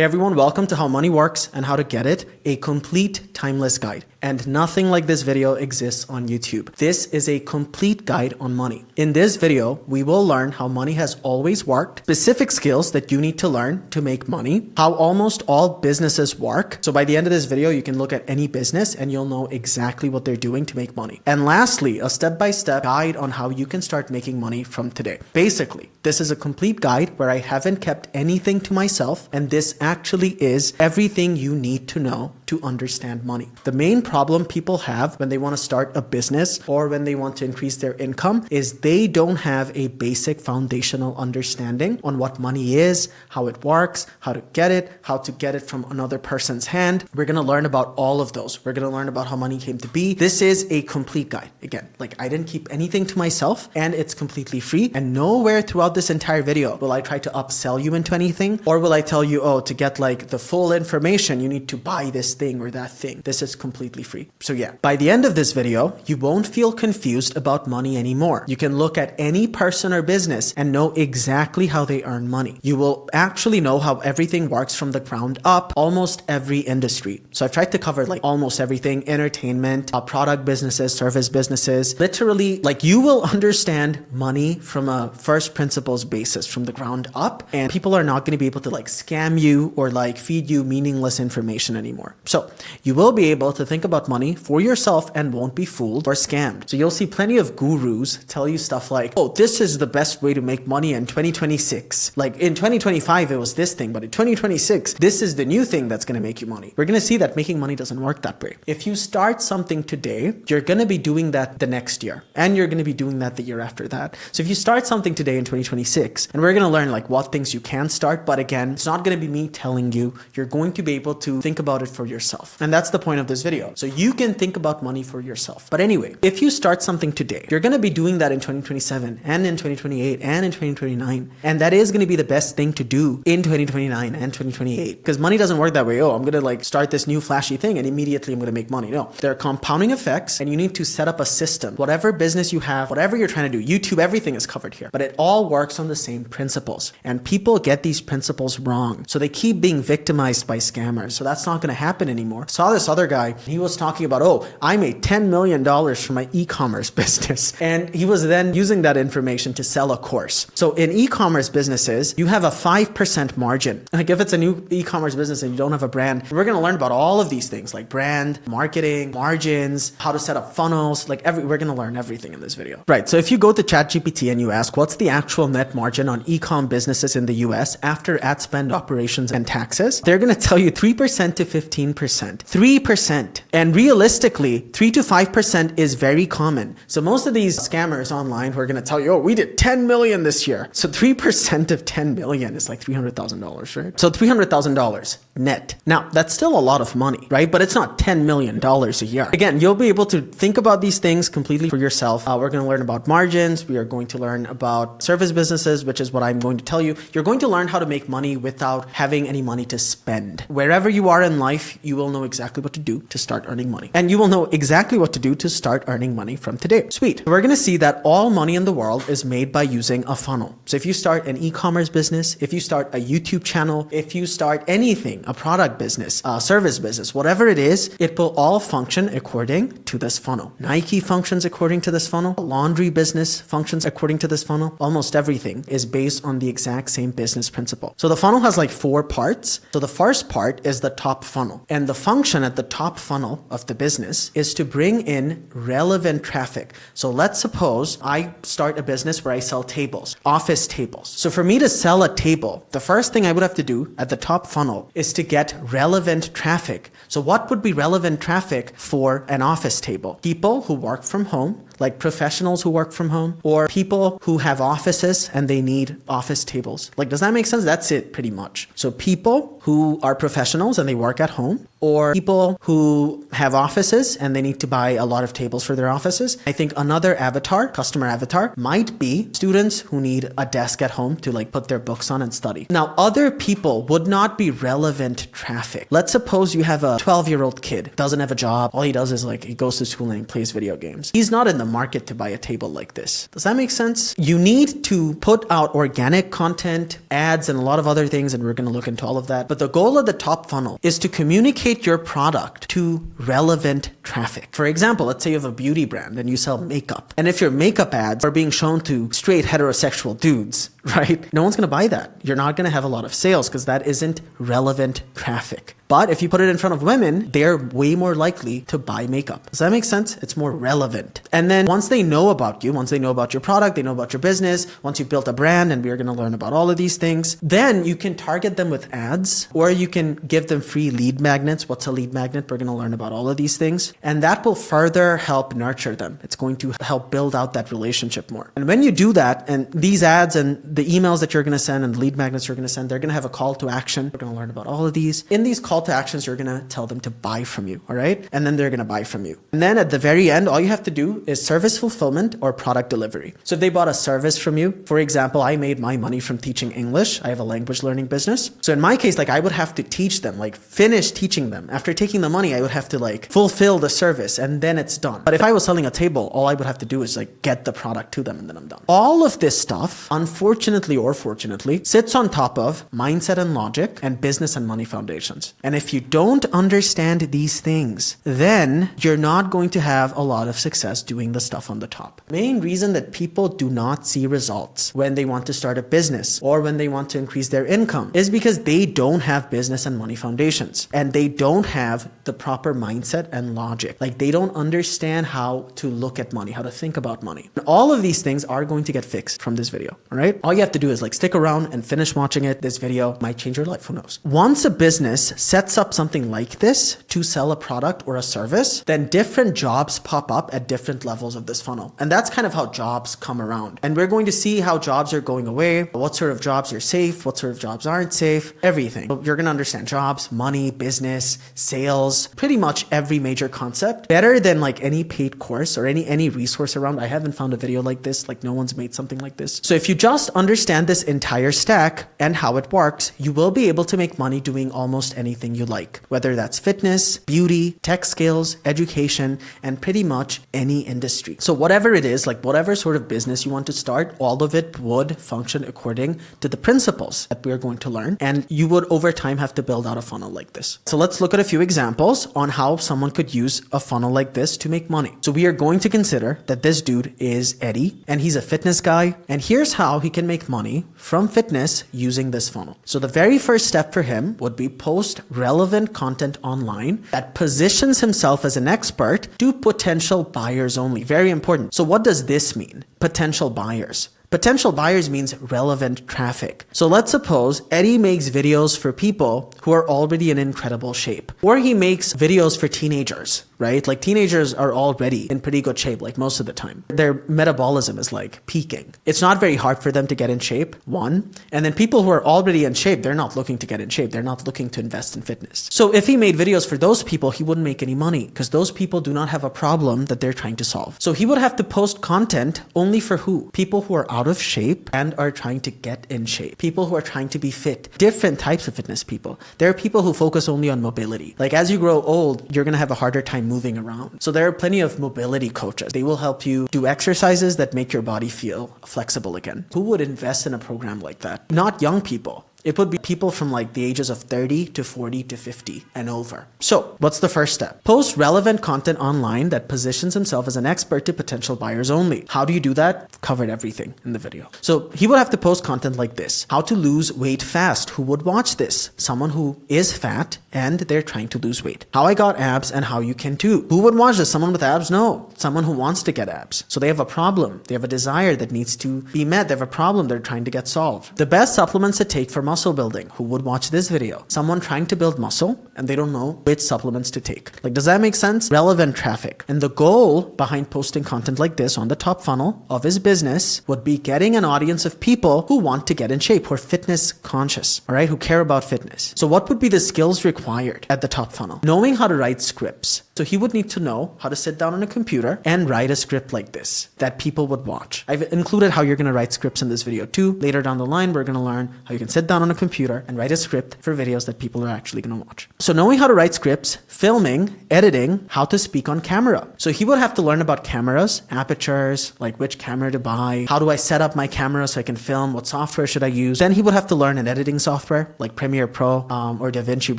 Hey everyone, welcome to How Money Works and How to Get It, a complete timeless guide. And nothing like this video exists on YouTube. This is a complete guide on money. In this video, we will learn how money has always worked, specific skills that you need to learn to make money, how almost all businesses work. So by the end of this video, you can look at any business and you'll know exactly what they're doing to make money. And lastly, a step-by-step guide on how you can start making money from today. Basically, this is a complete guide where I haven't kept anything to myself, and this actually is everything you need to know to understand money. The main problem people have when they want to start a business or when they want to increase their income is they don't have a basic foundational understanding on what money is, how it works, how to get it, how to get it from another person's hand. We're going to learn about all of those. We're going to learn about how money came to be. This is a complete guide. Again, I didn't keep anything to myself, and it's completely free. And nowhere throughout this entire video will I try to upsell you into anything, or will I tell you, oh, to get the full information, you need to buy this thing or that thing. This is completely free. So yeah, by the end of this video, you won't feel confused about money anymore. You can look at any person or business and know exactly how they earn money. You will actually know how everything works from the ground up, almost every industry. So I've tried to cover almost everything: entertainment, product businesses, service businesses. Literally, you will understand money from a first principles basis from the ground up, and people are not going to be able to scam you or feed you meaningless information anymore. So you will be able to think about money for yourself and won't be fooled or scammed. So you'll see plenty of gurus tell you stuff like, oh, this is the best way to make money in 2026. In 2025, it was this thing, but in 2026, this is the new thing that's going to make you money. We're going to see that making money doesn't work that way. If you start something today, you're going to be doing that the next year, and you're going to be doing that the year after that. So if you start something today in 2026, and we're going to learn what things you can start, but again, it's not going to be me telling you. You're going to be able to think about it for yourself. And that's the point of this video. So you can think about money for yourself. But anyway, if you start something today, you're going to be doing that in 2027 and in 2028 and in 2029. And that is going to be the best thing to do in 2029 and 2028, because money doesn't work that way. Oh, I'm going to start this new flashy thing and immediately I'm going to make money. No, there are compounding effects, and you need to set up a system. Whatever business you have, whatever you're trying to do, YouTube, everything is covered here, but it all works on the same principles. And people get these principles wrong. So they keep being victimized by scammers. So that's not going to happen anymore. Saw this other guy, he was talking about, oh, I made $10 million from my e-commerce business. And he was then using that information to sell a course. So in e-commerce businesses, you have a 5% margin. If it's a new e-commerce business and you don't have a brand, we're going to learn about all of these things like brand, marketing, margins, how to set up funnels, we're going to learn everything in this video. Right. So if you go to ChatGPT and you ask, what's the actual net margin on e-com businesses in the US after ad spend, operations, and taxes, they're going to tell you 3% to 15%. 3%. And realistically, 3 to 5% is very common. So most of these scammers online who are going to tell you, oh, we did 10 million this year. So 3% of 10 million is $300,000, right? So $300,000 net. Now, that's still a lot of money, right? But it's not $10 million a year. Again, you'll be able to think about these things completely for yourself. We're going to learn about margins. We are going to learn about service businesses, which is what I'm going to tell you. You're going to learn how to make money without having any money to spend. Wherever you are in life, you will know exactly what to do to start earning money. And you will know exactly what to do to start earning money from today. Sweet. We're going to see that all money in the world is made by using a funnel. So if you start an e-commerce business, if you start a YouTube channel, if you start anything, a product business, a service business, whatever it is, it will all function according to this funnel. Nike functions according to this funnel. A laundry business functions according to this funnel. Almost everything is based on the exact same business principle. So the funnel has 4 parts. So the first part is the top funnel. And the function at the top funnel of the business is to bring in relevant traffic. So let's suppose I start a business where I sell tables, office tables. So for me to sell a table, the first thing I would have to do at the top funnel is to get relevant traffic. So what would be relevant traffic for an office table? People who work from home, like professionals who work from home, or people who have offices and they need office tables. Does that make sense? That's it pretty much. So people who are professionals and they work at home, or people who have offices and they need to buy a lot of tables for their offices. I think another avatar, customer avatar, might be students who need a desk at home to put their books on and study. Now, other people would not be relevant traffic. Let's suppose you have a 12-year-old kid, doesn't have a job. All he does is he goes to school and he plays video games. He's not in the market to buy a table like this. Does that make sense? You need to put out organic content, ads, and a lot of other things, and we're going to look into all of that. But the goal of the top funnel is to communicate your product to relevant traffic. For example, let's say you have a beauty brand and you sell makeup. And if your makeup ads are being shown to straight heterosexual dudes, right? No one's going to buy that. You're not going to have a lot of sales because that isn't relevant traffic. But if you put it in front of women, they're way more likely to buy makeup. Does that make sense? It's more relevant. And then once they know about you, once they know about your product, they know about your business, once you've built a brand, and we're going to learn about all of these things, then you can target them with ads, or you can give them free lead magnets. What's a lead magnet? We're going to learn about all of these things. And that will further help nurture them. It's going to help build out that relationship more. And when you do that, and these ads and the emails that you're going to send and the lead magnets you're going to send, they're going to have a call to action. We're going to learn about all of these. In these call to actions, you're going to tell them to buy from you, all right? And then they're going to buy from you. And then at the very end, all you have to do is service fulfillment or product delivery. So if they bought a service from you, for example, I made my money from teaching English. I have a language learning business. So in my case, I would have to teach them, finish teaching them. After taking the money, I would have to fulfill the service and then it's done. But if I was selling a table, all I would have to do is get the product to them and then I'm done. All of this stuff, unfortunately or fortunately, sits on top of mindset and logic and business and money foundations. And if you don't understand these things, then you're not going to have a lot of success doing the stuff on the top. Main reason that people do not see results when they want to start a business or when they want to increase their income is because they don't have business and money foundations and they don't have the proper mindset and logic. They don't understand how to look at money, how to think about money. And all of these things are going to get fixed from this video, all right? All you have to do is stick around and finish watching it. This video might change your life, who knows? Once a business sets up something like this to sell a product or a service, then different jobs pop up at different levels of this funnel. And that's kind of how jobs come around. And we're going to see how jobs are going away, what sort of jobs are safe, what sort of jobs aren't safe, everything. So you're going to understand jobs, money, business, sales, pretty much every major concept better than any paid course or any resource around. I haven't found a video like this. No one's made something like this. So if you just understand this entire stack and how it works, you will be able to make money doing almost anything you like, whether that's fitness, beauty, tech skills, education, and pretty much any industry. So whatever it is, whatever sort of business you want to start, all of it would function according to the principles that we're going to learn. And you would over time have to build out a funnel like this. So let's look at a few examples on how someone could use a funnel like this to make money. So we are going to consider that this dude is Eddie and he's a fitness guy. And here's how he can make money from fitness using this funnel. So the very first step for him would be post relevant content online that positions himself as an expert to potential buyers only. Very important. So what does this mean? Potential buyers. Potential buyers means relevant traffic. So let's suppose Eddie makes videos for people who are already in incredible shape, or he makes videos for teenagers, right? Teenagers are already in pretty good shape, most of the time. Their metabolism is peaking. It's not very hard for them to get in shape, one. And then people who are already in shape, they're not looking to get in shape. They're not looking to invest in fitness. So if he made videos for those people, he wouldn't make any money because those people do not have a problem that they're trying to solve. So he would have to post content only for who? People who are out of shape and are trying to get in shape. People who are trying to be fit. Different types of fitness people. There are people who focus only on mobility. As you grow old, you're going to have a harder time moving around. So there are plenty of mobility coaches. They will help you do exercises that make your body feel flexible again. Who would invest in a program like that? Not young people. It would be people from the ages of 30 to 40 to 50 and over. So what's the first step? Post relevant content online that positions himself as an expert to potential buyers only. How do you do that? I've covered everything in the video. So he would have to post content like this. How to lose weight fast. Who would watch this? Someone who is fat and they're trying to lose weight. How I got abs and how you can too. Who would watch this? Someone with abs? No. Someone who wants to get abs. So they have a problem. They have a desire that needs to be met. They have a problem they're trying to get solved. The best supplements to take for muscle building. Who would watch this video? Someone trying to build muscle and they don't know which supplements to take. Does that make sense? Relevant traffic. And the goal behind posting content like this on the top funnel of his business would be getting an audience of people who want to get in shape, who are fitness conscious, all right, who care about fitness. So what would be the skills required at the top funnel? Knowing how to write scripts. So he would need to know how to sit down on a computer and write a script like this that people would watch. I've included how you're going to write scripts in this video too. Later down the line, we're going to learn how you can sit down on a computer and write a script for videos that people are actually going to watch. So knowing how to write scripts, filming, editing, how to speak on camera. So he would have to learn about cameras, apertures, like which camera to buy, how do I set up my camera so I can film, what software should I use. Then he would have to learn an editing software like Premiere Pro or DaVinci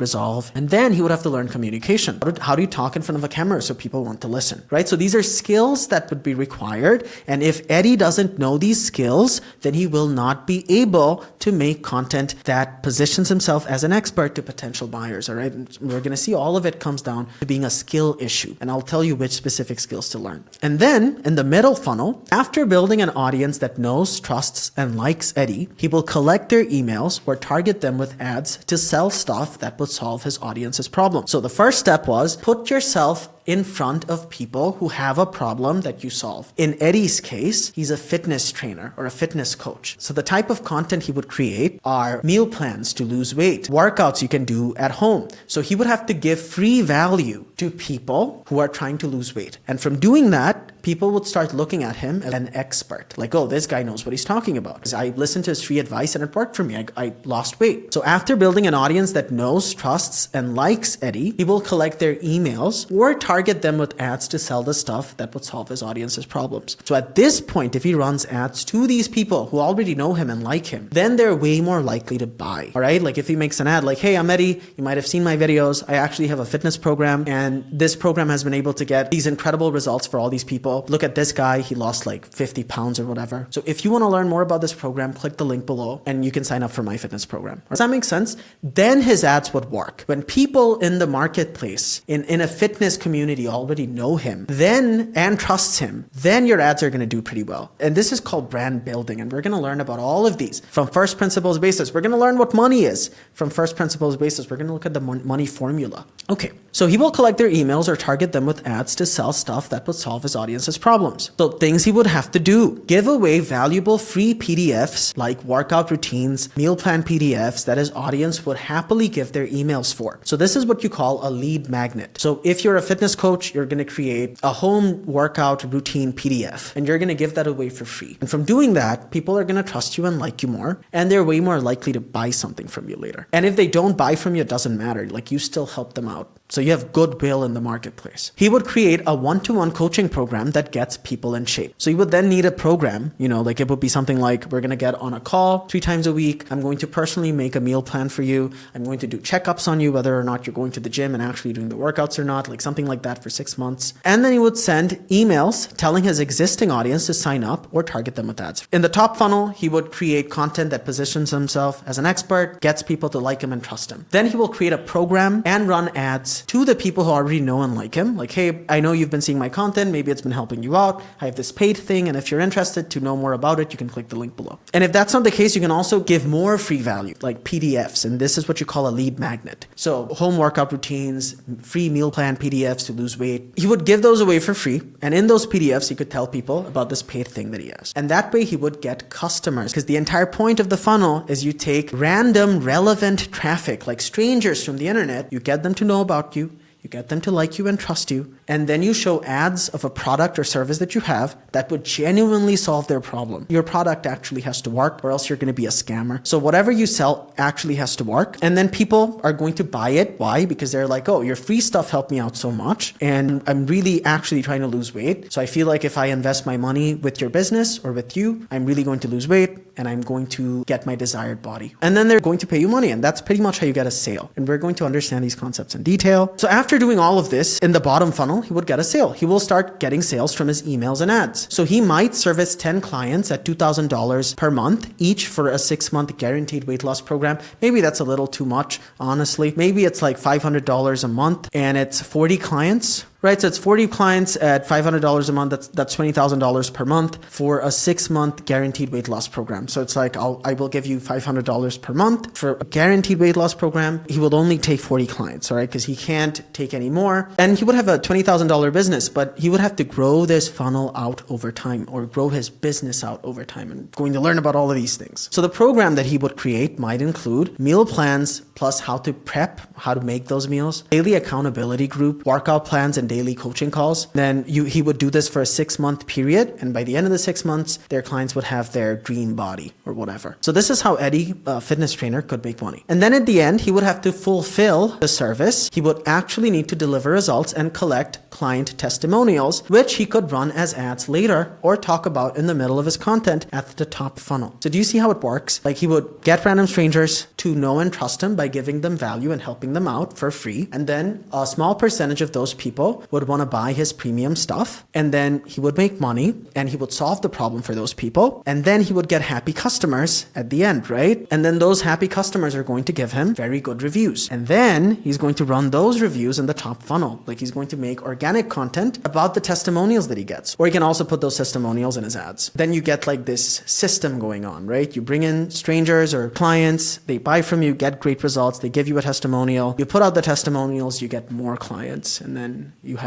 Resolve. And then he would have to learn communication. How do you talk in front of a camera so people want to listen, right? So these are skills that would be required. And if Eddie doesn't know these skills, then he will not be able to make content that positions himself as an expert to potential buyers, all right? And we're going to see all of it comes down to being a skill issue. And I'll tell you which specific skills to learn. And then in the middle funnel, after building an audience that knows, trusts, and likes Eddie, he will collect their emails or target them with ads to sell stuff that would solve his audience's problem. So the first step was put yourself in front of people who have a problem that you solve. In Eddie's case, he's a fitness trainer or a fitness coach. So the type of content he would create are meal plans to lose weight, workouts you can do at home. So he would have to give free value to people who are trying to lose weight. And from doing that, people would start looking at him as an expert. Like, oh, this guy knows what he's talking about. I listened to his free advice and it worked for me. I lost weight. So after building an audience that knows, trusts, and likes Eddie, he will collect their emails or target them with ads to sell the stuff that would solve his audience's problems. So at this point, if he runs ads to these people who already know him and like him, then they're way more likely to buy. All right. Like if he makes an ad like, hey, I'm Eddie. You might have seen my videos. I actually have a fitness program and this program has been able to get these incredible results for all these people. Look at this guy. He lost like 50 pounds or whatever. So if you want to learn more about this program, click the link below and you can sign up for my fitness program. Does that make sense? Then his ads would work. When people in the marketplace, in a fitness community already know him, then and trusts him, then your ads are going to do pretty well. And this is called brand building. And we're going to learn about all of these from first principles basis. We're going to learn what money is from first principles basis. We're going to look at the money formula. Okay. So he will collect their emails or target them with ads to sell stuff that would solve his audience's problems. So things he would have to do: give away valuable free PDFs like workout routines, meal plan PDFs that his audience would happily give their emails for. So this is what you call a lead magnet. So if you're a fitness coach, you're going to create a home workout routine PDF and you're going to give that away for free. And from doing that, people are going to trust you and like you more, and they're way more likely to buy something from you later. And if they don't buy from you, it doesn't matter. Like you still help them out. So you have goodwill in the marketplace. He would create a one-to-one coaching program that gets people in shape. So you would then need a program, like it would be something like, we're going to get on a call 3 times a week. I'm going to personally make a meal plan for you. I'm going to do checkups on you, whether or not you're going to the gym and actually doing the workouts or not, like something like that for 6 months. And then he would send emails telling his existing audience to sign up or target them with ads. In the top funnel, he would create content that positions himself as an expert, gets people to like him and trust him. Then he will create a program and run ads to the people who already know and like him. Like, hey, I know you've been seeing my content. Maybe it's been helping you out. I have this paid thing. And if you're interested to know more about it, you can click the link below. And if that's not the case, you can also give more free value like PDFs. And this is what you call a lead magnet. So home workout routines, free meal plan PDFs to lose weight. He would give those away for free. And in those PDFs, he could tell people about this paid thing that he has. And that way he would get customers, because the entire point of the funnel is you take random relevant traffic, like strangers from the internet, you get them to know about you. You get them to like you and trust you, and then you show ads of a product or service that you have that would genuinely solve their problem. Your product actually has to work, or else you're going to be a scammer. So whatever you sell actually has to work, and then people are going to buy it. Why? Because they're like, oh, your free stuff helped me out so much, and I'm really actually trying to lose weight. So I feel like if I invest my money with your business or with you, I'm really going to lose weight, and I'm going to get my desired body. And then they're going to pay you money, and that's pretty much how you get a sale. And we're going to understand these concepts in detail. So after doing all of this, in the bottom funnel, he would get a sale. He will start getting sales from his emails and ads. So he might service 10 clients at $2,000 per month, each for a 6-month guaranteed weight loss program. Maybe that's a little too much, honestly. Maybe it's like $500 a month and it's 40 clients right? So it's 40 clients at $500 a month. That's $20,000 per month for a 6-month guaranteed weight loss program. So it's like, I will give you $500 per month for a guaranteed weight loss program. He will only take 40 clients, all right? Because he can't take any more. And he would have a $20,000 business, but he would have to grow this funnel out over time, or grow his business out over time, and going to learn about all of these things. So the program that he would create might include meal plans plus how to prep, how to make those meals, daily accountability group, workout plans, and daily coaching calls. Then he would do this for a 6-month period, and by the end of the 6 months, their clients would have their dream body or whatever. So this is how Eddie, a fitness trainer, could make money. And then at the end, he would have to fulfill the service. He would actually need to deliver results and collect client testimonials, which he could run as ads later or talk about in the middle of his content at the top funnel. So do you see how it works? Like, he would get random strangers to know and trust him by giving them value and helping them out for free. And then a small percentage of those people would want to buy his premium stuff. And then he would make money and he would solve the problem for those people. And then he would get happy customers at the end, right? And then those happy customers are going to give him very good reviews. And then he's going to run those reviews in the top funnel. Like, he's going to make organic content about the testimonials that he gets. Or he can also put those testimonials in his ads. Then you get like this system going on, right? You bring in strangers or clients, they buy from you, get great results, they give you a testimonial, you put out the testimonials, you get more clients, and then you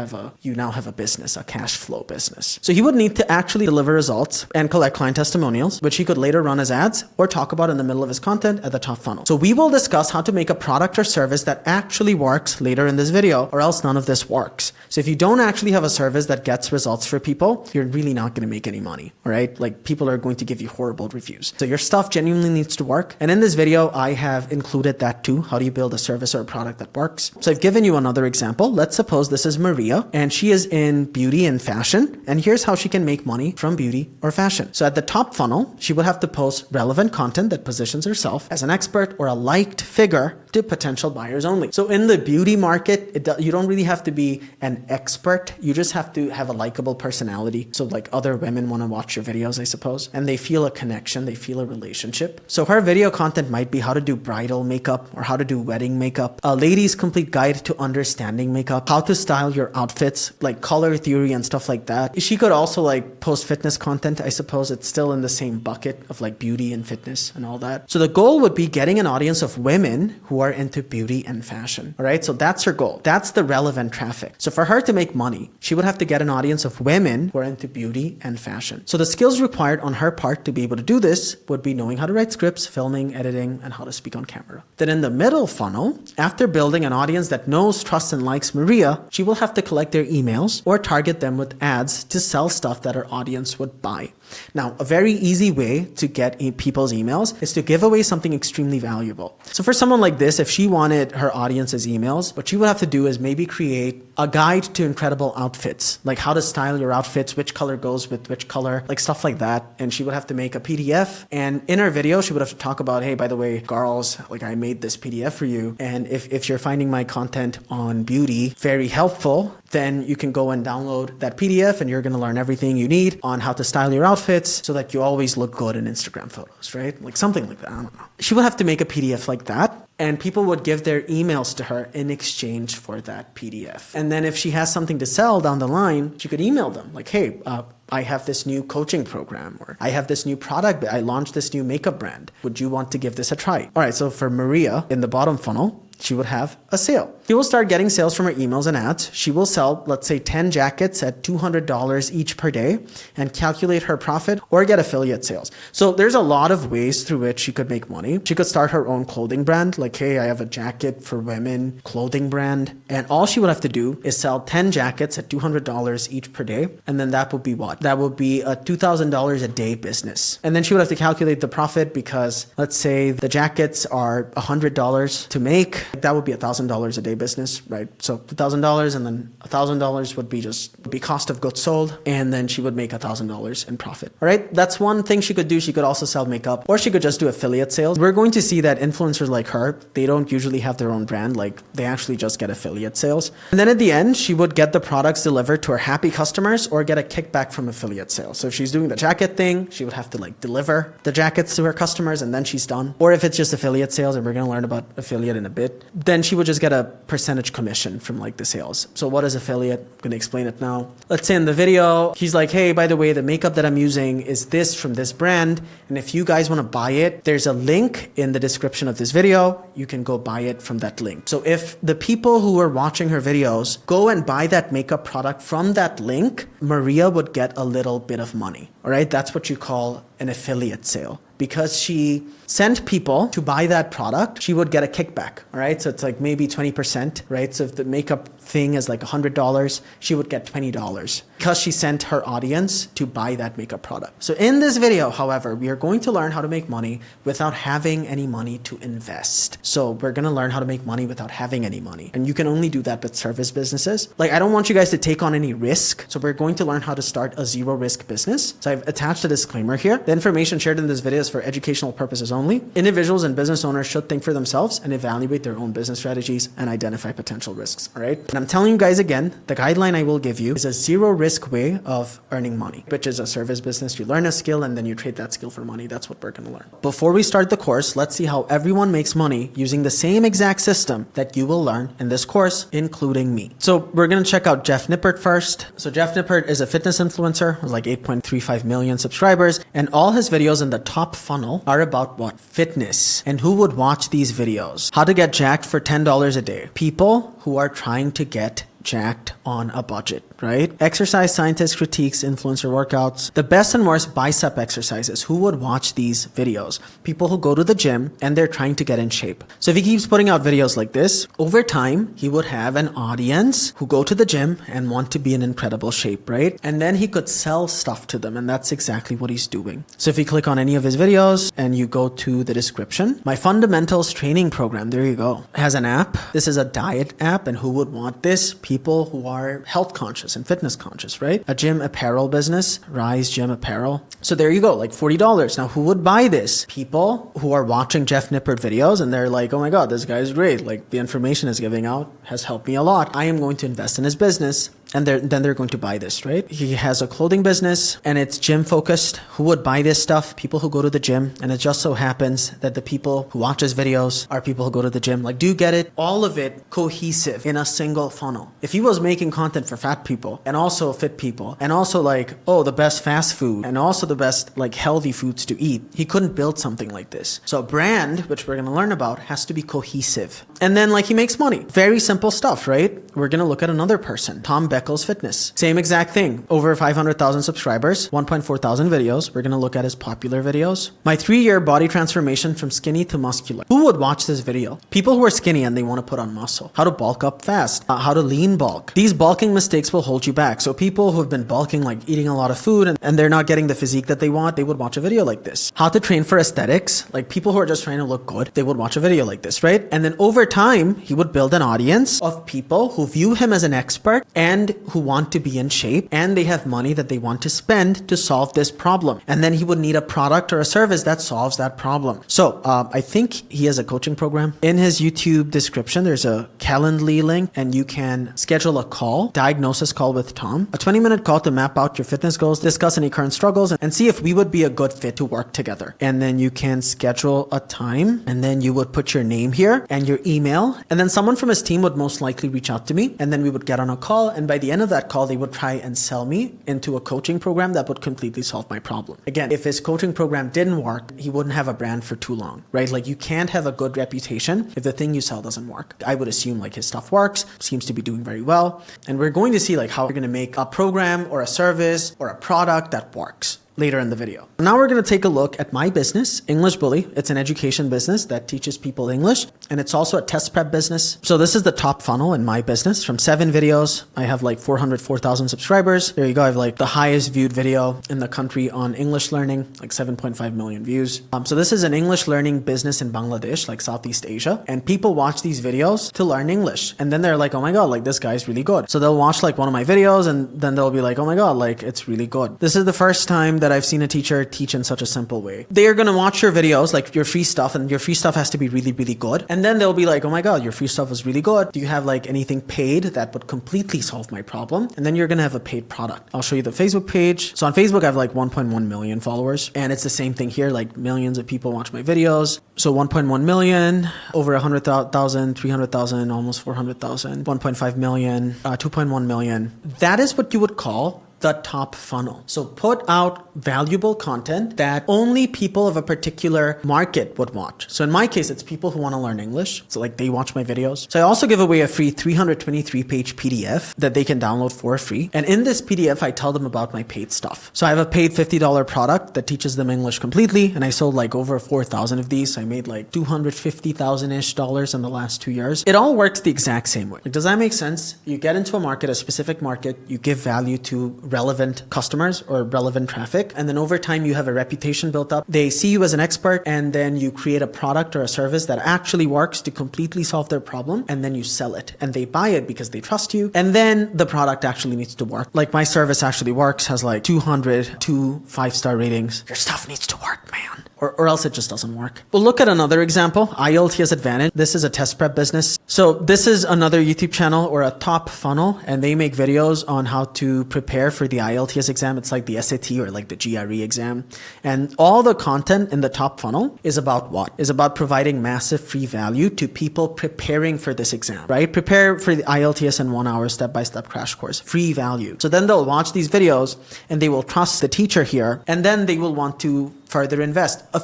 now have a business, a cash flow business. So he would need to actually deliver results and collect client testimonials, which he could later run as ads or talk about in the middle of his content at the top funnel. So we will discuss how to make a product or service that actually works later in this video, or else none of this works. So if you don't actually have a service that gets results for people, you're really not going to make any money, all right? Like, people are going to give you horrible reviews. So your stuff genuinely needs to work. And in this video, I have included that too. How do you build a service or a product that works? So I've given you another example. Let's suppose this is Maria, and she is in beauty and fashion. And here's how she can make money from beauty or fashion. So at the top funnel, she would have to post relevant content that positions herself as an expert or a liked figure to potential buyers only. So in the beauty market, you don't really have to be an expert. You just have to have a likable personality. So like, other women want to watch your videos, I suppose, and they feel a connection, they feel a relationship. So her video content might be how to do bridal makeup or how to do wedding makeup, a lady's complete guide to understanding makeup, how to style your outfits, like color theory and stuff like that. She could also like post fitness content. I suppose it's still in the same bucket of like beauty and fitness and all that. So the goal would be getting an audience of women who are into beauty and fashion. All right. So that's her goal. That's the relevant traffic. So for her to make money, she would have to get an audience of women who are into beauty and fashion. So the skills required on her part to be able to do this would be knowing how to write scripts, filming, editing, and how to speak on camera. Then in the middle funnel, after building an audience that knows, trusts, and likes Maria, she will have to collect their emails or target them with ads to sell stuff that her audience would buy. Now, a very easy way to get people's emails is to give away something extremely valuable. So for someone like this, if she wanted her audience's emails, what she would have to do is maybe create a guide to incredible outfits, like how to style your outfits, which color goes with which color, like stuff like that. And she would have to make a PDF. And in her video, she would have to talk about, hey, by the way, girls, like, I made this PDF for you. And if you're finding my content on beauty very helpful, then you can go and download that PDF and you're going to learn everything you need on how to style your outfits so that you always look good in Instagram photos, right? Like something like that. I don't know. She would have to make a PDF like that. And people would give their emails to her in exchange for that PDF. And then if she has something to sell down the line, she could email them like, hey, I have this new coaching program, or I have this new product. I launched this new makeup brand. Would you want to give this a try? All right. So for Maria in the bottom funnel, she would have a sale. She will start getting sales from her emails and ads. She will sell, let's say, 10 jackets at $200 each per day and calculate her profit or get affiliate sales. So there's a lot of ways through which she could make money. She could start her own clothing brand, like, hey, I have a jacket for women clothing brand. And all she would have to do is sell 10 jackets at $200 each per day. And then that would be what? That would be a $2,000 a day business. And then she would have to calculate the profit because let's say the jackets are $100 to make. That would be $1,000 a day business, right? So $2,000 and then $1,000 would be cost of goods sold. And then she would make $1,000 in profit. All right. That's one thing she could do. She could also sell makeup, or she could just do affiliate sales. We're going to see that influencers like her, they don't usually have their own brand. Like they actually just get affiliate sales. And then at the end, she would get the products delivered to her happy customers or get a kickback from affiliate sales. So if she's doing the jacket thing, she would have to like deliver the jackets to her customers and then she's done. Or if it's just affiliate sales, and we're going to learn about affiliate in a bit, it, then she would just get a percentage commission from like the sales. So what is affiliate? I'm going to explain it now. Let's say in the video, he's like, hey, by the way, the makeup that I'm using is this from this brand. And if you guys want to buy it, there's a link in the description of this video. You can go buy it from that link. So if the people who are watching her videos go and buy that makeup product from that link, Maria would get a little bit of money. All right. That's what you call an affiliate sale. Because she sent people to buy that product, she would get a kickback, all right? So it's like maybe 20%, right? So if the makeup thing is like $100, she would get $20 because she sent her audience to buy that makeup product. So in this video, however, we are going to learn how to make money without having any money to invest. So we're going to learn how to make money without having any money. And you can only do that with service businesses. Like, I don't want you guys to take on any risk. So we're going to learn how to start a zero risk business. So I've attached a disclaimer here. The information shared in this video is for educational purposes only. Individuals and business owners should think for themselves and evaluate their own business strategies and identify potential risks, all right? And I'm telling you guys again, the guideline I will give you is a zero risk way of earning money, which is a service business. You learn a skill and then you trade that skill for money. That's what we're going to learn. Before we start the course, let's see how everyone makes money using the same exact system that you will learn in this course, including me. So we're going to check out Jeff Nippert first. So Jeff Nippert is a fitness influencer with like 8.35 million subscribers, and all his videos in the top funnel are about what? Fitness. And who would watch these videos? How to get jacked for $10 a day. People who are trying to get jacked on a budget, right? Exercise scientist critiques influencer workouts. The best and worst bicep exercises. Who would watch these videos? People who go to the gym and they're trying to get in shape. So if he keeps putting out videos like this, over time, he would have an audience who go to the gym and want to be in incredible shape, right? And then he could sell stuff to them, and that's exactly what he's doing. So if you click on any of his videos and you go to the description, my fundamentals training program, there you go, has an app. This is a diet app, and who would want this? People who are health conscious and fitness conscious, right? A gym apparel business, Rise Gym Apparel. So there you go, like $40. Now, who would buy this? People who are watching Jeff Nippert videos and they're like, oh my God, this guy is great. Like, the information he's giving out has helped me a lot. I am going to invest in his business. And then they're going to buy this, right? He has a clothing business and it's gym focused. Who would buy this stuff? People who go to the gym. And it just so happens that the people who watch his videos are people who go to the gym. Like, do you get it? All of it cohesive in a single funnel. If he was making content for fat people and also fit people and also like, oh, the best fast food and also the best like healthy foods to eat, he couldn't build something like this. So a brand, which we're going to learn about, has to be cohesive. And then like he makes money. Very simple stuff, right? We're going to look at another person, Tom Beckles Fitness. Same exact thing. Over 500,000 subscribers, 1.4 thousand videos. We're going to look at his popular videos. My 3-year body transformation from skinny to muscular. Who would watch this video? People who are skinny and they want to put on muscle. How to bulk up fast. How to lean bulk. These bulking mistakes will hold you back. So people who have been bulking, like eating a lot of food and they're not getting the physique that they want, they would watch a video like this. How to train for aesthetics. Like people who are just trying to look good, they would watch a video like this, right? And then over time, he would build an audience of people who view him as an expert and who want to be in shape, and they have money that they want to spend to solve this problem. And then he would need a product or a service that solves that problem. So I think he has a coaching program. In his YouTube description, there's a Calendly link and you can schedule a call, diagnosis call with Tom, a 20-minute call to map out your fitness goals, discuss any current struggles, and see if we would be a good fit to work together. And then you can schedule a time, and then you would put your name here and your email, and then someone from his team would most likely reach out to me, and then we would get on a call, and by the end of that call, they would try and sell me into a coaching program that would completely solve my problem. Again, if his coaching program didn't work, he wouldn't have a brand for too long, right? Like you can't have a good reputation if the thing you sell doesn't work. I would assume like his stuff works, seems to be doing very well. And we're going to see like how we're going to make a program or a service or a product that works later in the video. Now we're going to take a look at my business, English Bully. It's an education business that teaches people English, and it's also a test prep business. So this is the top funnel in my business. From 7 videos, I have like 404,000 subscribers. There you go. I have like the highest viewed video in the country on English learning, like 7.5 million views. So this is an English learning business in Bangladesh, like Southeast Asia, and people watch these videos to learn English. And then they're like, oh my God, like this guy's really good. So they'll watch like one of my videos and then they'll be like, oh my God, like it's really good. This is the first time that that I've seen a teacher teach in such a simple way. They're going to watch your videos, like your free stuff, and your free stuff has to be really, really good. And then they'll be like, oh my God, your free stuff was really good. Do you have like anything paid that would completely solve my problem? And then you're going to have a paid product. I'll show you the Facebook page. So on Facebook, I have like 1.1 million followers, and it's the same thing here. Like millions of people watch my videos. So 1.1 million, over 100,000, 300,000, almost 400,000, 1.5 million, 2.1 million. That is what you would call the top funnel. So put out valuable content that only people of a particular market would watch. So in my case, it's people who want to learn English. So like they watch my videos. So I also give away a free 323 page PDF that they can download for free. And in this PDF, I tell them about my paid stuff. So I have a paid $50 product that teaches them English completely. And I sold like over 4,000 of these. I made like $250,000-ish in the last 2 years. It all works the exact same way. Like, does that make sense? You get into a market, a specific market, you give value to relevant customers or relevant traffic. And then over time, you have a reputation built up. They see you as an expert, and then you create a product or a service that actually works to completely solve their problem. And then you sell it, and they buy it because they trust you. And then the product actually needs to work. Like my service actually works, has like 202 5-star ratings. Your stuff needs to work, man. Or else it just doesn't work. We'll look at another example, IELTS Advantage. This is a test prep business. So this is another YouTube channel or a top funnel, and they make videos on how to prepare for the IELTS exam. It's like the SAT or like the GRE exam. And all the content in the top funnel is about what? Is about providing massive free value to people preparing for this exam, right? Prepare for the IELTS in 1 hour step-by-step crash course, free value. So then they'll watch these videos and they will trust the teacher here, and then they will want to further invest. A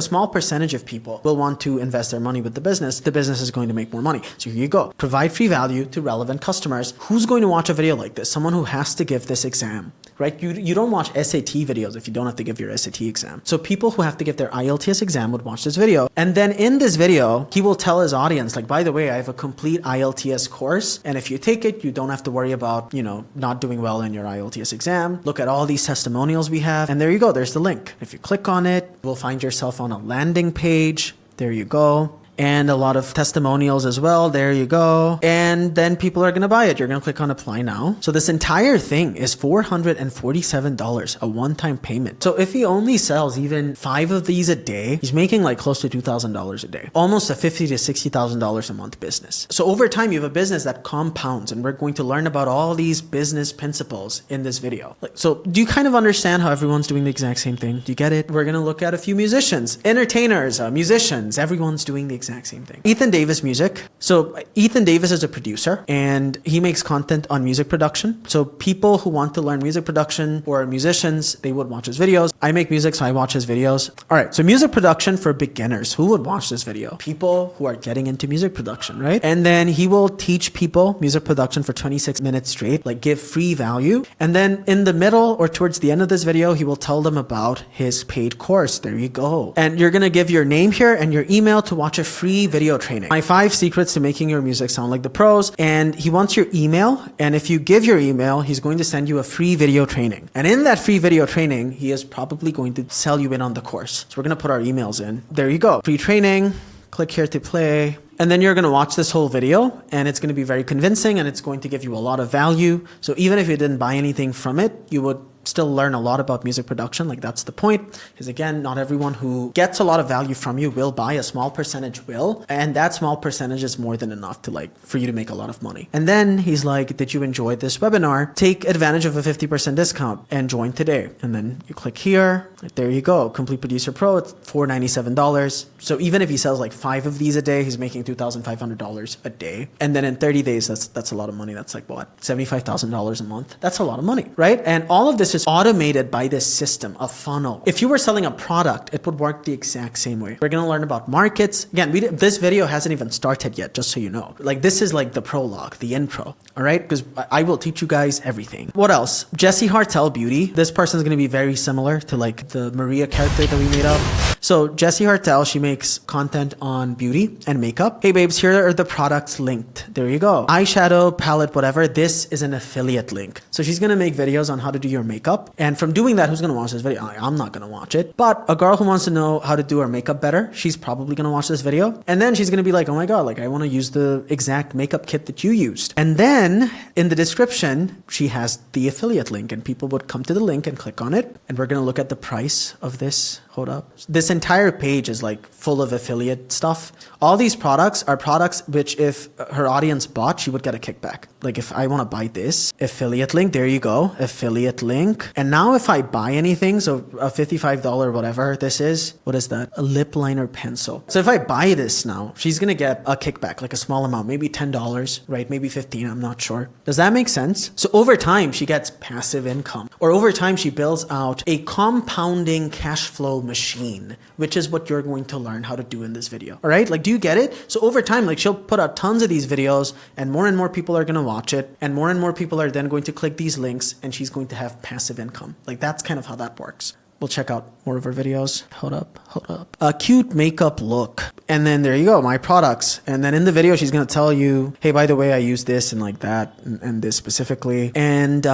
small percentage of people will want to invest their money with the business. The business is going to make more money. So here you go. Provide free value to relevant customers. Who's going to watch a video like this? Someone who has to give this exam, right? You don't watch SAT videos if you don't have to give your SAT exam. So people who have to give their IELTS exam would watch this video. And then in this video, he will tell his audience, like, by the way, I have a complete IELTS course. And if you take it, you don't have to worry about, not doing well in your IELTS exam. Look at all these testimonials we have. And there you go. There's the link. If you click on it, you'll find yourself on a landing page. There you go. And a lot of testimonials as well. There you go. And then people are going to buy it. You're going to click on apply now. So this entire thing is $447, a one-time payment. So if he only sells even 5 of these a day, he's making like close to $2,000 a day, almost a $50,000 to $60,000 a month business. So over time, you have a business that compounds, and we're going to learn about all these business principles in this video. So do you kind of understand how everyone's doing the exact same thing? Do you get it? We're going to look at a few musicians, entertainers, musicians. Everyone's doing the exact same thing. Ethan Davis music. So Ethan Davis is a producer, and he makes content on music production. So people who want to learn music production or musicians, they would watch his videos. I make music, so I watch his videos. All right. So music production for beginners. Who would watch this video? People who are getting into music production, right? And then he will teach people music production for 26 minutes straight, like give free value. And then in the middle or towards the end of this video, he will tell them about his paid course. There you go. And you're going to give your name here and your email to watch a free video training. My 5 secrets to making your music sound like the pros. And he wants your email. And if you give your email, he's going to send you a free video training. And in that free video training, he is probably going to sell you in on the course. So we're going to put our emails in. There you go. Free training. Click here to play. And then you're going to watch this whole video, and it's going to be very convincing, and it's going to give you a lot of value. So even if you didn't buy anything from it, you would still learn a lot about music production. Like, that's the point. Because again, not everyone who gets a lot of value from you will buy. A small percentage will. And that small percentage is more than enough to for you to make a lot of money. And then he's like, did you enjoy this webinar? Take advantage of a 50% discount and join today. And then you click here. There you go. Complete Producer Pro. It's $497. So even if he sells like 5 of these a day, he's making $2,500 a day. And then in 30 days, that's a lot of money. That's like what? $75,000 a month. That's a lot of money, right? And all of this is automated by this system, a funnel. If you were selling a product, it would work the exact same way. We're going to learn about markets. Again, this video hasn't even started yet, just so you know. Like, this is like the prologue, the intro, all right? Because I will teach you guys everything. What else? Jessie Hartel Beauty. This person is going to be very similar to like the Maria character that we made up. So Jessie Hartel, she makes content on beauty and makeup. Hey babes, here are the products linked. There you go. Eyeshadow, palette, whatever. This is an affiliate link. So she's going to make videos on how to do your makeup makeup. And from doing that, who's going to watch this video? I'm not going to watch it. But a girl who wants to know how to do her makeup better, she's probably going to watch this video. And then she's going to be like, oh my God, like I want to use the exact makeup kit that you used. And then in the description, she has the affiliate link and people would come to the link and click on it. And we're going to look at the price of this. Hold up. This entire page is like full of affiliate stuff. All these products are products which if her audience bought, she would get a kickback. Like if I want to buy this affiliate link, there you go, affiliate link. And now if I buy anything, so a $55 whatever this is, what is that? A lip liner pencil. So if I buy this now, she's going to get a kickback, like a small amount, maybe $10, right? Maybe 15, I'm not sure. Does that make sense? So over time, she gets passive income, or over time, she builds out a compounding cash flow machine, which is what you're going to learn how to do in this video. All right. Like, do you get it? So over time, like she'll put out tons of these videos and more people are going to watch it. And more people are then going to click these links and she's going to have passive income. Like that's kind of how that works. We'll check out more of her videos. Hold up. A cute makeup look. And then there you go, my products. And then in the video, she's going to tell you, hey, by the way, I use this and like that and this specifically. And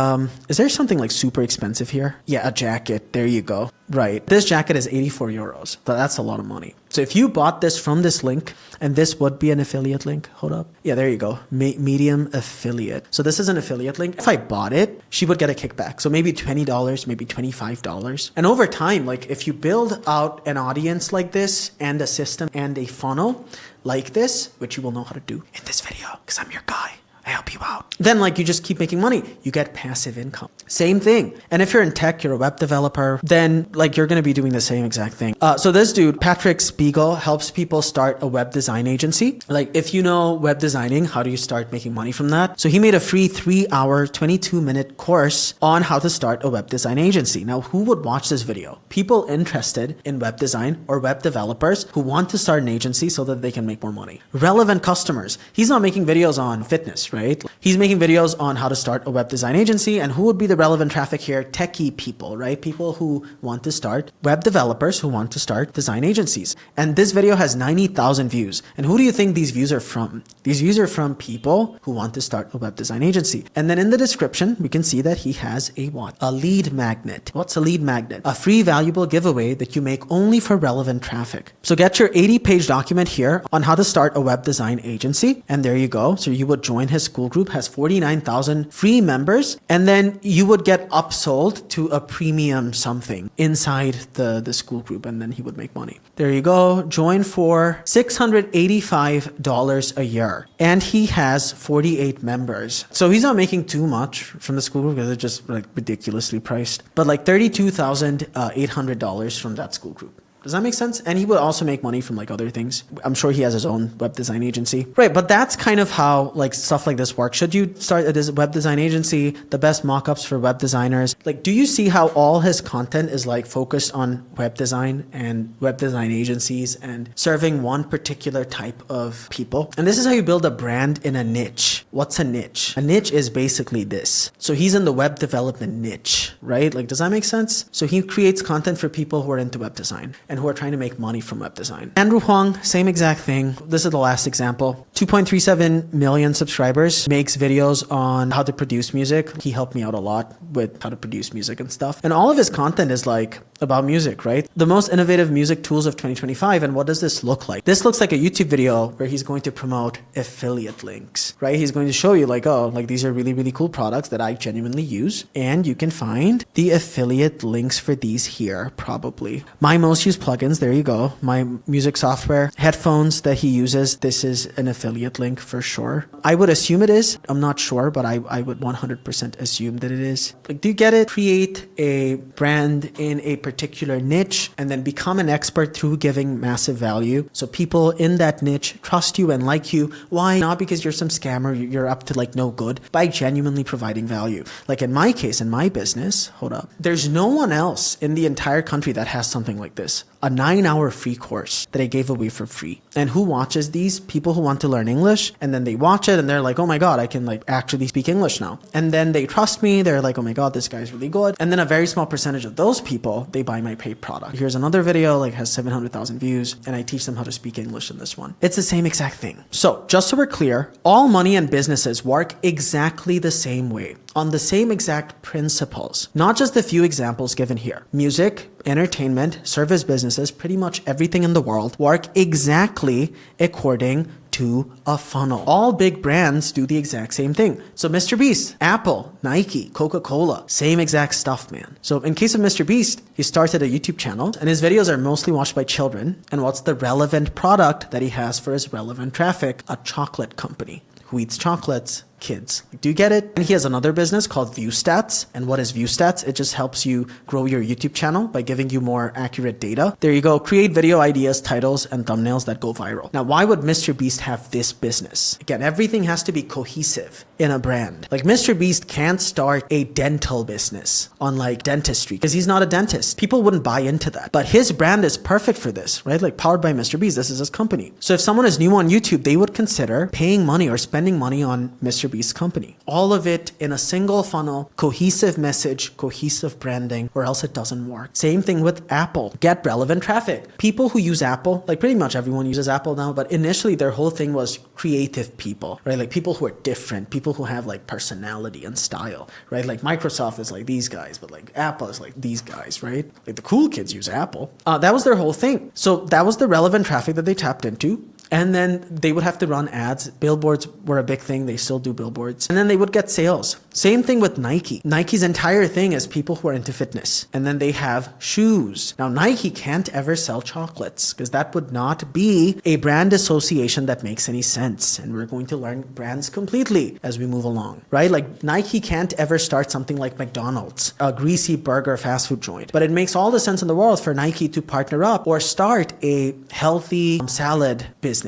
is there something like super expensive here? Yeah, a jacket. There you go. Right. This jacket is 84 euros. That's a lot of money. So if you bought this from this link, and this would be an affiliate link. Hold up. Yeah, there you go. Medium affiliate. So this is an affiliate link. If I bought it, she would get a kickback. So maybe $20, maybe $25. And over time, like if you build out an audience like this and a system and a funnel like this, which you will know how to do in this video, because I'm your guy. I help you out. Then like you just keep making money. You get passive income. Same thing. And if you're in tech, you're a web developer, then like you're going to be doing the same exact thing. So this dude, Patrick Spiegel, helps people start a web design agency. Like if you know web designing, how do you start making money from that? So he made a free 3-hour, 22-minute course on how to start a web design agency. Now, who would watch this video? People interested in web design or web developers who want to start an agency so that they can make more money. Relevant customers. He's not making videos on fitness, right? He's making videos on how to start a web design agency, and who would be the relevant traffic here? Techie people, right? People who want to start, web developers who want to start design agencies. And this video has 90,000 views. And who do you think these views are from? These views are from people who want to start a web design agency. And then in the description, we can see that he has a what? A lead magnet. What's a lead magnet? A free valuable giveaway that you make only for relevant traffic. So get your 80-page document here on how to start a web design agency. And there you go. So you would join his school group, has 49,000 free members, and then you would get upsold to a premium something inside the school group, and then he would make money. There you go. Join for $685 a year. And he has 48 members. So he's not making too much from the school group because it's just like ridiculously priced, but like $32,800 from that school group. Does that make sense? And he would also make money from like other things. I'm sure he has his own web design agency. Right, but that's kind of how like stuff like this works. Should you start a web design agency, the best mock-ups for web designers? Like, do you see how all his content is like focused on web design and web design agencies and serving one particular type of people? And this is how you build a brand in a niche. What's a niche? A niche is basically this. So he's in the web development niche, right? Like, does that make sense? So he creates content for people who are into web design and who are trying to make money from web design. Andrew Huang, same exact thing. This is the last example. 2.37 million subscribers, makes videos on how to produce music. He helped me out a lot with how to produce music and stuff. And all of his content is like about music, right? The most innovative music tools of 2025. And what does this look like? This looks like a YouTube video where he's going to promote affiliate links, right? He's going to show you like, oh, like these are really, really cool products that I genuinely use. And you can find the affiliate links for these here, probably. My most used plugins, there you go. My music software, headphones that he uses, this is an affiliate link for sure. I would assume it is. I'm not sure, but I would 100% assume that it is. Like, do you get it? Create a brand in a particular niche and then become an expert through giving massive value. So people in that niche trust you and like you. Why? Not because you're some scammer, you're up to like no good, by genuinely providing value. Like in my case, in my business, hold up, there's no one else in the entire country that has something like this. A 9-hour free course that I gave away for free. And who watches these? People who want to learn English, and then they watch it and they're like, oh my God, I can like actually speak English now. And then they trust me. They're like, oh my God, this guy's really good. And then a very small percentage of those people, they buy my paid product. Here's another video, like has 700,000 views, and I teach them how to speak English in this one. It's the same exact thing. So just so we're clear, all money and businesses work exactly the same way. on the same exact principles. Not just the few examples given here. Music, entertainment, service businesses, pretty much everything in the world work exactly according to a funnel. All big brands do the exact same thing. So Mr. Beast, Apple, Nike, Coca-Cola, same exact stuff, man. So in case of Mr. Beast, he started a YouTube channel and his videos are mostly watched by children. And what's the relevant product that he has for his relevant traffic? A chocolate company. Who eats chocolates? Kids. Do you get it? And he has another business called View Stats. And what is View Stats? It just helps you grow your YouTube channel by giving you more accurate data. There you go. Create video ideas, titles, and thumbnails that go viral. Now, why would Mr. Beast have this business? Again, everything has to be cohesive in a brand. Like Mr. Beast can't start a dental business on like dentistry because he's not a dentist. People wouldn't buy into that. But his brand is perfect for this, right? Like powered by Mr. Beast. This is his company. So if someone is new on YouTube, they would consider paying money or spending money on Mr. Beast's company. All of it in a single funnel, cohesive message, cohesive branding, or else it doesn't work. Same thing with Apple. Get relevant traffic. People who use Apple, like pretty much everyone uses Apple now, but initially their whole thing was creative people, right? Like people who are different, people who have like personality and style, right? Like Microsoft is like these guys, but like Apple is like these guys, right? Like the cool kids use Apple. That was their whole thing. So that was the relevant traffic that they tapped into. And then they would have to run ads. Billboards were a big thing. They still do billboards. And then they would get sales. Same thing with Nike. Nike's entire thing is people who are into fitness. And then they have shoes. Now, Nike can't ever sell chocolates because that would not be a brand association that makes any sense. And we're going to learn brands completely as we move along, right? Like Nike can't ever start something like McDonald's, a greasy burger fast food joint. But it makes all the sense in the world for Nike to partner up or start a healthy salad business.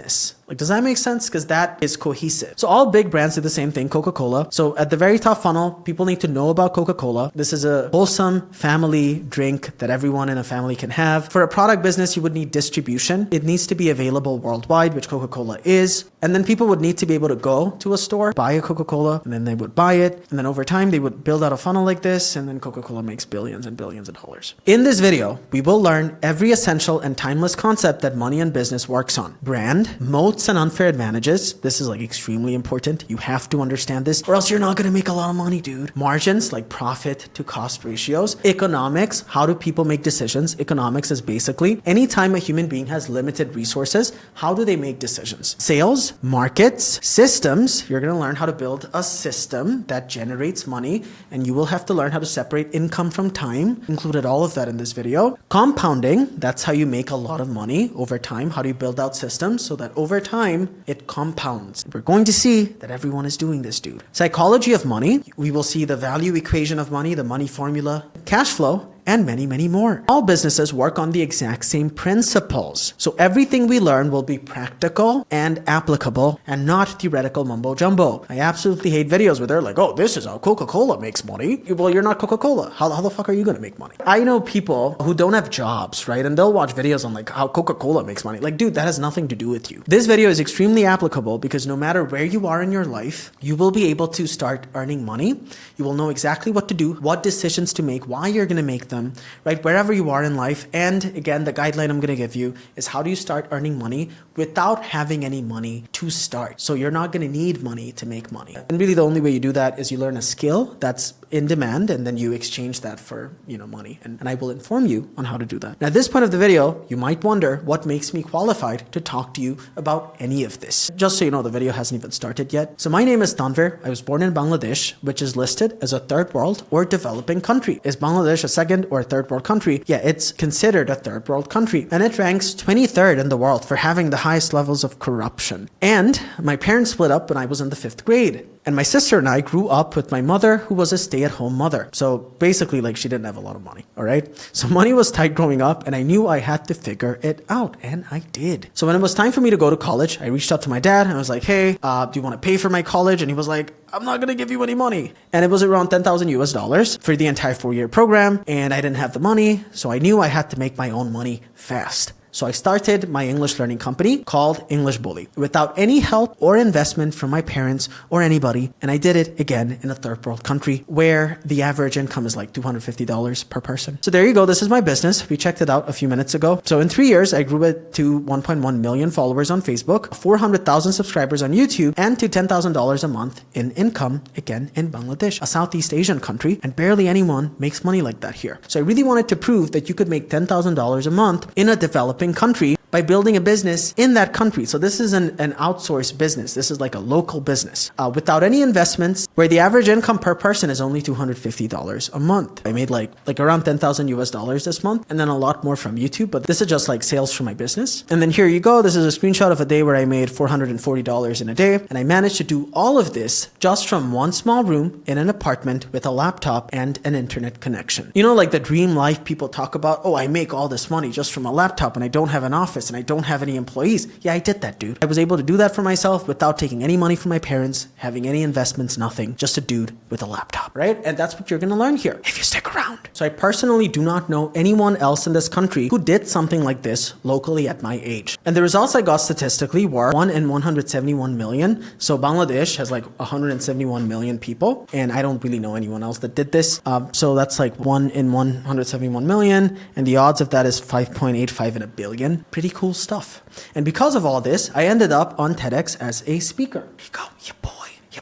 Like, does that make sense? Because that is cohesive. So all big brands do the same thing. Coca-Cola. So at the very top funnel, people need to know about Coca-Cola. This is a wholesome family drink that everyone in a family can have. For a product business, you would need distribution. It needs to be available worldwide, which Coca-Cola is. And then people would need to be able to go to a store, buy a Coca-Cola, and then they would buy it. And then over time, they would build out a funnel like this. And then Coca-Cola makes billions and billions of dollars. In this video, we will learn every essential and timeless concept that money and business works on. Brand, moats, and unfair advantages. This is like extremely important. You have to understand this or else you're not going to make a lot of money, dude. Margins, like profit to cost ratios. Economics, how do people make decisions? Economics is basically anytime a human being has limited resources, how do they make decisions? Sales, markets, systems. You're going to learn how to build a system that generates money, and you will have to learn how to separate income from time. Included all of that in this video. Compounding, that's how you make a lot of money over time. How do you build out systems so that over time it compounds? We're going to see that everyone is doing this, dude. Psychology of money. We will see the value equation of money, the money formula, cash flow, and many, many more. All businesses work on the exact same principles. So everything we learn will be practical and applicable and not theoretical mumbo jumbo. I absolutely hate videos where they're like, oh, this is how Coca-Cola makes money. Well, you're not Coca-Cola. How the fuck are you going to make money? I know people who don't have jobs, right? And they'll watch videos on like how Coca-Cola makes money. Like, dude, that has nothing to do with you. This video is extremely applicable because no matter where you are in your life, you will be able to start earning money. You will know exactly what to do, what decisions to make, why you're going to make them, right? Wherever you are in life. And again, the guideline I'm going to give you is how do you start earning money without having any money to start. So you're not going to need money to make money. And really the only way you do that is you learn a skill that's in demand and then you exchange that for, money. And I will inform you on how to do that. Now, at this point of the video, you might wonder what makes me qualified to talk to you about any of this. Just so you know, the video hasn't even started yet. So my name is Tanvir. I was born in Bangladesh, which is listed as a third world or developing country. Is Bangladesh a second or a third world country? Yeah, it's considered a third world country. And it ranks 23rd in the world for having the highest levels of corruption. And my parents split up when I was in the 5th grade. And my sister and I grew up with my mother, who was a stay-at-home mother. So basically, like, she didn't have a lot of money, all right? So money was tight growing up, and I knew I had to figure it out, and I did. So when it was time for me to go to college, I reached out to my dad, and I was like, hey, do you want to pay for my college? And he was like, I'm not going to give you any money. And it was around $10,000 for the entire 4-year program, and I didn't have the money, so I knew I had to make my own money fast. So I started my English learning company called English Bully without any help or investment from my parents or anybody. And I did it again in a third world country where the average income is like $250 per person. So there you go. This is my business. We checked it out a few minutes ago. So in 3 years, I grew it to 1.1 million followers on Facebook, 400,000 subscribers on YouTube, and to $10,000 a month in income, again, in Bangladesh, a Southeast Asian country, and barely anyone makes money like that here. So I really wanted to prove that you could make $10,000 a month in a developing country by building a business in that country. So this is an outsourced business. This is like a local business without any investments, where the average income per person is only $250 a month. I made like around 10,000 US dollars this month, and then a lot more from YouTube, but this is just like sales from my business. And then here you go. This is a screenshot of a day where I made $440 in a day. And I managed to do all of this just from one small room in an apartment with a laptop and an internet connection. You know, like the dream life people talk about, oh, I make all this money just from a laptop and I don't have an office and I don't have any employees. Yeah, I did that, dude. I was able to do that for myself without taking any money from my parents, having any investments, nothing. Just a dude with a laptop, right? And that's what you're gonna learn here if you stick around. So I personally do not know anyone else in this country who did something like this locally at my age. And the results I got statistically were 1 in 171 million. So Bangladesh has like 171 million people, and I don't really know anyone else that did this. So that's like 1 in 171 million, and the odds of that is 5.85 in a billion. Pretty cool stuff. And because of all this, I ended up on TEDx as a speaker. Here you go, your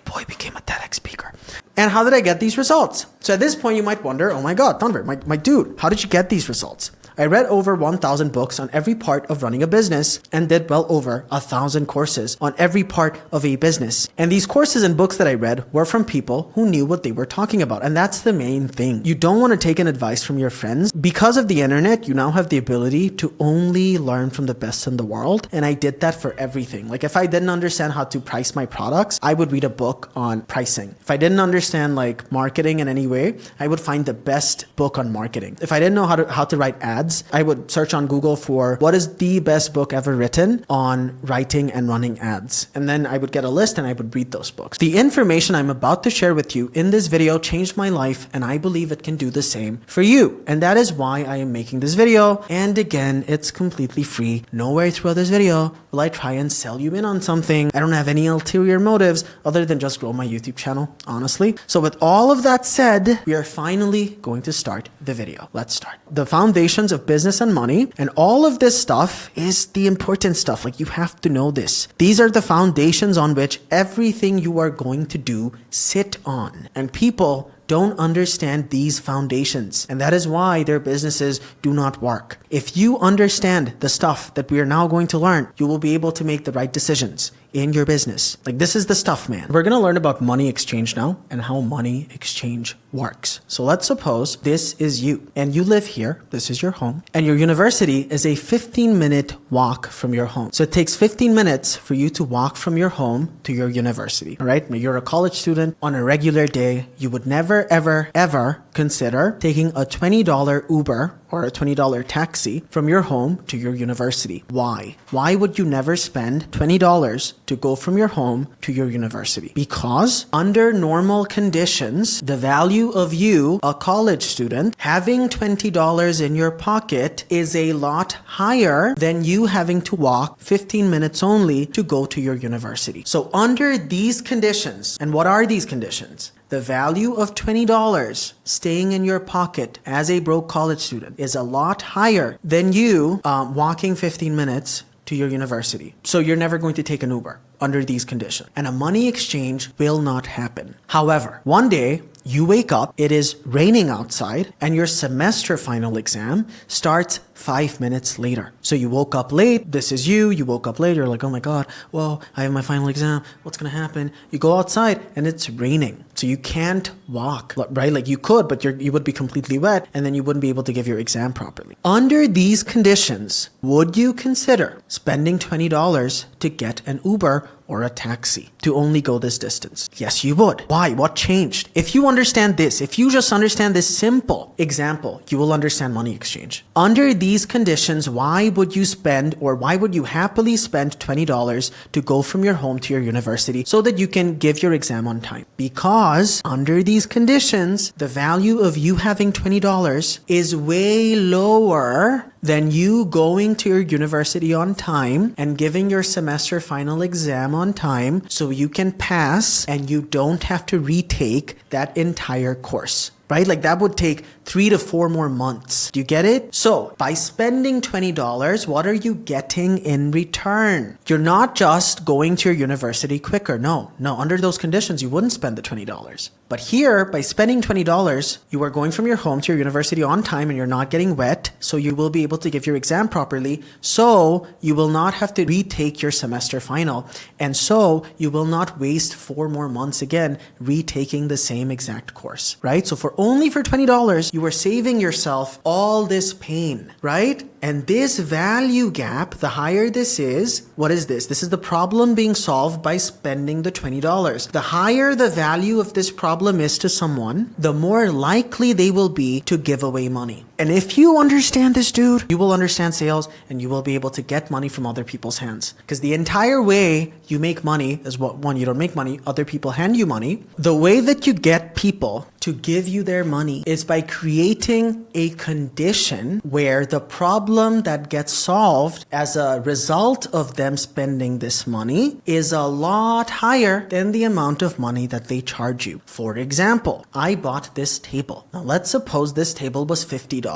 boy became a TEDx speaker. And how did I get these results? So at this point, you might wonder, oh my God, Tanvir, my dude, how did you get these results? I read over 1,000 books on every part of running a business and did well over 1,000 courses on every part of a business. And these courses and books that I read were from people who knew what they were talking about. And that's the main thing. You don't want to take an advice from your friends. Because of the internet, you now have the ability to only learn from the best in the world. And I did that for everything. Like if I didn't understand how to price my products, I would read a book on pricing. If I didn't understand like marketing in any way, I would find the best book on marketing. If I didn't know how to write ads, I would search on Google for what is the best book ever written on writing and running ads. And then I would get a list and I would read those books. The information I'm about to share with you in this video changed my life, and I believe it can do the same for you. And that is why I am making this video. And again, it's completely free. Nowhere throughout this video will I try and sell you in on something. I don't have any ulterior motives other than just grow my YouTube channel, honestly. So with all of that said, we are finally going to start the video. Let's start. The foundations of business and money, and all of this stuff is the important stuff. Like you have to know this. These are the foundations on which everything you are going to do sit on. And people don't understand these foundations, and that is why their businesses do not work. If you understand the stuff that we are now going to learn, you will be able to make the right decisions in your business. Like this is the stuff, man. We're going to learn about money exchange now and how money exchange works. So let's suppose this is you and you live here. This is your home, and your university is a 15-minute walk from your home. So it takes 15 minutes for you to walk from your home to your university. All right. You're a college student on a regular day. You would never, ever consider taking a $20 Uber or a $20 taxi from your home to your university. Why? Why would you never spend $20 to go from your home to your university? Because under normal conditions, the value of you, a college student, having $20 in your pocket is a lot higher than you having to walk 15 minutes only to go to your university. So under these conditions, and what are these conditions? The value of $20 staying in your pocket as a broke college student is a lot higher than you walking 15 minutes to your university. So you're never going to take an Uber under these conditions. And a money exchange will not happen. However, one day you wake up, it is raining outside, and your semester final exam starts 5 minutes later. So you woke up late. This is you woke up late. You're like, oh my God, well, I have my final exam. What's going to happen? You go outside and it's raining. So you can't walk, right? Like you could, but you would be completely wet, and then you wouldn't be able to give your exam properly. Under these conditions, would you consider spending $20 to get an Uber or a taxi to only go this distance? Yes, you would. Why? What changed? If you understand this, if you just understand this simple example, you will understand money exchange. Under these conditions, why would you spend, or why would you happily spend $20 to go from your home to your university so that you can give your exam on time? Because under these conditions, the value of you having $20 is way lower than you going to your university on time and giving your semester final exam on time so you can pass and you don't have to retake that entire course. Right? Like that would take 3 to 4 more months. Do you get it? So by spending $20, what are you getting in return? You're not just going to your university quicker. No, under those conditions, you wouldn't spend the $20. But here, by spending $20, you are going from your home to your university on time and you're not getting wet. So you will be able to give your exam properly. So you will not have to retake your semester final. And so you will not waste 4 more months again retaking the same exact course, right? So only for $20, you are saving yourself all this pain, right? And this value gap, the higher this is, what is this? This is the problem being solved by spending the $20. The higher the value of this problem is to someone, the more likely they will be to give away money. And if you understand this, dude, you will understand sales and you will be able to get money from other people's hands. Because the entire way you make money is one, you don't make money, other people hand you money. The way that you get people to give you their money is by creating a condition where the problem that gets solved as a result of them spending this money is a lot higher than the amount of money that they charge you. For example, I bought this table. Now let's suppose this table was $50.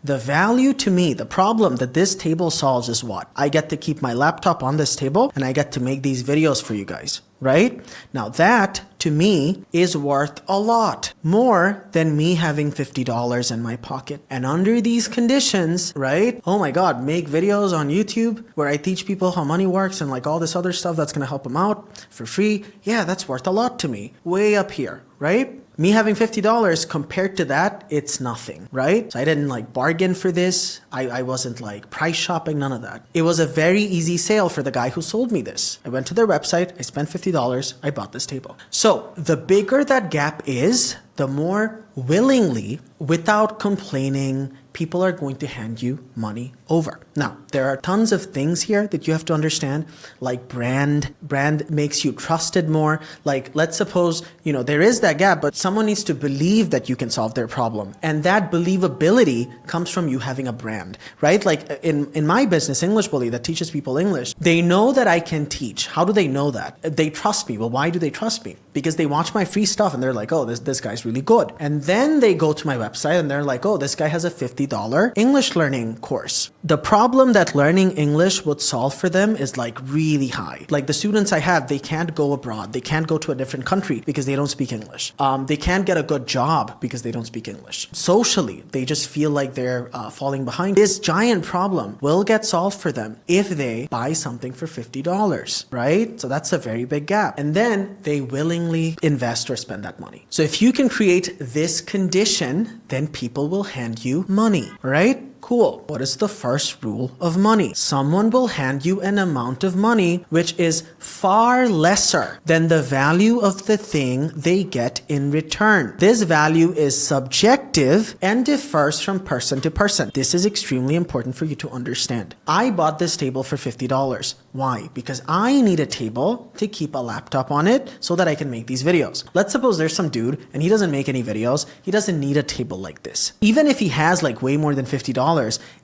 The value to me, the problem that this table solves is what? I get to keep my laptop on this table and I get to make these videos for you guys. Right? Now that, to me, is worth a lot more than me having $50 in my pocket. And under these conditions, right? Oh my God, make videos on YouTube where I teach people how money works and like all this other stuff that's going to help them out for free. Yeah, that's worth a lot to me. Way up here, right? Me having $50 compared to that, it's nothing, right? So I didn't like bargain for this. I wasn't like price shopping, none of that. It was a very easy sale for the guy who sold me this. I went to their website, I spent $50, I bought this table. So the bigger that gap is, the more willingly, without complaining, people are going to hand you money over. Now, there are tons of things here that you have to understand, like brand. Brand makes you trusted more. Like, let's suppose, there is that gap, but someone needs to believe that you can solve their problem. And that believability comes from you having a brand, right? Like in my business, English Bully, that teaches people English, they know that I can teach. How do they know that? They trust me. Well, why do they trust me? Because they watch my free stuff and they're like, oh, this guy's really good. And then they go to my website and they're like, oh, this guy has a $50 English learning course. The problem that learning English would solve for them is like really high. Like the students I have, they can't go abroad. They can't go to a different country because they don't speak English. They can't get a good job because they don't speak English. Socially, they just feel like they're falling behind. This giant problem will get solved for them if they buy something for $50, right? So that's a very big gap. And then they willingly invest or spend that money. So if you can create this condition, then people will hand you money, right? Cool. What is the first rule of money? Someone will hand you an amount of money which is far lesser than the value of the thing they get in return. This value is subjective and differs from person to person. This is extremely important for you to understand. I bought this table for $50. Why? Because I need a table to keep a laptop on it so that I can make these videos. Let's suppose there's some dude and he doesn't make any videos. He doesn't need a table like this. Even if he has like way more than $50,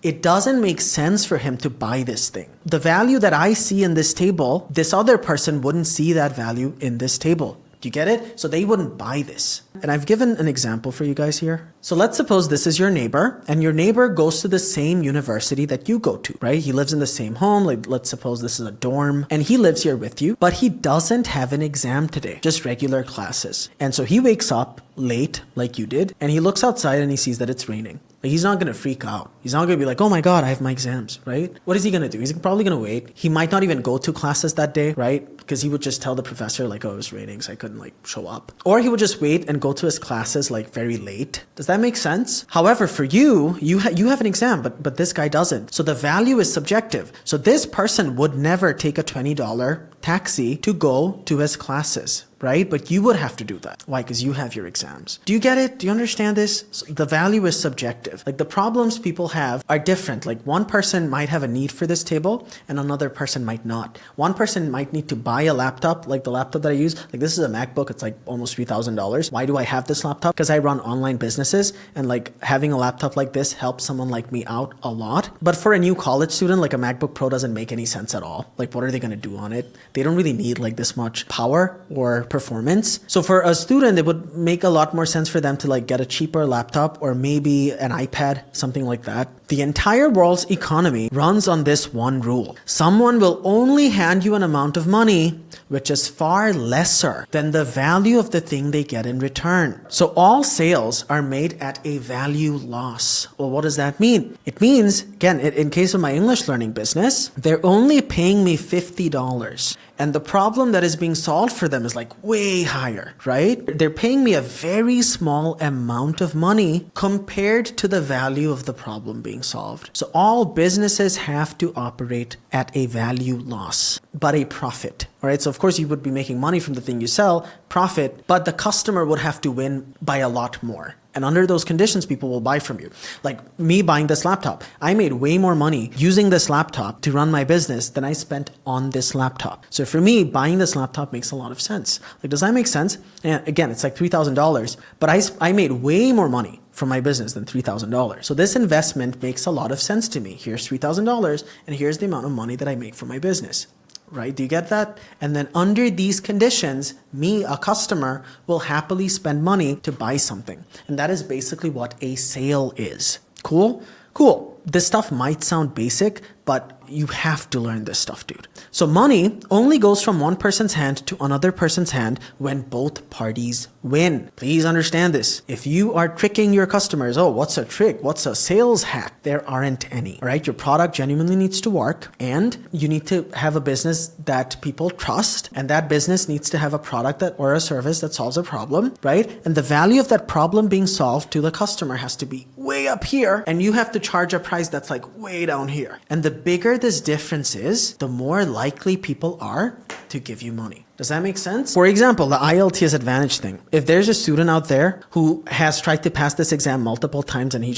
it doesn't make sense for him to buy this thing. The value that I see in this table, this other person wouldn't see that value in this table. Do you get it? So they wouldn't buy this. And I've given an example for you guys here. So let's suppose this is your neighbor and your neighbor goes to the same university that you go to, right? He lives in the same home. Like let's suppose this is a dorm and he lives here with you, but he doesn't have an exam today, just regular classes. And so he wakes up late like you did and he looks outside and he sees that it's raining. Like, he's not going to freak out. He's not going to be like, oh my God, I have my exams, right? What is he going to do? He's probably going to wait. He might not even go to classes that day, right? Because he would just tell the professor like, oh, it was raining, so I couldn't like show up. Or he would just wait and go to his classes like very late. Does that make sense? However, for you, you have an exam, but this guy doesn't. So the value is subjective. So this person would never take a $20 taxi to go to his classes, right? But you would have to do that. Why? Because you have your exams. Do you get it? Do you understand this? So the value is subjective. Like, the problems people have are different. Like, one person might have a need for this table and another person might not. One person might need to buy a laptop, like the laptop that I use. Like, this is a MacBook. It's like almost $3,000. Why do I have this laptop? Because I run online businesses, and like having a laptop like this helps someone like me out a lot. But for a new college student, like a MacBook Pro doesn't make any sense at all. Like, what are they going to do on it? They don't really need like this much power or performance. So for a student, it would make a lot more sense for them to like get a cheaper laptop or maybe an iPad, something like that. The entire world's economy runs on this one rule. Someone will only hand you an amount of money which is far lesser than the value of the thing they get in return. So all sales are made at a value loss. Well, what does that mean? It means, again, in case of my English learning business, they're only paying me $50. And the problem that is being solved for them is like way higher, right? They're paying me a very small amount of money compared to the value of the problem being solved. So all businesses have to operate at a value loss, but a profit, all right? So of course you would be making money from the thing you sell, profit, but the customer would have to win by a lot more. And under those conditions, people will buy from you. Like me buying this laptop. I made way more money using this laptop to run my business than I spent on this laptop. So for me, buying this laptop makes a lot of sense. Like, does that make sense? And again, it's like $3,000, but I made way more money from my business than $3,000. So this investment makes a lot of sense to me. Here's $3,000 and here's the amount of money that I make from my business. Right? Do you get that? And then under these conditions, me, a customer, will happily spend money to buy something. And that is basically what a sale is. Cool? Cool. This stuff might sound basic, but you have to learn this stuff, dude. So money only goes from one person's hand to another person's hand when both parties win. Please understand this. If you are tricking your customers, oh, what's a trick? What's a sales hack? There aren't any, right? Your product genuinely needs to work, and you need to have a business that people trust, and that business needs to have a product that or a service that solves a problem, right? And the value of that problem being solved to the customer has to be way up here, and you have to charge a price that's like way down here. And the bigger this difference is, the more likely people are to give you money. Does that make sense? For example, the IELTS Advantage thing. If there's a student out there who has tried to pass this exam multiple times and he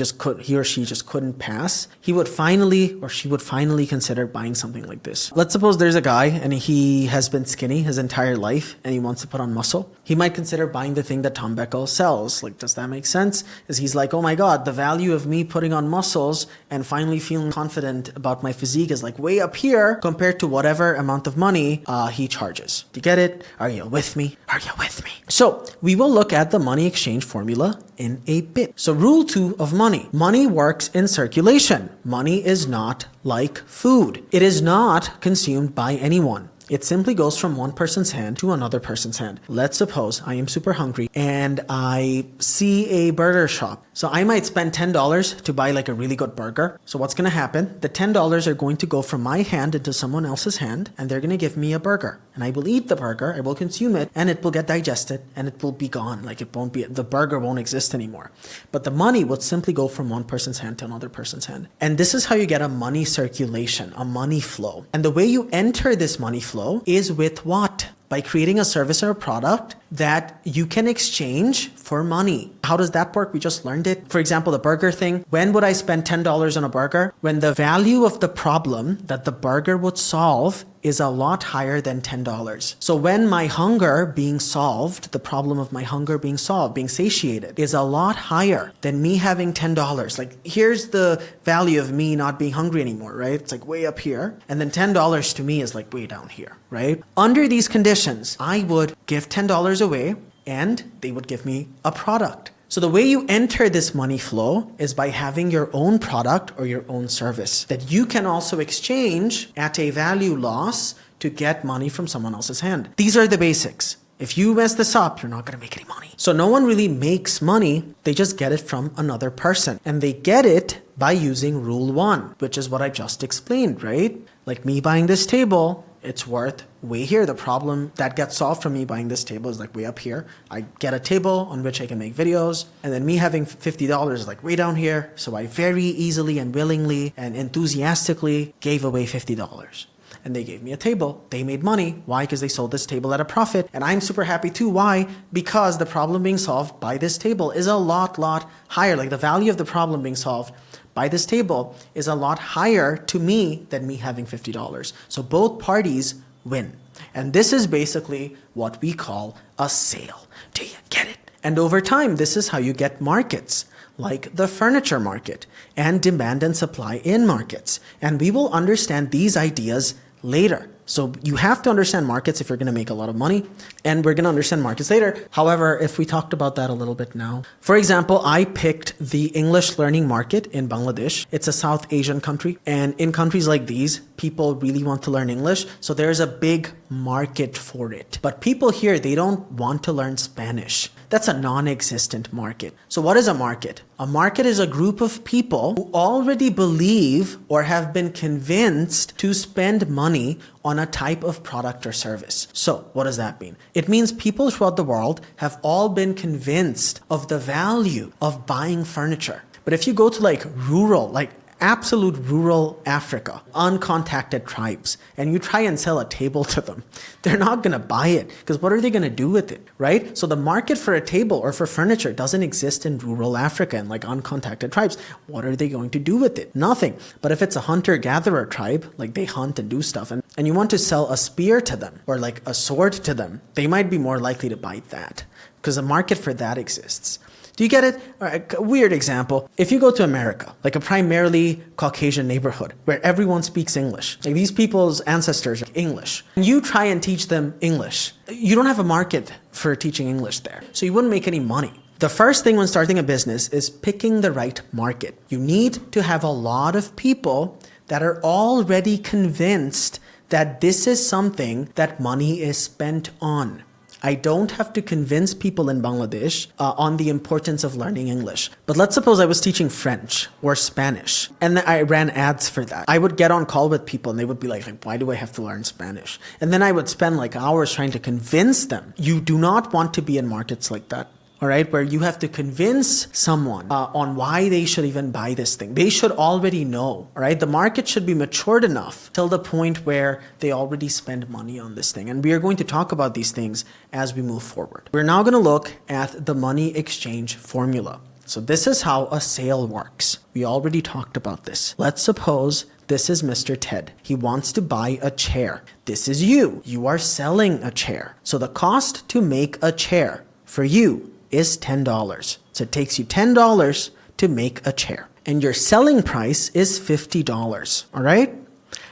or she just couldn't pass, he would finally or she would finally consider buying something like this. Let's suppose there's a guy and he has been skinny his entire life and he wants to put on muscle. He might consider buying the thing that Tom Beckel sells. Like, does that make sense? Is he's like, oh my God, the value of me putting on muscles and finally feeling confident about my physique is like way up here compared to whatever amount of money he charges. Do you get it? Are you with me? Are you with me? So we will look at the money exchange formula in a bit. So rule 2 of money. Money works in circulation. Money is not like food. It is not consumed by anyone. It simply goes from one person's hand to another person's hand. Let's suppose I am super hungry and I see a burger shop. So I might spend $10 to buy like a really good burger. So what's going to happen? The $10 are going to go from my hand into someone else's hand, and they're going to give me a burger. And I will eat the burger, I will consume it, and it will get digested and it will be gone. Like, the burger won't exist anymore. But the money will simply go from one person's hand to another person's hand. And this is how you get a money circulation, a money flow. And the way you enter this money flow is with what? By creating a service or a product that you can exchange for money. How does that work? We just learned it. For example, the burger thing. When would I spend $10 on a burger? When the value of the problem that the burger would solve is a lot higher than $10. So when my hunger being solved, the problem of my hunger being solved, being satiated, is a lot higher than me having $10. Like, here's the value of me not being hungry anymore, right? It's like way up here. And then $10 to me is like way down here, right? Under these conditions, I would give $10 away and they would give me a product. So the way you enter this money flow is by having your own product or your own service that you can also exchange at a value loss to get money from someone else's hand. These are the basics. If you mess this up, you're not going to make any money. So no one really makes money. They just get it from another person. And they get it by using rule 1, which is what I just explained, right? Like me buying this table, it's worth way here. The problem that gets solved from me buying this table is like way up here. I get a table on which I can make videos, and then me having $50 is like way down here. So I very easily and willingly and enthusiastically gave away $50. And they gave me a table. They made money. Why? Because they sold this table at a profit. And I'm super happy too. Why? Because the problem being solved by this table is a lot higher. Like the value of the problem being solved by this table is a lot higher to me than me having $50. So both parties win. And this is basically what we call a sale. Do you get it? And over time, this is how you get markets, like the furniture market and demand and supply in markets. And we will understand these ideas later. So you have to understand markets if you're going to make a lot of money, and we're going to understand markets later. However, if we talked about that a little bit now, for example, I picked the English learning market in Bangladesh. It's a South Asian country, and in countries like these, people really want to learn English. So there's a big market for it. But people here, they don't want to learn Spanish. That's a non-existent market. So what is a market? A market is a group of people who already believe or have been convinced to spend money on a type of product or service. So what does that mean? It means people throughout the world have all been convinced of the value of buying furniture. But if you go to like rural, like absolute rural Africa, uncontacted tribes, and you try and sell a table to them, they're not going to buy it because what are they going to do with it, right? So the market for a table or for furniture doesn't exist in rural Africa and like uncontacted tribes. What are they going to do with it? Nothing. But if it's a hunter-gatherer tribe, like they hunt and do stuff, and you want to sell a spear to them or like a sword to them, they might be more likely to buy that because a market for that exists. Do you get it? All right, a weird example. If you go to America, like a primarily Caucasian neighborhood where everyone speaks English, like these people's ancestors are English, and you try and teach them English, you don't have a market for teaching English there. So you wouldn't make any money. The first thing when starting a business is picking the right market. You need to have a lot of people that are already convinced that this is something that money is spent on. I don't have to convince people in Bangladesh on the importance of learning English. But let's suppose I was teaching French or Spanish, and then I ran ads for that. I would get on call with people and they would be like, why do I have to learn Spanish? And then I would spend like hours trying to convince them. You do not want to be in markets like that. All right, where you have to convince someone on why they should even buy this thing. They should already know, all right? The market should be matured enough till the point where they already spend money on this thing. And we are going to talk about these things as we move forward. We're now going to look at the money exchange formula. So this is how a sale works. We already talked about this. Let's suppose this is Mr. Ted. He wants to buy a chair. This is you. You are selling a chair. So the cost to make a chair for you is $10. So it takes you $10 to make a chair. And your selling price is $50, all right?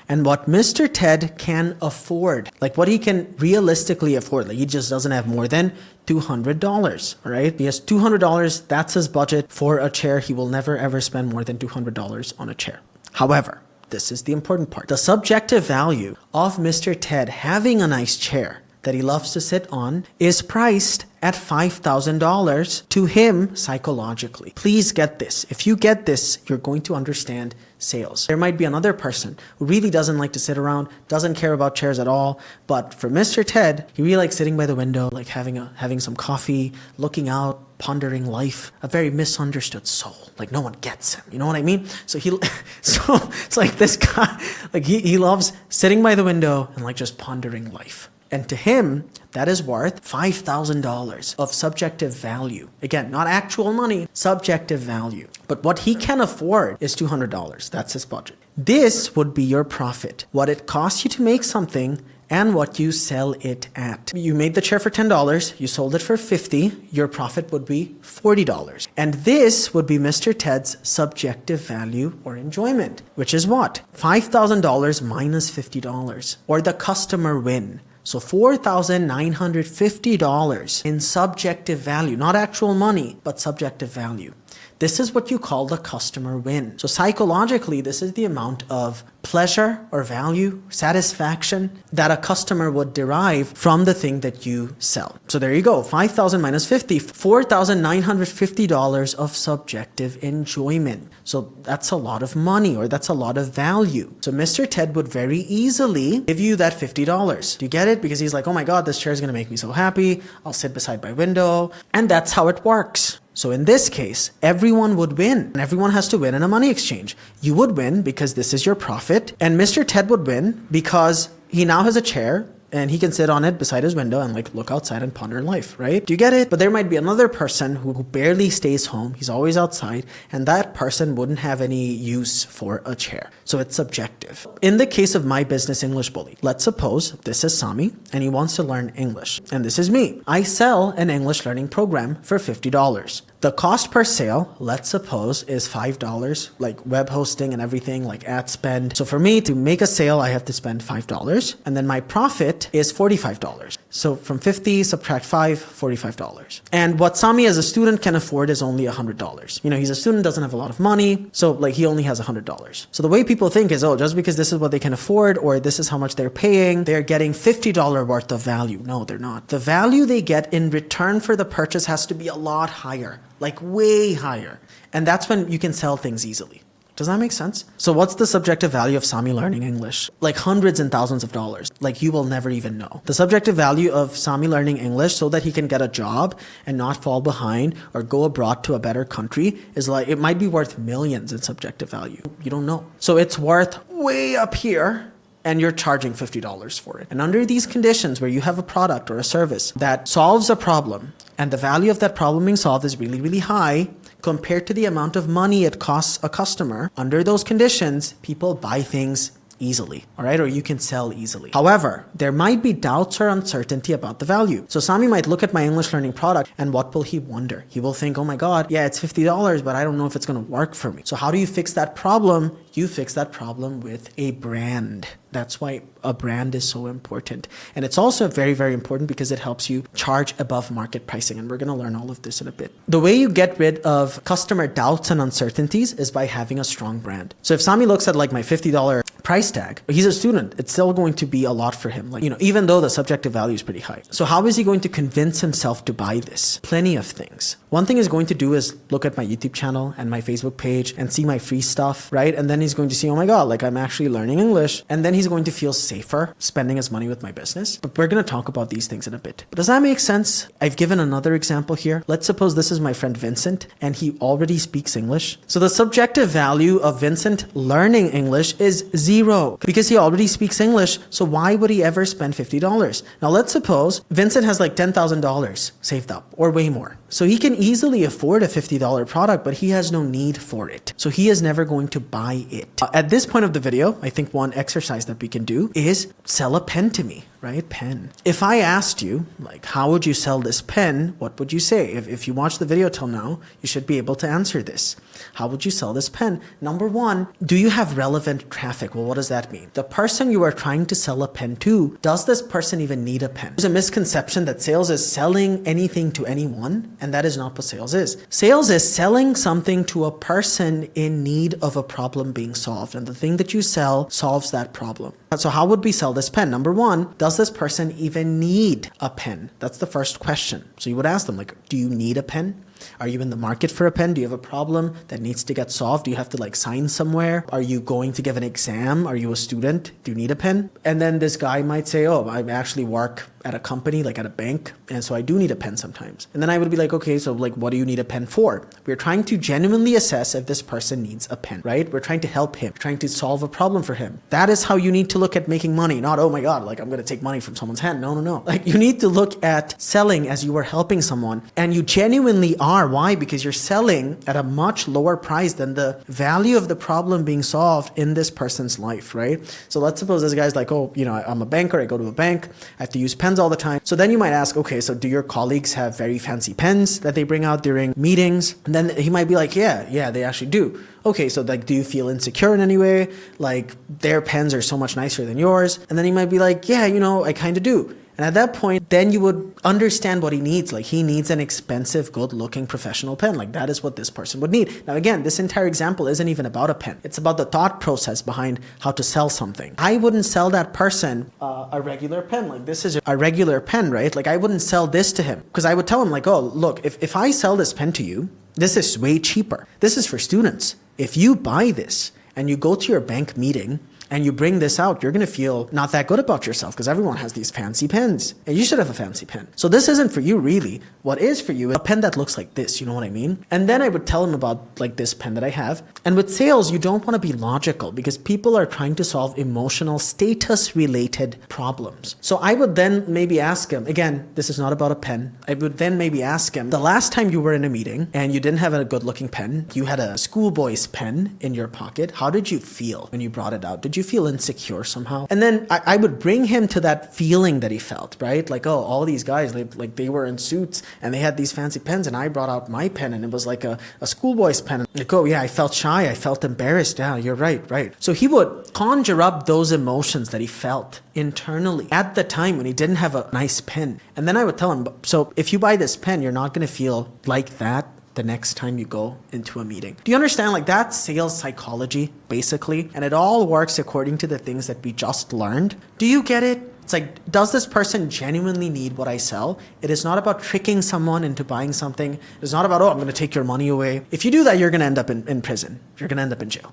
And what Mr. Ted can afford, like what he can realistically afford, like he just doesn't have more than $200, all right? He has $200, that's his budget for a chair. He will never ever spend more than $200 on a chair. However, this is the important part. The subjective value of Mr. Ted having a nice chair that he loves to sit on is priced at $5,000 to him psychologically. Please get this. If you get this, you're going to understand sales. There might be another person who really doesn't like to sit around, doesn't care about chairs at all, but for Mr. Ted, he really likes sitting by the window, like having some coffee, looking out, pondering life, a very misunderstood soul. Like no one gets him. You know what I mean? So it's like this guy, like he loves sitting by the window and like just pondering life. And to him, that is worth $5,000 of subjective value. Again, not actual money, subjective value. But what he can afford is $200. That's his budget. This would be your profit. What it costs you to make something and what you sell it at. You made the chair for $10, you sold it for $50, your profit would be $40. And this would be Mr. Ted's subjective value or enjoyment, which is what? $5,000 minus $50, or the customer win. So $4,950 in subjective value, not actual money, but subjective value. This is what you call the customer win. So psychologically, this is the amount of pleasure or value, satisfaction that a customer would derive from the thing that you sell. So there you go. 5,000 minus 50, $4,950 of subjective enjoyment. So that's a lot of money, or that's a lot of value. So Mr. Ted would very easily give you that $50. Do you get it? Because he's like, oh my God, this chair is going to make me so happy. I'll sit beside my window. And that's how it works. So in this case, everyone would win, and everyone has to win in a money exchange. You would win because this is your profit, and Mr. Ted would win because he now has a chair and he can sit on it beside his window and like look outside and ponder life, right? Do you get it? But there might be another person who barely stays home. He's always outside, and that person wouldn't have any use for a chair. So it's subjective. In the case of my business, English Bully, let's suppose this is Sami and he wants to learn English, and this is me. I sell an English learning program for $50. The cost per sale, let's suppose, is $5, like web hosting and everything, like ad spend. So for me to make a sale, I have to spend $5, and then my profit is $45. So from 50, subtract 5, $45. And what Sami as a student can afford is only $100. You know, he's a student, doesn't have a lot of money, so like he only has $100. So the way people think is, oh, just because this is what they can afford, or this is how much they're paying, they're getting $50 worth of value. No, they're not. The value they get in return for the purchase has to be a lot higher. Like way higher. And that's when you can sell things easily. Does that make sense? So what's the subjective value of Sami learning English? Like hundreds and thousands of dollars. Like you will never even know. The subjective value of Sami learning English so that he can get a job and not fall behind or go abroad to a better country is like, it might be worth millions in subjective value. You don't know. So it's worth way up here, and you're charging $50 for it. And under these conditions where you have a product or a service that solves a problem, and the value of that problem being solved is really, really high compared to the amount of money it costs a customer, under those conditions, people buy things easily, all right? Or you can sell easily. However, there might be doubts or uncertainty about the value. So Sami might look at my English learning product, and what will he wonder? He will think, oh my God, yeah, it's $50, but I don't know if it's going to work for me. So how do you fix that problem? You fix that problem with a brand. That's why a brand is so important. And it's also very, very important because it helps you charge above market pricing. And we're going to learn all of this in a bit. The way you get rid of customer doubts and uncertainties is by having a strong brand. So if Sami looks at like my $50 price tag, he's a student, it's still going to be a lot for him. Like, you know, even though the subjective value is pretty high. So how is he going to convince himself to buy this? Plenty of things. One thing he's going to do is look at my YouTube channel and my Facebook page and see my free stuff, right? And then he's going to see, oh my God, like I'm actually learning English. And then he's going to feel safer spending his money with my business. But we're going to talk about these things in a bit. Does that make sense? I've given another example here. Let's suppose this is my friend Vincent and he already speaks English. So the subjective value of Vincent learning English is zero because he already speaks English. So why would he ever spend $50? Now let's suppose Vincent has like $10,000 saved up or way more. So he can easily afford a $50 product, but he has no need for it. So he is never going to buy it. At this point of the video, I think one exercise that we can do is sell a pen to me, right? Pen. If I asked you, like, how would you sell this pen? What would you say? If you watch the video till now, you should be able to answer this. How would you sell this pen? Number one, do you have relevant traffic? Well, what does that mean? The person you are trying to sell a pen to, does this person even need a pen? There's a misconception that sales is selling anything to anyone, and that is not what sales is. Sales is selling something to a person in need of a problem being solved, and the thing that you sell solves that problem. So how would we sell this pen? Number one, does this person even need a pen? That's the first question. So you would ask them, like, do you need a pen? Are you in the market for a pen? Do you have a problem that needs to get solved? Do you have to like sign somewhere? Are you going to give an exam? Are you a student? Do you need a pen? And then this guy might say, oh, I actually work at a company, like at a bank, and so I do need a pen sometimes. And then I would be like, okay, so like, what do you need a pen for? We're trying to genuinely assess if this person needs a pen, right? We're trying to help him, trying to solve a problem for him. That is how you need to look at making money, not, oh my God, like I'm going to take money from someone's hand. No, no, no. Like you need to look at selling as you are helping someone, and you genuinely are. Why? Because you're selling at a much lower price than the value of the problem being solved in this person's life, right? So let's suppose this guy's like, oh, you know, I'm a banker, I go to a bank, I have to use pens all the time. So then you might ask, okay, so do your colleagues have very fancy pens that they bring out during meetings? And then he might be like, yeah, they actually do. Okay, so like, do you feel insecure in any way? Like their pens are so much nicer than yours. And then he might be like, yeah, you know, I kind of do. And at that point, then you would understand what he needs. Like he needs an expensive, good looking professional pen. Like that is what this person would need. Now, again, this entire example isn't even about a pen. It's about the thought process behind how to sell something. I wouldn't sell that person a regular pen. Like this is a regular pen, right? Like I wouldn't sell this to him because I would tell him like, oh, look, if I sell this pen to you, this is way cheaper. This is for students. If you buy this and you go to your bank meeting and you bring this out, you're going to feel not that good about yourself because everyone has these fancy pens and you should have a fancy pen. So this isn't for you really. What is for you is a pen that looks like this, you know what I mean? And then I would tell him about like this pen that I have. And with sales, you don't want to be logical because people are trying to solve emotional status related problems. So I would then maybe ask him, again, this is not about a pen. I would then maybe ask him, the last time you were in a meeting and you didn't have a good looking pen, you had a schoolboy's pen in your pocket. How did you feel when you brought it out? Did you feel insecure somehow? And then I would bring him to that feeling that he felt, right? Like, oh, all these guys, like they were in suits and they had these fancy pens and I brought out my pen and it was like a schoolboy's pen. Like, oh yeah, I felt shy. I felt embarrassed. Yeah, you're right, right. So he would conjure up those emotions that he felt internally at the time when he didn't have a nice pen. And then I would tell him, so if you buy this pen, you're not going to feel like that the next time you go into a meeting. Do you understand? Like that's sales psychology, basically. And it all works according to the things that we just learned. Do you get it? It's like, does this person genuinely need what I sell? It is not about tricking someone into buying something. It's not about, oh, I'm going to take your money away. If you do that, you're going to end up in prison. You're going to end up in jail,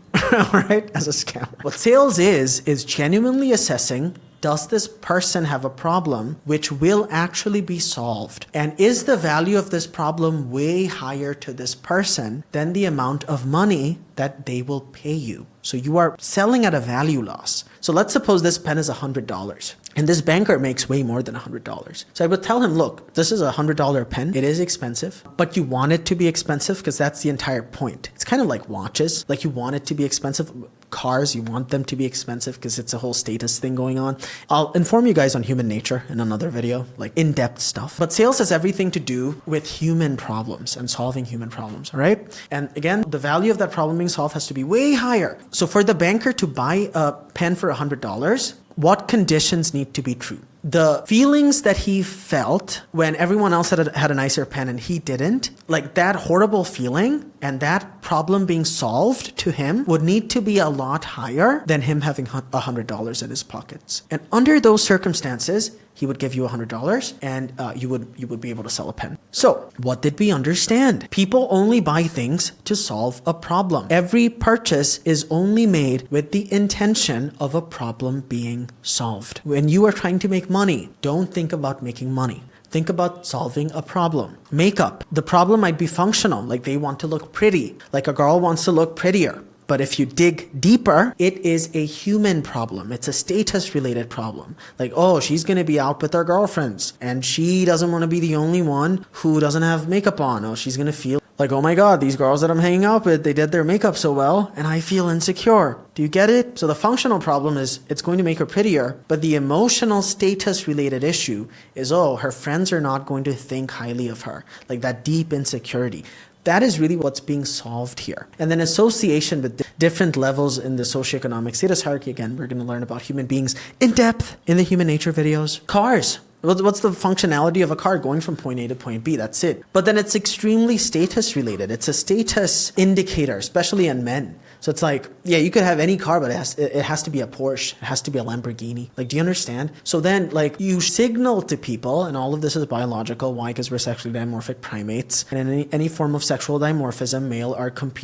right? As a scammer. What sales is genuinely assessing, does this person have a problem which will actually be solved? And is the value of this problem way higher to this person than the amount of money that they will pay you? So you are selling at a value loss. So let's suppose this pen is $100 and this banker makes way more than $100. So I would tell him, look, this is a $100 pen. It is expensive, but you want it to be expensive because that's the entire point. It's kind of like watches. Like you want it to be expensive. Cars, you want them to be expensive because it's a whole status thing going on. I'll inform you guys on human nature in another video, like in-depth stuff. But sales has everything to do with human problems and solving human problems, all right? And again, the value of that problem being solved has to be way higher. So for the banker to buy a pen for $100, what conditions need to be true? The feelings that he felt when everyone else had a nicer pen and he didn't, like that horrible feeling and that problem being solved to him would need to be a lot higher than him having $100 in his pockets. And under those circumstances, he would give you $100 and you would be able to sell a pen. So what did we understand? People only buy things to solve a problem. Every purchase is only made with the intention of a problem being solved. When you are trying to make money, don't think about making money. Think about solving a problem. Makeup. The problem might be functional, like they want to look pretty, like a girl wants to look prettier. But if you dig deeper, it is a human problem. It's a status related problem. Like, oh, she's going to be out with her girlfriends and she doesn't want to be the only one who doesn't have makeup on. Oh, she's going to feel like, oh my God, these girls that I'm hanging out with, they did their makeup so well and I feel insecure. Do you get it? So the functional problem is it's going to make her prettier, but the emotional status related issue is, oh, her friends are not going to think highly of her. Like that deep insecurity. That is really what's being solved here. And then association with different levels in the socioeconomic status hierarchy. Again, we're going to learn about human beings in depth in the human nature videos. Cars. What's the functionality of a car going from point A to point B? That's it. But then it's extremely status related. It's a status indicator, especially in men. So it's like, yeah, you could have any car, but it has to be a Porsche. It has to be a Lamborghini. Like, do you understand? So then, like, you signal to people, and all of this is biological. Why? Because we're sexually dimorphic primates. And in any form of sexual dimorphism,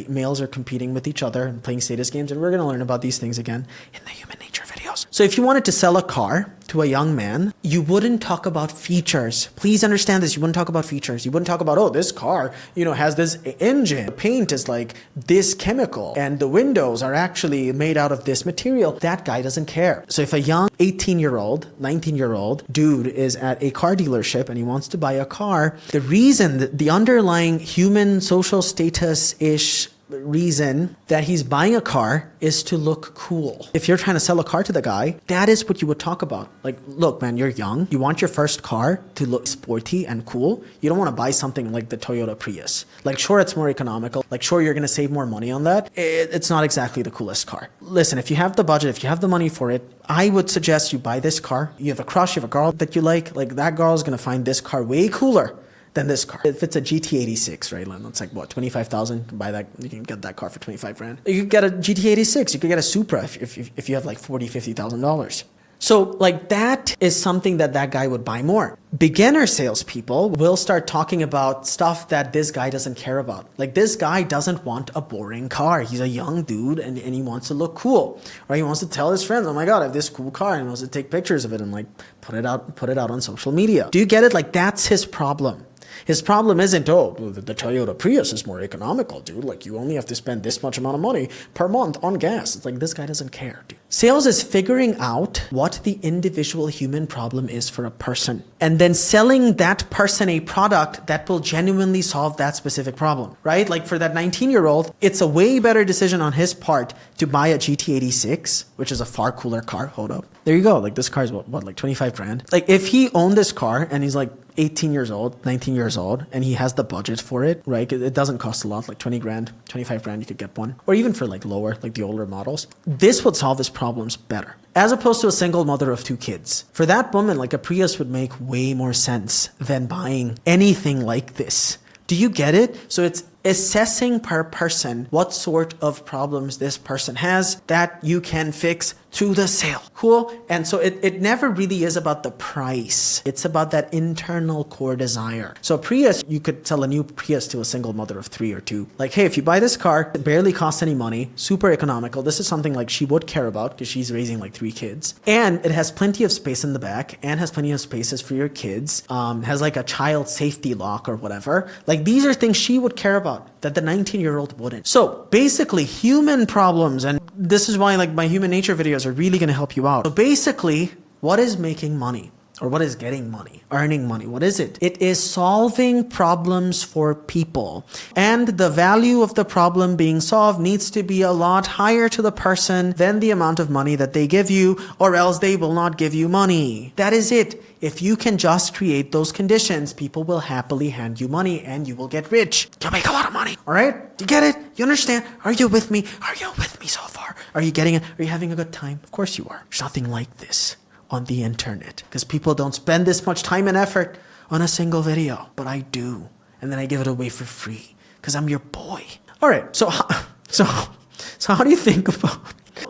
males are competing with each other and playing status games. And we're going to learn about these things again in the human nature videos. So if you wanted to sell a car to a young man, you wouldn't talk about features. Please understand this. You wouldn't talk about features. You wouldn't talk about, oh, this car, has this engine. The paint is like this chemical and the windows are actually made out of this material. That guy doesn't care. So if a young 18-year-old, 19-year-old dude is at a car dealership and he wants to buy a car, the reason that the underlying human social status-ish reason that he's buying a car is to look cool. If you're trying to sell a car to the guy, that is what you would talk about. Like, look, man, you're young. You want your first car to look sporty and cool. You don't want to buy something like the Toyota Prius. Like, sure, it's more economical. Like, sure, you're going to save more money on that. It's not exactly the coolest car. Listen, if you have the budget, if you have the money for it, I would suggest you buy this car. You have a crush, you have a girl that you like that girl is going to find this car way cooler than this car. If it's a GT86, right? It's like what, 25,000? You can buy that. You can get that car for 25 grand. You could get a GT86. You could get a Supra if you have like $40,000-$50,000. So like that is something that guy would buy more. Beginner salespeople will start talking about stuff that this guy doesn't care about. Like this guy doesn't want a boring car. He's a young dude and he wants to look cool. Or he wants to tell his friends, oh my God, I have this cool car, and he wants to take pictures of it and like put it out on social media. Do you get it? Like that's his problem. His problem isn't, oh, the Toyota Prius is more economical, dude. Like, you only have to spend this much amount of money per month on gas. It's like, this guy doesn't care, dude. Sales is figuring out what the individual human problem is for a person, and then selling that person a product that will genuinely solve that specific problem, right? Like for that 19-year-old, it's a way better decision on his part to buy a GT86, which is a far cooler car. Hold up. There you go. Like this car is what, like 25 grand? Like if he owned this car and he's like 18 years old, 19 years old, and he has the budget for it, right? It doesn't cost a lot, like 20 grand, 25 grand, you could get one. Or even for like lower, like the older models. This would solve his problems better. As opposed to a single mother of 2 kids. For that woman, like a Prius would make way more sense than buying anything like this. Do you get it? So it's assessing per person what sort of problems this person has that you can fix through the sale. Cool? And so it never really is about the price. It's about that internal core desire. So Prius, you could sell a new Prius to a single mother of 3 or 2. Like, hey, if you buy this car, it barely costs any money, super economical. This is something like she would care about because she's raising like 3 kids. And it has plenty of space in the back and has plenty of spaces for your kids. Has like a child safety lock or whatever. Like these are things she would care about that the 19-year-old wouldn't. So basically human problems, and this is why like my human nature videos are really going to help you out. So basically, what is making money? Or what is getting money? Earning money? What is it? It is solving problems for people. And the value of the problem being solved needs to be a lot higher to the person than the amount of money that they give you, or else they will not give you money. That is it. If you can just create those conditions, people will happily hand you money and you will get rich. You'll make a lot of money. All right? Do you get it? You understand? Are you with me? Are you with me so far? Are you getting it? Are you having a good time? Of course you are. There's nothing like this on the internet because people don't spend this much time and effort on a single video, but I do. And then I give it away for free because I'm your boy. All right. So how do you think about,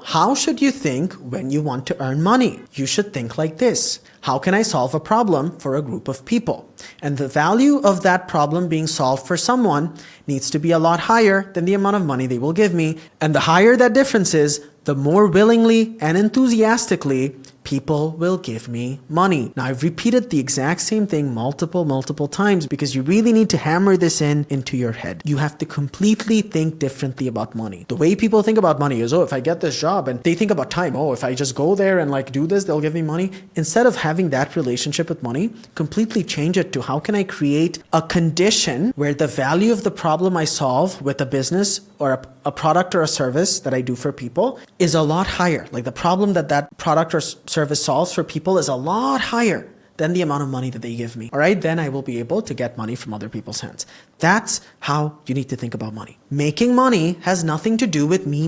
how should you think when you want to earn money? You should think like this. How can I solve a problem for a group of people? And the value of that problem being solved for someone needs to be a lot higher than the amount of money they will give me. And the higher that difference is, the more willingly and enthusiastically people will give me money. Now, I've repeated the exact same thing multiple times because you really need to hammer this into your head. You have to completely think differently about money. The way people think about money is, oh, if I get this job, and they think about time, oh, if I just go there and like do this, they'll give me money. Instead of having that relationship with money, completely change it to how can I create a condition where the value of the problem I solve with a business or a product or a service that I do for people is a lot higher. Like the problem that product or service solves for people is a lot higher than the amount of money that they give me. All right, then I will be able to get money from other people's hands. That's how you need to think about money. Making money has nothing to do with me.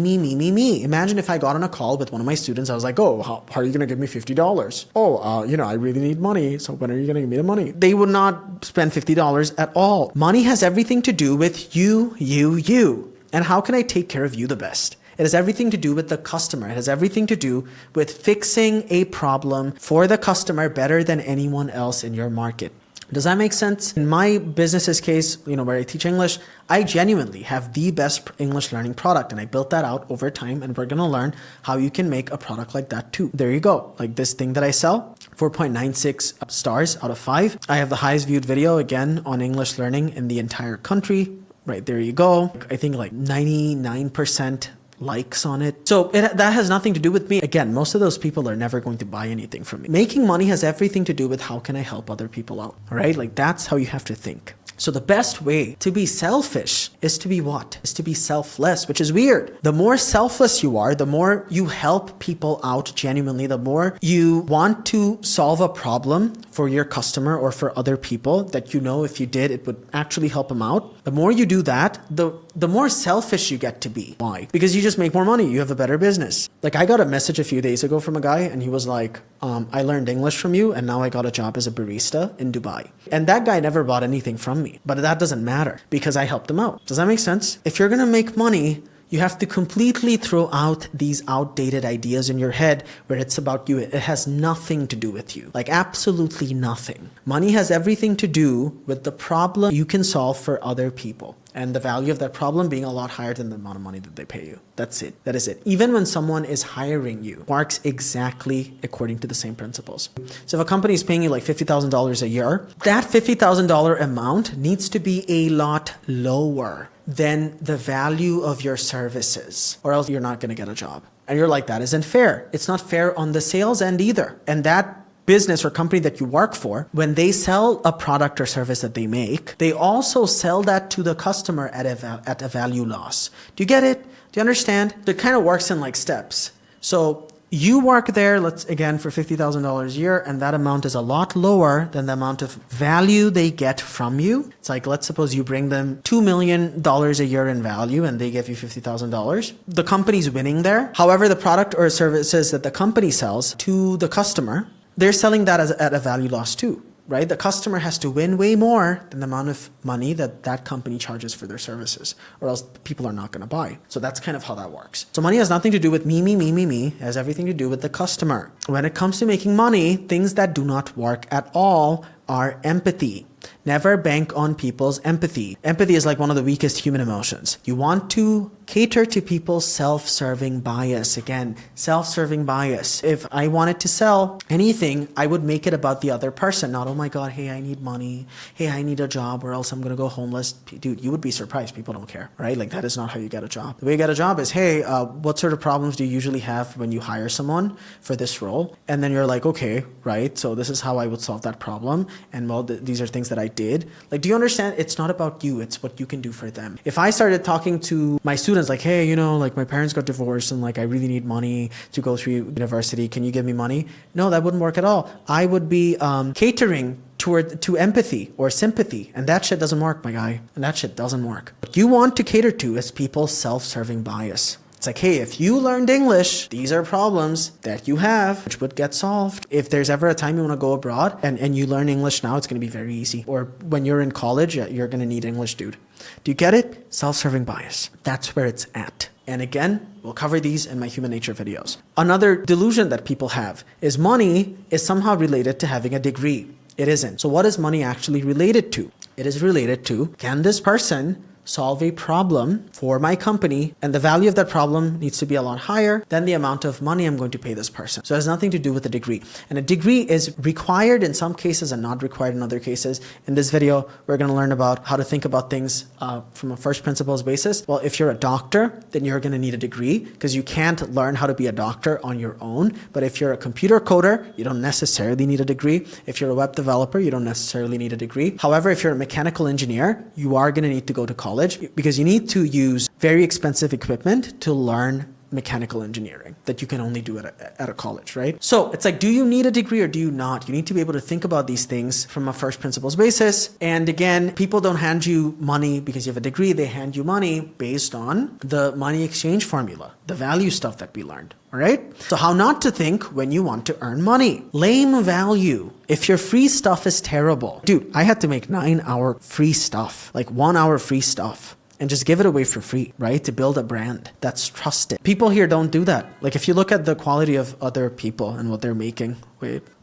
Imagine if I got on a call with one of my students, I was like, oh, how are you going to give me $50? Oh, I really need money. So when are you going to give me the money? They would not spend $50 at all. Money has everything to do with you. And how can I take care of you the best? It has everything to do with the customer. It has everything to do with fixing a problem for the customer better than anyone else in your market. Does that make sense? In my business's case, where I teach English, I genuinely have the best English learning product, and I built that out over time, and we're going to learn how you can make a product like that too. There you go. Like this thing that I sell, 4.96 stars out of 5. I have the highest viewed video again on English learning in the entire country. Right, there you go. I think like 99% likes on it. So that has nothing to do with me. Again, most of those people are never going to buy anything from me. Making money has everything to do with how can I help other people out, all right? Like that's how you have to think. So the best way to be selfish is to be what? Is to be selfless, which is weird. The more selfless you are, the more you help people out genuinely, the more you want to solve a problem for your customer or for other people that you know if you did, it would actually help them out. The more you do that, the more selfish you get to be. Why? Because you just make more money. You have a better business. Like I got a message a few days ago from a guy and he was like, I learned English from you and now I got a job as a barista in Dubai. And that guy never bought anything from me, but that doesn't matter because I helped him out. Does that make sense? If you're going to make money, you have to completely throw out these outdated ideas in your head where it's about you. It has nothing to do with you. Like absolutely nothing. Money has everything to do with the problem you can solve for other people. And the value of that problem being a lot higher than the amount of money that they pay you. That's it. That is it. Even when someone is hiring you, works exactly according to the same principles. So if a company is paying you like $50,000 a year, that $50,000 amount needs to be a lot lower than the value of your services, or else you're not going to get a job. And you're like, that isn't fair. It's not fair on the sales end either. And that business or company that you work for, when they sell a product or service that they make, they also sell that to the customer at a value loss. Do you get it? Do you understand? It kind of works in like steps. So you work there, let's again, for $50,000 a year, and that amount is a lot lower than the amount of value they get from you. It's like, let's suppose you bring them $2 million a year in value and they give you $50,000. The company's winning there. However, the product or services that the company sells to the customer, they're selling that at a value loss too, right? The customer has to win way more than the amount of money that that company charges for their services, or else people are not going to buy. So that's kind of how that works. So money has nothing to do with me. It has everything to do with the customer. When it comes to making money, things that do not work at all are empathy. Never bank on people's empathy. Empathy is like one of the weakest human emotions. You want to cater to people's self-serving bias. Again, self-serving bias. If I wanted to sell anything, I would make it about the other person. Not, oh my God, hey, I need money. Hey, I need a job or else I'm going to go homeless. Dude, you would be surprised. People don't care, right? Like that is not how you get a job. The way you get a job is, hey, what sort of problems do you usually have when you hire someone for this role? And then you're like, okay, right? So this is how I would solve that problem. And well, these are things that I did. Like, do you understand? It's not about you. It's what you can do for them. If I started talking to my students like, hey, you know, like my parents got divorced and like I really need money to go through university. Can you give me money? No, that wouldn't work at all. I would be catering to empathy or sympathy. And that shit doesn't work, my guy. And that shit doesn't work. What you want to cater to is people's self-serving bias. It's like, hey, if you learned English, these are problems that you have, which would get solved. If there's ever a time you want to go abroad and you learn English now, it's going to be very easy. Or when you're in college, you're going to need English, dude. Do you get it? Self-serving bias. That's where it's at. And again, we'll cover these in my human nature videos. Another delusion that people have is money is somehow related to having a degree. It isn't. So what is money actually related to? It is related to, can this person solve a problem for my company, and the value of that problem needs to be a lot higher than the amount of money I'm going to pay this person. So it has nothing to do with a degree. And a degree is required in some cases and not required in other cases. In this video, we're going to learn about how to think about things from a first principles basis. Well, if you're a doctor, then you're going to need a degree because you can't learn how to be a doctor on your own. But if you're a computer coder, you don't necessarily need a degree. If you're a web developer, you don't necessarily need a degree. However, if you're a mechanical engineer, you are going to need to go to college because you need to use very expensive equipment to learn mechanical engineering that you can only do at a college, right? So it's like, do you need a degree or do you not? You need to be able to think about these things from a first principles basis. And again, people don't hand you money because you have a degree. They hand you money based on the money exchange formula, the value stuff that we learned. All right. So how not to think when you want to earn money. Lame value. If your free stuff is terrible. Dude, I had to make 9-hour free stuff, like 1 hour free stuff, and just give it away for free, right? To build a brand that's trusted. People here don't do that. Like if you look at the quality of other people and what they're making,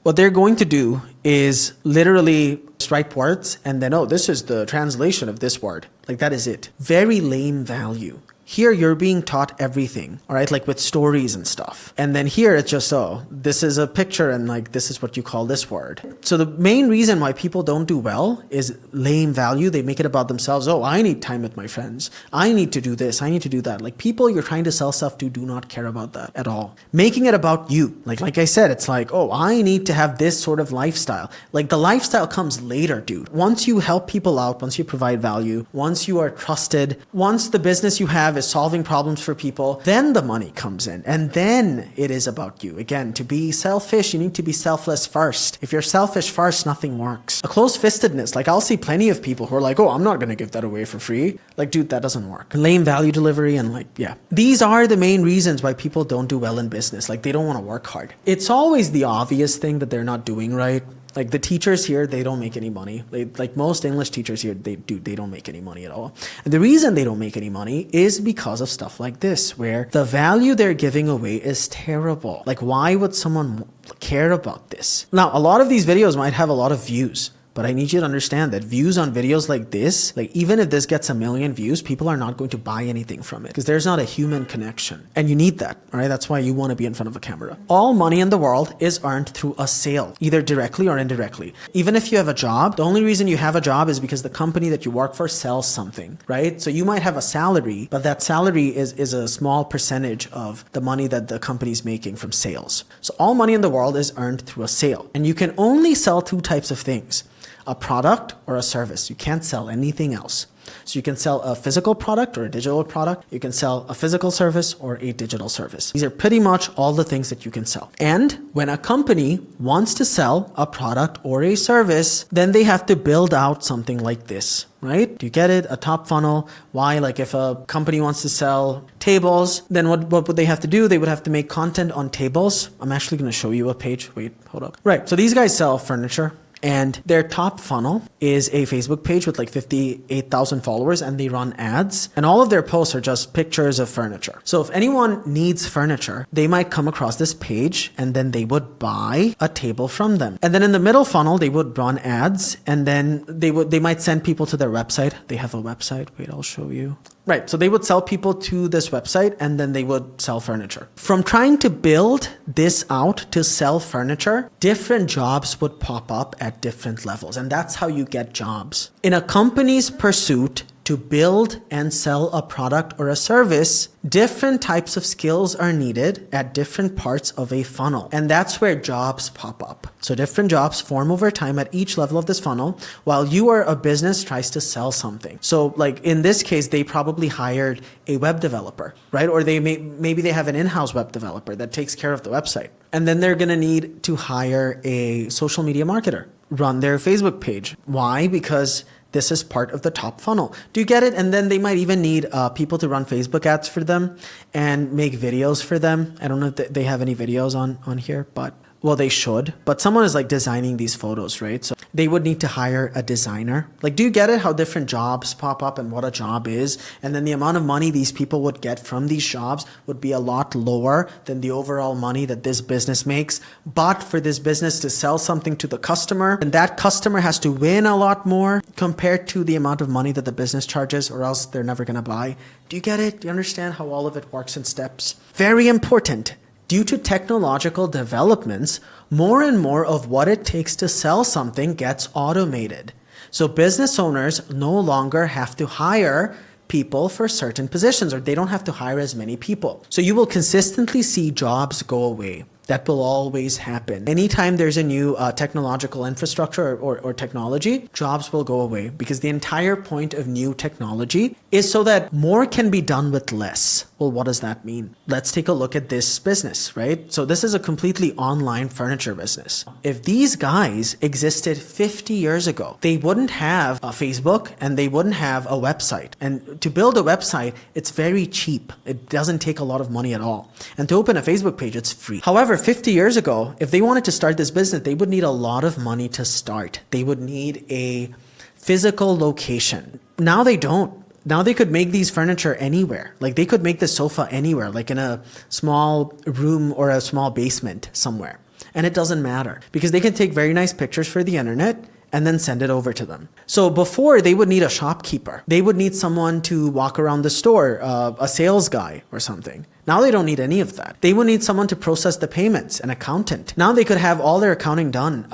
what they're going to do is literally write words and then, oh, this is the translation of this word. Like that is it. Very lame value. Here, you're being taught everything, all right, like with stories and stuff. And then here, it's just, oh, this is a picture and like, this is what you call this word. So the main reason why people don't do well is lame value. They make it about themselves. Oh, I need time with my friends. I need to do this. I need to do that. Like people you're trying to sell stuff to do not care about that at all. Making it about you. Like I said, it's like, oh, I need to have this sort of lifestyle. Like the lifestyle comes later, dude. Once you help people out, once you provide value, once you are trusted, once the business you have is solving problems for people, then the money comes in. And then it is about you. Again, to be selfish, you need to be selfless first. If you're selfish first, nothing works. A close-fistedness, like I'll see plenty of people who are like, oh, I'm not going to give that away for free. Like, dude, that doesn't work. Lame value delivery and like, yeah. These are the main reasons why people don't do well in business. Like they don't want to work hard. It's always the obvious thing that they're not doing right. Like the teachers here, they don't make any money. Like most English teachers here, they don't make any money at all. And the reason they don't make any money is because of stuff like this, where the value they're giving away is terrible. Like why would someone care about this? Now, a lot of these videos might have a lot of views. But I need you to understand that views on videos like this, like even if this gets 1 million views, people are not going to buy anything from it because there's not a human connection. And you need that, all right? That's why you want to be in front of a camera. All money in the world is earned through a sale, either directly or indirectly. Even if you have a job, the only reason you have a job is because the company that you work for sells something, right? So you might have a salary, but that salary is a small percentage of the money that the company is making from sales. So all money in the world is earned through a sale. And you can only sell 2 types of things. A product or a service. You can't sell anything else. So you can sell a physical product or a digital product. You can sell a physical service or a digital service. These are pretty much all the things that you can sell. And when a company wants to sell a product or a service, then they have to build out something like this, right? Do you get it? A top funnel. Why? Like if a company wants to sell tables, then what would they have to do? They would have to make content on tables. I'm actually going to show you a page. Wait, hold up. Right. So these guys sell furniture. And their top funnel is a Facebook page with like 58,000 followers and they run ads. And all of their posts are just pictures of furniture. So if anyone needs furniture, they might come across this page and then they would buy a table from them. And then in the middle funnel, they would run ads and then they might send people to their website. They have a website. Wait, I'll show you. Right. So they would sell people to this website and then they would sell furniture. From trying to build this out to sell furniture, different jobs would pop up at different levels. And that's how you get jobs. In a company's pursuit to build and sell a product or a service, different types of skills are needed at different parts of a funnel. And that's where jobs pop up. So different jobs form over time at each level of this funnel while you or a business tries to sell something. So like in this case, they probably hired a web developer, right? Or maybe they have an in-house web developer that takes care of the website. And then they're going to need to hire a social media marketer, run their Facebook page. Why? Because this is part of the top funnel. Do you get it? And then they might even need people to run Facebook ads for them and make videos for them. I don't know if they have any videos on here, but well, they should. But someone is like designing these photos, right? So they would need to hire a designer. Like, do you get it? How different jobs pop up and what a job is? And then the amount of money these people would get from these jobs would be a lot lower than the overall money that this business makes. But for this business to sell something to the customer, and that customer has to win a lot more compared to the amount of money that the business charges, or else they're never going to buy. Do you get it? Do you understand how all of it works in steps? Very important. Due to technological developments, more and more of what it takes to sell something gets automated. So business owners no longer have to hire people for certain positions, or they don't have to hire as many people. So you will consistently see jobs go away. That will always happen. Anytime there's a new technological infrastructure or technology, jobs will go away because the entire point of new technology is so that more can be done with less. Well, what does that mean? Let's take a look at this business, right? So this is a completely online furniture business. If these guys existed 50 years ago, they wouldn't have a Facebook and they wouldn't have a website. And to build a website, it's very cheap. It doesn't take a lot of money at all. And to open a Facebook page, it's free. However, 50 years ago, if they wanted to start this business, they would need a lot of money to start. They would need a physical location. Now they don't. Now they could make these furniture anywhere. Like they could make the sofa anywhere, like in a small room or a small basement somewhere. And it doesn't matter because they can take very nice pictures for the internet and then send it over to them. So before, they would need a shopkeeper. They would need someone to walk around the store, a sales guy or something. Now they don't need any of that. They would need someone to process the payments, an accountant. Now they could have all their accounting done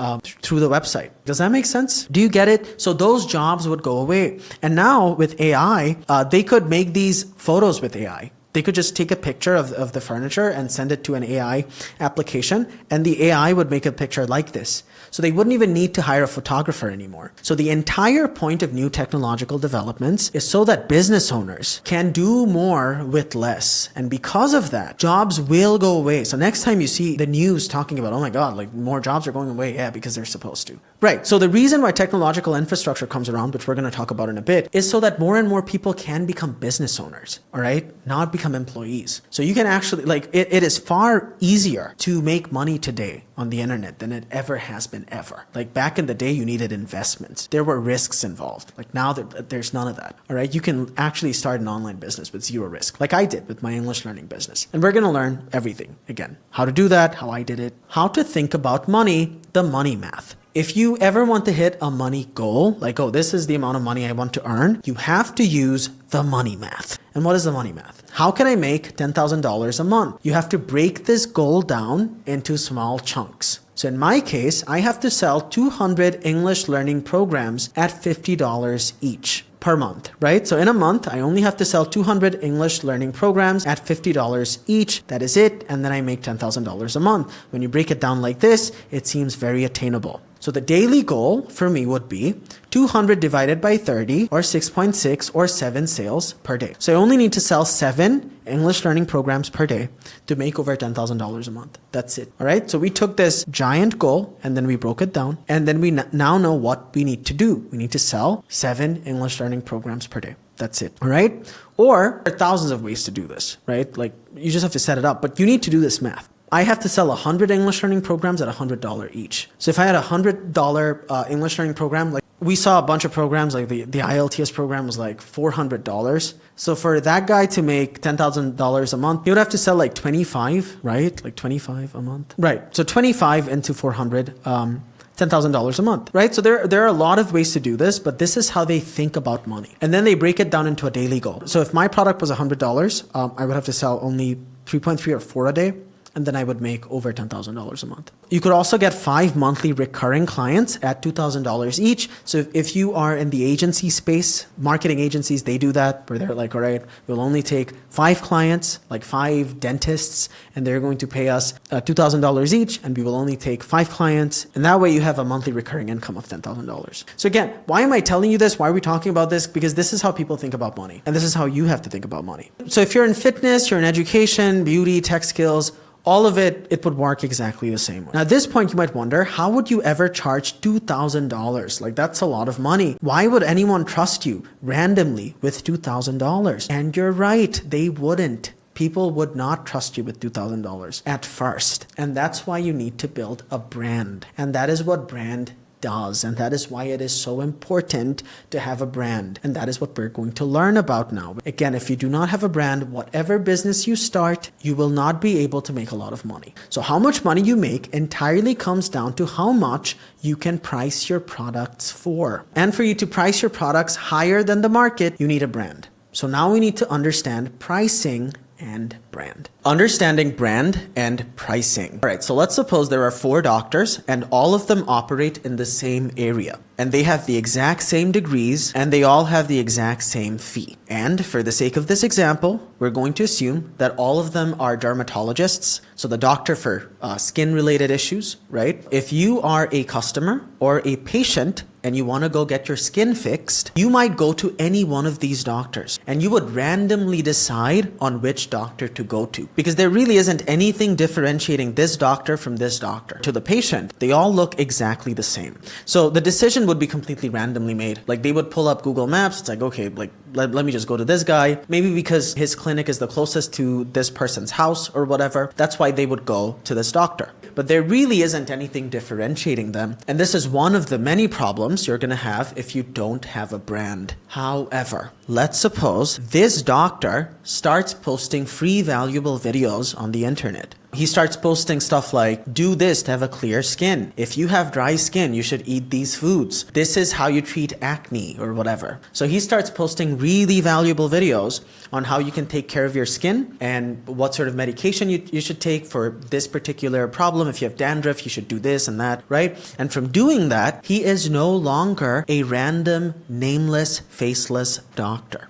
through the website. Does that make sense? Do you get it? So those jobs would go away. And now with AI, they could make these photos with AI. They could just take a picture of the furniture and send it to an AI application, and the AI would make a picture like this. So they wouldn't even need to hire a photographer anymore. So the entire point of new technological developments is so that business owners can do more with less. And because of that, jobs will go away. So next time you see the news talking about, oh my God, like more jobs are going away. Yeah, because they're supposed to. Right. So the reason why technological infrastructure comes around, which we're going to talk about in a bit, is so that more and more people can become business owners. All right. Not become employees. So you can actually, like, it is far easier to make money today on the internet than it ever has been ever. Like back in the day, you needed investments. There were risks involved. Like now there's none of that. All right. You can actually start an online business with zero risk, like I did with my English learning business. And we're going to learn everything again, how to do that, how I did it, how to think about money, the money math. If you ever want to hit a money goal, like, oh, this is the amount of money I want to earn, you have to use the money math. And what is the money math? How can I make $10,000 a month? You have to break this goal down into small chunks. So in my case, I have to sell 200 English learning programs at $50 each per month, right? So in a month, I only have to sell 200 English learning programs at $50 each. That is it. And then I make $10,000 a month. When you break it down like this, it seems very attainable. So the daily goal for me would be 200 divided by 30 or 6.6 or 7 sales per day. So I only need to sell 7 English learning programs per day to make over $10,000 a month. That's it. All right. So we took this giant goal and then we broke it down, and then we now know what we need to do. We need to sell 7 English learning programs per day. That's it. All right. Or there are thousands of ways to do this, right? Like you just have to set it up, but you need to do this math. I have to sell 100 English learning programs at $100 each. So if I had a $100 English learning program, like we saw a bunch of programs, like the IELTS program was like $400. So for that guy to make $10,000 a month, he would have to sell like 25, right? Like 25 a month. Right. So 25 into 400, $10,000 a month, right? So there are a lot of ways to do this, but this is how they think about money. And then they break it down into a daily goal. So if my product was $100, I would have to sell only 3.3 or 4 a day. And then I would make over $10,000 a month. You could also get 5 monthly recurring clients at $2,000 each. So if you are in the agency space, marketing agencies, they do that where they're like, all right, we'll only take 5 clients, like 5 dentists, and they're going to pay us $2,000 each, and we will only take 5 clients. And that way you have a monthly recurring income of $10,000. So again, why am I telling you this? Why are we talking about this? Because this is how people think about money. And this is how you have to think about money. So if you're in fitness, you're in education, beauty, tech skills, all of it would work exactly the same way. Now, at this point, you might wonder, how would you ever charge $2,000? Like, that's a lot of money. Why would anyone trust you randomly with $2,000? And you're right, they wouldn't. People would not trust you with $2,000 at first. And that's why you need to build a brand. And that is what brand does. And that is why it is so important to have a brand. And that is what we're going to learn about now. Again, if you do not have a brand, whatever business you start, you will not be able to make a lot of money. So how much money you make entirely comes down to how much you can price your products for. And for you to price your products higher than the market, you need a brand. So now we need to understand pricing and brand. Understanding brand and pricing. All right, so let's suppose there are 4 doctors and all of them operate in the same area. And they have the exact same degrees and they all have the exact same fee. And for the sake of this example, we're going to assume that all of them are dermatologists. So the doctor for skin-related issues, right? If you are a customer or a patient and you want to go get your skin fixed, you might go to any one of these doctors and you would randomly decide on which doctor to go to, because there really isn't anything differentiating this doctor from this doctor. To the patient, they all look exactly the same. So the decision would be completely randomly made. Like they would pull up Google Maps. It's like, okay, like let me just go to this guy. Maybe because his clinic is the closest to this person's house or whatever. That's why they would go to this doctor. But there really isn't anything differentiating them. And this is one of the many problems you're going to have if you don't have a brand. However, let's suppose this doctor starts posting free valuable videos on the internet. He starts posting stuff like, do this to have a clear skin. If you have dry skin, you should eat these foods. This is how you treat acne or whatever. So he starts posting really valuable videos on how you can take care of your skin and what sort of medication you should take for this particular problem. If you have dandruff, you should do this and that, right? And from doing that, he is no longer a random, nameless, faceless doctor.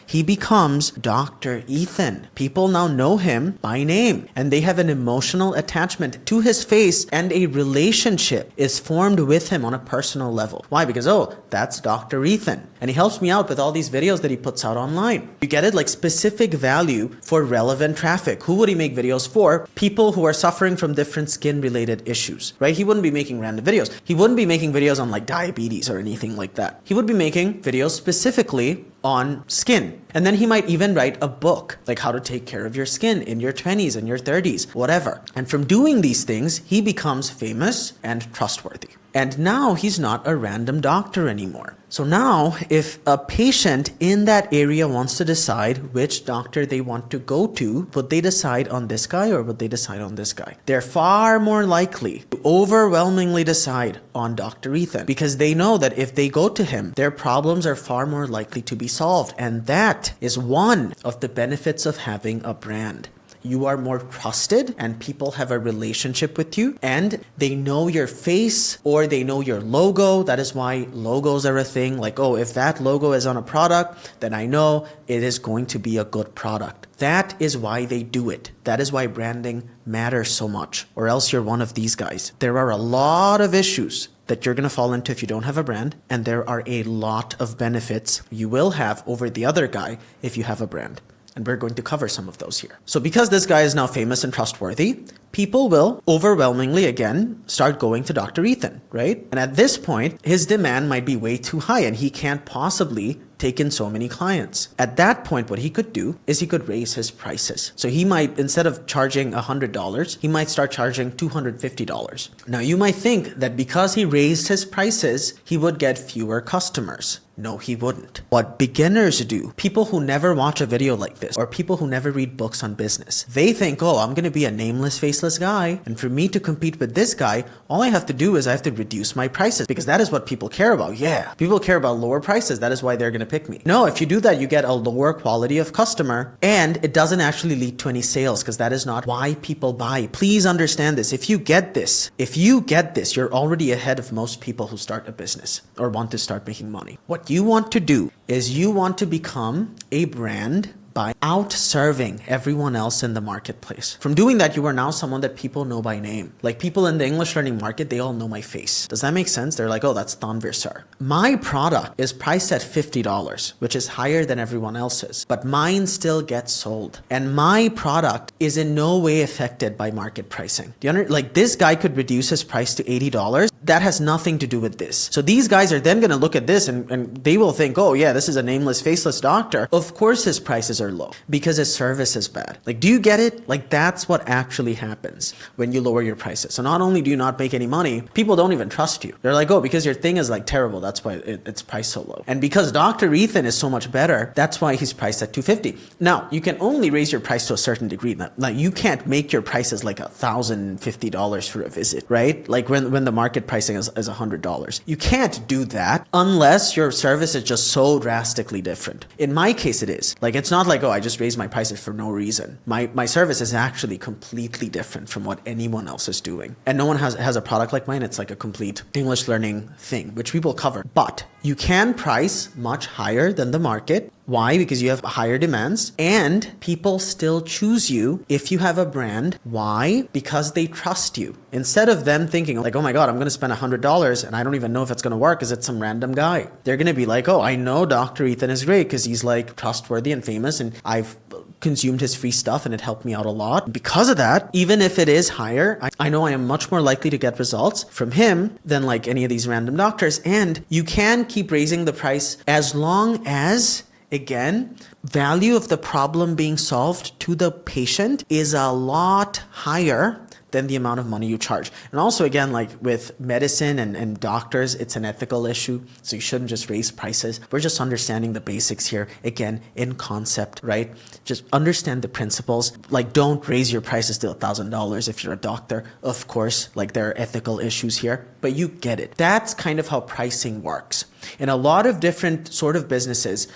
He becomes Dr. Ethan. People now know him by name, and they have an emotional attachment to his face, and a relationship is formed with him on a personal level. Why? Because, oh, that's Dr. Ethan. And he helps me out with all these videos that he puts out online. You get it? Like specific value for relevant traffic. Who would he make videos for? People who are suffering from different skin-related issues, right? He wouldn't be making random videos. He wouldn't be making videos on like diabetes or anything like that. He would be making videos specifically on skin. And then he might even write a book, like how to take care of your skin in your 20s and your 30s, whatever. And from doing these things, he becomes famous and trustworthy. And now he's not a random doctor anymore. So now if a patient in that area wants to decide which doctor they want to go to, would they decide on this guy or would they decide on this guy? They're far more likely to overwhelmingly decide on Dr. Ethan because they know that if they go to him, their problems are far more likely to be solved. And that is one of the benefits of having a brand. You are more trusted and people have a relationship with you and they know your face or they know your logo. That is why logos are a thing. Like, oh, if that logo is on a product, then I know it is going to be a good product. That is why they do it. That is why branding matters so much, or else you're one of these guys. There are a lot of issues that you're going to fall into if you don't have a brand, and there are a lot of benefits you will have over the other guy if you have a brand. And we're going to cover some of those here. So because this guy is now famous and trustworthy, people will overwhelmingly, again, start going to Dr. Ethan, right? And at this point, his demand might be way too high and he can't possibly take in so many clients. At that point, what he could do is he could raise his prices. So he might, instead of charging $100, he might start charging $250. Now you might think that because he raised his prices, he would get fewer customers. No, he wouldn't. What beginners do, people who never watch a video like this, or people who never read books on business, they think, oh, I'm going to be a nameless, faceless guy. And for me to compete with this guy, all I have to do is I have to reduce my prices because that is what people care about. Yeah, people care about lower prices. That is why they're going to pick me. No, if you do that, you get a lower quality of customer and it doesn't actually lead to any sales because that is not why people buy. Please understand this. If you get this, you're already ahead of most people who start a business or want to start making money. What you want to do is you want to become a brand by out-serving everyone else in the marketplace. From doing that, you are now someone that people know by name. Like people in the English learning market, they all know my face. Does that make sense? They're like, oh, that's Tanvir sir. My product is priced at $50, which is higher than everyone else's, but mine still gets sold. And my product is in no way affected by market pricing. Do you understand? Like this guy could reduce his price to $80. That has nothing to do with this. So these guys are then going to look at this and they will think, oh yeah, this is a nameless, faceless doctor. Of course his prices are low because his service is bad. Like, do you get it? Like that's what actually happens when you lower your prices. So not only do you not make any money, people don't even trust you. They're like, oh, because your thing is like terrible. That's why it's priced so low. And because Dr. Ethan is so much better, that's why he's priced at $250. Now you can only raise your price to a certain degree. Like you can't make your prices like $1,050 for a visit, right? Like when the market pricing is $100. You can't do that unless your service is just so drastically different. In my case, it is. Like, it's not like, oh, I just raised my prices for no reason. My service is actually completely different from what anyone else is doing. And no one has a product like mine. It's like a complete English learning thing, which we will cover. But you can price much higher than the market. Why? Because you have higher demands and people still choose you if you have a brand. Why? Because they trust you. Instead of them thinking like, oh my God, I'm going to spend $100 and I don't even know if it's going to work because it's some random guy. They're going to be like, oh, I know Dr. Ethan is great because he's like trustworthy and famous and I've consumed his free stuff and it helped me out a lot. Because of that, even if it is higher, I know I am much more likely to get results from him than like any of these random doctors. And you can keep raising the price as long as, again, value of the problem being solved to the patient is a lot higher than the amount of money you charge. And also, again, like with medicine and doctors, it's an ethical issue. So you shouldn't just raise prices. We're just understanding the basics here. Again, in concept, right? Just understand the principles. Like, don't raise your prices to $1,000 if you're a doctor. Of course, like there are ethical issues here, but you get it. That's kind of how pricing works. In a lot of different sort of businesses,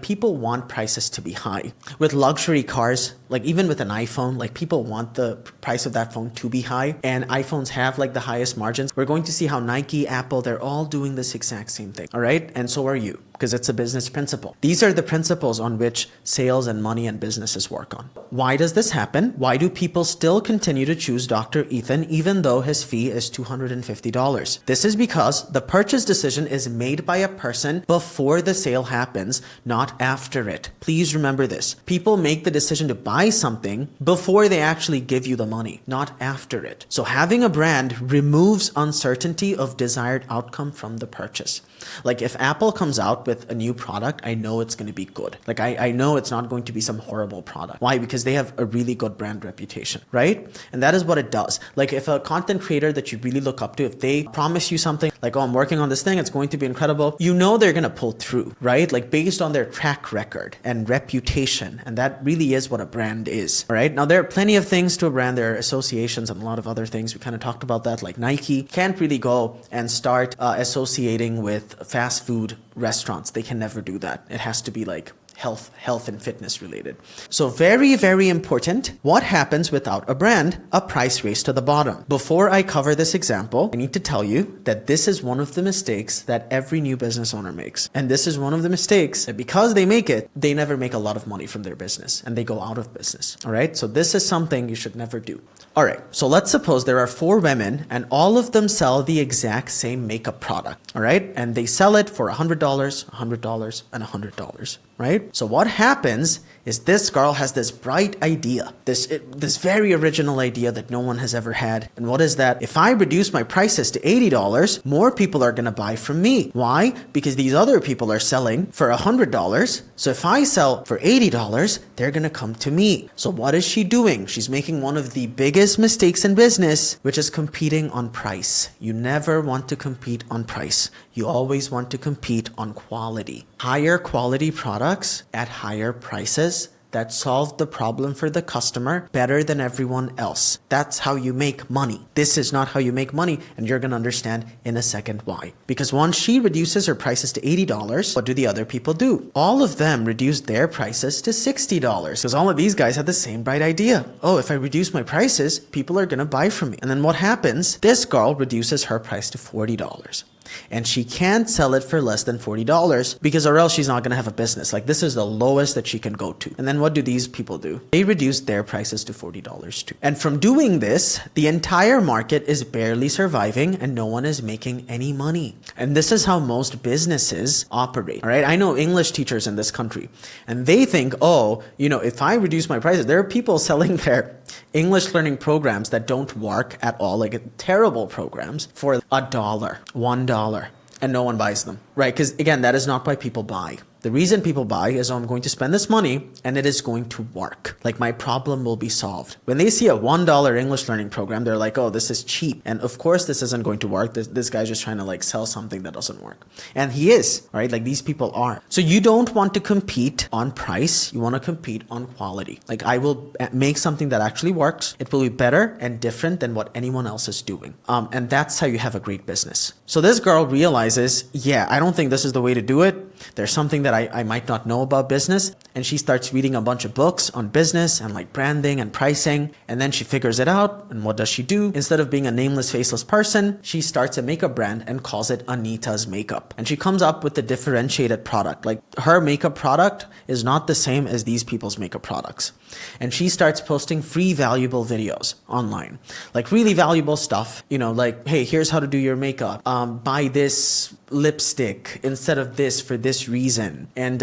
people want prices to be high. With luxury cars, like even with an iPhone, like people want the price of that phone to be high, and iPhones have like the highest margins. We're going to see how Nike, Apple, they're all doing this exact same thing, all right? And so are you, because it's a business principle. These are the principles on which sales and money and businesses work on. Why does this happen? Why do people still continue to choose Dr. Ethan even though his fee is $250? This is because the purchase decision is made by a person before the sale happens, not after it. Please remember this. People make the decision to buy something before they actually give you the money, not after it. So having a brand removes uncertainty of desired outcome from the purchase. Like if Apple comes out with a new product, I know it's going to be good. Like I know it's not going to be some horrible product. Why? Because they have a really good brand reputation, right? And that is what it does. Like if a content creator that you really look up to, if they promise you something like, oh, I'm working on this thing, it's going to be incredible, you know they're going to pull through, right? Like based on their track record and reputation. And that really is what a brand is, all right? Now there are plenty of things to a brand. There are associations and a lot of other things. We kind of talked about that, like Nike can't really go and start associating with fast food restaurants. They can never do that. It has to be like health and fitness related. So very, very important. What happens without a brand? A price race to the bottom. Before I cover this example, I need to tell you that this is one of the mistakes that every new business owner makes. And this is one of the mistakes that because they make it, they never make a lot of money from their business and they go out of business. All right. So this is something you should never do. All right. So let's suppose there are 4 women and all of them sell the exact same makeup product. All right. And they sell it for $100, $100, and $100. Right? So what happens is this girl has this bright idea, this very original idea that no one has ever had. And what is that? If I reduce my prices to $80, more people are going to buy from me. Why? Because these other people are selling for $100. So if I sell for $80, they're going to come to me. So what is she doing? She's making one of the biggest mistakes in business, which is competing on price. You never want to compete on price. You always want to compete on quality. Higher quality products at higher prices that solve the problem for the customer better than everyone else. That's how you make money. This is not how you make money, and you're going to understand in a second why. Because once she reduces her prices to $80, what do the other people do? All of them reduce their prices to $60 because all of these guys had the same bright idea. Oh, if I reduce my prices, people are going to buy from me. And then what happens? This girl reduces her price to $40. And she can't sell it for less than $40 because or else she's not going to have a business. Like this is the lowest that she can go to. And then what do these people do? They reduce their prices to $40 too. And from doing this, the entire market is barely surviving and no one is making any money. And this is how most businesses operate. All right. I know English teachers in this country and they think, oh, if I reduce my prices, there are people selling their English learning programs that don't work at all, like terrible programs for $1, $1, and no one buys them, right? Because again, that is not why people buy. The reason people buy is, oh, I'm going to spend this money and it is going to work. Like my problem will be solved. When they see a $1 English learning program, they're like, oh, this is cheap. And of course, this isn't going to work. This guy's just trying to like sell something that doesn't work. And he is, right? Like these people are. So you don't want to compete on price. You want to compete on quality. Like I will make something that actually works. It will be better and different than what anyone else is doing. And that's how you have a great business. So this girl realizes, yeah, I don't think this is the way to do it. There's something that I might not know about business. And she starts reading a bunch of books on business and like branding and pricing. And then she figures it out. And what does she do? Instead of being a nameless, faceless person, she starts a makeup brand and calls it Anita's Makeup. And she comes up with a differentiated product. Like her makeup product is not the same as these people's makeup products. And she starts posting free valuable videos online, like really valuable stuff, like, hey, here's how to do your makeup. Buy this lipstick instead of this for this reason. And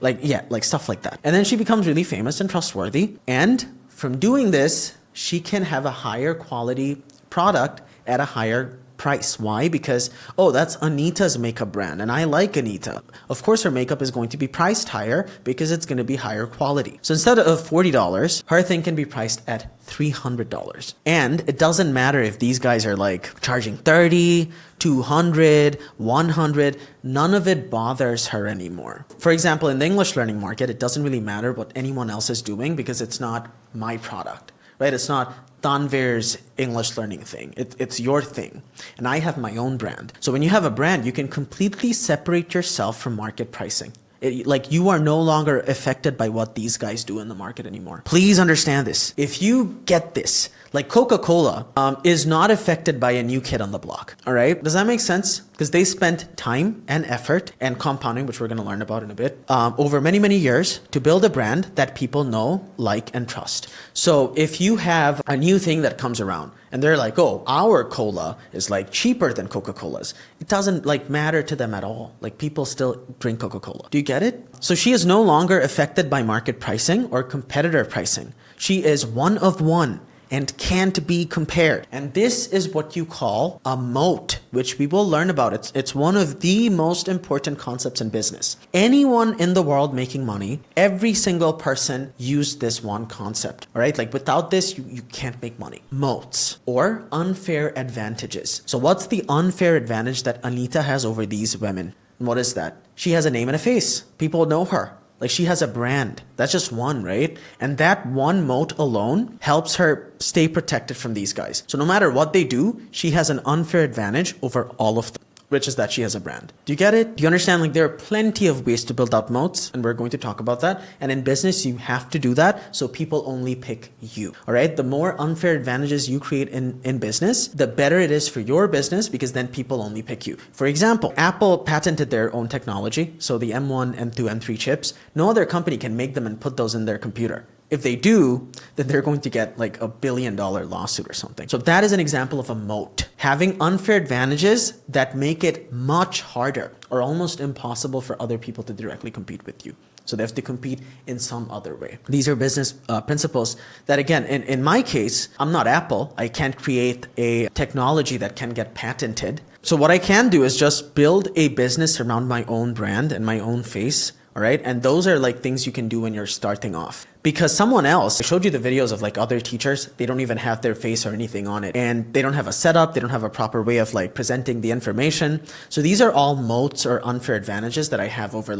like stuff like that. And then she becomes really famous and trustworthy. And from doing this, she can have a higher quality product at a higher price. Why? Because, oh, that's Anita's makeup brand and I like Anita. Of course, her makeup is going to be priced higher because it's going to be higher quality. So instead of $40, her thing can be priced at $300. And it doesn't matter if these guys are like charging 30, 200, 100, none of it bothers her anymore. For example, in the English learning market, it doesn't really matter what anyone else is doing because it's not my product, right? It's not Tanvir's English learning thing. It's your thing. And I have my own brand. So when you have a brand, you can completely separate yourself from market pricing. Like you are no longer affected by what these guys do in the market anymore. Please understand this. If you get this, like Coca-Cola is not affected by a new kid on the block. All right. Does that make sense? Because they spent time and effort and compounding, which we're going to learn about in a bit, over many, many years to build a brand that people know, like, and trust. So if you have a new thing that comes around and they're like, oh, our cola is like cheaper than Coca-Cola's, it doesn't like matter to them at all. Like people still drink Coca-Cola. Do you get it? So she is no longer affected by market pricing or competitor pricing. She is one of one and can't be compared. And this is what you call a moat, which we will learn about. It's one of the most important concepts in business. Anyone in the world making money, every single person used this one concept, all right? Like without this, you can't make money. Moats or unfair advantages. So what's the unfair advantage that Anita has over these women? And what is that? She has a name and a face. People know her. Like she has a brand. That's just one, right? And that one moat alone helps her stay protected from these guys. So no matter what they do, she has an unfair advantage over all of them, which is that she has a brand. Do you get it? Do you understand? Like there are plenty of ways to build out moats, and we're going to talk about that. And in business, you have to do that so people only pick you. All right? The more unfair advantages you create in business, the better it is for your business because then people only pick you. For example, Apple patented their own technology. So the M1, M2, M3 chips, no other company can make them and put those in their computer. If they do, then they're going to get like $1 billion lawsuit or something. So that is an example of a moat. Having unfair advantages that make it much harder or almost impossible for other people to directly compete with you. So they have to compete in some other way. These are business principles that, again, in my case, I'm not Apple. I can't create a technology that can get patented. So what I can do is just build a business around my own brand and my own face. All right. And those are like things you can do when you're starting off. Because someone else, I showed you the videos of like other teachers, they don't even have their face or anything on it. And they don't have a setup. They don't have a proper way of like presenting the information. So these are all moats or unfair advantages that I have over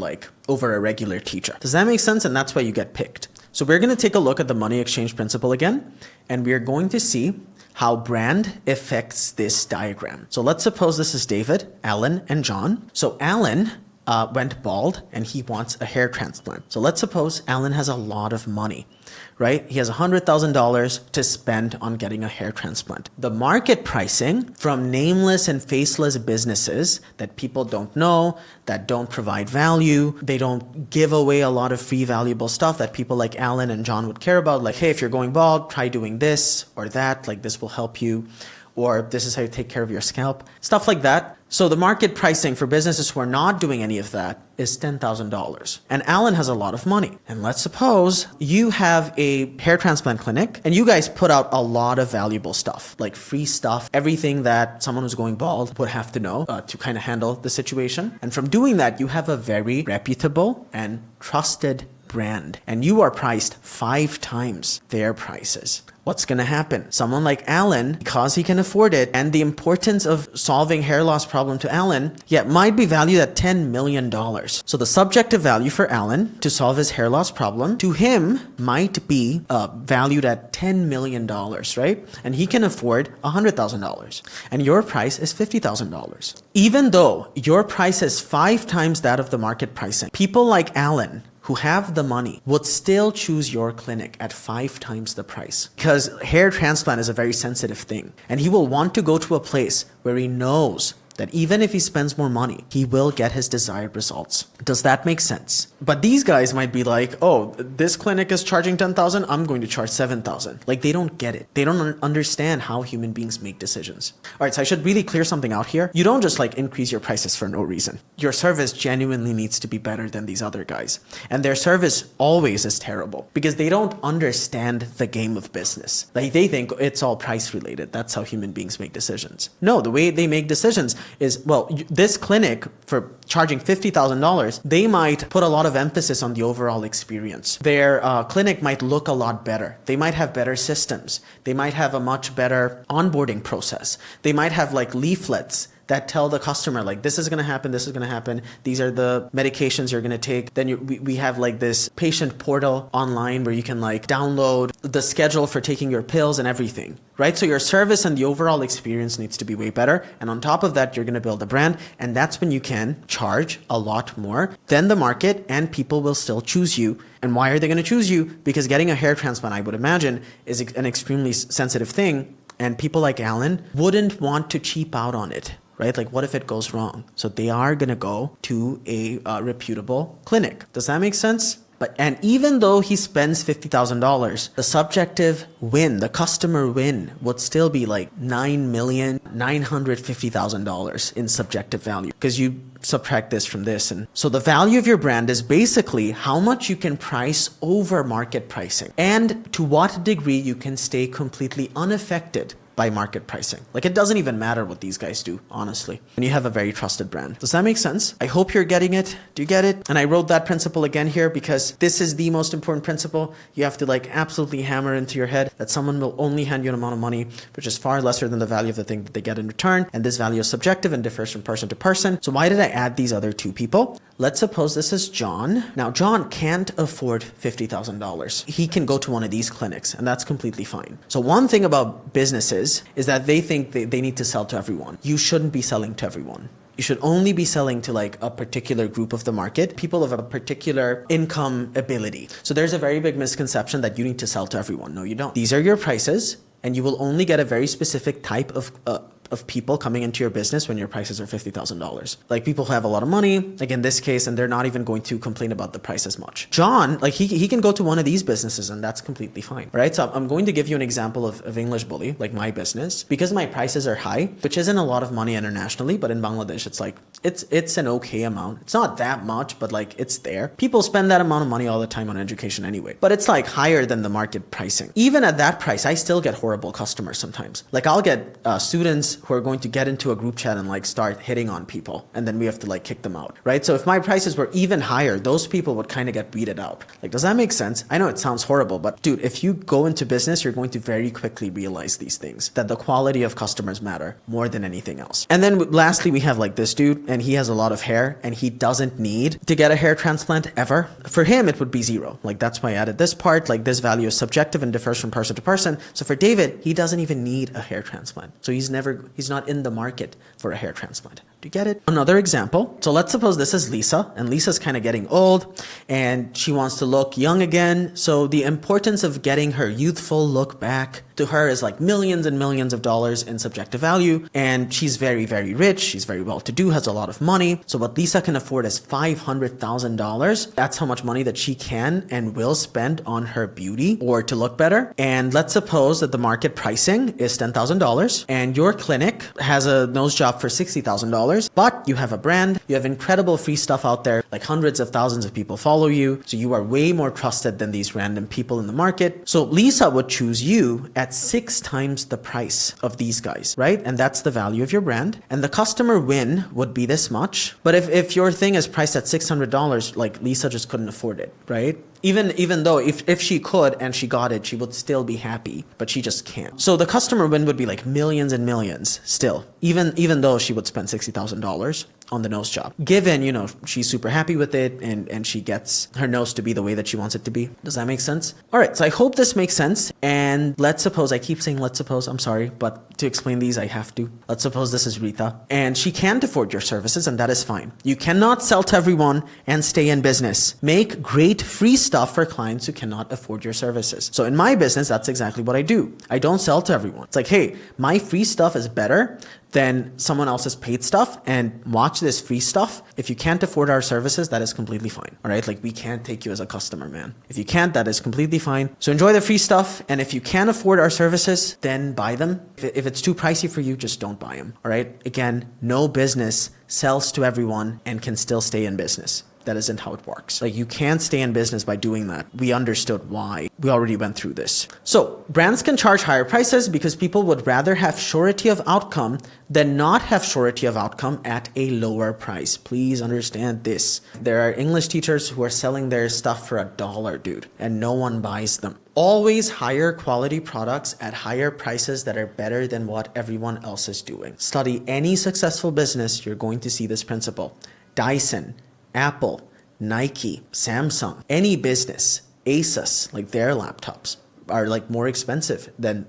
a regular teacher. Does that make sense? And that's why you get picked. So we're going to take a look at the money exchange principle again. And we're going to see how brand affects this diagram. So let's suppose this is David, Alan, and John. So Alan went bald and he wants a hair transplant. So let's suppose Alan has a lot of money, right? He has $100,000 to spend on getting a hair transplant. The market pricing from nameless and faceless businesses that people don't know, that don't provide value, they don't give away a lot of free valuable stuff that people like Alan and John would care about. Like, hey, if you're going bald, try doing this or that, like this will help you. Or this is how you take care of your scalp, stuff like that. So the market pricing for businesses who are not doing any of that is $10,000. And Alan has a lot of money. And let's suppose you have a hair transplant clinic and you guys put out a lot of valuable stuff, like free stuff, everything that someone who's going bald would have to know to kind of handle the situation. And from doing that, you have a very reputable and trusted brand. And you are priced 5 times their prices. What's going to happen? Someone like Alan, because he can afford it, and the importance of solving hair loss problem to Alan, might be valued at $10 million. So the subjective value for Alan to solve his hair loss problem to him might be valued at $10 million, right? And he can afford $100,000. And your price is $50,000. Even though your price is 5 times that of the market pricing, people like Alan who have the money would still choose your clinic at 5 times the price because hair transplant is a very sensitive thing. And he will want to go to a place where he knows that even if he spends more money, he will get his desired results. Does that make sense? But these guys might be like, oh, this clinic is charging 10,000, I'm going to charge 7,000. Like, they don't get it. They don't understand how human beings make decisions. All right, so I should really clear something out here. You don't just like increase your prices for no reason. Your service genuinely needs to be better than these other guys. And their service always is terrible because they don't understand the game of business. Like, they think it's all price related. That's how human beings make decisions. No, the way they make decisions is, well, this clinic for charging $50,000, they might put a lot of emphasis on the overall experience. Their clinic might look a lot better. They might have better systems. They might have a much better onboarding process. They might have like leaflets that tell the customer, like, this is going to happen, this is going to happen, these are the medications you're going to take. Then we have like this patient portal online where you can like download the schedule for taking your pills and everything, right? So your service and the overall experience needs to be way better. And on top of that, you're going to build a brand. And that's when you can charge a lot more than the market, and people will still choose you. And why are they going to choose you? Because getting a hair transplant, I would imagine, is an extremely sensitive thing. And people like Alan wouldn't want to cheap out on it. Right? Like, what if it goes wrong? So they are going to go to a reputable clinic. Does that make sense? And even though he spends $50,000, the subjective win, the customer win, would still be like $9,950,000 in subjective value, because you subtract this from this. And so the value of your brand is basically how much you can price over market pricing, and to what degree you can stay completely unaffected by market pricing. Like, it doesn't even matter what these guys do, honestly. And you have a very trusted brand. Does that make sense? I hope you're getting it. Do you get it? And I wrote that principle again here because this is the most important principle. You have to like absolutely hammer into your head that someone will only hand you an amount of money which is far lesser than the value of the thing that they get in return. And this value is subjective and differs from person to person. So why did I add these other two people? Let's suppose this is John. Now, John can't afford $50,000. He can go to one of these clinics, and that's completely fine. So one thing about businesses is that they think they need to sell to everyone. You shouldn't be selling to everyone. You should only be selling to like a particular group of the market, people of a particular income ability. So there's a very big misconception that you need to sell to everyone. No, you don't. These are your prices, and you will only get a very specific type of people coming into your business when your prices are $50,000. Like, people who have a lot of money, like in this case, and they're not even going to complain about the price as much. John, like he can go to one of these businesses and that's completely fine, right? So I'm going to give you an example of English Bully, like my business, because my prices are high, which isn't a lot of money internationally, but in Bangladesh, it's like, it's an okay amount. It's not that much, but like it's there. People spend that amount of money all the time on education anyway, but it's like higher than the market pricing. Even at that price, I still get horrible customers sometimes. Like, I'll get students who are going to get into a group chat and like start hitting on people, and then we have to like kick them out, right? So if my prices were even higher, those people would kind of get weeded out. Like, does that make sense? I know it sounds horrible, but dude, if you go into business, you're going to very quickly realize these things, that the quality of customers matter more than anything else. And then lastly, we have like this dude, and he has a lot of hair, and he doesn't need to get a hair transplant ever. For him, it would be zero. Like, that's why I added this part. Like, this value is subjective and differs from person to person. So for David, he doesn't even need a hair transplant. So he's not in the market for a hair transplant. Do you get it? Another example. So let's suppose this is Lisa, and Lisa's kind of getting old and she wants to look young again. So the importance of getting her youthful look back to her is like millions and millions of dollars in subjective value. And she's very, very rich. She's very well to do, has a lot of money. So what Lisa can afford is $500,000. That's how much money that she can and will spend on her beauty or to look better. And let's suppose that the market pricing is $10,000 and your clinic has a nose job for $60,000. But you have a brand, you have incredible free stuff out there, like hundreds of thousands of people follow you. So you are way more trusted than these random people in the market. So Lisa would choose you at 6 times the price of these guys, right? And that's the value of your brand. And the customer win would be this much. But if your thing is priced at $600, like Lisa just couldn't afford it, right? Even though if she could and she got it, she would still be happy, but she just can't. So the customer win would be like millions and millions still, even though she would spend $60,000 on the nose job. Given, she's super happy with it and she gets her nose to be the way that she wants it to be. Does that make sense? All right, so I hope this makes sense. And let's suppose, I keep saying let's suppose, I'm sorry, but to explain these, I have to. Let's suppose this is Rita and she can't afford your services, and that is fine. You cannot sell to everyone and stay in business. Make great free stuff for clients who cannot afford your services. So in my business, that's exactly what I do. I don't sell to everyone. It's like, hey, my free stuff is better than someone else's paid stuff and watch this free stuff. If you can't afford our services, that is completely fine. All right. Like we can't take you as a customer, man. If you can't, that is completely fine. So enjoy the free stuff. And if you can't afford our services, then buy them. If it's too pricey for you, just don't buy them. All right. Again, no business sells to everyone and can still stay in business. That isn't how it works. Like you can't stay in business by doing that. We understood why. We already went through this. So brands can charge higher prices because people would rather have surety of outcome than not have surety of outcome at a lower price. Please understand this. There are English teachers who are selling their stuff for $1, dude, and no one buys them. Always higher quality products at higher prices that are better than what everyone else is doing. Study any successful business, you're going to see this principle. Dyson, Apple, Nike, Samsung, any business, Asus, like their laptops are like more expensive than,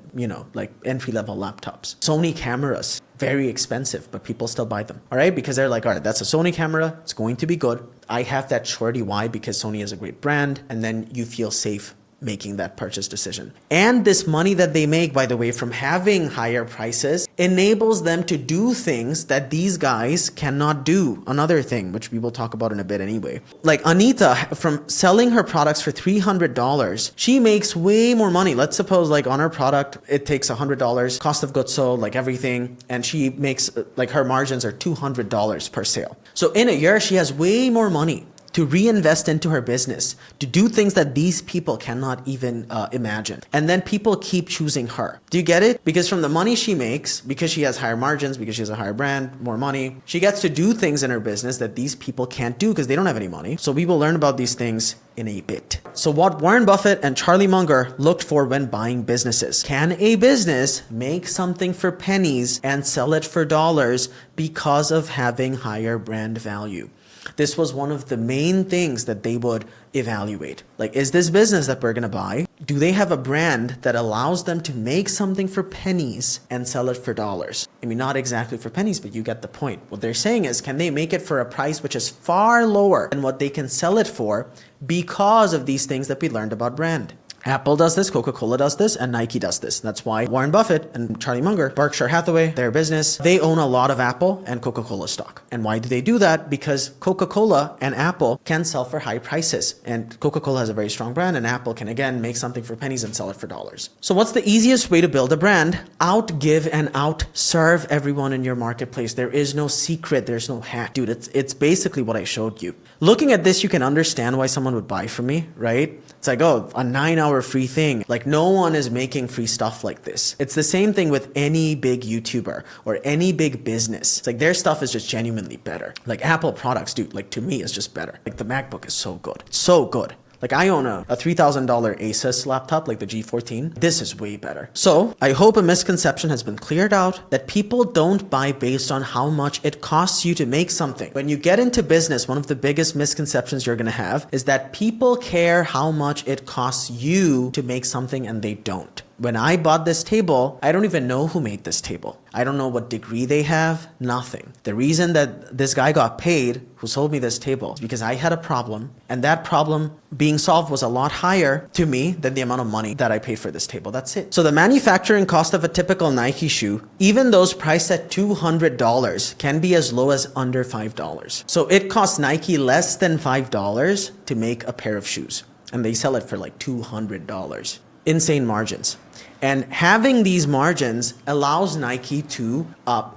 like entry-level laptops. Sony cameras, very expensive, but people still buy them. All right, because they're like, all right, that's a Sony camera, it's going to be good. I have that surety. Why? Because Sony is a great brand, and then you feel safe making that purchase decision. And this money that they make, by the way, from having higher prices enables them to do things that these guys cannot do. Another thing, which we will talk about in a bit anyway. Like Anita, from selling her products for $300, she makes way more money. Let's suppose like on her product, it takes $100, cost of goods sold, like everything. And she makes like her margins are $200 per sale. So in a year, she has way more money to reinvest into her business, to do things that these people cannot even imagine. And then people keep choosing her. Do you get it? Because from the money she makes, because she has higher margins, because she has a higher brand, more money, she gets to do things in her business that these people can't do because they don't have any money. So we will learn about these things in a bit. So what Warren Buffett and Charlie Munger looked for when buying businesses. Can a business make something for pennies and sell it for dollars because of having higher brand value? This was one of the main things that they would evaluate. Like, is this business that we're going to buy, do they have a brand that allows them to make something for pennies and sell it for dollars? I mean, not exactly for pennies, but you get the point. What they're saying is, can they make it for a price which is far lower than what they can sell it for because of these things that we learned about brand? Apple does this, Coca-Cola does this, and Nike does this. That's why Warren Buffett and Charlie Munger, Berkshire Hathaway, their business, they own a lot of Apple and Coca-Cola stock. And why do they do that? Because Coca-Cola and Apple can sell for high prices. And Coca-Cola has a very strong brand, and Apple can, again, make something for pennies and sell it for dollars. So what's the easiest way to build a brand? Outgive and outserve everyone in your marketplace. There is no secret. There's no hack. Dude, it's basically what I showed you. Looking at this, you can understand why someone would buy from me, right? It's like, oh, a 9-hour free thing. Like, no one is making free stuff like this. It's the same thing with any big YouTuber or any big business. It's like their stuff is just genuinely better. Like Apple products, dude, like to me is just better. Like the MacBook is so good. It's so good. Like I own a $3,000 Asus laptop, like the G14. This is way better. So I hope a misconception has been cleared out that people don't buy based on how much it costs you to make something. When you get into business, one of the biggest misconceptions you're going to have is that people care how much it costs you to make something and they don't. When I bought this table, I don't even know who made this table. I don't know what degree they have, nothing. The reason that this guy got paid, who sold me this table, is because I had a problem, and that problem being solved was a lot higher to me than the amount of money that I paid for this table. That's it. So the manufacturing cost of a typical Nike shoe, even those priced at $200, can be as low as under $5. So it costs Nike less than $5 to make a pair of shoes, and they sell it for like $200. Insane margins. And having these margins allows Nike to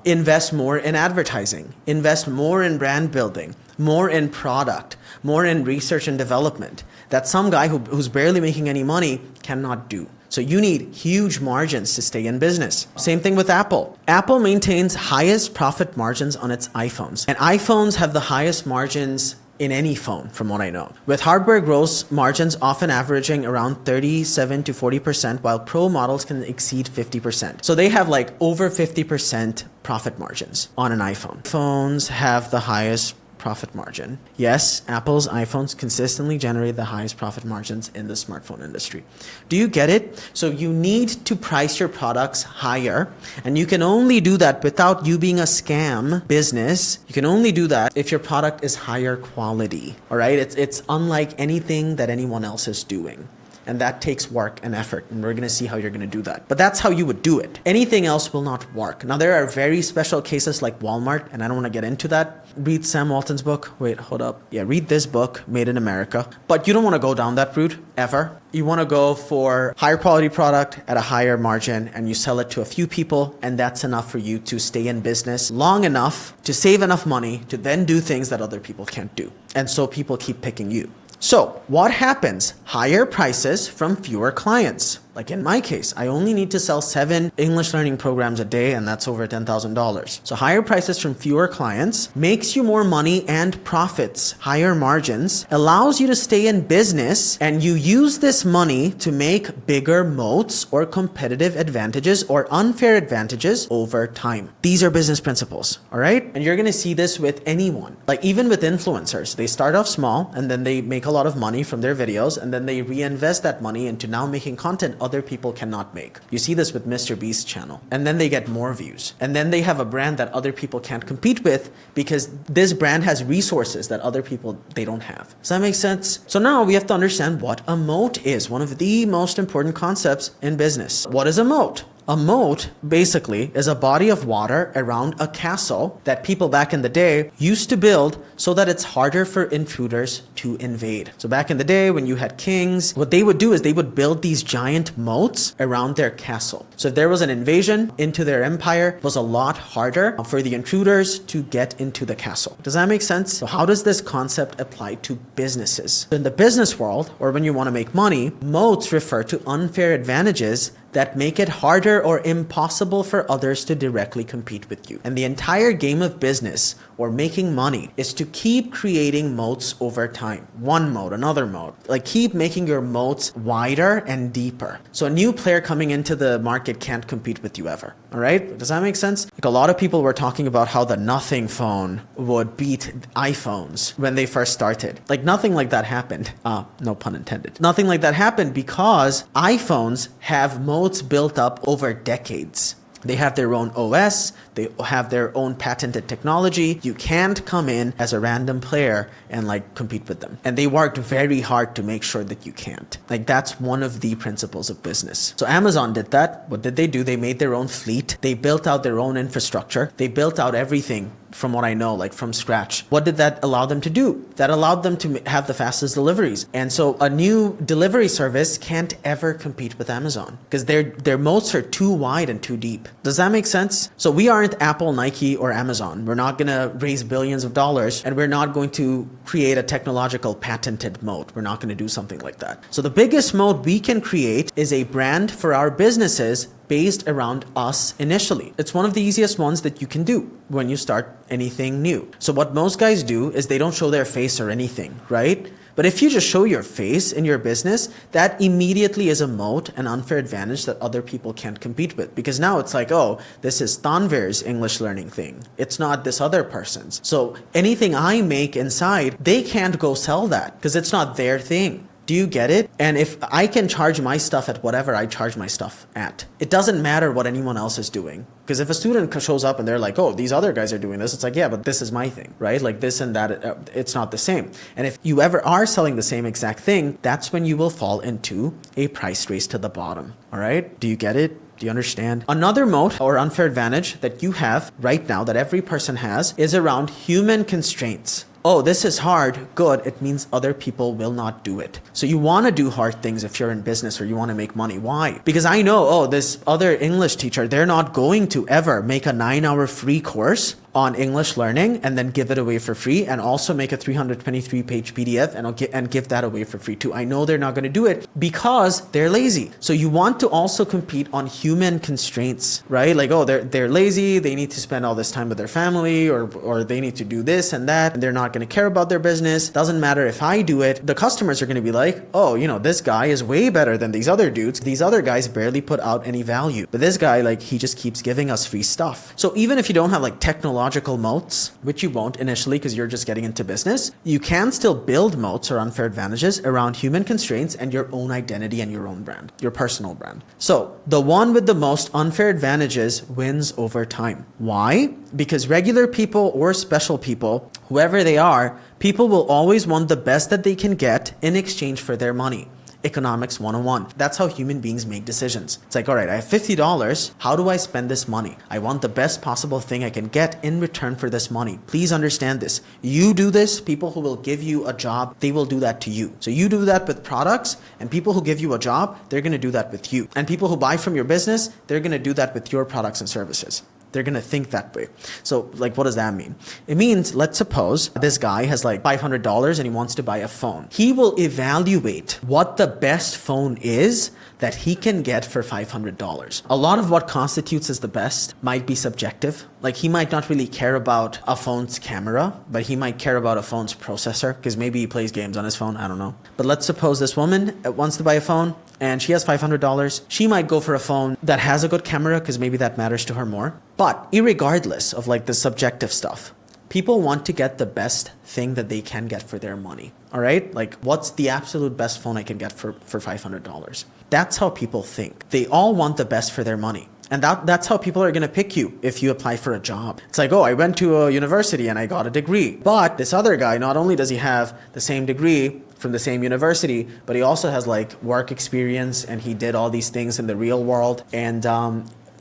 invest more in advertising, invest more in brand building, more in product, more in research and development that some guy who's barely making any money cannot do. So you need huge margins to stay in business. Same thing with Apple. Apple maintains highest profit margins on its iPhones, and iPhones have the highest margins in any phone, from what I know, with hardware gross margins often averaging around 37 to 40%, while pro models can exceed 50%. So they have like over 50% profit margins on an iPhone. Phones have the highest profit margin. Yes, Apple's iPhones consistently generate the highest profit margins in the smartphone industry. Do you get it? So you need to price your products higher, and you can only do that without you being a scam business. You can only do that if your product is higher quality. All right? It's unlike anything that anyone else is doing. And that takes work and effort. And we're going to see how you're going to do that. But that's how you would do it. Anything else will not work. Now, there are very special cases like Walmart, and I don't want to get into that. Read Sam Walton's book. Wait, hold up. Yeah, read this book, Made in America. But you don't want to go down that route ever. You want to go for higher quality product at a higher margin, and you sell it to a few people, and that's enough for you to stay in business long enough to save enough money to then do things that other people can't do. And so people keep picking you. So what happens? Higher prices from fewer clients. Like in my case, I only need to sell 7 English learning programs a day, and that's over $10,000. So higher prices from fewer clients makes you more money and profits. Higher margins allows you to stay in business, and you use this money to make bigger moats or competitive advantages or unfair advantages over time. These are business principles, all right? And you're going to see this with anyone. Like even with influencers, they start off small and then they make a lot of money from their videos, and then they reinvest that money into now making content other people cannot make. You see this with Mr. Beast's channel. And then they get more views. And then they have a brand that other people can't compete with because this brand has resources that other people, they don't have. Does that make sense? So now we have to understand what a moat is. One of the most important concepts in business. What is a moat? A moat basically is a body of water around a castle that people back in the day used to build so that it's harder for intruders to invade. So back in the day when you had kings, what they would do is they would build these giant moats around their castle. So if there was an invasion into their empire, it was a lot harder for the intruders to get into the castle. Does that make sense? So how does this concept apply to businesses? In the business world, or when you want to make money, moats refer to unfair advantages that make it harder or impossible for others to directly compete with you. And the entire game of business or making money is to keep creating moats over time. One moat, another moat. Like keep making your moats wider and deeper. So a new player coming into the market can't compete with you ever. All right? Does that make sense? Like a lot of people were talking about how the nothing phone would beat iPhones when they first started. Like nothing like that happened. No pun intended. Nothing like that happened because iPhones have moats built up over decades. They have their own OS, they have their own patented technology. You can't come in as a random player and like compete with them. And they worked very hard to make sure that you can't. Like that's one of the principles of business. So Amazon did that. What did they do? They made their own fleet. They built out their own infrastructure. They built out everything from what I know, like from scratch. What did that allow them to do? That allowed them to have the fastest deliveries. And so a new delivery service can't ever compete with Amazon because their moats are too wide and too deep. Does that make sense? So we aren't Apple, Nike, or Amazon. We're not gonna raise billions of dollars, and we're not going to create a technological patented moat. We're not gonna do something like that. So the biggest moat we can create is a brand for our businesses based around us initially. It's one of the easiest ones that you can do when you start anything new. So what most guys do is they don't show their face or anything, right? But if you just show your face in your business, that immediately is a moat, an unfair advantage that other people can't compete with. Because now it's like, oh, this is Tanvir's English learning thing. It's not this other person's. So anything I make inside, they can't go sell that because it's not their thing. Do you get it? And if I can charge my stuff at whatever I charge my stuff at, it doesn't matter what anyone else is doing. Because if a student shows up and they're like, oh, these other guys are doing this, it's like, yeah, but this is my thing, right? Like this and that, it's not the same. And if you ever are selling the same exact thing, that's when you will fall into a price race to the bottom, all right? Do you get it? Do you understand? Another moat or unfair advantage that you have right now that every person has is around human constraints. Oh, this is hard, good, it means other people will not do it. So you want to do hard things if you're in business or you want to make money. Why? Because I know, oh, this other English teacher, they're not going to ever make a 9-hour free course on English learning and then give it away for free and also make a 323-page PDF and give that away for free too. I know they're not going to do it because they're lazy. So you want to also compete on human constraints, right? Like, oh, they're lazy, they need to spend all this time with their family or they need to do this and that, and they're not going to care about their business. Doesn't matter if I do it. The customers are going to be like, oh, you know, this guy is way better than these other dudes. These other guys barely put out any value. But this guy, like, he just keeps giving us free stuff. So even if you don't have like technological moats, which you won't initially because you're just getting into business, you can still build moats or unfair advantages around human constraints and your own identity and your own brand, your personal brand. So the one with the most unfair advantages wins over time. Why? Because regular people or special people, whoever they are, people will always want the best that they can get in exchange for their money. Economics 101. That's how human beings make decisions. It's like, all right, I have $50. How do I spend this money? I want the best possible thing I can get in return for this money. Please understand this. You do this, people who will give you a job, they will do that to you. So you do that with products, and people who give you a job, they're going to do that with you. And people who buy from your business, they're going to do that with your products and services. They're going to think that way. So like, what does that mean? It means, let's suppose this guy has like $500 and he wants to buy a phone. He will evaluate what the best phone is that he can get for $500. A lot of what constitutes as the best might be subjective. Like, he might not really care about a phone's camera, but he might care about a phone's processor, because maybe he plays games on his phone. I don't know. But let's suppose this woman wants to buy a phone and she has $500. She might go for a phone that has a good camera, because maybe that matters to her more. But irregardless of like the subjective stuff, people want to get the best thing that they can get for their money. All right? Like, what's the absolute best phone I can get for $500? That's how people think. They all want the best for their money. And that's how people are going to pick you if you apply for a job. It's like, oh, I went to a university and I got a degree. But this other guy, not only does he have the same degree from the same university, but he also has like work experience, and he did all these things in the real world. And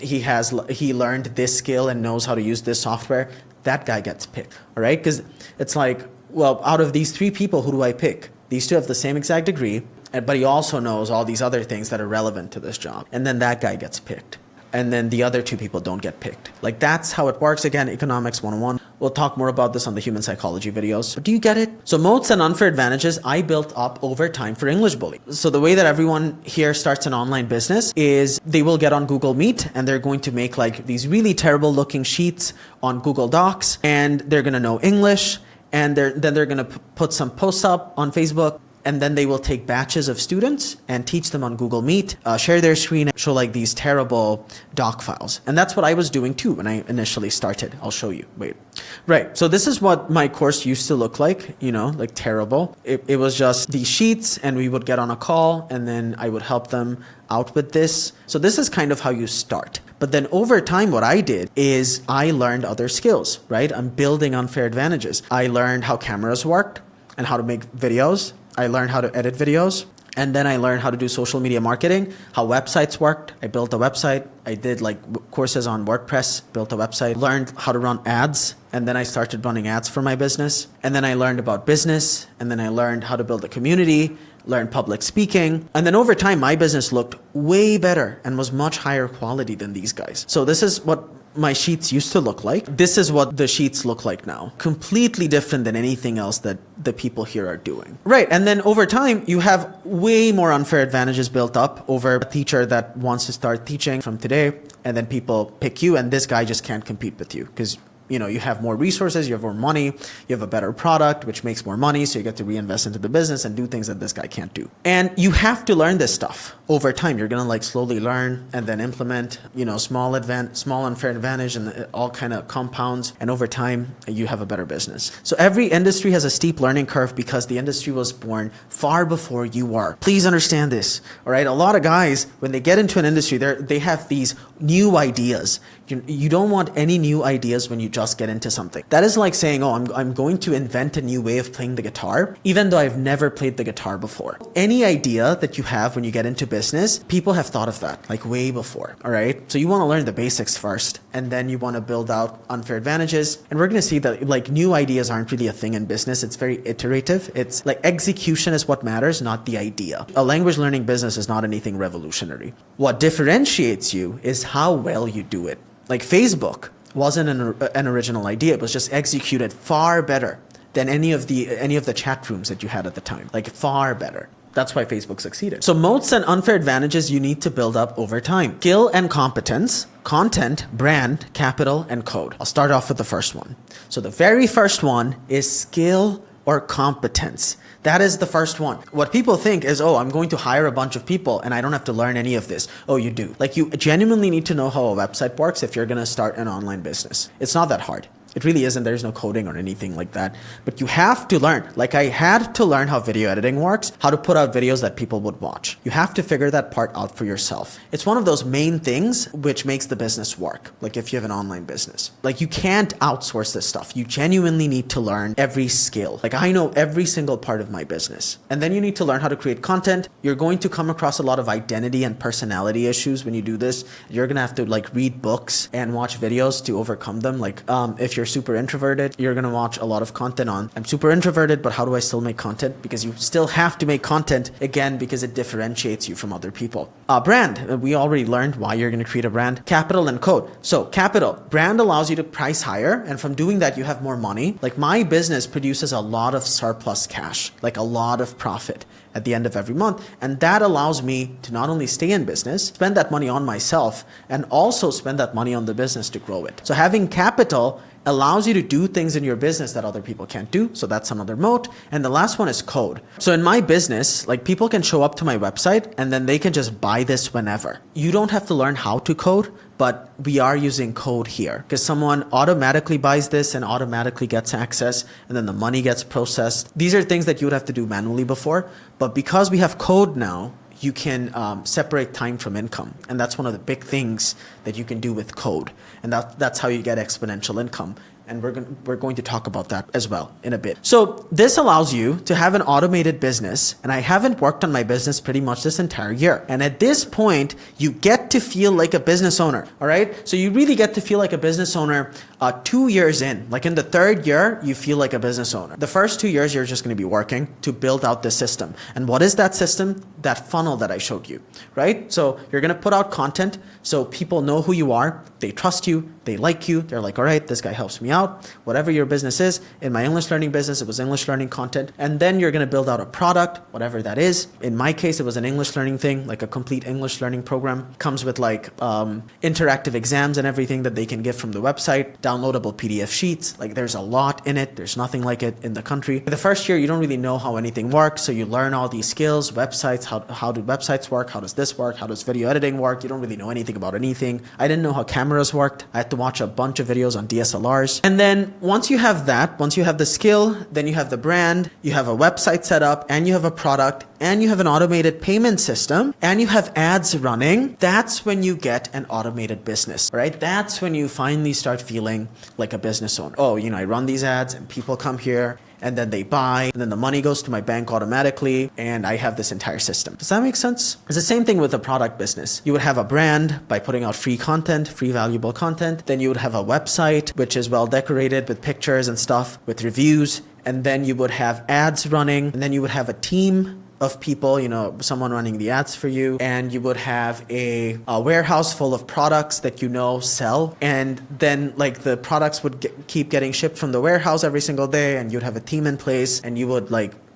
he learned this skill and knows how to use this software. That guy gets picked. All right? Because it's like, well, out of these three people, who do I pick? These two have the same exact degree, but he also knows all these other things that are relevant to this job. And then that guy gets picked. And then the other two people don't get picked. Like, that's how it works. Again, Economics 101. We'll talk more about this on the human psychology videos. Do you get it? So moats and unfair advantages I built up over time for English Bully. So the way that everyone here starts an online business is they will get on Google Meet, and they're going to make like these really terrible looking sheets on Google Docs, and they're going to know English, and then they're going to put some posts up on Facebook. And then they will take batches of students and teach them on Google Meet, share their screen, and show like these terrible doc files. And that's what I was doing too when I initially started. I'll show you. Wait. Right. So this is what my course used to look like, like terrible. It was just these sheets, and we would get on a call, and then I would help them out with this. So this is kind of how you start. But then over time, what I did is I learned other skills, right? I'm building unfair advantages. I learned how cameras worked and how to make videos. I learned how to edit videos, and then I learned how to do social media marketing, how websites worked. I built a website. I did like courses on WordPress, built a website, learned how to run ads, and then I started running ads for my business. And then I learned about business, and then I learned how to build a community, learned public speaking. And then over time, my business looked way better and was much higher quality than these guys. So this is what my sheets used to look like. This is what the sheets look like now. Completely different than anything else that the people here are doing. Right, and then over time, you have way more unfair advantages built up over a teacher that wants to start teaching from today, and then people pick you, and this guy just can't compete with you because you have more resources, you have more money, you have a better product, which makes more money, so you get to reinvest into the business and do things that this guy can't do. And you have to learn this stuff over time. You're gonna slowly learn and then implement, small unfair advantage, and it all kind of compounds. And over time, you have a better business. So every industry has a steep learning curve because the industry was born far before you were. Please understand this, all right? A lot of guys, when they get into an industry, they have these new ideas. You don't want any new ideas when you just get into something. That is like saying, oh, I'm going to invent a new way of playing the guitar, even though I've never played the guitar before. Any idea that you have when you get into business, people have thought of that like way before, all right? So you want to learn the basics first, and then you want to build out unfair advantages. And we're going to see that like new ideas aren't really a thing in business. It's very iterative. It's like execution is what matters, not the idea. A language learning business is not anything revolutionary. What differentiates you is how well you do it. Like Facebook wasn't an original idea. It was just executed far better than any of the chat rooms that you had at the time. Like far better. That's why Facebook succeeded. So moats and unfair advantages you need to build up over time. Skill and competence, content, brand, capital, and code. I'll start off with the first one. So the very first one is skill or competence. That is the first one. What people think is, oh, I'm going to hire a bunch of people and I don't have to learn any of this. Oh, you do. Like, you genuinely need to know how a website works if you're going to start an online business. It's not that hard. It really isn't. There's no coding or anything like that. But you have to learn. Like I had to learn how video editing works, how to put out videos that people would watch. You have to figure that part out for yourself. It's one of those main things which makes the business work. Like if you have an online business, like you can't outsource this stuff. You genuinely need to learn every skill. Like I know every single part of my business. And then you need to learn how to create content. You're going to come across a lot of identity and personality issues when you do this. You're going to have to like read books and watch videos to overcome them. Like if you're super introverted, you're going to watch a lot of content on, I'm super introverted, but how do I still make content? Because you still have to make content, again, because it differentiates you from other people. Brand, we already learned why you're going to create a brand. Capital and code. So capital, brand allows you to price higher. And from doing that, you have more money. Like my business produces a lot of surplus cash, like a lot of profit at the end of every month. And that allows me to not only stay in business, spend that money on myself, and also spend that money on the business to grow it. So having capital allows you to do things in your business that other people can't do. So that's another moat. And the last one is code. So in my business, like people can show up to my website and then they can just buy this whenever. You don't have to learn how to code, but we are using code here because someone automatically buys this and automatically gets access, and then the money gets processed. These are things that you would have to do manually before, but because we have code now, you can separate time from income. And that's one of the big things that you can do with code. And that's how you get exponential income. And we're going to talk about that as well in a bit. So this allows you to have an automated business. And I haven't worked on my business pretty much this entire year. And at this point, you get to feel like a business owner. All right. So you really get to feel like a business owner 2 years in. Like in the third year, you feel like a business owner. The first 2 years, you're just going to be working to build out the system. And what is that system? That funnel that I showed you, right? So you're going to put out content so people know who you are. They trust you. They like you. They're like, all right, this guy helps me out. Whatever your business is. In my English learning business, it was English learning content. And then you're going to build out a product, whatever that is. In my case, it was an English learning thing, like a complete English learning program. Comes with like interactive exams and everything that they can get from the website, downloadable PDF sheets. Like there's a lot in it. There's nothing like it in the country. The first year, you don't really know how anything works. So you learn all these skills, websites, how do websites work? How does this work? How does video editing work? You don't really know anything about anything. I didn't know how cameras worked. I had to watch a bunch of videos on DSLRs. And then once you have that, once you have the skill, then you have the brand, you have a website set up, and you have a product, and you have an automated payment system, and you have ads running. That's when you get an automated business, right? That's when you finally start feeling like a business owner. Oh, I run these ads and people come here and then they buy, and then the money goes to my bank automatically, and I have this entire system. Does that make sense? It's the same thing with a product business. You would have a brand by putting out free content, free valuable content. Then you would have a website, which is well decorated with pictures and stuff, with reviews. And then you would have ads running, and then you would have a team of people, someone running the ads for you, and you would have a warehouse full of products that sell, and then like the products would keep getting shipped from the warehouse every single day, and you'd have a team in place, and you would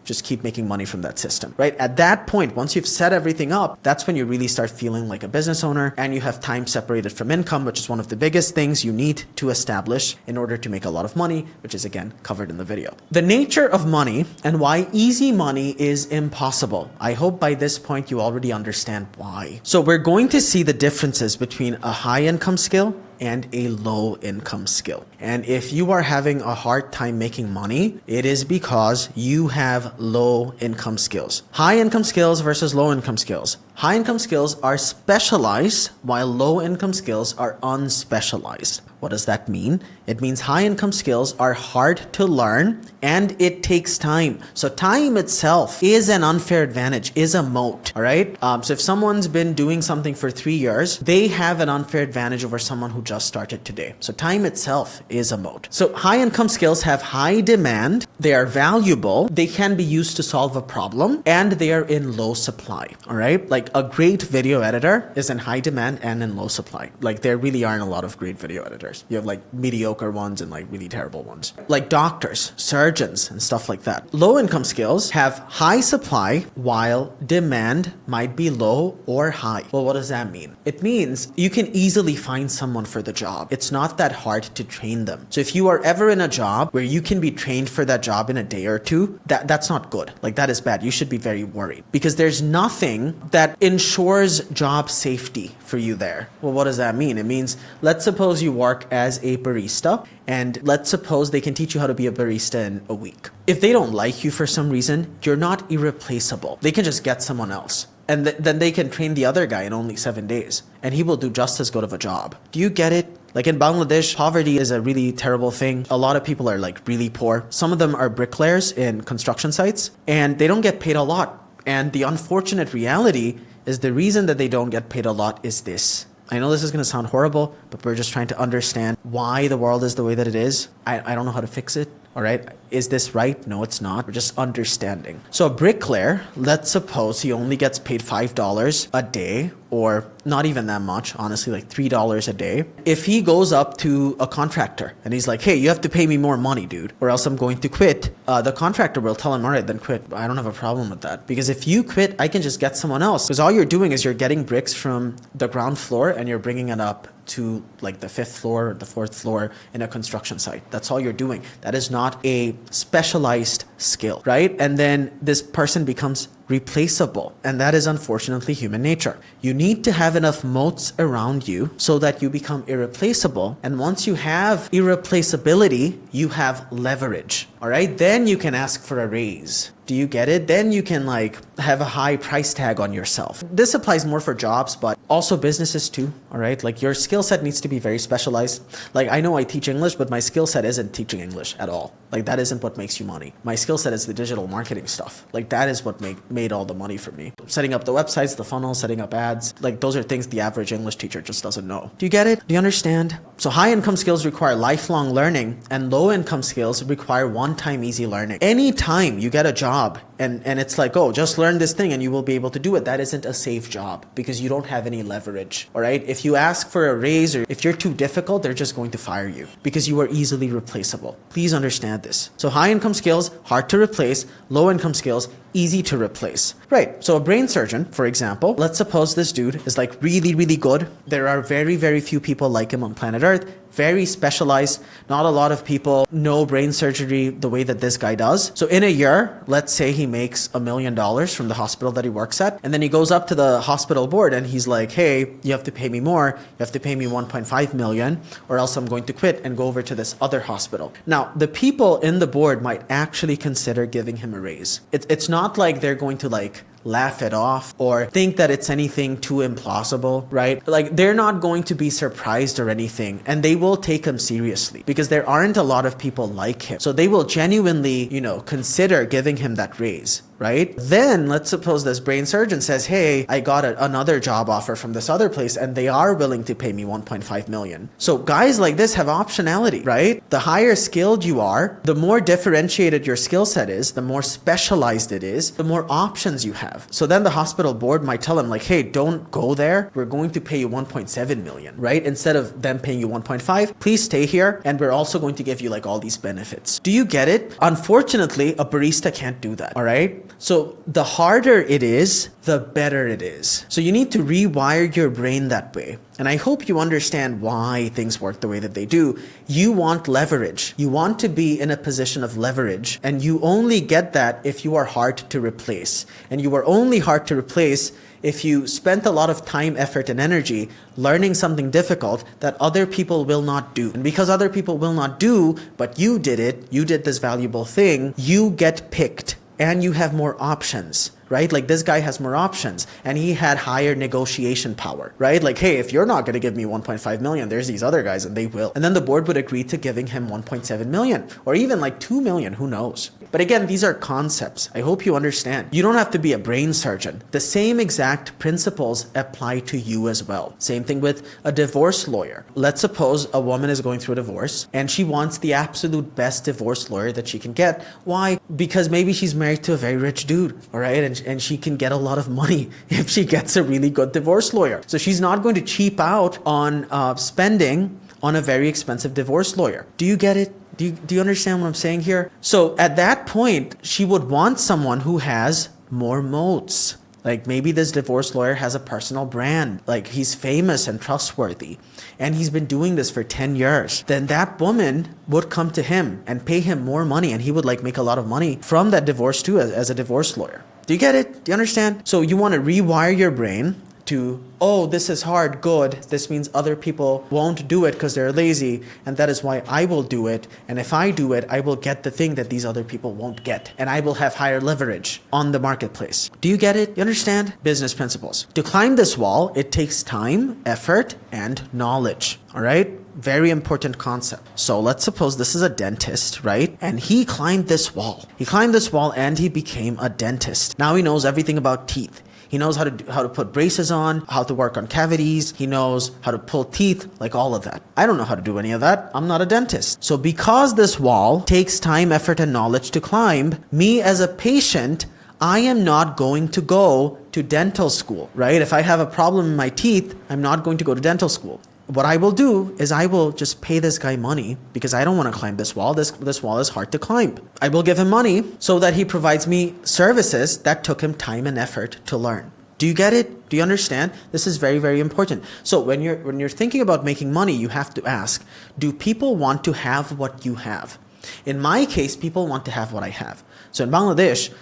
just keep making money from that system, right? At that point, once you've set everything up, that's when you really start feeling like a business owner, and you have time separated from income, which is one of the biggest things you need to establish in order to make a lot of money, which is again covered in the video. The nature of money and why easy money is impossible. I hope by this point you already understand why. So we're going to see the differences between a high income skill and a low income skill. And if you are having a hard time making money, it is because you have low income skills. High income skills versus low income skills. High income skills are specialized while low income skills are unspecialized. What does that mean? It means high income skills are hard to learn and it takes time. So time itself is an unfair advantage, is a moat, all right? So if someone's been doing something for 3 years, they have an unfair advantage over someone who just started today. So time itself is a moat. So high income skills have high demand, they are valuable, they can be used to solve a problem, and they are in low supply, all right? Like a great video editor is in high demand and in low supply. Like there really aren't a lot of great video editors. You have like mediocre ones and like really terrible ones. Like doctors, surgeons, and stuff like that. Low income skills have high supply while demand might be low or high. Well, what does that mean? It means you can easily find someone for the job. It's not that hard to train them. So if you are ever in a job where you can be trained for that job in a day or two, that's not good. Like that is bad. You should be very worried because there's nothing that ensures job safety for you there. Well, what does that mean? It means, let's suppose you work as a barista, and let's suppose they can teach you how to be a barista in a week. If they don't like you for some reason, you're not irreplaceable. They can just get someone else. And then they can train the other guy in only 7 days, and he will do just as good of a job. Do you get it? Like in Bangladesh, poverty is a really terrible thing. A lot of people are like really poor. Some of them are bricklayers in construction sites, and they don't get paid a lot. And the unfortunate reality is the reason that they don't get paid a lot is this. I know this is going to sound horrible, but we're just trying to understand why the world is the way that it is. I don't know how to fix it. All right. Is this right? No, it's not. We're just understanding. So a bricklayer, let's suppose he only gets paid $5 a day, or not even that much, honestly, like $3 a day. If he goes up to a contractor and he's like, hey, you have to pay me more money, dude, or else I'm going to quit. The contractor will tell him, all right, then quit. I don't have a problem with that, because if you quit, I can just get someone else, because all you're doing is you're getting bricks from the ground floor and you're bringing it up to like the 5th floor or the 4th floor in a construction site. That's all you're doing. That is not a specialized skill, right? And then this person becomes replaceable. And that is unfortunately human nature. You need to have enough moats around you so that you become irreplaceable. And once you have irreplaceability, you have leverage. All right. Then you can ask for a raise. Do you get it? Then you can like have a high price tag on yourself. This applies more for jobs, but also businesses too. All right. Like your skill set needs to be very specialized. Like I know I teach English, but my skill set isn't teaching English at all. Like that isn't what makes you money. My skill set is the digital marketing stuff. Like that is what made all the money for me. Setting up the websites, the funnel, setting up ads. Like those are things the average English teacher just doesn't know. Do you get it? Do you understand? So high income skills require lifelong learning, and low income skills require one-time easy learning. Anytime you get a job and it's like, oh, just learn this thing and you will be able to do it, that isn't a safe job because you don't have any leverage. All right. If you ask for a raise or if you're too difficult, they're just going to fire you because you are easily replaceable. Please understand this. So high income skills, hard to replace. Low income skills, easy to replace. Right. So a brain surgeon, for example, let's suppose this dude is like really, really good. There are very, very few people like him on planet Earth. Very specialized. Not a lot of people know brain surgery the way that this guy does. So in a year, let's say he makes $1 million from the hospital that he works at. And then he goes up to the hospital board and he's like, hey, you have to pay me more. You have to pay me 1.5 million or else I'm going to quit and go over to this other hospital. Now, the people in the board might actually consider giving him a raise. It's not like they're going to like laugh it off or think that it's anything too implausible, right? Like they're not going to be surprised or anything, and they will take him seriously because there aren't a lot of people like him. So they will genuinely, consider giving him that raise. Right? Then let's suppose this brain surgeon says, hey, I got another job offer from this other place and they are willing to pay me 1.5 million. So guys like this have optionality, right? The higher skilled you are, the more differentiated your skill set is, the more specialized it is, the more options you have. So then the hospital board might tell him like, hey, don't go there. We're going to pay you 1.7 million, right? Instead of them paying you 1.5, please stay here. And we're also going to give you like all these benefits. Do you get it? Unfortunately, a barista can't do that. All right. So the harder it is, the better it is. So you need to rewire your brain that way. And I hope you understand why things work the way that they do. You want leverage. You want to be in a position of leverage. And you only get that if you are hard to replace. And you are only hard to replace if you spent a lot of time, effort, and energy learning something difficult that other people will not do. And because other people will not do, but you did it, you did this valuable thing, you get picked. And you have more options, right? Like this guy has more options and he had higher negotiation power, right? Like, hey, if you're not going to give me 1.5 million, there's these other guys and they will. And then the board would agree to giving him 1.7 million or even like 2 million, who knows? But again, these are concepts. I hope you understand. You don't have to be a brain surgeon. The same exact principles apply to you as well. Same thing with a divorce lawyer. Let's suppose a woman is going through a divorce and she wants the absolute best divorce lawyer that she can get. Why? Because maybe she's married to a very rich dude, all right? And she can get a lot of money if she gets a really good divorce lawyer. So she's not going to cheap out on spending on a very expensive divorce lawyer. Do you get it? Do you understand what I'm saying here? So at that point, she would want someone who has more moats. Like maybe this divorce lawyer has a personal brand, like he's famous and trustworthy, and he's been doing this for 10 years. Then that woman would come to him and pay him more money, and he would like make a lot of money from that divorce too as a divorce lawyer. Do you get it? Do you understand? So you want to rewire your brain to, oh, this is hard, good. This means other people won't do it because they're lazy, and that is why I will do it. And if I do it, I will get the thing that these other people won't get, and I will have higher leverage on the marketplace. Do you get it? You understand? Business principles. To climb this wall, it takes time, effort, and knowledge. All right? Very important concept. So let's suppose this is a dentist, right? And he climbed this wall. He climbed this wall and he became a dentist. Now he knows everything about teeth. He knows how to put braces on, how to work on cavities. He knows how to pull teeth, like all of that. I don't know how to do any of that. I'm not a dentist. So because this wall takes time, effort, and knowledge to climb, me as a patient, I am not going to go to dental school, right? If I have a problem in my teeth, I'm not going to go to dental school. What I will do is I will just pay this guy money because I don't want to climb this wall. This wall is hard to climb. I will give him money so that he provides me services that took him time and effort to learn. Do you get it? Do you understand? This is very, very important. So when you're thinking about making money, you have to ask, do people want to have what you have? In my case, people want to have what I have. So in Bangladesh,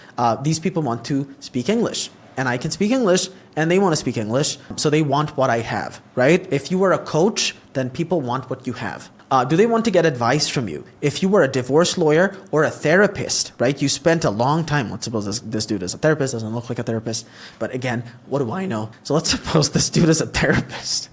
these people want to speak English. And I can speak English, and they want to speak English, so they want what I have, right? If you were a coach, then people want what you have. Do they want to get advice from you? If you were a divorce lawyer or a therapist, right? You spent a long time. Let's suppose this dude is a therapist, doesn't look like a therapist. But again, what do I know? So let's suppose this dude is a therapist.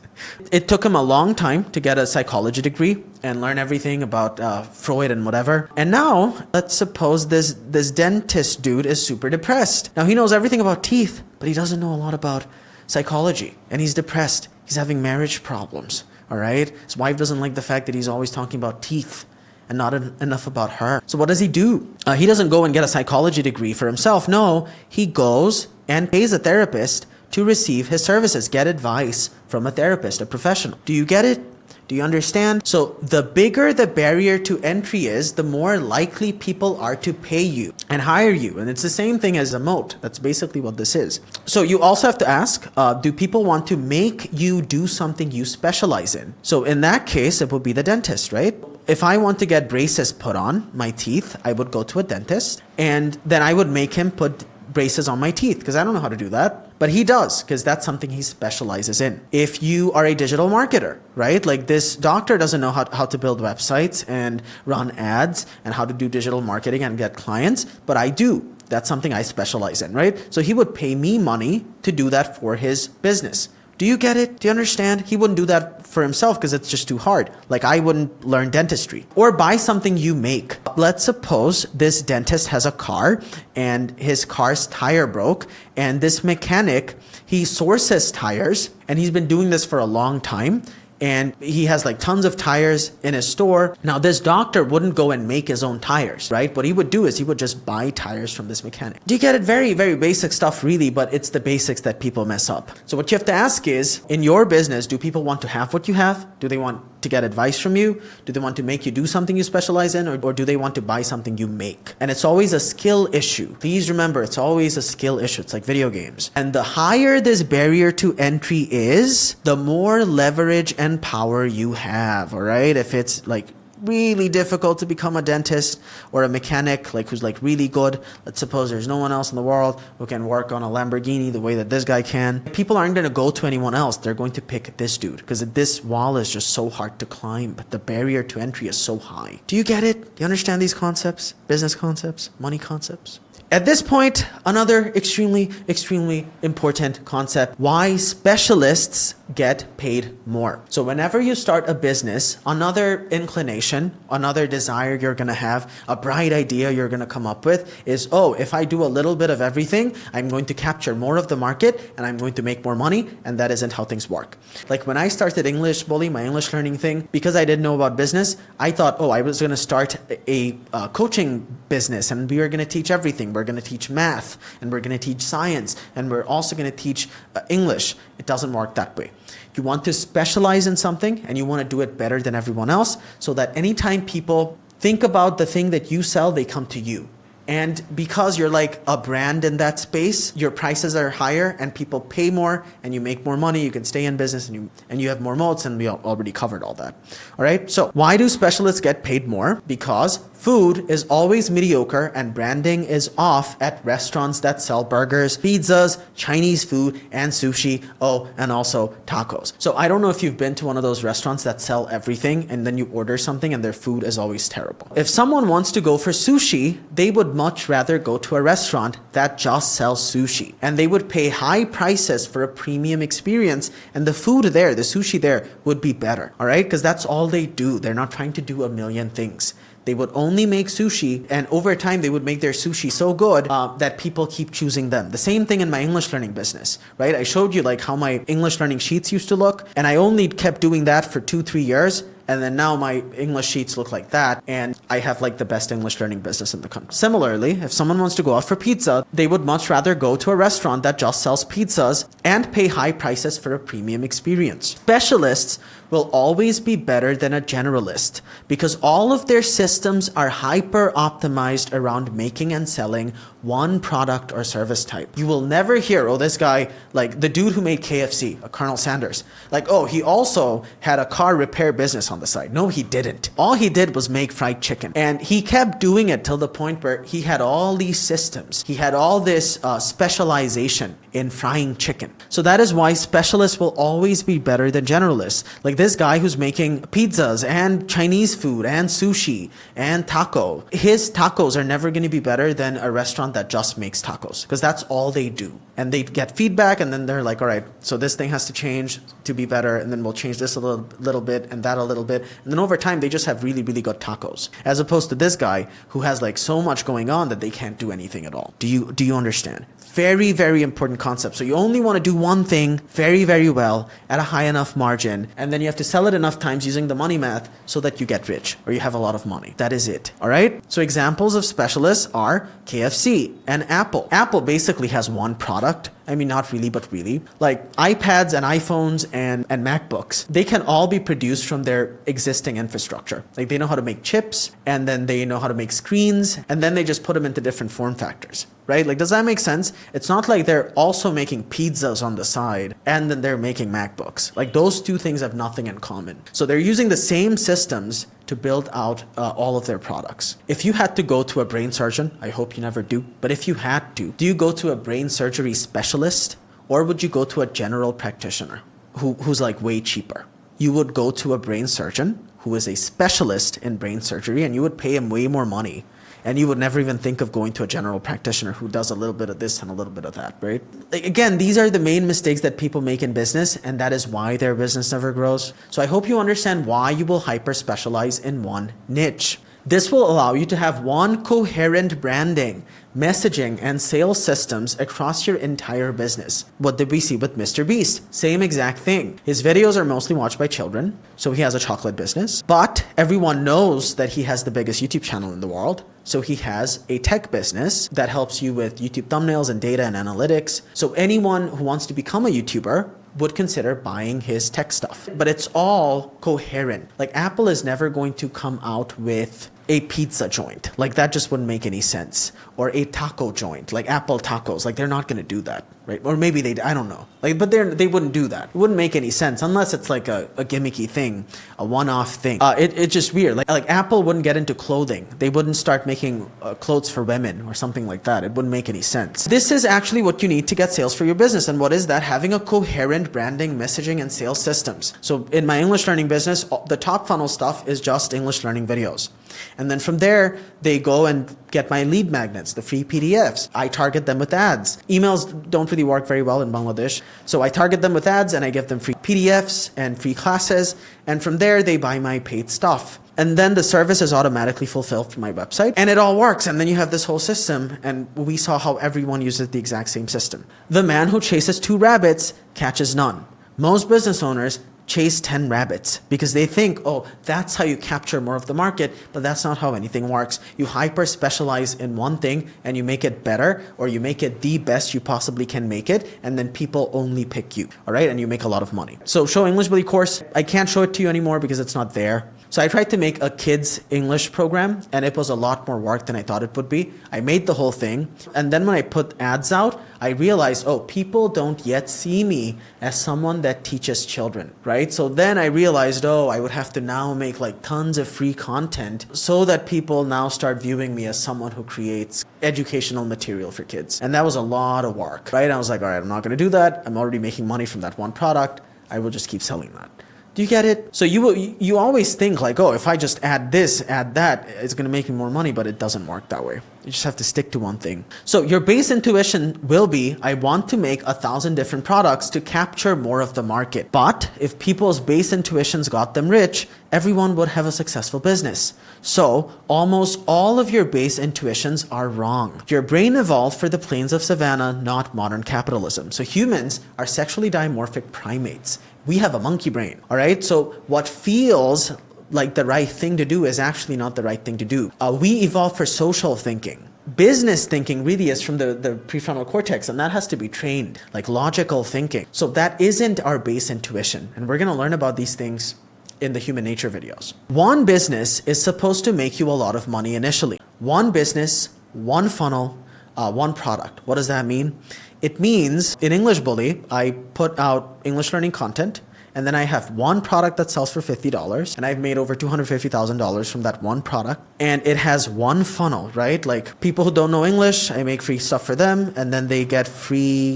It took him a long time to get a psychology degree and learn everything about Freud and whatever. And now, let's suppose this dentist dude is super depressed. Now, he knows everything about teeth, but he doesn't know a lot about psychology. And he's depressed. He's having marriage problems, all right? His wife doesn't like the fact that he's always talking about teeth and not enough about her. So what does he do? He doesn't go and get a psychology degree for himself. No, he goes and pays a therapist to receive his services, get advice from a therapist, a professional. Do you get it? Do you understand? So the bigger the barrier to entry is, the more likely people are to pay you and hire you. And it's the same thing as a moat. That's basically what this is. So you also have to ask, do people want to make you do something you specialize in? So in that case, it would be the dentist, right? If I want to get braces put on my teeth, I would go to a dentist, and then I would make him put braces on my teeth because I don't know how to do that. But he does, because that's something he specializes in. If you are a digital marketer, right? Like this doctor doesn't know how to build websites and run ads and how to do digital marketing and get clients, but I do. That's something I specialize in, right? So he would pay me money to do that for his business. Do you get it? Do you understand? He wouldn't do that for himself because it's just too hard. Like I wouldn't learn dentistry. Or buy something you make. Let's suppose this dentist has a car and his car's tire broke, and this mechanic, he sources tires, and he's been doing this for a long time. And he has like tons of tires in his store. Now this doctor wouldn't go and make his own tires, right? What he would do is he would just buy tires from this mechanic. Do you get it? Very, very basic stuff really, but it's the basics that people mess up. So what you have to ask is, in your business, do people want to have what you have? Do they want to get advice from you? Do they want to make you do something you specialize in, or do they want to buy something you make? And it's always a skill issue. Please remember, it's always a skill issue. It's like video games. And the higher this barrier to entry is, the more leverage and power you have, all right? If it's like really difficult to become a dentist or a mechanic, like who's like really good, let's suppose there's no one else in the world who can work on a Lamborghini the way that this guy can, people aren't going to go to anyone else. They're going to pick this dude because this wall is just so hard to climb, but the barrier to entry is so high. Do you get it? Do you understand these concepts? Business concepts, money concepts? At this point, another extremely, extremely important concept: why specialists get paid more. So whenever you start a business, another inclination, another desire you're going to have, a bright idea you're going to come up with is, oh, if I do a little bit of everything, I'm going to capture more of the market and I'm going to make more money. And that isn't how things work. Like when I started English Bully, my English learning thing, because I didn't know about business, I thought, oh, I was going to start a coaching business and we were going to teach everything. We're going to teach math and we're going to teach science and we're also going to teach English. It doesn't work that way. You want to specialize in something and you want to do it better than everyone else, so that anytime people think about the thing that you sell, they come to you. And because you're like a brand in that space, your prices are higher and people pay more and you make more money. You can stay in business and you have more moats, and we already covered all that. All right. So why do specialists get paid more? Because food is always mediocre and branding is off at restaurants that sell burgers, pizzas, Chinese food, and sushi. Oh, and also tacos. So I don't know if you've been to one of those restaurants that sell everything and then you order something and their food is always terrible. If someone wants to go for sushi, they would much rather go to a restaurant that just sells sushi. And they would pay high prices for a premium experience, and the food there, the sushi there, would be better. All right? Because that's all they do. They're not trying to do a million things. They would only make sushi, and over time they would make their sushi so good that people keep choosing them. The same thing in my English learning business, right? I showed you like how my English learning sheets used to look, and I only kept doing that for 2-3 years. And then now my English sheets look like that, and I have like the best English learning business in the country. Similarly, if someone wants to go out for pizza, they would much rather go to a restaurant that just sells pizzas and pay high prices for a premium experience. Specialists will always be better than a generalist because all of their systems are hyper optimized around making and selling one product or service type. You will never hear, oh, this guy, like the dude who made KFC, Colonel Sanders, like, oh, he also had a car repair business on the side. No, he didn't. All he did was make fried chicken. And he kept doing it till the point where he had all these systems. He had all this specialization in frying chicken. So that is why specialists will always be better than generalists. Like this guy who's making pizzas and Chinese food and sushi and taco. His tacos are never going to be better than a restaurant that just makes tacos because that's all they do. And they get feedback and then they're like, all right, so this thing has to change to be better, and then we'll change this a little bit and that a little bit. And then over time, they just have really, really good tacos. As opposed to this guy who has like so much going on that they can't do anything at all. Do you understand? Very, very important concept. So you only want to do one thing very, very well at a high enough margin, and then you have to sell it enough times using the money math so that you get rich or you have a lot of money. That is it. All right. So examples of specialists are KFC and Apple. Apple basically has one product. I mean, not really, but really. Like iPads and iPhones and MacBooks, they can all be produced from their existing infrastructure. Like they know how to make chips, and then they know how to make screens, and then they just put them into different form factors, right? Like, does that make sense? It's not like they're also making pizzas on the side and then they're making MacBooks. Like those two things have nothing in common. So they're using the same systems to build out all of their products. If you had to go to a brain surgeon, I hope you never do, but if you had to, do you go to a brain surgery specialist or would you go to a general practitioner who's like way cheaper? You would go to a brain surgeon who is a specialist in brain surgery, and you would pay him way more money. And you would never even think of going to a general practitioner who does a little bit of this and a little bit of that, right? Like, again, these are the main mistakes that people make in business, and that is why their business never grows. So I hope you understand why you will hyper specialize in one niche. This will allow you to have one coherent branding, messaging, and sales systems across your entire business. What did we see with Mr. Beast? Same exact thing. His videos are mostly watched by children, so he has a chocolate business. But everyone knows that he has the biggest YouTube channel in the world. So he has a tech business that helps you with YouTube thumbnails and data and analytics. So anyone who wants to become a YouTuber would consider buying his tech stuff. But it's all coherent. Like Apple is never going to come out with a pizza joint. Like that just wouldn't make any sense. Or a taco joint, like Apple tacos. Like they're not going to do that, right? Or maybe they, I don't know. Like, but they wouldn't do that. It wouldn't make any sense unless it's like a gimmicky thing, a one-off thing. It's just weird. Like Apple wouldn't get into clothing. They wouldn't start making clothes for women or something like that. It wouldn't make any sense. This is actually what you need to get sales for your business. And what is that? Having a coherent branding, messaging, and sales systems. So in my English learning business, the top funnel stuff is just English learning videos. And then from there, they go and get my lead magnets, the free PDFs. I target them with ads. Emails don't really work very well in Bangladesh. So I target them with ads and I give them free PDFs and free classes. And from there, they buy my paid stuff. And then the service is automatically fulfilled from my website. And it all works. And then you have this whole system. And we saw how everyone uses the exact same system. The man who chases 2 rabbits catches none. Most business owners chase 10 rabbits because they think, oh, that's how you capture more of the market, but that's not how anything works. You hyper specialize in one thing and you make it better, or you make it the best you possibly can make it, and then people only pick you, all right? And you make a lot of money. So Show English Bully course, I can't show it to you anymore because it's not there. So I tried to make a kids English program, and it was a lot more work than I thought it would be. I made the whole thing, and then when I put ads out, I realized, oh, people don't yet see me as someone that teaches children, right? So then I realized, oh, I would have to now make like tons of free content so that people now start viewing me as someone who creates educational material for kids. And that was a lot of work, right? I was like, all right, I'm not going to do that. I'm already making money from that one product. I will just keep selling that. Do you get it? So you always think like, oh, if I just add this, add that, it's going to make me more money, but it doesn't work that way. You just have to stick to one thing. So your base intuition will be, I want to make 1,000 different products to capture more of the market. But if people's base intuitions got them rich, everyone would have a successful business. So almost all of your base intuitions are wrong. Your brain evolved for the plains of savannah, not modern capitalism. So humans are sexually dimorphic primates. We have a monkey brain, all right? So what feels like the right thing to do is actually not the right thing to do. We evolved for social thinking. Business thinking really is from the prefrontal cortex, and that has to be trained, like logical thinking. So that isn't our base intuition. And we're gonna learn about these things in the human nature videos. One business is supposed to make you a lot of money initially. One business, one funnel, one product. What does that mean? It means in English Bully, I put out English learning content, and then I have one product that sells for $50, and I've made over $250,000 from that one product. And it has one funnel, right? Like people who don't know English, I make free stuff for them, and then they get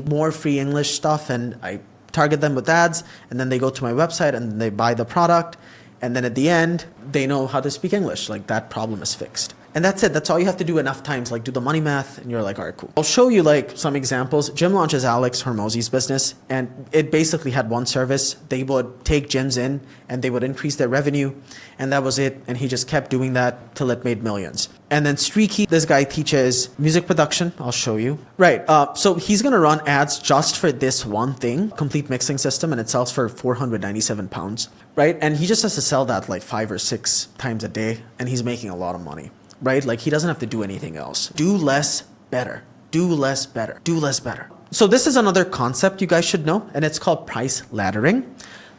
more free English stuff, and I target them with ads, and then they go to my website and they buy the product. And then at the end, they know how to speak English. Like that problem is fixed. And that's it. That's all you have to do enough times, like do the money math, and you're like, all right, cool. I'll show you like some examples. Gym launches Alex Hormozi's business, and it basically had one service. They would take gyms in, and they would increase their revenue, and that was it. And he just kept doing that till it made millions. And then Streaky, this guy teaches music production. I'll show you. Right. So he's going to run ads just for this one thing, complete mixing system, and it sells for 497 pounds, right? And he just has to sell that like 5 or 6 times a day, and he's making a lot of money. Right? Like he doesn't have to do anything else. Do less, better. Do less, better. Do less, better. So this is another concept you guys should know, and it's called price laddering.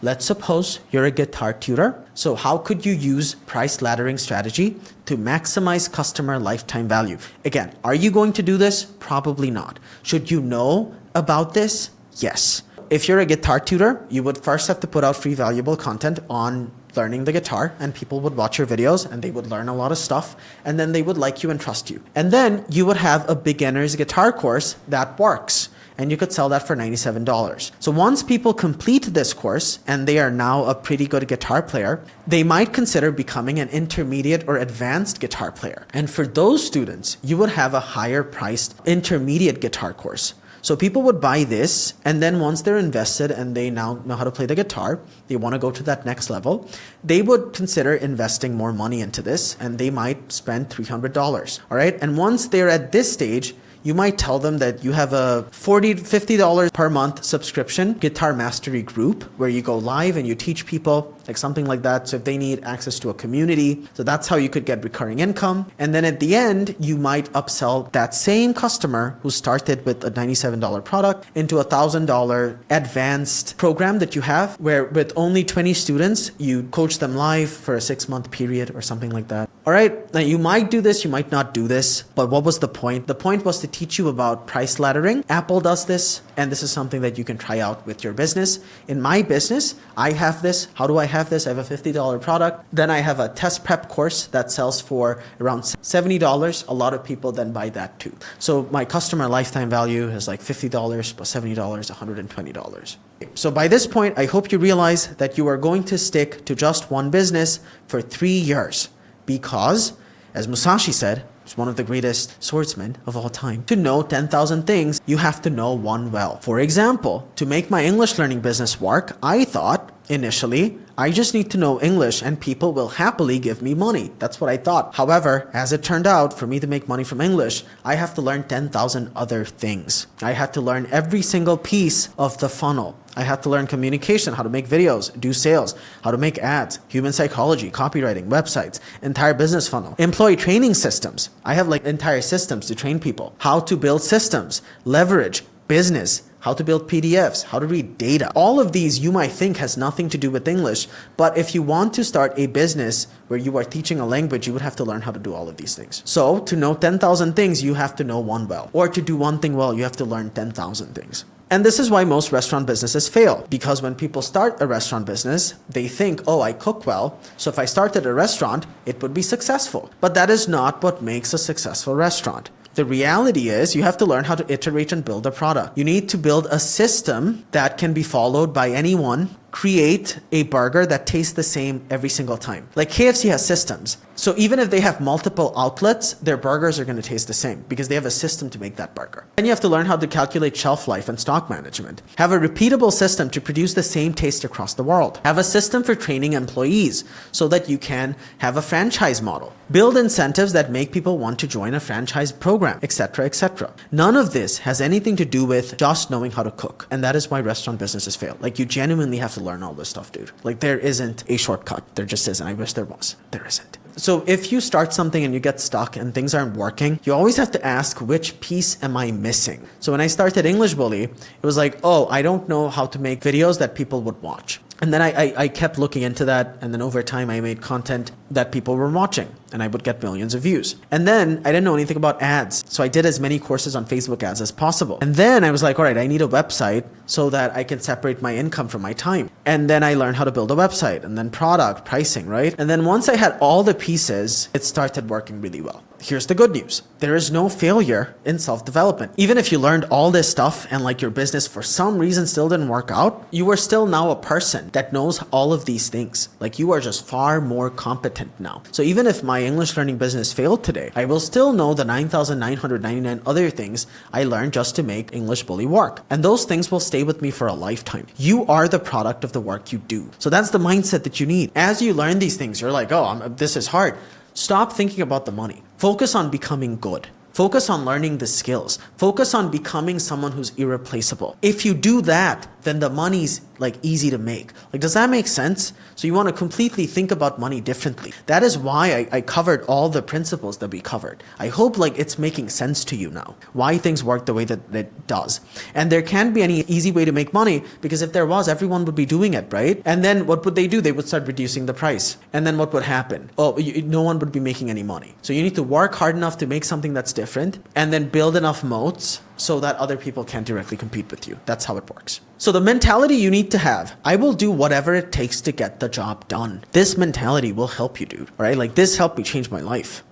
Let's suppose you're a guitar tutor. So how could you use price laddering strategy to maximize customer lifetime value? Again, are you going to do this? Probably not. Should you know about this? Yes. If you're a guitar tutor, you would first have to put out free valuable content on learning the guitar, and people would watch your videos and they would learn a lot of stuff, and then they would like you and trust you. And then you would have a beginner's guitar course that works, and you could sell that for $97. So once people complete this course and they are now a pretty good guitar player, they might consider becoming an intermediate or advanced guitar player. And for those students, you would have a higher priced intermediate guitar course. So people would buy this, and then once they're invested and they now know how to play the guitar, they want to go to that next level, they would consider investing more money into this, and they might spend $300. All right. And once they're at this stage, you might tell them that you have a $40 to $50 per month subscription guitar mastery group where you go live and you teach people, like something like that. So if they need access to a community, so that's how you could get recurring income. And then at the end, you might upsell that same customer who started with a $97 product into a $1,000 advanced program that you have, where with only 20 students, you coach them live for a 6-month period or something like that. All right, now you might do this, you might not do this, but what was the point? The point was to teach you about price laddering. Apple does this, and this is something that you can try out with your business. In my business, I have this. How do I have this? I have a $50 product. Then I have a test prep course that sells for around $70. A lot of people then buy that too. So my customer lifetime value is like $50 plus $70, $120. So by this point, I hope you realize that you are going to stick to just one business for 3 years. Because, as Musashi said, he's one of the greatest swordsmen of all time, to know 10,000 things, you have to know one well. For example, to make my English learning business work, I thought initially, I just need to know English and people will happily give me money. That's what I thought. However, as it turned out, for me to make money from English, I have to learn 10,000 other things. I had to learn every single piece of the funnel. I had to learn communication, how to make videos, do sales, how to make ads, human psychology, copywriting, websites, entire business funnel, employee training systems. I have like entire systems to train people, how to build systems, leverage, business, how to build PDFs, how to read data. All of these you might think has nothing to do with English, but if you want to start a business where you are teaching a language, you would have to learn how to do all of these things. So to know 10,000 things, you have to know one well. Or to do one thing well, you have to learn 10,000 things. And this is why most restaurant businesses fail, because when people start a restaurant business, they think, oh, I cook well, so if I started a restaurant, it would be successful. But that is not what makes a successful restaurant. The reality is you have to learn how to iterate and build a product. You need to build a system that can be followed by anyone. Create a burger that tastes the same every single time. Like KFC has systems. So even if they have multiple outlets, their burgers are going to taste the same because they have a system to make that burger. Then you have to learn how to calculate shelf life and stock management. Have a repeatable system to produce the same taste across the world. Have a system for training employees so that you can have a franchise model. Build incentives that make people want to join a franchise program, etc., etc. None of this has anything to do with just knowing how to cook. And that is why restaurant businesses fail. Like you genuinely have to learn all this stuff, dude. Like there isn't a shortcut. There just isn't. I wish there was. There isn't. So if you start something and you get stuck and things aren't working, you always have to ask, which piece am I missing? So when I started English Bully, it was like, oh, I don't know how to make videos that people would watch. And then I kept looking into that, and then over time I made content that people were watching, and I would get millions of views. And then I didn't know anything about ads, so I did as many courses on Facebook ads as possible. And then I was like, all right, I need a website so that I can separate my income from my time. And then I learned how to build a website, and then product, pricing, right? And then once I had all the pieces, it started working really well. Here's the good news. There is no failure in self-development. Even if you learned all this stuff and like your business for some reason still didn't work out, you are still now a person that knows all of these things. Like you are just far more competent now. So even if my English learning business failed today, I will still know the 9,999 other things I learned just to make English Bully work. And those things will stay with me for a lifetime. You are the product of the work you do. So that's the mindset that you need. As you learn these things, you're like, oh, this is hard. Stop thinking about the money. Focus on becoming good. Focus on learning the skills. Focus on becoming someone who's irreplaceable. If you do that, then the money's like easy to make. Like, does that make sense? So you want to completely think about money differently. That is why I covered all the principles that we covered. I hope like it's making sense to you now, why things work the way that it does. And there can't be any easy way to make money, because if there was, everyone would be doing it, right? And then what would they do? They would start reducing the price. And then what would happen? Oh, no one would be making any money. So you need to work hard enough to make something that's different, and then build enough moats so that other people can't directly compete with you. That's how it works. So the mentality you need to have, I will do whatever it takes to get the job done. This mentality will help you, dude. All right? Like this helped me change my life.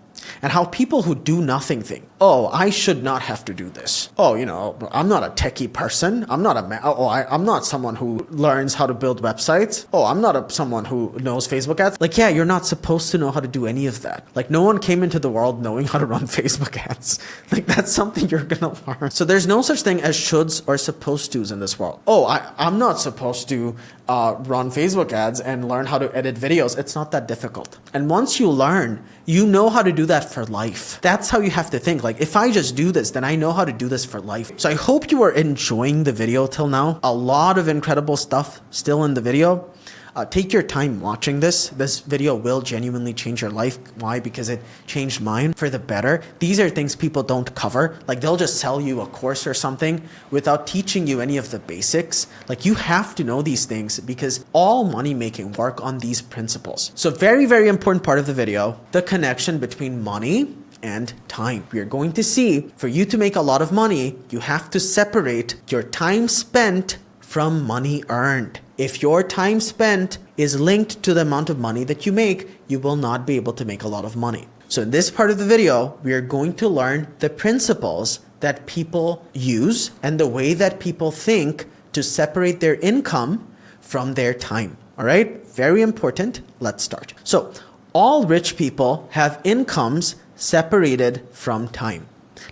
And how people who do nothing think, oh, I should not have to do this. Oh, I'm not a techie person. I'm not I'm not someone who learns how to build websites. Oh, I'm not someone who knows Facebook ads. Like, yeah, you're not supposed to know how to do any of that. Like, no one came into the world knowing how to run Facebook ads. Like, that's something you're gonna learn. So there's no such thing as shoulds or supposed tos in this world. Oh, I'm not supposed to run Facebook ads and learn how to edit videos. It's not that difficult. And once you learn, you know how to do that for life. That's how you have to think. Like, if I just do this, then I know how to do this for life. So I hope you are enjoying the video till now. A lot of incredible stuff still in the video. Take your time watching this. This video will genuinely change your life. Why? Because it changed mine for the better. These are things people don't cover. Like, they'll just sell you a course or something without teaching you any of the basics. Like, you have to know these things because all money making work on these principles. So very, very important part of the video, the connection between money and time. We are going to see, for you to make a lot of money, you have to separate your time spent from money earned. If your time spent is linked to the amount of money that you make, you will not be able to make a lot of money. So in this part of the video, we are going to learn the principles that people use and the way that people think to separate their income from their time. All right? Very important. Let's start. So all rich people have incomes separated from time.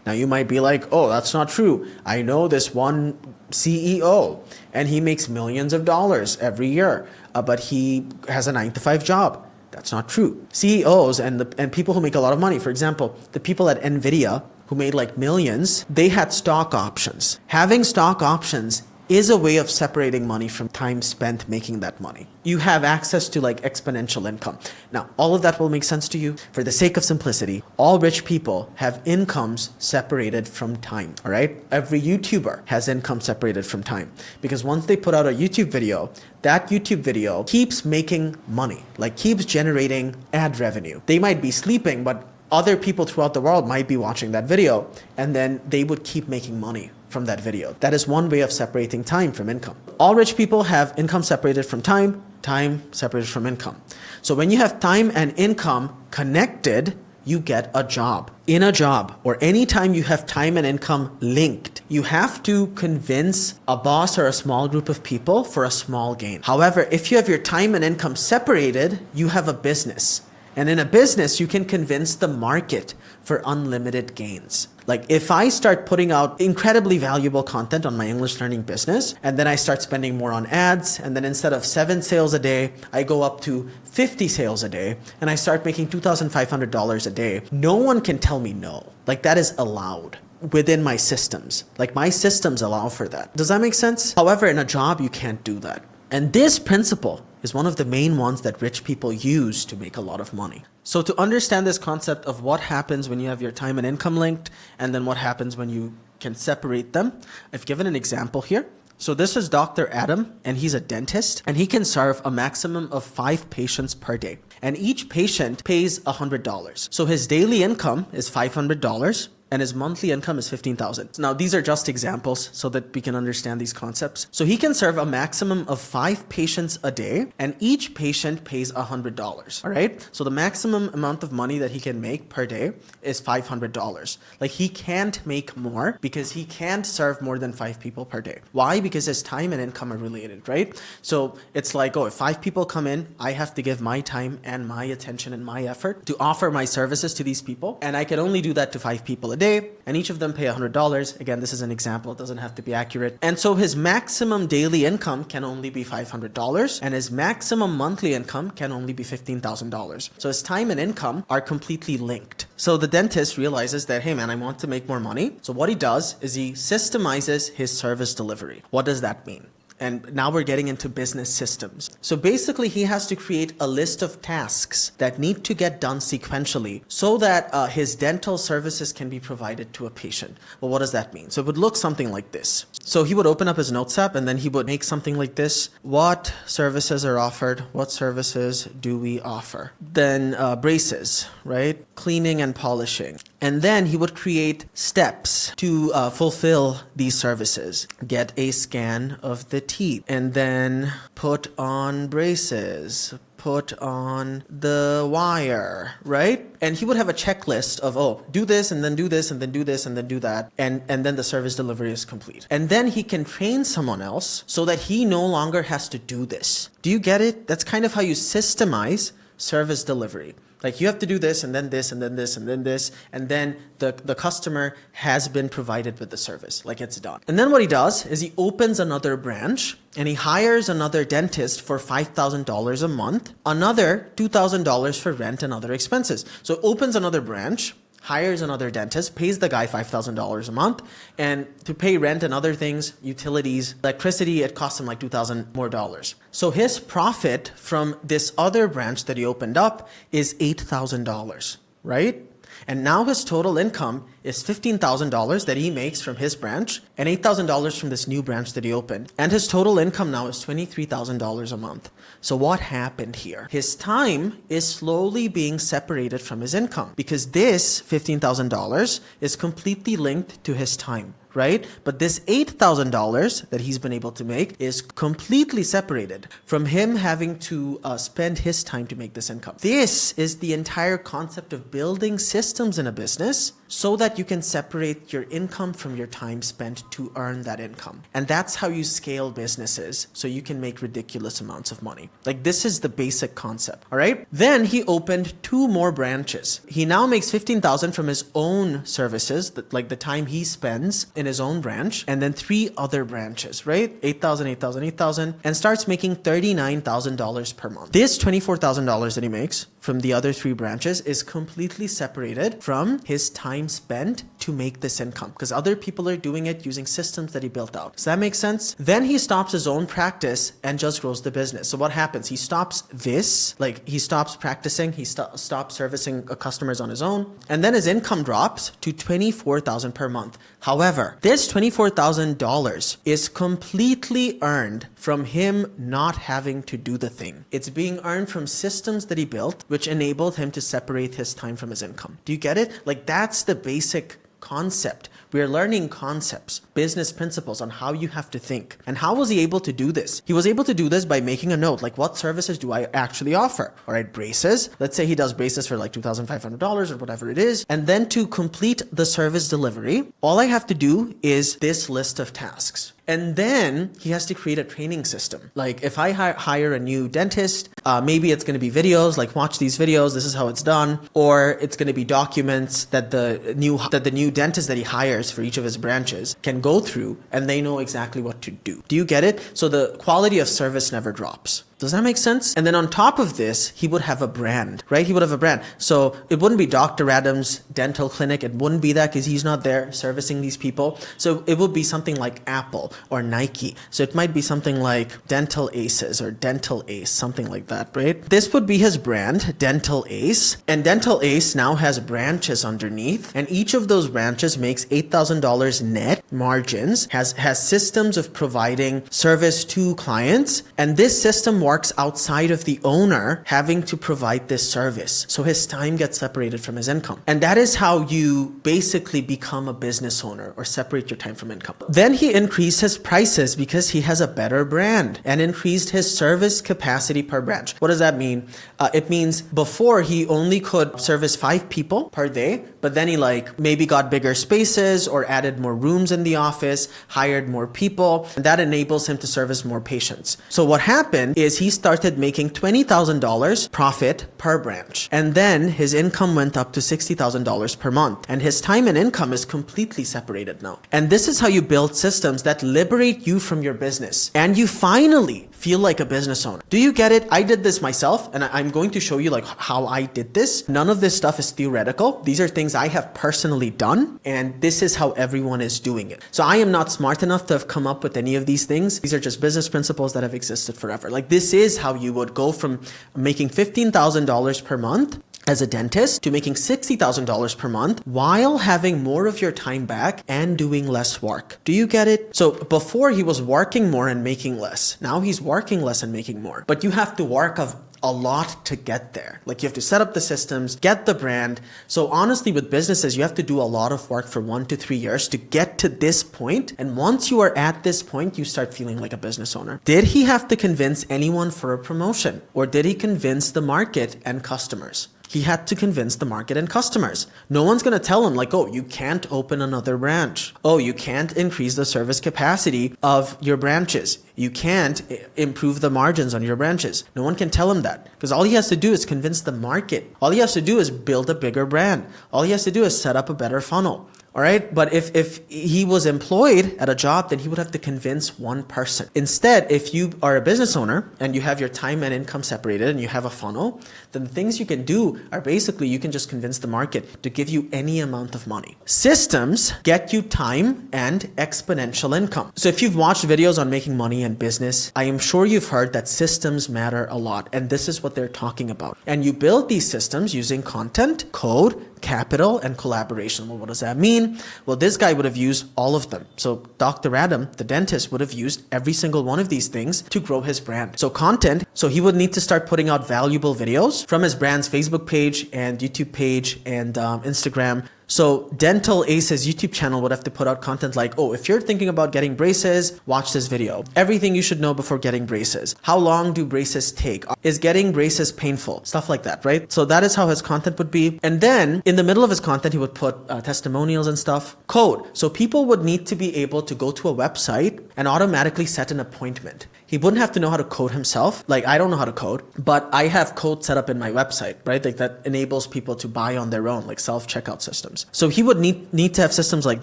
Now you might be like, oh, that's not true. I know this one CEO and he makes millions of dollars every year, but he has a 9-to-5 job. That's not true. CEOs and people who make a lot of money, for example, the people at NVIDIA who made like millions, they had stock options. Having stock options is a way of separating money from time spent making that money. You have access to like exponential income. Now, all of that will make sense to you. For the sake of simplicity, all rich people have incomes separated from time, all right? Every YouTuber has income separated from time because once they put out a YouTube video, that YouTube video keeps making money, like keeps generating ad revenue. They might be sleeping, but other people throughout the world might be watching that video, and then they would keep making money from that video. That is one way of separating time from income. All rich people have income separated from time, time separated from income. So when you have time and income connected, you get a job. In a job, or anytime you have time and income linked, you have to convince a boss or a small group of people for a small gain. However, if you have your time and income separated, you have a business. And in a business, you can convince the market for unlimited gains. Like if I start putting out incredibly valuable content on my English learning business, and then I start spending more on ads, and then instead of 7 sales a day, I go up to 50 sales a day, and I start making $2,500 a day, no one can tell me no. Like that is allowed within my systems. Like my systems allow for that. Does that make sense? However, in a job, you can't do that. And this principle is one of the main ones that rich people use to make a lot of money. So to understand this concept of what happens when you have your time and income linked, and then what happens when you can separate them, I've given an example here. So this is Dr. Adam, and he's a dentist, and he can serve a maximum of 5 patients per day. And each patient pays $100. So his daily income is $500. And his monthly income is $15,000. Now, these are just examples so that we can understand these concepts. So he can serve a maximum of 5 patients a day, and each patient pays $100. All right. So the maximum amount of money that he can make per day is $500. Like he can't make more because he can't serve more than 5 people per day. Why? Because his time and income are related, right? So it's like, oh, if 5 people come in, I have to give my time and my attention and my effort to offer my services to these people. And I can only do that to 5 people a day. And each of them pay $100. Again, this is an example. It doesn't have to be accurate. And so his maximum daily income can only be $500, and his maximum monthly income can only be $15,000. So his time and income are completely linked. So the dentist realizes that, hey man, I want to make more money. So what he does is he systemizes his service delivery. What does that mean? And now we're getting into business systems. So basically, he has to create a list of tasks that need to get done sequentially so that his dental services can be provided to a patient. Well, what does that mean? So it would look something like this. So he would open up his notes app and then he would make something like this. What services are offered? What services do we offer? Then braces, right? Cleaning and polishing. And then he would create steps to fulfill these services. Get a scan of the teeth, and then put on braces, put on the wire, right? And he would have a checklist of, oh, do this, and then do this, and then do this, and then do that. And then the service delivery is complete. And then he can train someone else so that he no longer has to do this. Do you get it? That's kind of how you systemize service delivery. Like you have to do this, and then this, and then this, and then this, and then the customer has been provided with the service, like it's done. And then what he does is he opens another branch and he hires another dentist for $5,000 a month, another $2,000 for rent and other expenses. So opens another branch, hires another dentist, pays the guy $5,000 a month, and to pay rent and other things, utilities, electricity, it costs him like $2,000 more dollars. So his profit from this other branch that he opened up is $8,000, right? And now his total income is $15,000 that he makes from his branch and $8,000 from this new branch that he opened. And his total income now is $23,000 a month. So what happened here? His time is slowly being separated from his income because this $15,000 is completely linked to his time, right? But this $8,000 that he's been able to make is completely separated from him having to spend his time to make this income. This is the entire concept of building systems in a business so that you can separate your income from your time spent to earn that income. And that's how you scale businesses so you can make ridiculous amounts of money. Like this is the basic concept, all right? Then he opened 2 more branches. He now makes $15,000 from his own services, like the time he spends in his own branch, and then 3 other branches, right? $8,000, $8,000, $8,000, and starts making $39,000 per month. This $24,000 that he makes from the other 3 branches is completely separated from his time spent to make this income because other people are doing it using systems that he built out. Does that make sense? Then he stops his own practice and just grows the business. So what happens? He stops this, like he stops practicing, he stops servicing customers on his own, and then his income drops to $24,000 per month. However, this $24,000 is completely earned from him not having to do the thing. It's being earned from systems that he built, which enabled him to separate his time from his income. Do you get it? Like that's the basic concept. We're learning concepts, business principles on how you have to think. And how was he able to do this? He was able to do this by making a note, like what services do I actually offer? All right, braces. Let's say he does braces for like $2,500 or whatever it is. And then to complete the service delivery, all I have to do is this list of tasks. And then he has to create a training system. Like if I hire a new dentist, maybe it's going to be videos, like watch these videos, this is how it's done. Or it's going to be documents that the new dentist that he hires for each of his branches can go through and they know exactly what to do. Do you get it? So the quality of service never drops. Does that make sense? And then on top of this, he would have a brand, right? He would have a brand. So it wouldn't be Dr. Adam's dental clinic. It wouldn't be that because he's not there servicing these people. So it would be something like Apple or Nike. So it might be something like Dental Aces or Dental Ace, something like that, right? This would be his brand, Dental Ace. And Dental Ace now has branches underneath. And each of those branches makes $8,000 net margins, has systems of providing service to clients. And this system works outside of the owner having to provide this service. So his time gets separated from his income. And that is how you basically become a business owner or separate your time from income. Then he increased his prices because he has a better brand and increased his service capacity per branch. What does that mean? It means before he only could service 5 people per day, but then he like maybe got bigger spaces or added more rooms in the office, hired more people, and that enables him to service more patients. So what happened is he started making $20,000 profit per branch. And then his income went up to $60,000 per month. And his time and income is completely separated now. And this is how you build systems that liberate you from your business. And you finally feel like a business owner. Do you get it? I did this myself, and I'm going to show you like how I did this. None of this stuff is theoretical. These are things I have personally done, and this is how everyone is doing it. So I am not smart enough to have come up with any of these things. These are just business principles that have existed forever. Like this is how you would go from making $15,000 per month as a dentist to making $60,000 per month while having more of your time back and doing less work. Do you get it? So before he was working more and making less. Now he's working less and making more. But you have to work a lot to get there. Like you have to set up the systems, get the brand. So honestly, with businesses, you have to do a lot of work for 1 to 3 years to get to this point. And once you are at this point, you start feeling like a business owner. Did he have to convince anyone for a promotion? Or did he convince the market and customers? He had to convince the market and customers. No one's going to tell him like, oh, you can't open another branch. Oh, you can't increase the service capacity of your branches. You can't improve the margins on your branches. No one can tell him that because all he has to do is convince the market. All he has to do is build a bigger brand. All he has to do is set up a better funnel. All right. But if he was employed at a job, then he would have to convince one person. Instead, if you are a business owner and you have your time and income separated and you have a funnel, then the things you can do are basically you can just convince the market to give you any amount of money. Systems get you time and exponential income. So if you've watched videos on making money and business, I am sure you've heard that systems matter a lot. And this is what they're talking about. And you build these systems using content, code, capital, and collaboration. Well, what does that mean? Well, this guy would have used all of them. So Dr. Adam, the dentist, would have used every single one of these things to grow his brand. So content, so he would need to start putting out valuable videos from his brand's Facebook page and YouTube page and Instagram. So Dental Ace's YouTube channel would have to put out content like, oh, if you're thinking about getting braces, watch this video. Everything you should know before getting braces. How long do braces take? Is getting braces painful? Stuff like that, right? So that is how his content would be. And then in the middle of his content, he would put testimonials and stuff. Code. So people would need to be able to go to a website and automatically set an appointment. He wouldn't have to know how to code himself. Like I don't know how to code, but I have code set up in my website, right? Like that enables people to buy on their own, like self-checkout systems. systems. So he would need to have systems like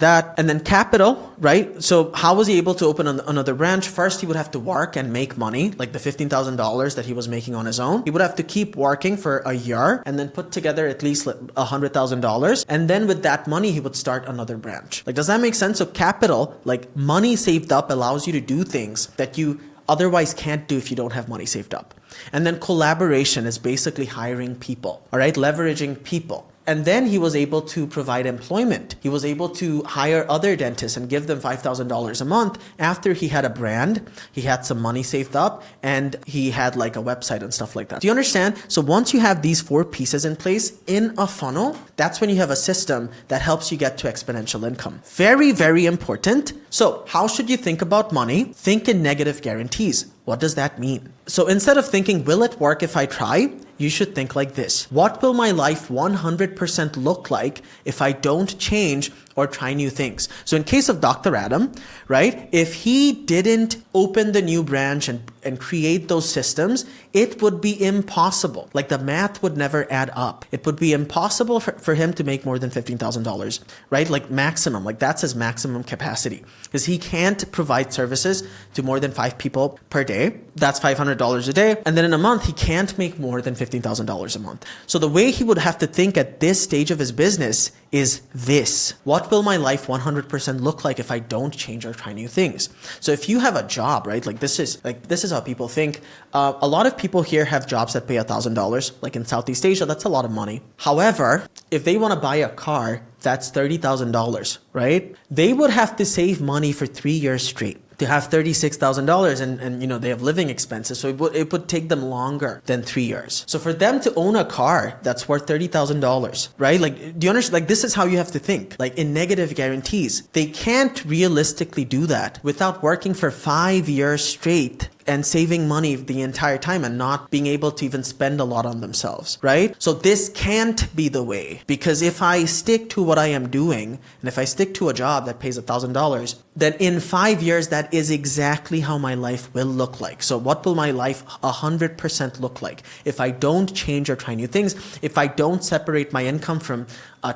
that. And then capital, right? So how was he able to open another branch? First, he would have to work and make money, like the $15,000 that he was making on his own. He would have to keep working for a year and then put together at least $100,000. And then with that money, he would start another branch. Like, does that make sense? So capital, like money saved up, allows you to do things that you otherwise can't do if you don't have money saved up. And then collaboration is basically hiring people, all right? Leveraging people. And then he was able to provide employment. He was able to hire other dentists and give them $5,000 a month after he had a brand, he had some money saved up, and he had like a website and stuff like that. Do you understand? So once you have these 4 pieces in place in a funnel, that's when you have a system that helps you get to exponential income. Very, very important. So how should you think about money? Think in negative guarantees. What does that mean? So instead of thinking, will it work if I try? You should think like this. What will my life 100% look like if I don't change or try new things? So in case of Dr. Adam, right? If he didn't open the new branch and create those systems, it would be impossible. Like the math would never add up. It would be impossible for him to make more than $15,000, right? Like maximum, like that's his maximum capacity, because he can't provide services to more than 5 people per day. That's $500 a day. And then in a month, he can't make more than $15,000 a month. So the way he would have to think at this stage of his business is this. What will my life 100% look like if I don't change or try new things? So if you have a job, right? Like this is how people think. A lot of people here have jobs that pay $1,000, like in Southeast Asia, that's a lot of money. However, if they want to buy a car, that's $30,000, right? They would have to save money for 3 years straight to have $36,000 and you know, they have living expenses. So it would take them longer than 3 years. So for them to own a car that's worth $30,000, right? Like, do you understand? Like, this is how you have to think. Like in negative guarantees, they can't realistically do that without working for 5 years straight and saving money the entire time and not being able to even spend a lot on themselves, right? So this can't be the way, because if I stick to what I am doing and if I stick to a job that pays $1,000, then in 5 years, that is exactly how my life will look like. So what will my life 100% look like if I don't change or try new things, if I don't separate my income from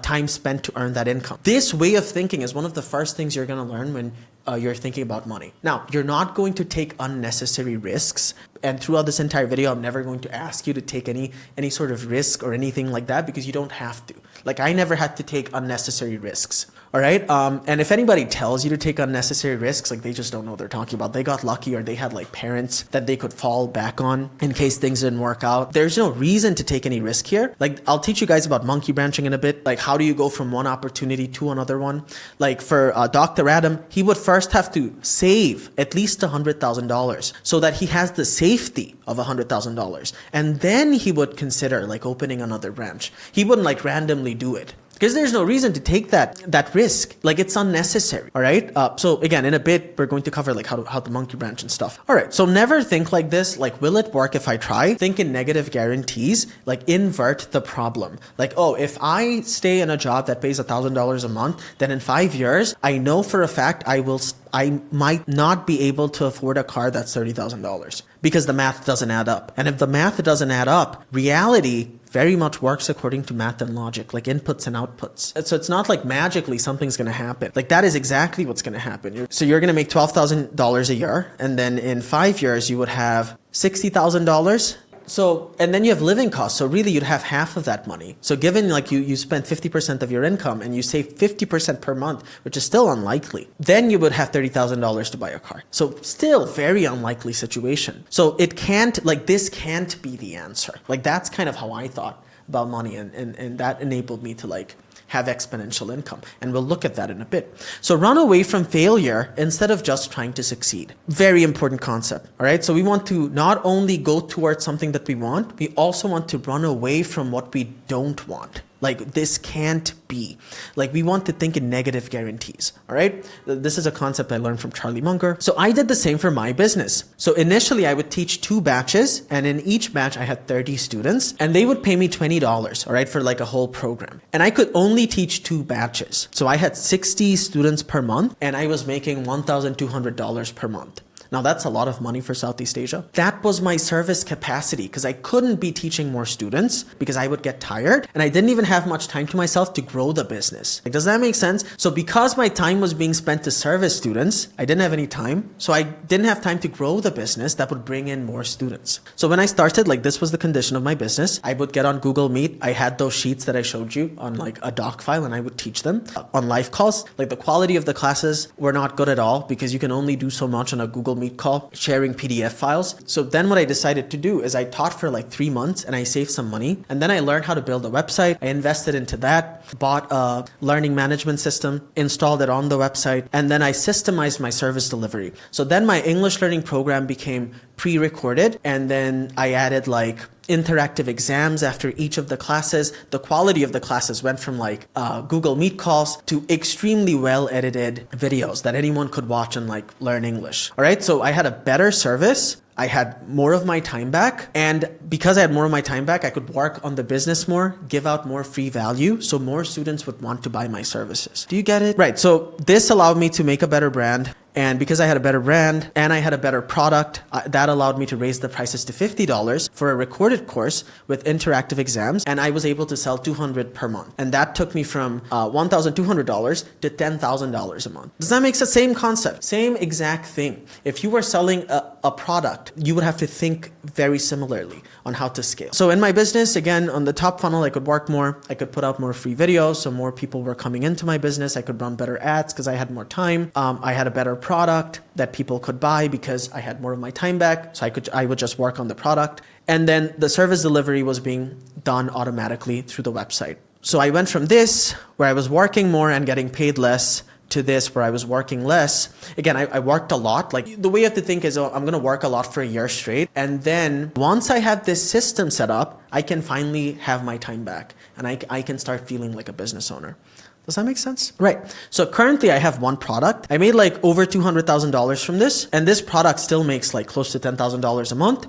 time spent to earn that income? This way of thinking is one of the first things you're going to learn when you're thinking about money. Now, you're not going to take unnecessary risks. And throughout this entire video, I'm never going to ask you to take any sort of risk or anything like that, because you don't have to. Like, I never had to take unnecessary risks. All right. And if anybody tells you to take unnecessary risks, like they just don't know what they're talking about. They got lucky, or they had like parents that they could fall back on in case things didn't work out. There's no reason to take any risk here. Like, I'll teach you guys about monkey branching in a bit. Like, how do you go from one opportunity to another one? Like for Dr. Adam, he would first have to save at least $100,000 so that he has the safety of $100,000. And then he would consider like opening another branch. He wouldn't like randomly do it, because there's no reason to take that risk. Like, it's unnecessary. All right. So again, in a bit, we're going to cover like how the monkey branch and stuff. All right. So never think like this. Like, will it work if I try? Think in negative guarantees. Like, invert the problem. Like, oh, if I stay in a job that pays $1,000 a month, then in 5 years, I know for a fact I might not be able to afford a car that's $30,000, because the math doesn't add up. And if the math doesn't add up, reality very much works according to math and logic, like inputs and outputs. So it's not like magically something's going to happen. Like, that is exactly what's going to happen. So you're going to make $12,000 a year, and then in 5 years you would have $60,000. So, and then you have living costs. So really you'd have half of that money. So given like you spend 50% of your income and you save 50% per month, which is still unlikely, then you would have $30,000 to buy a car. So still very unlikely situation. So it can't, like, this can't be the answer. Like, that's kind of how I thought about money, and that enabled me to like have exponential income. And we'll look at that in a bit. So run away from failure instead of just trying to succeed. Very important concept. All right. So we want to not only go towards something that we want, we also want to run away from what we don't want. Like, this can't be. Like, we want to think in negative guarantees. All right. This is a concept I learned from Charlie Munger. So I did the same for my business. So initially I would teach 2 batches, and in each batch I had 30 students, and they would pay me $20, all right, for like a whole program. And I could only teach 2 batches. So I had 60 students per month, and I was making $1,200 per month. Now that's a lot of money for Southeast Asia. That was my service capacity because I couldn't be teaching more students because I would get tired and I didn't even have much time to myself to grow the business. Like, does that make sense? So because my time was being spent to service students, I didn't have any time. So I didn't have time to grow the business that would bring in more students. So when I started, like, this was the condition of my business. I would get on Google Meet. I had those sheets that I showed you on like a doc file and I would teach them on live calls. Like, the quality of the classes were not good at all because you can only do so much on a Google Meet call, sharing PDF files. So then what I decided to do is I taught for like 3 months and I saved some money. And then I learned how to build a website. I invested into that, bought a learning management system, installed it on the website, and then I systemized my service delivery. So then my English learning program became pre-recorded, and then I added like interactive exams after each of the classes. The quality of the classes went from like Google Meet calls to extremely well edited videos that anyone could watch and like learn English. All right. So I had a better service. I had more of my time back. And because I had more of my time back, I could work on the business more, give out more free value. So more students would want to buy my services. Do you get it? Right. So this allowed me to make a better brand. And because I had a better brand and I had a better product, that allowed me to raise the prices to $50 for a recorded course with interactive exams. And I was able to sell $200 per month. And that took me from $1,200 to $10,000 a month. Does that make sense? Same concept, same exact thing. If you were selling a product, you would have to think very similarly on how to scale. So in my business, again, on the top funnel, I could work more. I could put out more free videos. So more people were coming into my business. I could run better ads because I had more time. I had a better product that people could buy because I had more of my time back. So I would just work on the product. And then the service delivery was being done automatically through the website. So I went from this, where I was working more and getting paid less, to this where I was working less. Again, I worked a lot. Like, the way you have to think is, oh, I'm going to work a lot for a year straight. And then once I have this system set up, I can finally have my time back and I can start feeling like a business owner. Does that make sense? Right. So currently I have one product. I made like over $200,000 from this, and this product still makes like close to $10,000 a month.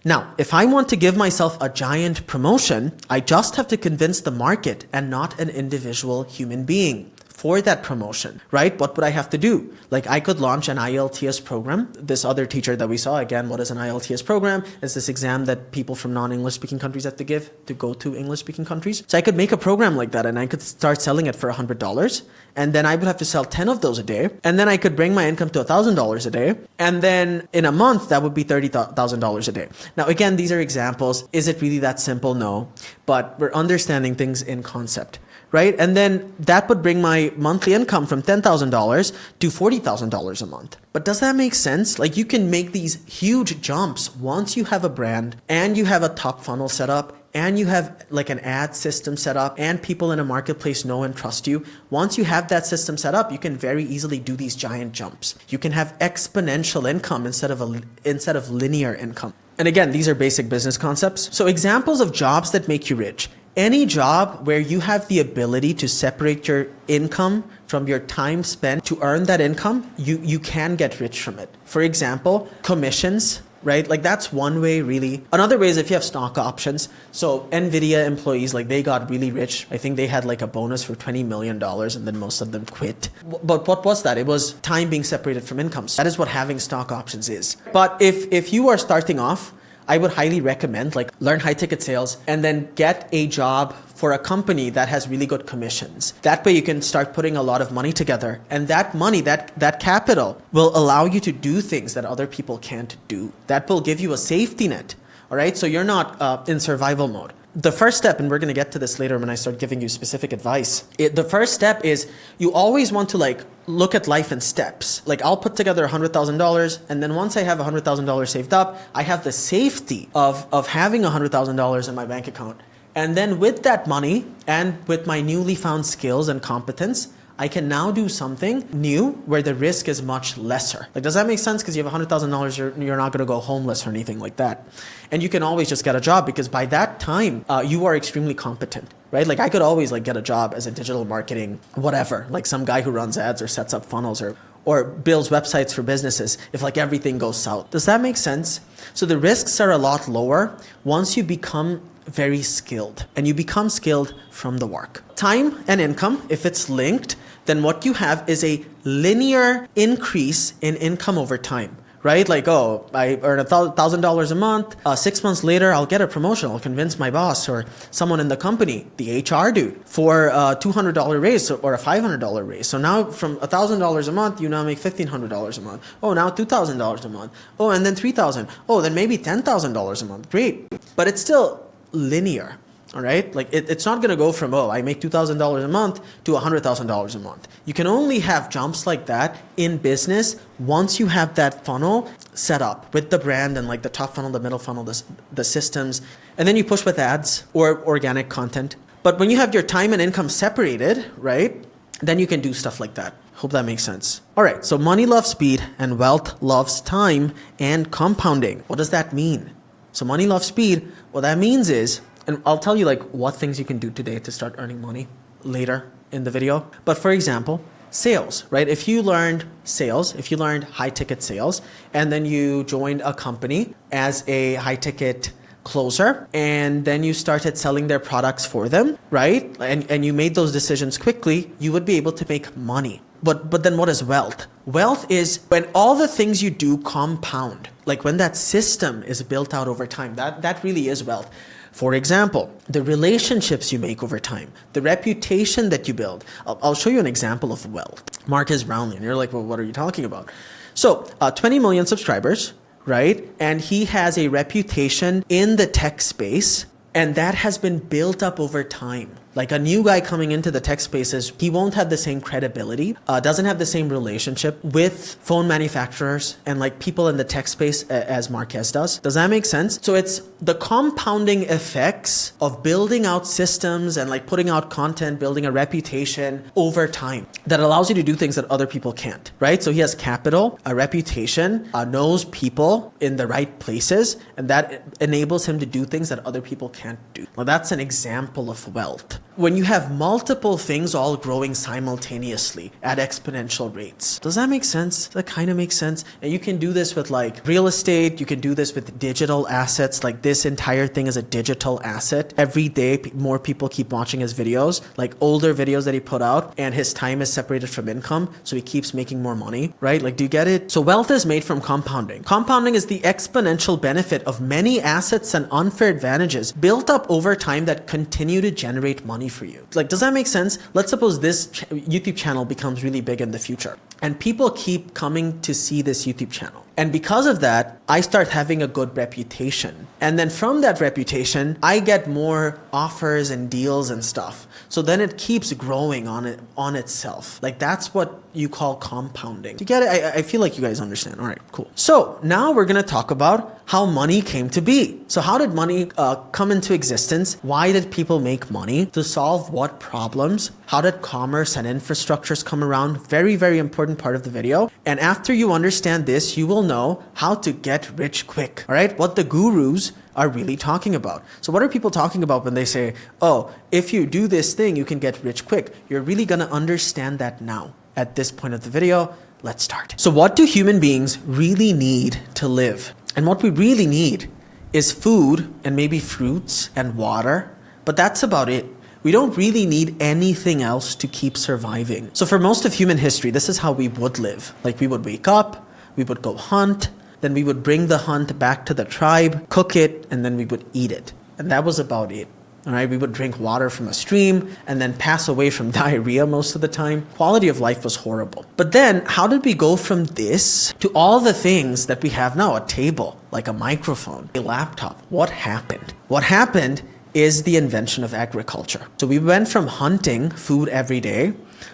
Now, if I want to give myself a giant promotion, I just have to convince the market and not an individual human being for that promotion, right? What would I have to do? Like, I could launch an IELTS program. This other teacher that we saw, again, what is an IELTS program? It's this exam that people from non-English speaking countries have to give to go to English speaking countries. So I could make a program like that and I could start selling it for $100. And then I would have to sell 10 of those a day. And then I could bring my income to $1,000 a day. And then in a month, that would be $30,000 a day. Now, again, these are examples. Is it really that simple? No. But we're understanding things in concept, right? And then that would bring my monthly income from $10,000 to $40,000 a month. But does that make sense? Like, you can make these huge jumps once you have a brand and you have a top funnel set up and you have like an ad system set up and people in a marketplace know and trust you. Once you have that system set up, you can very easily do these giant jumps. You can have exponential income instead of linear income. And again, these are basic business concepts. So examples of jobs that make you rich. Any job where you have the ability to separate your income from your time spent to earn that income, you can get rich from it. For example, commissions, right? Like, that's one way, really. Another way is if you have stock options. So NVIDIA employees, like, they got really rich. I think they had like a bonus for $20 million and then most of them quit. But what was that? It was time being separated from income. So that is what having stock options is. But if you are starting off, I would highly recommend, like, learn high ticket sales and then get a job for a company that has really good commissions. That way you can start putting a lot of money together, and that money, that capital will allow you to do things that other people can't do. That will give you a safety net. All right. So you're not in survival mode. The first step, and we're going to get to this later when I start giving you specific advice. The first step is you always want to like look at life in steps. Like, I'll put together $100,000, and then once I have $100,000 saved up, I have the safety of having $100,000 in my bank account. And then with that money and with my newly found skills and competence, I can now do something new where the risk is much lesser. Like, does that make sense? Because you have $100,000, you're not going to go homeless or anything like that. And you can always just get a job because by that time, you are extremely competent, right? Like, I could always like get a job as a digital marketing, whatever, like some guy who runs ads or sets up funnels or builds websites for businesses if like everything goes south. Does that make sense? So the risks are a lot lower once you become very skilled, and you become skilled from the work. Time and income, if it's linked, then what you have is a linear increase in income over time, right? Like, oh, I earn $1,000 a month. 6 months later, I'll get a promotion. I'll convince my boss or someone in the company, the HR dude, for a $200 raise or a $500 raise. So now from $1,000 a month, you now make $1,500 a month. Oh, now $2,000 a month. Oh, and then $3,000. Oh, then maybe $10,000 a month. Great. But it's still linear. All right, like it's not going to go from, oh, I make $2,000 a month to $100,000 a month. You can only have jumps like that in business once you have that funnel set up with the brand and like the top funnel, the middle funnel, the systems, and then you push with ads or organic content. But when you have your time and income separated, right, then you can do stuff like that. Hope that makes sense. All right, so money loves speed and wealth loves time and compounding. What does that mean? So money loves speed. What that means is, and I'll tell you like what things you can do today to start earning money later in the video. But for example, sales, right? If you learned sales, if you learned high ticket sales, and then you joined a company as a high ticket closer, and then you started selling their products for them, right? And you made those decisions quickly, you would be able to make money. But then what is wealth? Wealth is when all the things you do compound, like when that system is built out over time, that really is wealth. For example, the relationships you make over time, the reputation that you build. I'll show you an example of wealth. Marcus Brownlee, and you're like, well, what are you talking about? So 20 million subscribers, right? And he has a reputation in the tech space, and that has been built up over time. Like a new guy coming into the tech spaces, he won't have the same credibility, doesn't have the same relationship with phone manufacturers and like people in the tech space as Marquez does. Does that make sense? So it's the compounding effects of building out systems and like putting out content, building a reputation over time that allows you to do things that other people can't, right? So he has capital, a reputation, knows people in the right places, and that enables him to do things that other people can't do. Well, that's an example of wealth. When you have multiple things all growing simultaneously at exponential rates. Does that make sense? That kind of makes sense. And you can do this with like real estate. You can do this with digital assets. Like this entire thing is a digital asset. Every day, more people keep watching his videos, like older videos that he put out, and his time is separated from income. So he keeps making more money, right? Like, do you get it? So wealth is made from compounding. Compounding is the exponential benefit of many assets and unfair advantages built up over time that continue to generate money for you. Like, does that make sense? Let's suppose this YouTube channel becomes really big in the future and people keep coming to see this YouTube channel. And because of that, I start having a good reputation. And then from that reputation, I get more offers and deals and stuff. So then it keeps growing on itself. Like that's what you call compounding. Do you get it? I feel like you guys understand. All right, cool. So now we're going to talk about how money came to be. So how did money come into existence? Why did people make money? To solve what problems? How did commerce and infrastructures come around? Very, very important part of the video. And after you understand this, you will know how to get rich quick. All right, what the gurus are really talking about. So what are people talking about when they say, oh, if you do this thing, you can get rich quick? You're really gonna understand that now. At this point of the video, let's start. So what do human beings really need to live? And what we really need is food and maybe fruits and water, but that's about it. We don't really need anything else to keep surviving. So for most of human history, this is how we would live. Like we would wake up, we would go hunt, then we would bring the hunt back to the tribe, cook it, and then we would eat it. And that was about it. All right, we would drink water from a stream and then pass away from diarrhea most of the time. Quality of life was horrible. But then how did we go from this to all the things that we have now? A table, like a microphone, a laptop. What happened? What happened is the invention of agriculture. So we went from hunting food every day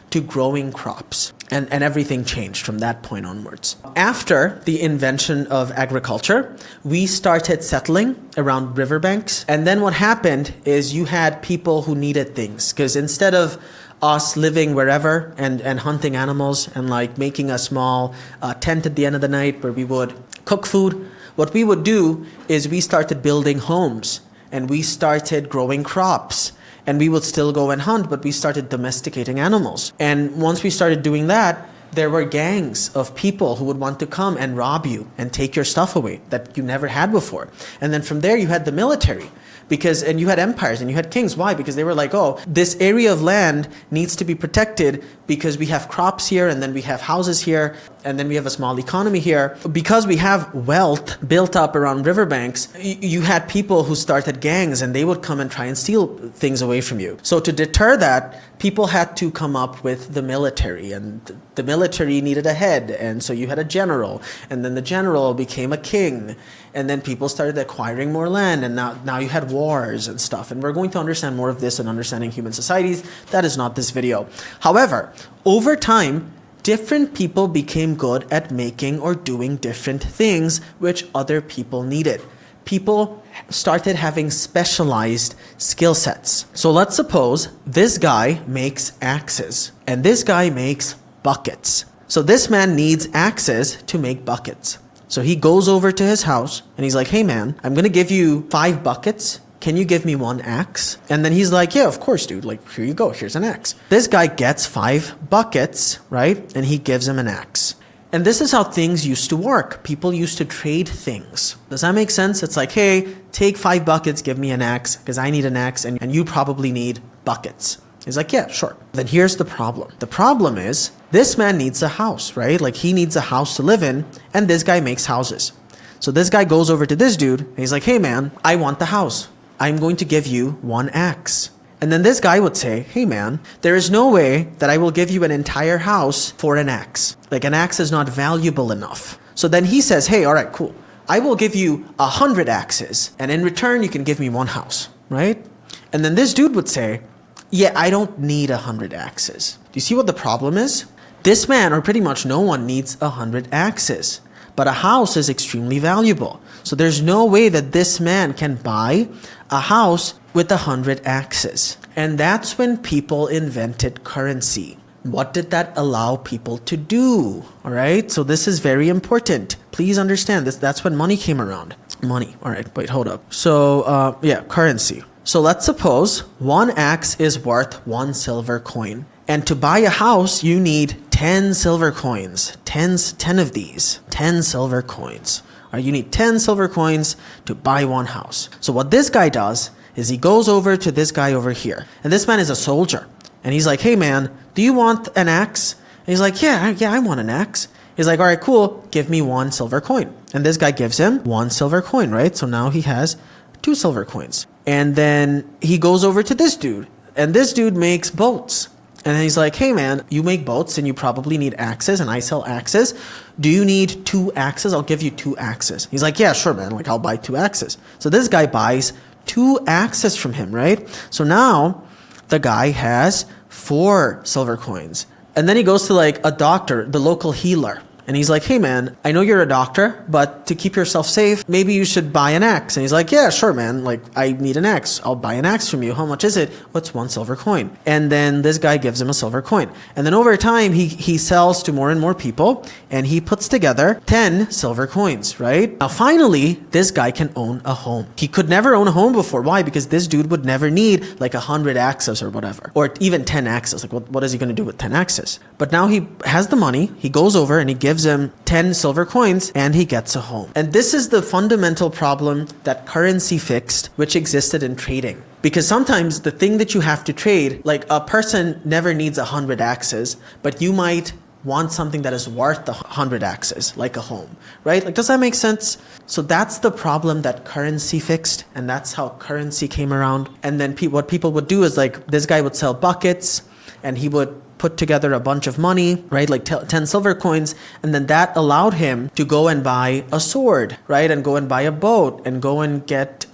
to growing crops. And everything changed from that point onwards. After the invention of agriculture, we started settling around riverbanks. And then what happened is you had people who needed things. Because instead of us living wherever and hunting animals and like making a small tent at the end of the night where we would cook food, what we would do is we started building homes and we started growing crops. And we would still go and hunt, but we started domesticating animals. And once we started doing that, there were gangs of people who would want to come and rob you and take your stuff away that you never had before. And then from there, you had the military. And you had empires and you had kings. Why? Because they were like, oh, this area of land needs to be protected because we have crops here, and then we have houses here, and then we have a small economy here. Because we have wealth built up around riverbanks, you had people who started gangs, and they would come and try and steal things away from you. So to deter that, people had to come up with the military, and the military needed a head, and so you had a general, and then the general became a king, and then people started acquiring more land, and now you had wars and stuff. And we're going to understand more of this in Understanding Human Societies. That is not this video. However, over time, different people became good at making or doing different things which other people needed. People started having specialized skill sets. So let's suppose this guy makes axes and this guy makes buckets. So this man needs axes to make buckets. So he goes over to his house and he's like, hey man, I'm going to give you 5 buckets. Can you give me 1 axe? And then he's like, yeah, of course, dude. Like, here you go. Here's an axe. This guy gets 5 buckets, right? And he gives him an axe. And this is how things used to work. People used to trade things. Does that make sense? It's like, hey, take 5 buckets, give me an axe, because I need an axe, and you probably need buckets. He's like, yeah, sure. Then here's the problem. The problem is this man needs a house, right? Like he needs a house to live in, and this guy makes houses. So this guy goes over to this dude, and he's like, hey man, I want the house. I'm going to give you 1 axe. And then this guy would say, hey man, there is no way that I will give you an entire house for an axe. Like an axe is not valuable enough. So then he says, hey, all right, cool. I will give you 100 axes. And in return, you can give me 1 house, right? And then this dude would say, yeah, I don't need 100 axes. Do you see what the problem is? This man, or pretty much no one, needs 100 axes. But a house is extremely valuable. So there's no way that this man can buy a house with 100 axes. And that's when people invented currency. What did that allow people to do? All right. So this is very important. Please understand this. That's when money came around. Money. All right. Wait, hold up. So yeah, currency. So let's suppose 1 axe is worth 1 silver coin. And to buy a house, you need 10 silver coins. 10 of these. 10 silver coins. All right, you need 10 silver coins to buy 1 house. So what this guy does is he goes over to this guy over here. And this man is a soldier. And he's like, hey man, do you want an axe? And he's like, yeah, I want an axe. He's like, all right, cool. Give me 1 silver coin. And this guy gives him 1 silver coin, right? So now he has 2 silver coins. And then he goes over to this dude. And this dude makes boats. And he's like, hey man, you make boats and you probably need axes and I sell axes. Do you need 2 axes? I'll give you 2 axes. He's like, yeah, sure, man. Like, I'll buy 2 axes. So this guy buys 2 axes from him, right? So now the guy has 4 silver coins. And then he goes to like a doctor, the local healer. And he's like, hey man, I know you're a doctor, but to keep yourself safe, maybe you should buy an axe. And he's like, yeah, sure, man. Like, I need an axe. I'll buy an axe from you. How much is it? What's 1 silver coin? And then this guy gives him a silver coin. And then over time, he sells to more and more people, and he puts together 10 silver coins, right? Now, finally, this guy can own a home. He could never own a home before. Why? Because this dude would never need like 100 axes or whatever, or even 10 axes. Like, what is he going to do with 10 axes? But now he has the money. He goes over and he gives him 10 silver coins and he gets a home. And this is the fundamental problem that currency fixed, which existed in trading. Because sometimes the thing that you have to trade, like a person never needs 100 axes, but you might want something that is worth 100 axes, like a home, right? Like, does that make sense? So that's the problem that currency fixed, and that's how currency came around. And then what people would do is, like, this guy would sell buckets, and he would put together a bunch of money, right? Like 10 silver coins. And then that allowed him to go and buy a sword, right? And go and buy a boat and go and get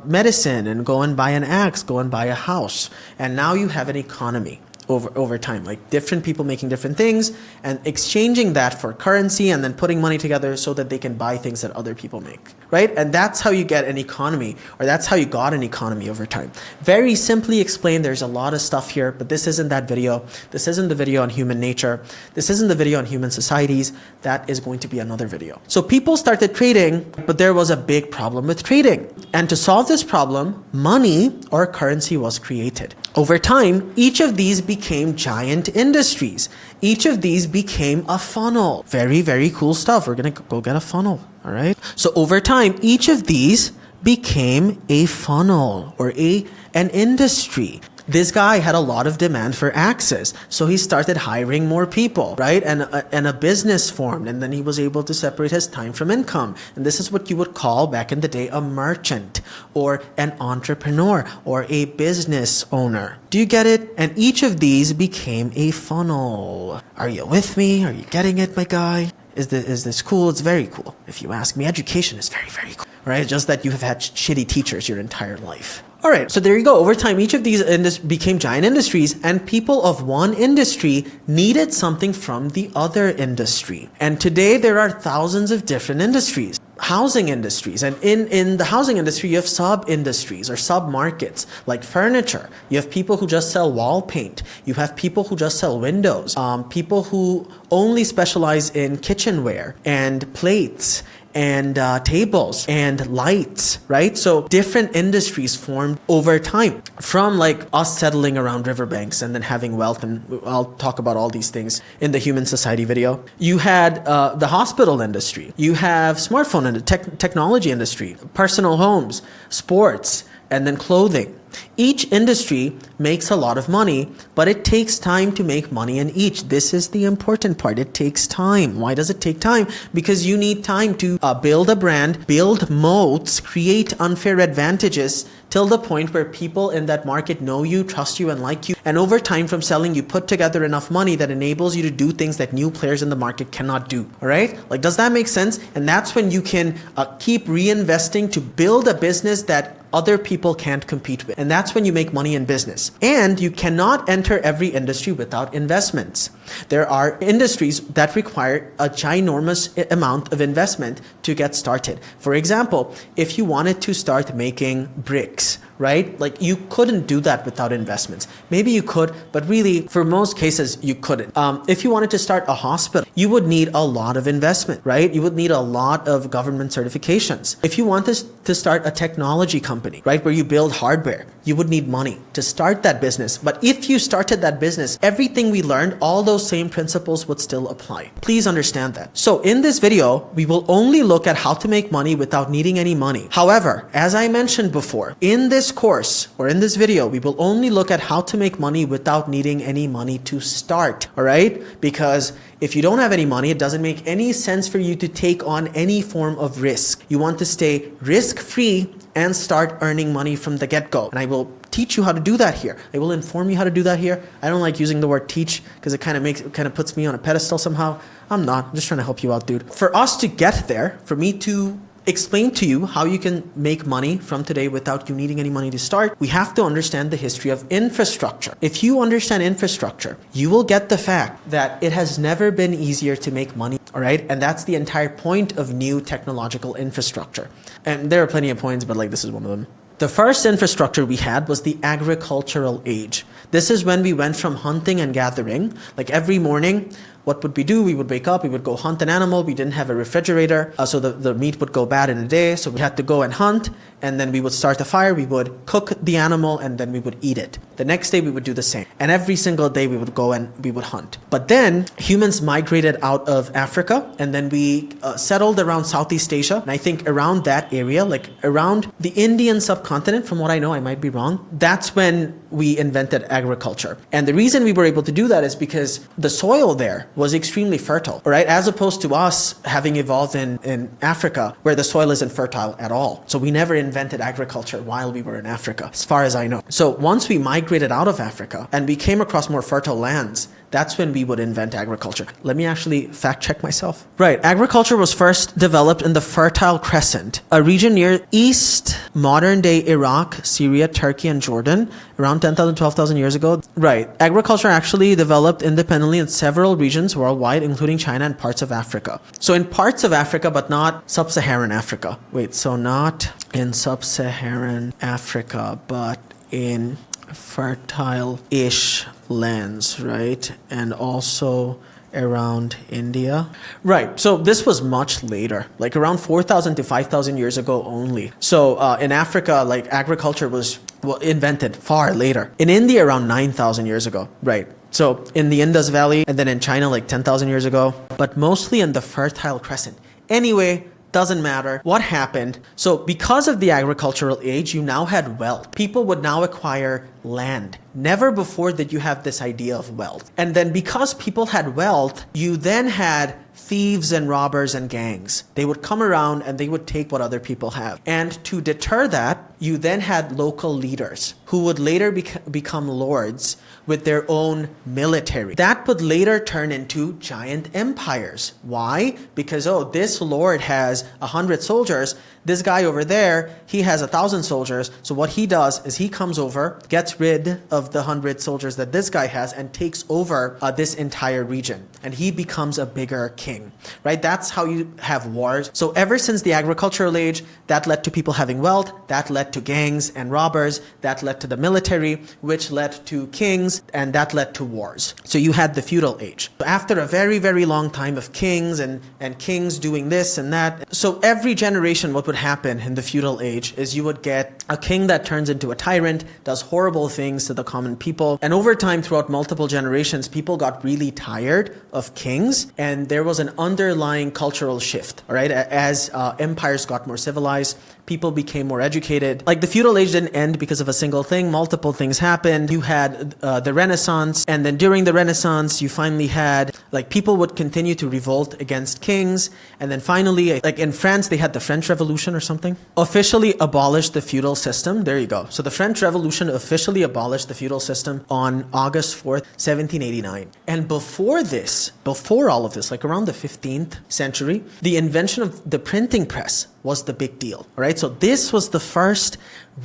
medicine and go and buy an axe, go and buy a house. And now you have an economy over time, like different people making different things and exchanging that for currency and then putting money together so that they can buy things that other people make, right? And that's how you get an economy, or that's how you got an economy over time. Very simply explained. There's a lot of stuff here, but this isn't that video. This isn't the video on human nature. This isn't the video on human societies. That is going to be another video. So people started trading, but there was a big problem with trading. And to solve this problem, money or currency was created. Over time, each of these became giant industries. Each of these became a funnel. Very, very cool stuff. We're going to go get a funnel. All right. So over time, each of these became a funnel or an industry. This guy had a lot of demand for access, so he started hiring more people, right? And a business formed, and then he was able to separate his time from income. And this is what you would call back in the day a merchant or an entrepreneur or a business owner. Do you get it? And each of these became a funnel. Are you with me? Are you getting it, my guy? Is this cool? It's very cool. If you ask me, education is very, very cool, right? Just that you have had shitty teachers your entire life. All right, so there you go. Over time, each of these became giant industries, and people of one industry needed something from the other industry. And today, there are thousands of different industries. Housing industries, and in the housing industry, you have sub-industries or sub-markets like furniture. You have people who just sell wall paint. You have people who just sell windows. People who only specialize in kitchenware and plates and tables and lights, right? So different industries formed over time from like us settling around riverbanks and then having wealth. And I'll talk about all these things in the Human Society video. You had the hospital industry. You have smartphone and technology industry, personal homes, sports, and then clothing. Each industry makes a lot of money, but it takes time to make money in each. This is the important part. It takes time. Why does it take time? Because you need time to build a brand, build moats, create unfair advantages till the point where people in that market know you, trust you, and like you. And over time from selling, you put together enough money that enables you to do things that new players in the market cannot do. All right? Like, does that make sense? And that's when you can keep reinvesting to build a business that other people can't compete with. And that's when you make money in business. And you cannot enter every industry without investments. There are industries that require a ginormous amount of investment to get started. For example, if you wanted to start making bricks, right? Like, you couldn't do that without investments. Maybe you could, but really for most cases you couldn't. If you wanted to start a hospital, you would need a lot of investment, right? You would need a lot of government certifications. If you wanted to start a technology company, right, where you build hardware, you would need money to start that business. But if you started that business, everything we learned, all those same principles would still apply. Please understand that. So in this video, we will only look at how to make money without needing any money. However, as I mentioned before, in this course or in this video, we will only look at how to make money without needing any money to start. All right? Because if you don't have any money, it doesn't make any sense for you to take on any form of risk. You want to stay risk-free and start earning money from the get-go. And I will teach you how to do that here. I will inform you how to do that here. I don't like using the word teach because it kind of puts me on a pedestal somehow. I'm not. I'm just trying to help you out, dude. For us to get there, for me to explain to you how you can make money from today without you needing any money to start, we have to understand the history of infrastructure. If you understand infrastructure, you will get the fact that it has never been easier to make money, all right? And that's the entire point of new technological infrastructure. And there are plenty of points, but like this is one of them. The first infrastructure we had was the agricultural age. This is when we went from hunting and gathering. Like every morning, what would we do? We would wake up, we would go hunt an animal. We didn't have a refrigerator, so the meat would go bad in a day. So we had to go and hunt, and then we would start a fire. We would cook the animal, and then we would eat it. The next day, we would do the same. And every single day, we would go and we would hunt. But then humans migrated out of Africa, and then we settled around Southeast Asia. And I think around that area, like around the Indian subcontinent, from what I know, I might be wrong, that's when we invented agriculture. And the reason we were able to do that is because the soil there was extremely fertile, all right? As opposed to us having evolved in Africa where the soil isn't fertile at all. So we never invented agriculture while we were in Africa, as far as I know. So once we migrated out of Africa and we came across more fertile lands, that's when we would invent agriculture. Let me actually fact check myself. Right, agriculture was first developed in the Fertile Crescent, a region near east modern day Iraq, Syria, Turkey, and Jordan, around 10,000, 12,000 years ago. Right, agriculture actually developed independently in several regions worldwide, including China and parts of Africa. So in parts of Africa, but not sub-Saharan Africa. Wait, so not in sub-Saharan Africa, but in fertile-ish lands, right? And also around India. Right, so this was much later, like around 4,000 to 5,000 years ago only. So in Africa, like agriculture was invented far later. In India, around 9,000 years ago, right? So in the Indus Valley, and then in China, like 10,000 years ago, but mostly in the Fertile Crescent. Anyway, Doesn't matter what happened. So because of the agricultural age, you now had wealth. People would now acquire land. Never before did you have this idea of wealth. And then because people had wealth, you then had thieves and robbers and gangs. They would come around and they would take what other people have. And to deter that, you then had local leaders who would later become lords with their own military. That would later turn into giant empires. Why? Because, oh, this lord has 100 soldiers. This guy over there, he has 1,000 soldiers. So what he does is he comes over, gets rid of the 100 soldiers that this guy has and takes over this entire region. And he becomes a bigger king, right? That's how you have wars. So ever since the agricultural age, that led to people having wealth, that led to gangs and robbers, that led to the military, which led to kings, and that led to wars. So you had the feudal age. After a very, very long time of kings and kings doing this and that, so every generation, what would happen in the feudal age is you would get a king that turns into a tyrant, does horrible things to the common people. And over time, throughout multiple generations, people got really tired of kings, and there was an underlying cultural shift, all right? As empires got more civilized, people became more educated. Like the feudal age didn't end because of a single thing. Multiple things happened. You had the Renaissance, and then during the Renaissance, you finally had, like, people would continue to revolt against kings, and then finally, like in France, they had the French Revolution or something, officially abolished the feudal system. There you go. So the French Revolution officially abolished the feudal system on August 4th, 1789. And before this, before all of this, like around the 15th century, the invention of the printing press was the big deal, right? So this was the first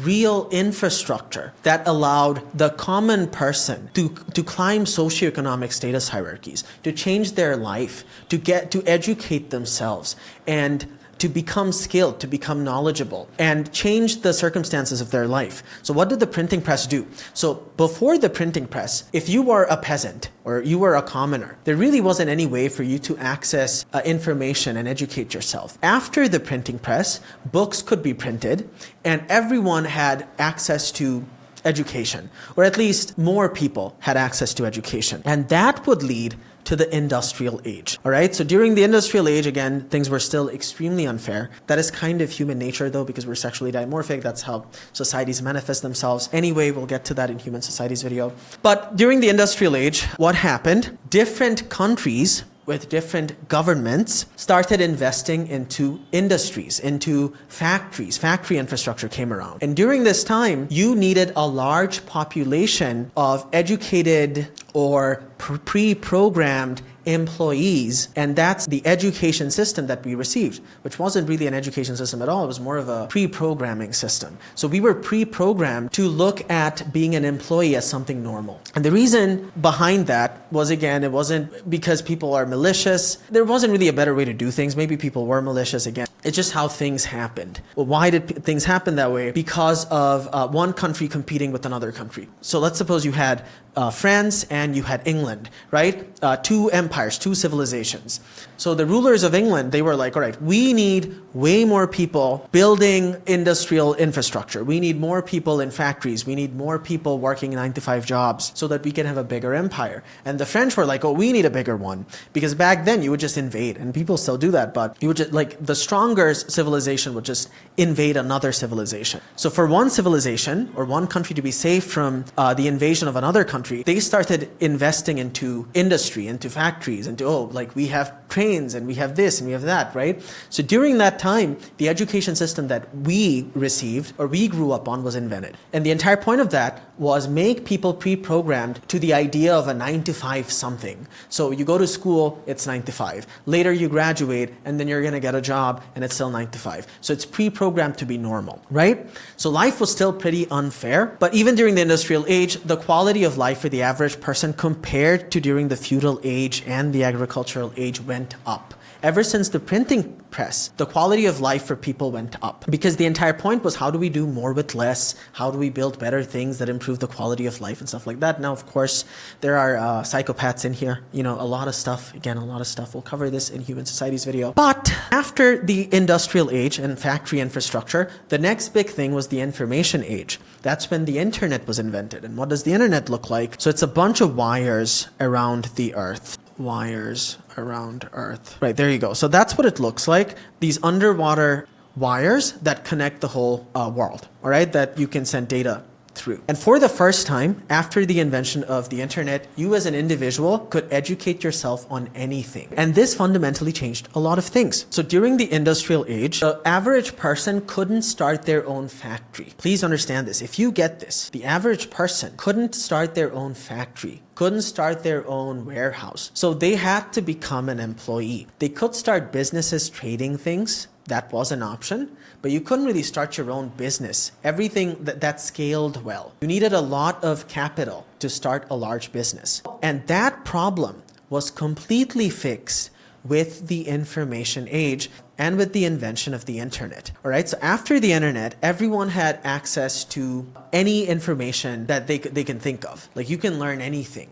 real infrastructure that allowed the common person to climb socioeconomic status hierarchies, to change their life, to educate themselves, and to become skilled, to become knowledgeable, and change the circumstances of their life. So what did the printing press do? So before the printing press, if you were a peasant or you were a commoner, there really wasn't any way for you to access information and educate yourself. After the printing press, books could be printed, and everyone had access to education, or at least more people had access to education. And that would lead to the industrial age. All right. So during the industrial age, again, things were still extremely unfair. That is kind of human nature, though, because we're sexually dimorphic. That's how societies manifest themselves. Anyway, we'll get to that in Human Societies video. But during the industrial age, what happened? Different countries with different governments started investing into industries, into factories. Factory infrastructure came around. And during this time, you needed a large population of educated or pre-programmed employees, and that's the education system that we received, which wasn't really an education system at all. It was more of a pre-programming system. So we were pre-programmed to look at being an employee as something normal. And the reason behind that was, again, it wasn't because people are malicious. There wasn't really a better way to do things. Maybe people were malicious. Again, it's just how things happened. Well, why did things happen that way? Because of one country competing with another country. So let's suppose you had France and you had England, right? Two empires, two civilizations. So the rulers of England, they were like, all right, we need way more people building industrial infrastructure. We need more people in factories. We need more people working 9-to-5 jobs so that we can have a bigger empire. And the French were like, oh, we need a bigger one. Because back then you would just invade, and people still do that, but you would just, like, the stronger civilization would just invade another civilization. So for one civilization or one country to be safe from the invasion of another country, they started investing into industry, into factories, into, oh, like we have trains and we have this and we have that, right? So during that time, the education system that we received or we grew up on was invented. And the entire point of that was make people pre-programmed to the idea of a 9-to-5 something. So you go to school, it's 9-to-5. Later you graduate and then you're going to get a job and it's still 9-to-5. So it's pre-programmed to be normal, right? So life was still pretty unfair. But even during the industrial age, the quality of life for the average person compared to during the feudal age and the agricultural age went up. Ever since the printing press, the quality of life for people went up. Because the entire point was, how do we do more with less? How do we build better things that improve the quality of life and stuff like that? Now, of course, there are psychopaths in here. You know, a lot of stuff. Again, a lot of stuff. We'll cover this in Human Societies video. But after the industrial age and factory infrastructure, the next big thing was the information age. That's when the internet was invented. And what does the internet look like? So it's a bunch of wires around the earth. wires around Earth. Right, there you go. So that's what it looks like. These underwater wires that connect the whole world, all right, that you can send data through. And for the first time, after the invention of the internet, you as an individual could educate yourself on anything. And this fundamentally changed a lot of things. So during the industrial age, the average person couldn't start their own factory. Please understand this. If you get this, the average person couldn't start their own factory, couldn't start their own warehouse. So they had to become an employee. They could start businesses trading things. That was an option, but you couldn't really start your own business. Everything that scaled well. You needed a lot of capital to start a large business. And that problem was completely fixed with the information age and with the invention of the internet. All right, so after the internet, everyone had access to any information that they can think of. Like you can learn anything.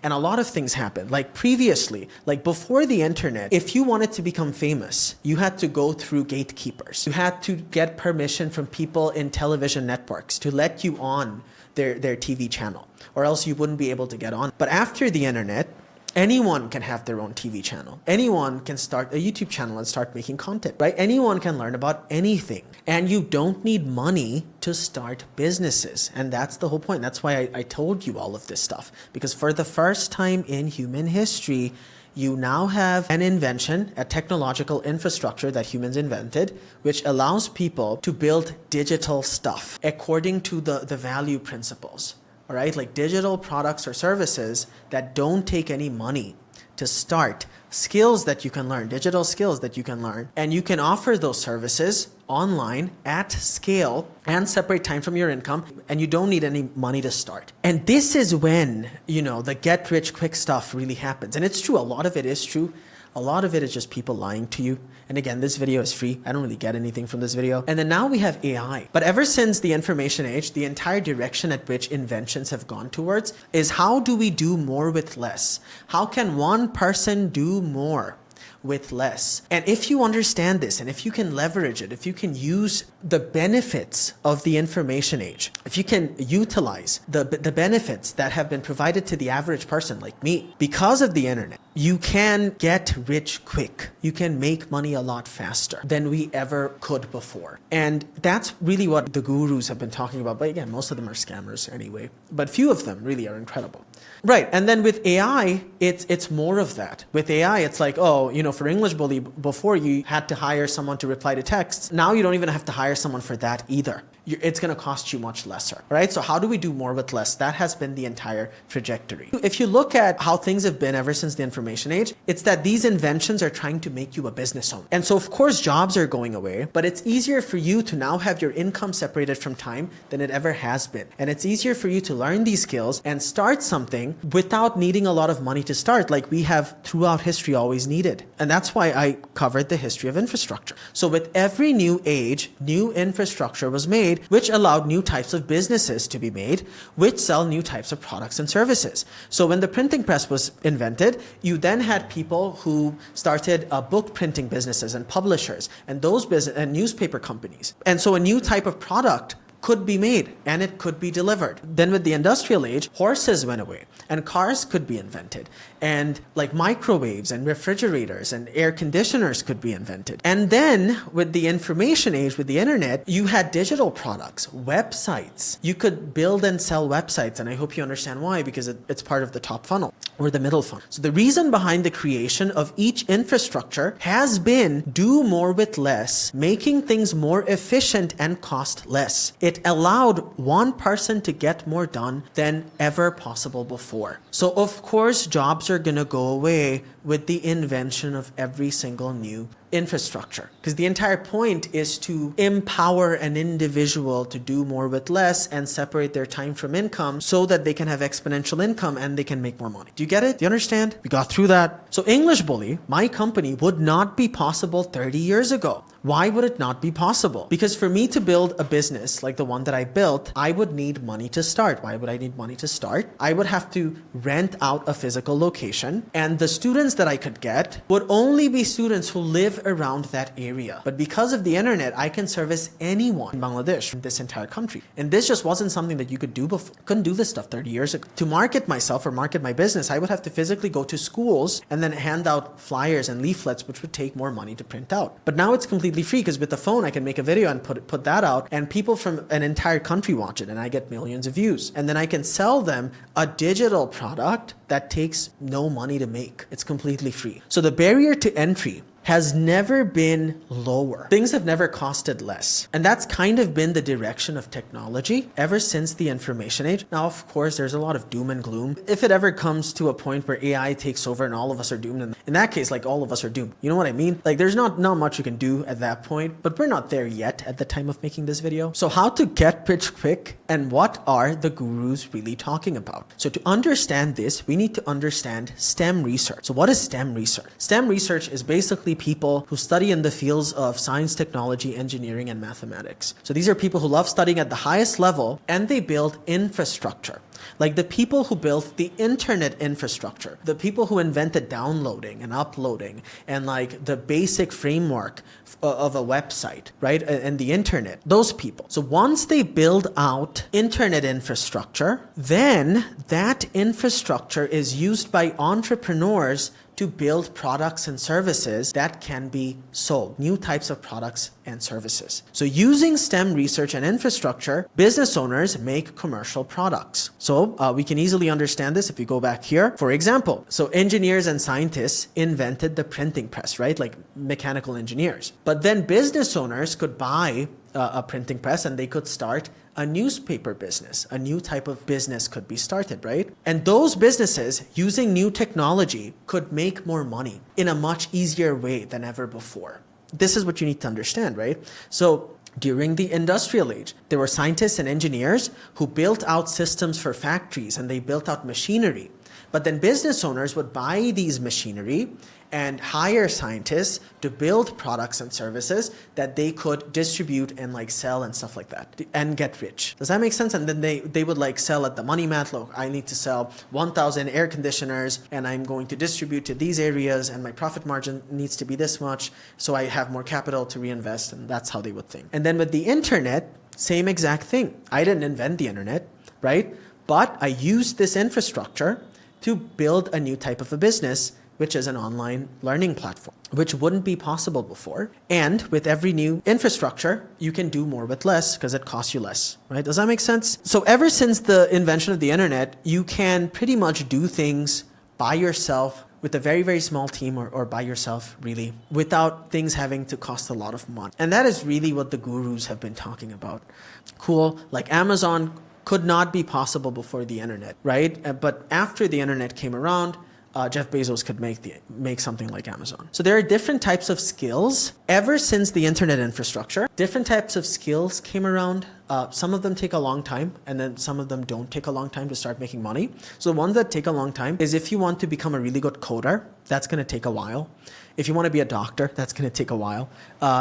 And a lot of things happened. Like previously, like before the internet, if you wanted to become famous, you had to go through gatekeepers. You had to get permission from people in television networks to let you on their TV channel, or else you wouldn't be able to get on. But after the internet, anyone can have their own TV channel. Anyone can start a YouTube channel and start making content, right? Anyone can learn about anything. And you don't need money to start businesses. And that's the whole point. That's why I told you all of this stuff. Because for the first time in human history, you now have an invention, a technological infrastructure that humans invented, which allows people to build digital stuff according to the value principles. All right, like digital products or services that don't take any money to start, skills that you can learn, digital skills that you can learn, and you can offer those services online at scale and separate time from your income, and you don't need any money to start. And this is when, the get rich quick stuff really happens. And it's true, a lot of it is true. A lot of it is just people lying to you. And again, this video is free. I don't really get anything from this video. And then now we have AI. But ever since the information age, the entire direction at which inventions have gone towards is how do we do more with less? How can one person do more with less? And if you understand this, and if you can leverage it, if you can use the benefits of the information age, if you can utilize the benefits that have been provided to the average person like me, because of the internet, you can get rich quick. You can make money a lot faster than we ever could before. And that's really what the gurus have been talking about. But again, most of them are scammers anyway. But few of them really are incredible. Right. And then with AI, it's more of that. With AI, it's like, for English Bully, before you had to hire someone to reply to texts. Now you don't even have to hire someone for that either. It's going to cost you much lesser, right? So how do we do more with less? That has been the entire trajectory. If you look at how things have been ever since the information age, it's that these inventions are trying to make you a business owner. And so of course jobs are going away, but it's easier for you to now have your income separated from time than it ever has been. And it's easier for you to learn these skills and start something without needing a lot of money to start, like we have throughout history always needed. And that's why I covered the history of infrastructure. So with every new age, new infrastructure was made, which allowed new types of businesses to be made, which sell new types of products and services. So when the printing press was invented, you then had people who started book printing businesses and publishers and those and newspaper companies. And so a new type of product could be made and it could be delivered. Then with the industrial age, horses went away and cars could be invented, and like microwaves and refrigerators and air conditioners could be invented. And then with the information age, with the internet, you had digital products, websites. You could build and sell websites, and I hope you understand why, because it's part of the top funnel or the middle funnel. So the reason behind the creation of each infrastructure has been do more with less, making things more efficient and cost less. It allowed one person to get more done than ever possible before. So of course, jobs are going to go away with the invention of every single new infrastructure, because the entire point is to empower an individual to do more with less and separate their time from income so that they can have exponential income and they can make more money. Do you get it? Do you understand? We got through that. So English Bully, my company, would not be possible 30 years ago. Why would it not be possible? Because for me to build a business like the one that I built, I would need money to start. Why would I need money to start? I would have to rent out a physical location, and the students that I could get would only be students who live around that area. But because of the internet, I can service anyone in Bangladesh, in this entire country. And this just wasn't something that you could do before. Couldn't do this stuff 30 years ago. To market myself or market my business, I would have to physically go to schools and then hand out flyers and leaflets, which would take more money to print out. But now it's completely free, because with the phone I can make a video and put that out, and people from an entire country watch it, and I get millions of views. And then I can sell them a digital product that takes no money to make. It's completely free. So the barrier to entry has never been lower. Things have never costed less. And that's kind of been the direction of technology ever since the information age. Now, of course, there's a lot of doom and gloom. If it ever comes to a point where AI takes over and all of us are doomed, and in that case, like, all of us are doomed. You know what I mean? Like, there's not much you can do at that point, but we're not there yet at the time of making this video. So how to get rich quick, and what are the gurus really talking about? So to understand this, we need to understand STEM research. So what is STEM research? STEM research is basically people who study in the fields of science, technology, engineering, and mathematics. So these are people who love studying at the highest level, and they build infrastructure. Like the people who built the internet infrastructure, the people who invented downloading and uploading, and like the basic framework of a website, right? And the internet, those people. So once they build out internet infrastructure, then that infrastructure is used by entrepreneurs to build products and services that can be sold, new types of products and services. So using STEM research and infrastructure, business owners make commercial products. So we can easily understand this if we go back here. For example, so engineers and scientists invented the printing press, right? Like mechanical engineers. But then business owners could buy a printing press, and they could start a newspaper business. A new type of business could be started, right? And those businesses, using new technology, could make more money in a much easier way than ever before. This is what you need to understand, right? So during the industrial age, there were scientists and engineers who built out systems for factories, and they built out machinery. But then business owners would buy these machinery and hire scientists to build products and services that they could distribute and like sell and stuff like that, and get rich. Does that make sense? And then they would like sell at the money mat. Look, I need to sell 1,000 air conditioners, and I'm going to distribute to these areas, and my profit margin needs to be this much, so I have more capital to reinvest. And that's how they would think. And then with the internet, same exact thing. I didn't invent the internet, right? But I used this infrastructure to build a new type of a business, which is an online learning platform, which wouldn't be possible before. And with every new infrastructure, you can do more with less because it costs you less, right? Does that make sense? So ever since the invention of the internet, you can pretty much do things by yourself with a very, very small team, or by yourself, really, without things having to cost a lot of money. And that is really what the gurus have been talking about. Cool, like Amazon could not be possible before the internet, right? But after the internet came around, Jeff Bezos could make something like Amazon. So there are different types of skills. Ever since the internet infrastructure, different types of skills came around. Some of them take a long time, and then some of them don't take a long time to start making money. So the ones that take a long time is if you want to become a really good coder, that's going to take a while. If you want to be a doctor, that's going to take a while.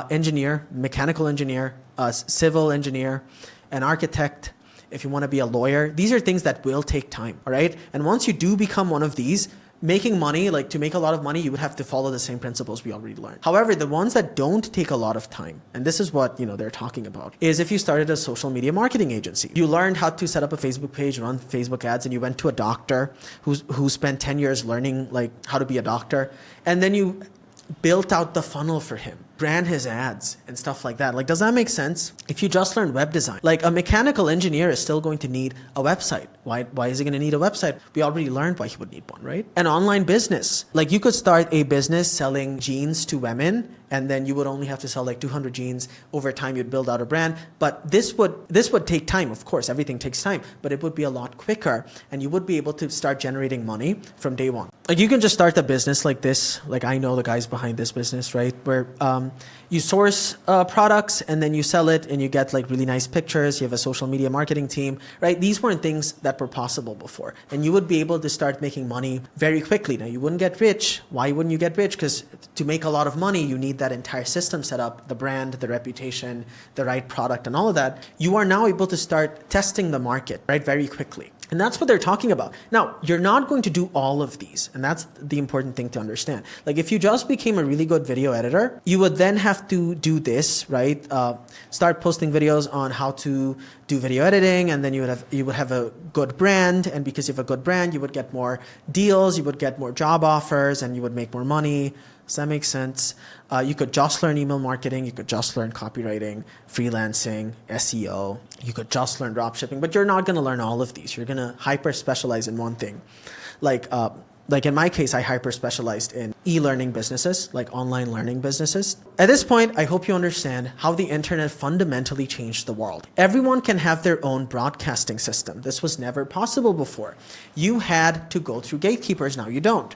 Engineer, mechanical engineer, civil engineer, an architect. If you want to be a lawyer, these are things that will take time, all right? And once you do become one of these, making money, like to make a lot of money, you would have to follow the same principles we already learned. However, the ones that don't take a lot of time, and this is what they're talking about, is if you started a social media marketing agency. You learned how to set up a Facebook page, run Facebook ads, and you went to a doctor who spent 10 years learning like how to be a doctor, and then you built out the funnel for him, ran his ads and stuff like that. Like, does that make sense? If you just learn web design, like a mechanical engineer is still going to need a website. Why is he going to need a website? We already learned why he would need one, right? An online business. Like you could start a business selling jeans to women, and then you would only have to sell like 200 jeans. Over time, you'd build out a brand. But this would take time. Of course, everything takes time, but it would be a lot quicker, and you would be able to start generating money from day one. Like you can just start a business like this. Like I know the guys behind this business, right? Where you source products and then you sell it and you get like really nice pictures. You have a social media marketing team, right? These weren't things that were possible before. And you would be able to start making money very quickly. Now you wouldn't get rich. Why wouldn't you get rich? Because to make a lot of money, you need that entire system set up, the brand, the reputation, the right product and all of that. You are now able to start testing the market, right? Very quickly. And that's what they're talking about. Now, you're not going to do all of these. And that's the important thing to understand. Like if you just became a really good video editor, you would then have to do this, right? Start posting videos on how to do video editing. And then you would have a good brand. And because you have a good brand, you would get more deals, you would get more job offers, and you would make more money. Does that make sense? You could just learn email marketing. You could just learn copywriting, freelancing, SEO. You could just learn dropshipping, but you're not going to learn all of these. You're going to hyper specialize in one thing. Like in my case, I hyper specialized in e-learning businesses, like online learning businesses. At this point, I hope you understand how the internet fundamentally changed the world. Everyone can have their own broadcasting system. This was never possible before. You had to go through gatekeepers. Now you don't.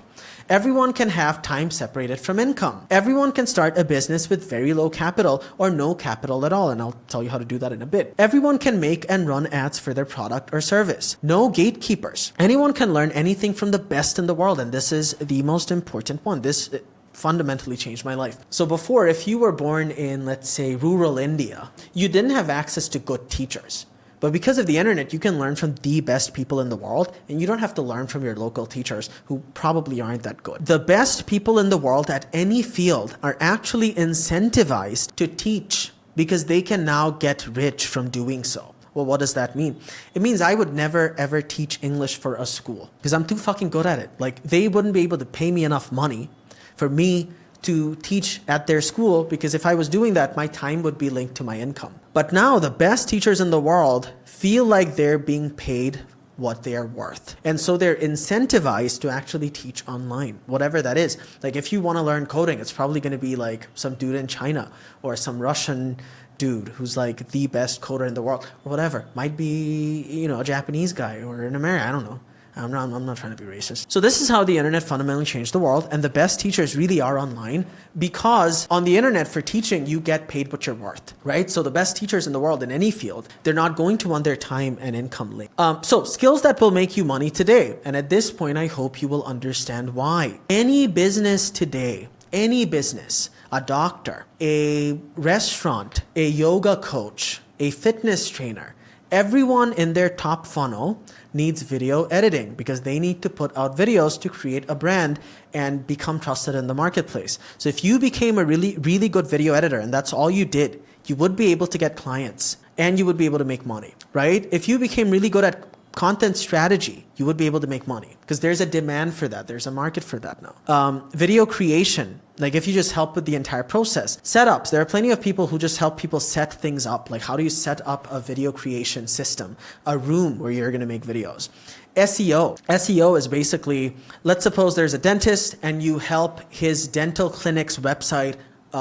Everyone can have time separated from income. Everyone can start a business with very low capital or no capital at all, and I'll tell you how to do that in a bit. Everyone can make and run ads for their product or service. No gatekeepers. Anyone can learn anything from the best in the world, and this is the most important one. This fundamentally changed my life. So before, if you were born in, let's say, rural India, you didn't have access to good teachers. But because of the internet, you can learn from the best people in the world, and you don't have to learn from your local teachers who probably aren't that good. The best people in the world at any field are actually incentivized to teach because they can now get rich from doing so. Well, what does that mean? It means I would never ever teach English for a school because I'm too fucking good at it. Like they wouldn't be able to pay me enough money for me to teach at their school, because if I was doing that, my time would be linked to my income. But now the best teachers in the world feel like they're being paid what they are worth. And so they're incentivized to actually teach online, whatever that is. Like if you want to learn coding, it's probably going to be like some dude in China or some Russian dude who's like the best coder in the world or whatever. Might be, you know, a Japanese guy or an American, I don't know. I'm not trying to be racist. So this is how the internet fundamentally changed the world, and the best teachers really are online, because on the internet for teaching, you get paid what you're worth, right? So the best teachers in the world in any field, they're not going to want their time and income linked. So skills that will make you money today. And at this point, I hope you will understand why. Any business today, any business, a doctor, a restaurant, a yoga coach, a fitness trainer, everyone in their top funnel needs video editing because they need to put out videos to create a brand and become trusted in the marketplace. So if you became a really, really good video editor and that's all you did, you would be able to get clients and you would be able to make money, right? If you became really good at content strategy, you would be able to make money because there's a demand for that. There's a market for that now. Video creation, like if you just help with the entire process. Setups, there are plenty of people who just help people set things up. Like how do you set up a video creation system, a room where you're going to make videos. SEO. SEO is basically, let's suppose there's a dentist and you help his dental clinic's website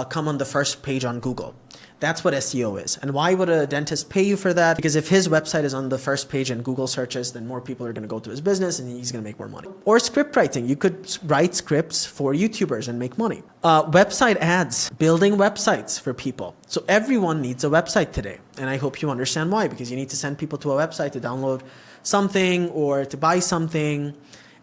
come on the first page on Google. That's what SEO is. And why would a dentist pay you for that? Because if his website is on the first page in Google searches, then more people are going to go to his business and he's going to make more money. Or script writing. You could write scripts for YouTubers and make money. Website ads, building websites for people. So everyone needs a website today. And I hope you understand why, because you need to send people to a website to download something or to buy something.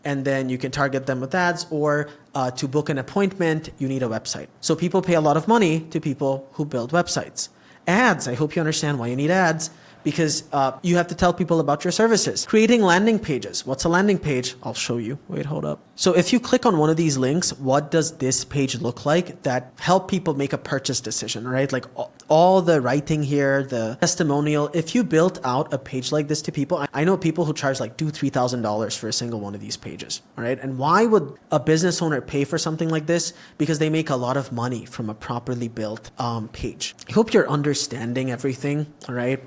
And then you can target them with ads, or to book an appointment, you need a website. So people pay a lot of money to people who build websites. Ads, I hope you understand why you need ads, because you have to tell people about your services. Creating landing pages. What's a landing page? I'll show you. Wait, hold up. So if you click on one of these links, what does this page look like that help people make a purchase decision, right? Like all the writing here, the testimonial. If you built out a page like this to people, I know people who charge like $2,000, $3,000 for a single one of these pages, all right? And why would a business owner pay for something like this? Because they make a lot of money from a properly built page. I hope you're understanding everything, all right?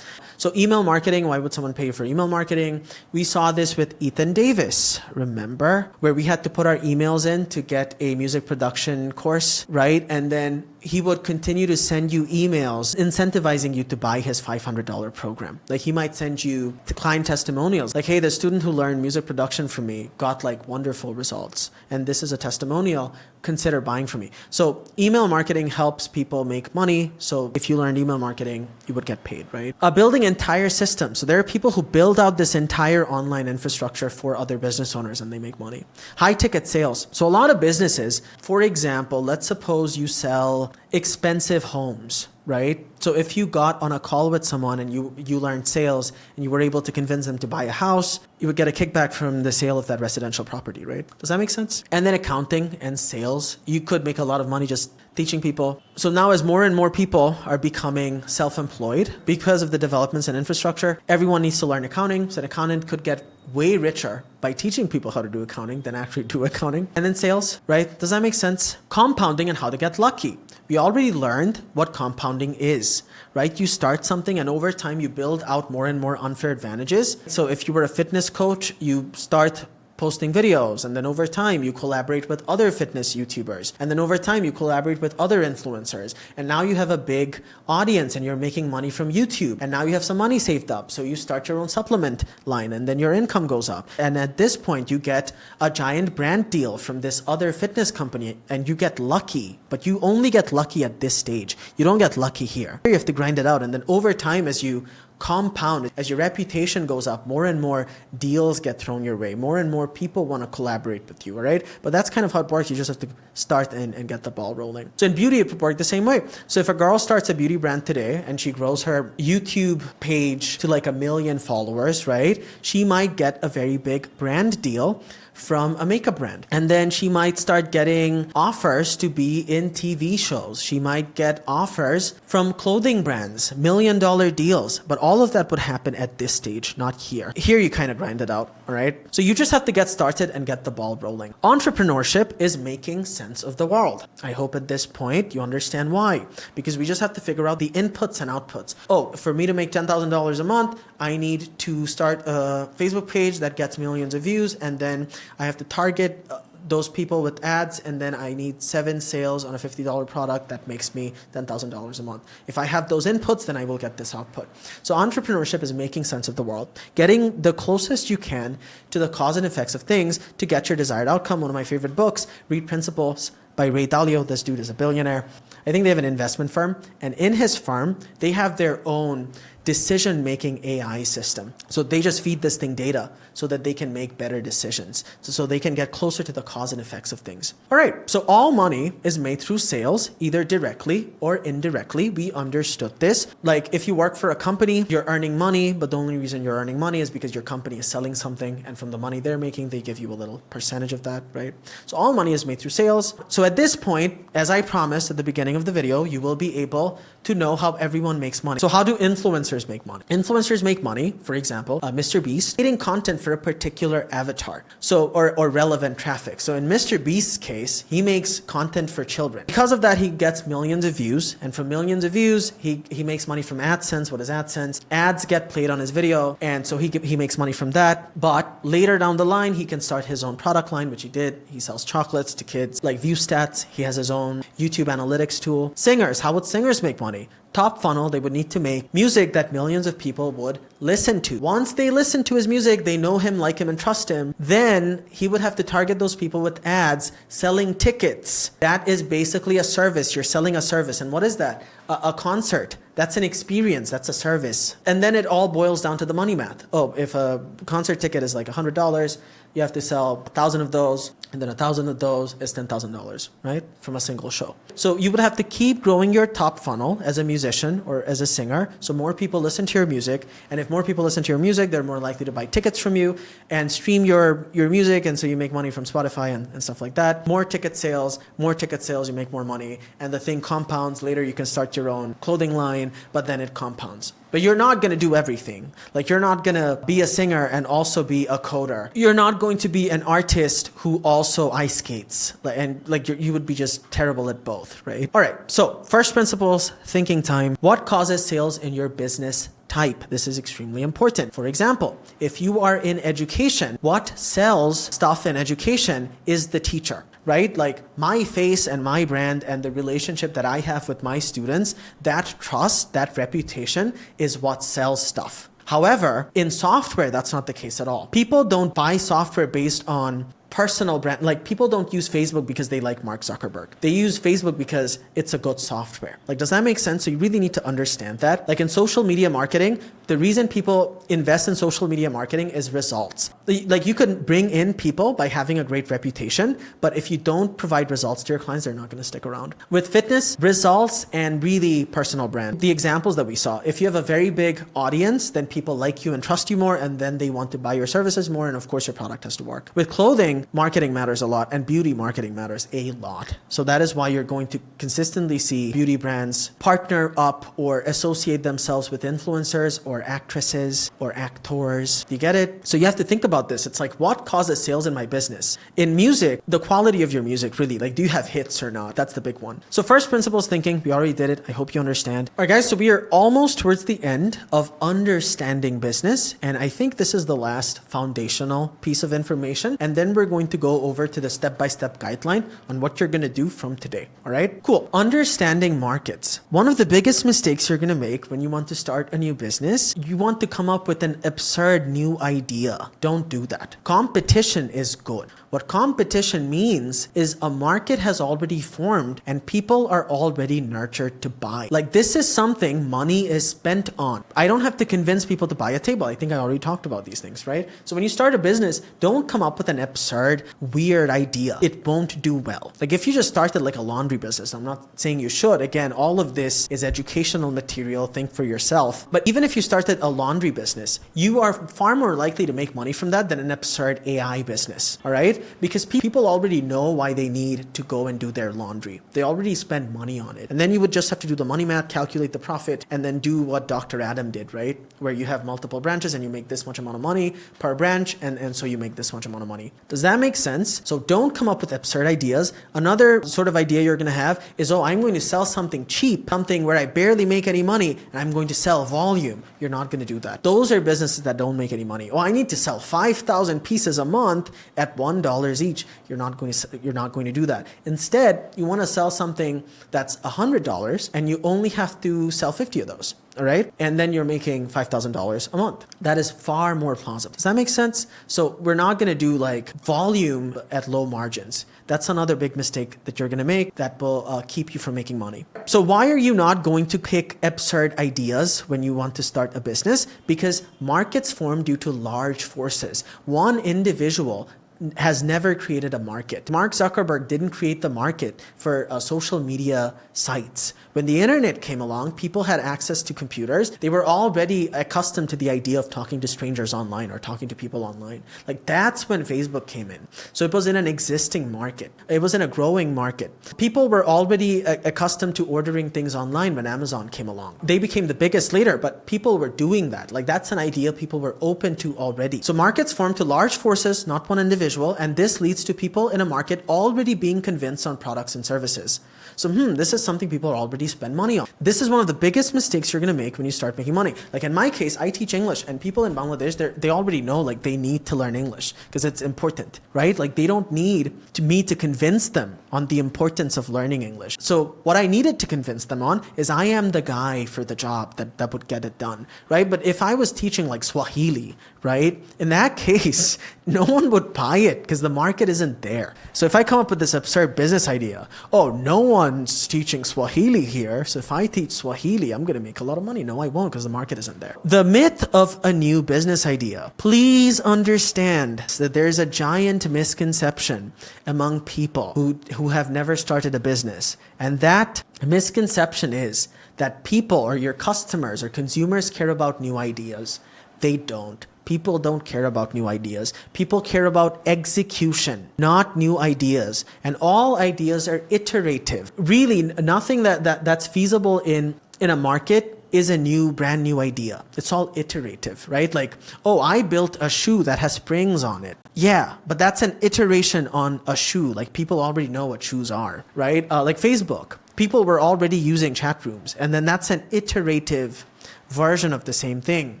So email marketing, why would someone pay you for email marketing? We saw this with Ethan Davis, remember? Where we had to put our emails in to get a music production course, right? And then he would continue to send you emails incentivizing you to buy his $500 program. Like he might send you client testimonials. Like, hey, the student who learned music production from me got like wonderful results. And this is a testimonial. Consider buying from me. So email marketing helps people make money. So if you learned email marketing, you would get paid, right? Building entire systems. So there are people who build out this entire online infrastructure for other business owners and they make money. High ticket sales. So a lot of businesses, for example, let's suppose you sell expensive homes, right? So if you got on a call with someone and you learned sales and you were able to convince them to buy a house, you would get a kickback from the sale of that residential property, right? Does that make sense? And then accounting and sales, you could make a lot of money just teaching people. So now as more and more people are becoming self-employed because of the developments in infrastructure, everyone needs to learn accounting. So an accountant could get way richer by teaching people how to do accounting than actually do accounting. And then sales, right? Does that make sense? Compounding and how to get lucky. We already learned what compounding is, right? You start something and over time you build out more and more unfair advantages. So if you were a fitness coach, you start posting videos, and then over time you collaborate with other fitness YouTubers, and then over time you collaborate with other influencers, and now you have a big audience and you're making money from YouTube, and now you have some money saved up, so you start your own supplement line and then your income goes up, and at this point you get a giant brand deal from this other fitness company and you get lucky, but you only get lucky at this stage. You don't get lucky here. You have to grind it out, and then over time as you compound, as your reputation goes up, more and more deals get thrown your way, more and more people want to collaborate with you, all right? But that's kind of how it works. You just have to start and get the ball rolling. So in beauty, it would work the same way. So if a girl starts a beauty brand today and she grows her YouTube page to like 1 million followers, right? She might get a very big brand deal from a makeup brand. And then she might start getting offers to be in TV shows. She might get offers from clothing brands, $1 million deals. But all of that would happen at this stage, not here. Here you kind of grind it out, all right? So you just have to get started and get the ball rolling. Entrepreneurship is making sense of the world. I hope at this point you understand why. Because we just have to figure out the inputs and outputs. Oh, for me to make $10,000 a month, I need to start a Facebook page that gets millions of views, and then I have to target those people with ads, and then I need 7 sales on a $50 product that makes me $10,000 a month. If I have those inputs, then I will get this output. So entrepreneurship is making sense of the world, getting the closest you can to the cause and effects of things to get your desired outcome. One of my favorite books, Read Principles by Ray Dalio. This dude is a billionaire. I think they have an investment firm, and in his firm, they have their own decision-making AI system. So they just feed this thing data so that they can make better decisions. So they can get closer to the cause and effects of things. All right, so all money is made through sales, either directly or indirectly. We understood this. Like if you work for a company, you're earning money, but the only reason you're earning money is because your company is selling something, and from the money they're making, they give you a little percentage of that, right? So all money is made through sales. So at this point, as I promised at the beginning of the video, you will be able to know how everyone makes money. So how do influencers make money? Influencers make money, for example, Mr. Beast, creating content for a particular avatar, so or relevant traffic. So in Mr. Beast's case, he makes content for children. Because of that, he gets millions of views, and from millions of views, he makes money from AdSense. What is AdSense? Ads get played on his video, and so he makes money from that. But later down the line, he can start his own product line, which he did. He sells chocolates to kids, like View Stats. He has his own YouTube analytics tool. Singers, how would singers make money? Top funnel, they would need to make music that millions of people would listen to. Once they listen to his music, they know him, like him, and trust him. Then he would have to target those people with ads, selling tickets. That is basically a service. You're selling a service. And what is that? A concert. That's an experience. That's a service. And then it all boils down to the money math. Oh, if a concert ticket is like $100, you have to sell 1,000 of those, and then 1,000 of those is $10,000, right? From a single show. So you would have to keep growing your top funnel as a musician or as a singer, so more people listen to your music. And if more people listen to your music, they're more likely to buy tickets from you and stream your music, and so you make money from Spotify and stuff like that. More ticket sales, you make more money, and the thing compounds. Later you can start your own clothing line, but then it compounds. But you're not going to do everything. Like you're not going to be a singer and also be a coder. You're not going to be an artist who also ice skates. And like you would be just terrible at both, right? All right. So first principles, thinking time. What causes sales in your business type? This is extremely important. For example, if you are in education, what sells stuff in education is the teacher. right? Like my face and my brand and the relationship that I have with my students, that trust, that reputation is what sells stuff. However, in software, that's not the case at all. People don't buy software based on personal brand. Like people don't use Facebook because they like Mark Zuckerberg. They use Facebook because it's a good software. Like, does that make sense? So you really need to understand that. Like in social media marketing, the reason people invest in social media marketing is results. Like you can bring in people by having a great reputation, but if you don't provide results to your clients, they're not going to stick around. With fitness, results and really personal brand. The examples that we saw, if you have a very big audience, then people like you and trust you more, and then they want to buy your services more, and of course your product has to work. With clothing, marketing matters a lot, and beauty marketing matters a lot. So that is why you're going to consistently see beauty brands partner up or associate themselves with influencers or actresses or actors. You get it? So you have to think about this. It's like, what causes sales in my business? In music, the quality of your music, really, like, do you have hits or not? That's the big one. So first principles thinking, we already did it. I hope you understand. All right, guys, so we are almost towards the end of understanding business. And I think this is the last foundational piece of information. And then we're going to go over to the step-by-step guideline on what you're going to do from today. All right, cool. Understanding markets. One of the biggest mistakes you're going to make when you want to start a new business, you want to come up with an absurd new idea. Don't do that. Competition is good. What competition means is a market has already formed and people are already nurtured to buy. Like, this is something money is spent on. I don't have to convince people to buy a table. I think I already talked about these things, right? So when you start a business, don't come up with an absurd, weird idea. It won't do well. Like if you just started like a laundry business, I'm not saying you should. Again, all of this is educational material. Think for yourself. But even if you started a laundry business, you are far more likely to make money from that than an absurd AI business. All right? Because people already know why they need to go and do their laundry. They already spend money on it. And then you would just have to do the money math, calculate the profit, and then do what Dr. Adam did, right? Where you have multiple branches and you make this much amount of money per branch, and so you make this much amount of money. Does that make sense? So don't come up with absurd ideas. Another sort of idea you're going to have is, oh, I'm going to sell something cheap, something where I barely make any money, and I'm going to sell volume. You're not going to do that. Those are businesses that don't make any money. Oh, I need to sell 5,000 pieces a month at $1 each. You're not going to do that. Instead, you want to sell something that's $100 and you only have to sell 50 of those. All right. And then you're making $5,000 a month. That is far more plausible. Does that make sense? So we're not going to do like volume at low margins. That's another big mistake that you're going to make that will keep you from making money. So why are you not going to pick absurd ideas when you want to start a business? Because markets form due to large forces. One individual has never created a market. Mark Zuckerberg didn't create the market for social media sites. When the internet came along, people had access to computers. They were already accustomed to the idea of talking to strangers online or talking to people online. Like, that's when Facebook came in. So it was in an existing market. It was in a growing market. People were already accustomed to ordering things online when Amazon came along. They became the biggest later, but people were doing that. Like, that's an idea people were open to already. So markets form to large forces, not one individual. And this leads to people in a market already being convinced on products and services. So this is something people already spend money on. This is one of the biggest mistakes you're going to make when you start making money. Like in my case, I teach English, and people in Bangladesh, they already know like they need to learn English because it's important, right? Like they don't need me to convince them on the importance of learning English. So what I needed to convince them on is I am the guy for the job that would get it done, right? But if I was teaching like Swahili, right? In that case, no one would buy it because the market isn't there. So if I come up with this absurd business idea, oh, no one's teaching Swahili here, so if I teach Swahili, I'm going to make a lot of money. No, I won't, because the market isn't there. The myth of a new business idea. Please understand that there's a giant misconception among people who have never started a business. And that misconception is that people or your customers or consumers care about new ideas. They don't. People don't care about new ideas. People care about execution, not new ideas. And all ideas are iterative. Really, nothing that's feasible in a market is a brand new idea. It's all iterative, right? Like, oh, I built a shoe that has springs on it. Yeah, but that's an iteration on a shoe. Like, people already know what shoes are, right? Like Facebook. People were already using chat rooms. And then that's an iterative version of the same thing.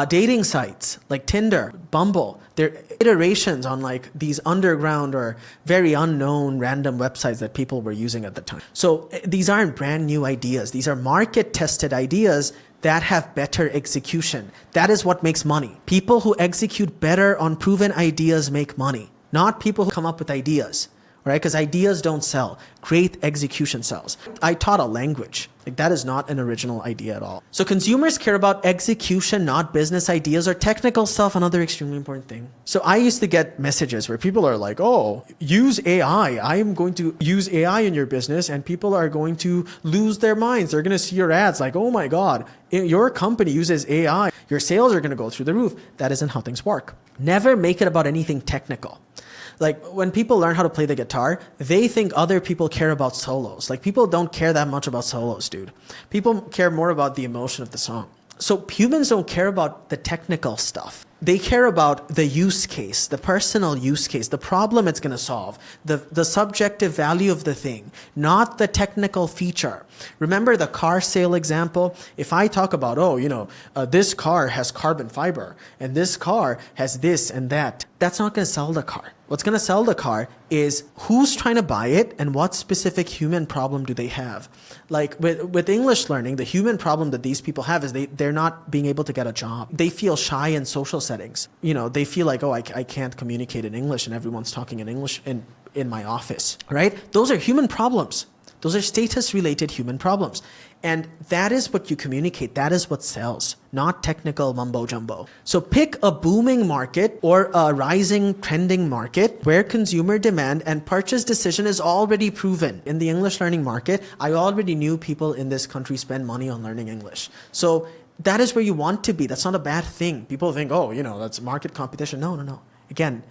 Dating sites like Tinder, Bumble, they're iterations on like these underground or very unknown random websites that people were using at the time. So these aren't brand new ideas. These are market tested ideas that have better execution. That is what makes money. People who execute better on proven ideas make money, not people who come up with ideas. Right? Because ideas don't sell. Great execution sells. I taught a language. Like that is not an original idea at all. So consumers care about execution, not business ideas or technical stuff. Another extremely important thing. So I used to get messages where people are like, oh, use AI. I am going to use AI in your business and people are going to lose their minds. They're going to see your ads like, oh my God, your company uses AI. Your sales are going to go through the roof. That isn't how things work. Never make it about anything technical. Like when people learn how to play the guitar, they think other people care about solos. Like people don't care that much about solos, dude. People care more about the emotion of the song. So humans don't care about the technical stuff. They care about the use case, the personal use case, the problem it's going to solve, the subjective value of the thing, not the technical feature. Remember the car sale example? If I talk about, this car has carbon fiber and this car has this and that, that's not going to sell the car. What's going to sell the car is who's trying to buy it and what specific human problem do they have. Like with English learning, the human problem that these people have is they're not being able to get a job. They feel shy in social settings. They feel like, I can't communicate in English and everyone's talking in English in my office, right? Those are human problems. Those are status-related human problems. And that is what you communicate. That is what sells, not technical mumbo-jumbo. So pick a booming market or a rising trending market where consumer demand and purchase decision is already proven. In the English learning market, I already knew people in this country spend money on learning English. So that is where you want to be. That's not a bad thing. People think, that's market competition. No. Again,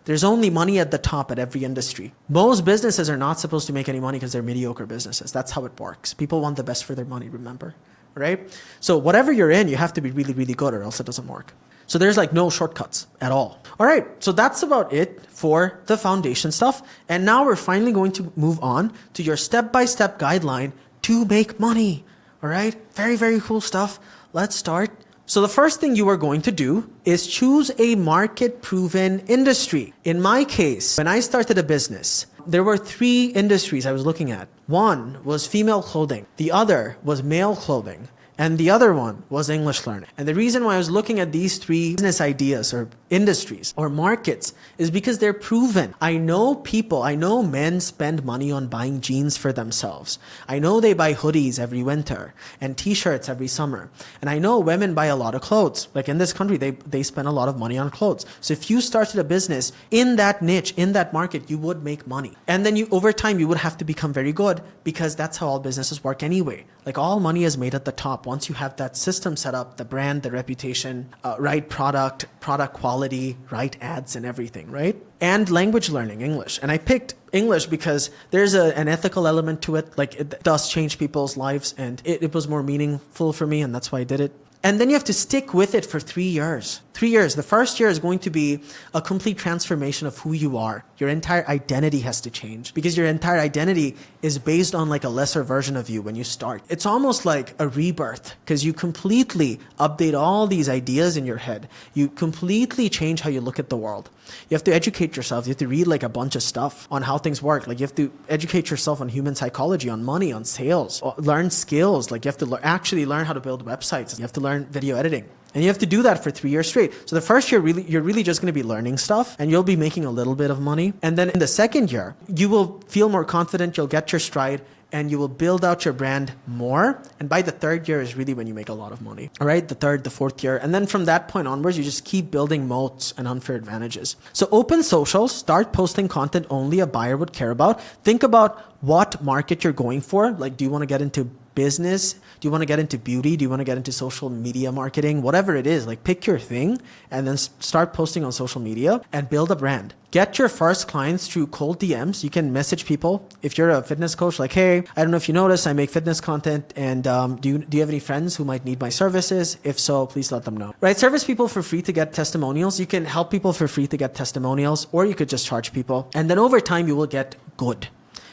there's only money at the top at every industry. Most businesses are not supposed to make any money because they're mediocre businesses. That's how it works. People want the best for their money, remember? Right? So whatever you're in, you have to be really, really good or else it doesn't work. So there's like no shortcuts at all. All right, so that's about it for the foundation stuff. And now we're finally going to move on to your step-by-step guideline to make money. All right, very, very cool stuff. Let's start. So the first thing you are going to do is choose a market-proven industry. In my case, when I started a business, there were 3 industries I was looking at. One was female clothing. The other was male clothing. And the other one was English learning. And the reason why I was looking at these 3 business ideas or industries or markets is because they're proven. I know men spend money on buying jeans for themselves. I know they buy hoodies every winter and t-shirts every summer. And I know women buy a lot of clothes. Like in this country, they spend a lot of money on clothes. So if you started a business in that niche, in that market, you would make money. And then over time, you would have to become very good because that's how all businesses work anyway. Like all money is made at the top. Once you have that system set up, the brand, the reputation, right product quality, right ads and everything, right? And language learning, English. And I picked English because there's an ethical element to it. Like it does change people's lives and it was more meaningful for me and that's why I did it. And then you have to stick with it for 3 years. 3 years. The first year is going to be a complete transformation of who you are. Your entire identity has to change because your entire identity is based on like a lesser version of you when you start. It's almost like a rebirth because you completely update all these ideas in your head. You completely change how you look at the world. You have to educate yourself. You have to read like a bunch of stuff on how things work. Like you have to educate yourself on human psychology, on money, on sales, learn skills. Like you have to actually learn how to build websites. You have to learn video editing. And you have to do that for 3 years straight. So the first year, you're really just going to be learning stuff and you'll be making a little bit of money. And then in the second year, you will feel more confident. You'll get your stride and you will build out your brand more. And by the third year is really when you make a lot of money. All right, the third, the fourth year. And then from that point onwards, you just keep building moats and unfair advantages. So open social, start posting content only a buyer would care about. Think about what market you're going for. Like, do you want to get into business? Do you want to get into beauty? Do you want to get into social media marketing? Whatever it is, like pick your thing and then start posting on social media and build a brand. Get your first clients through cold DMs. You can message people. If you're a fitness coach, like, hey, I don't know if you noticed, I make fitness content and do you have any friends who might need my services? If so, please let them know. Right? Service people for free to get testimonials. You can help people for free to get testimonials or you could just charge people. And then over time, you will get good.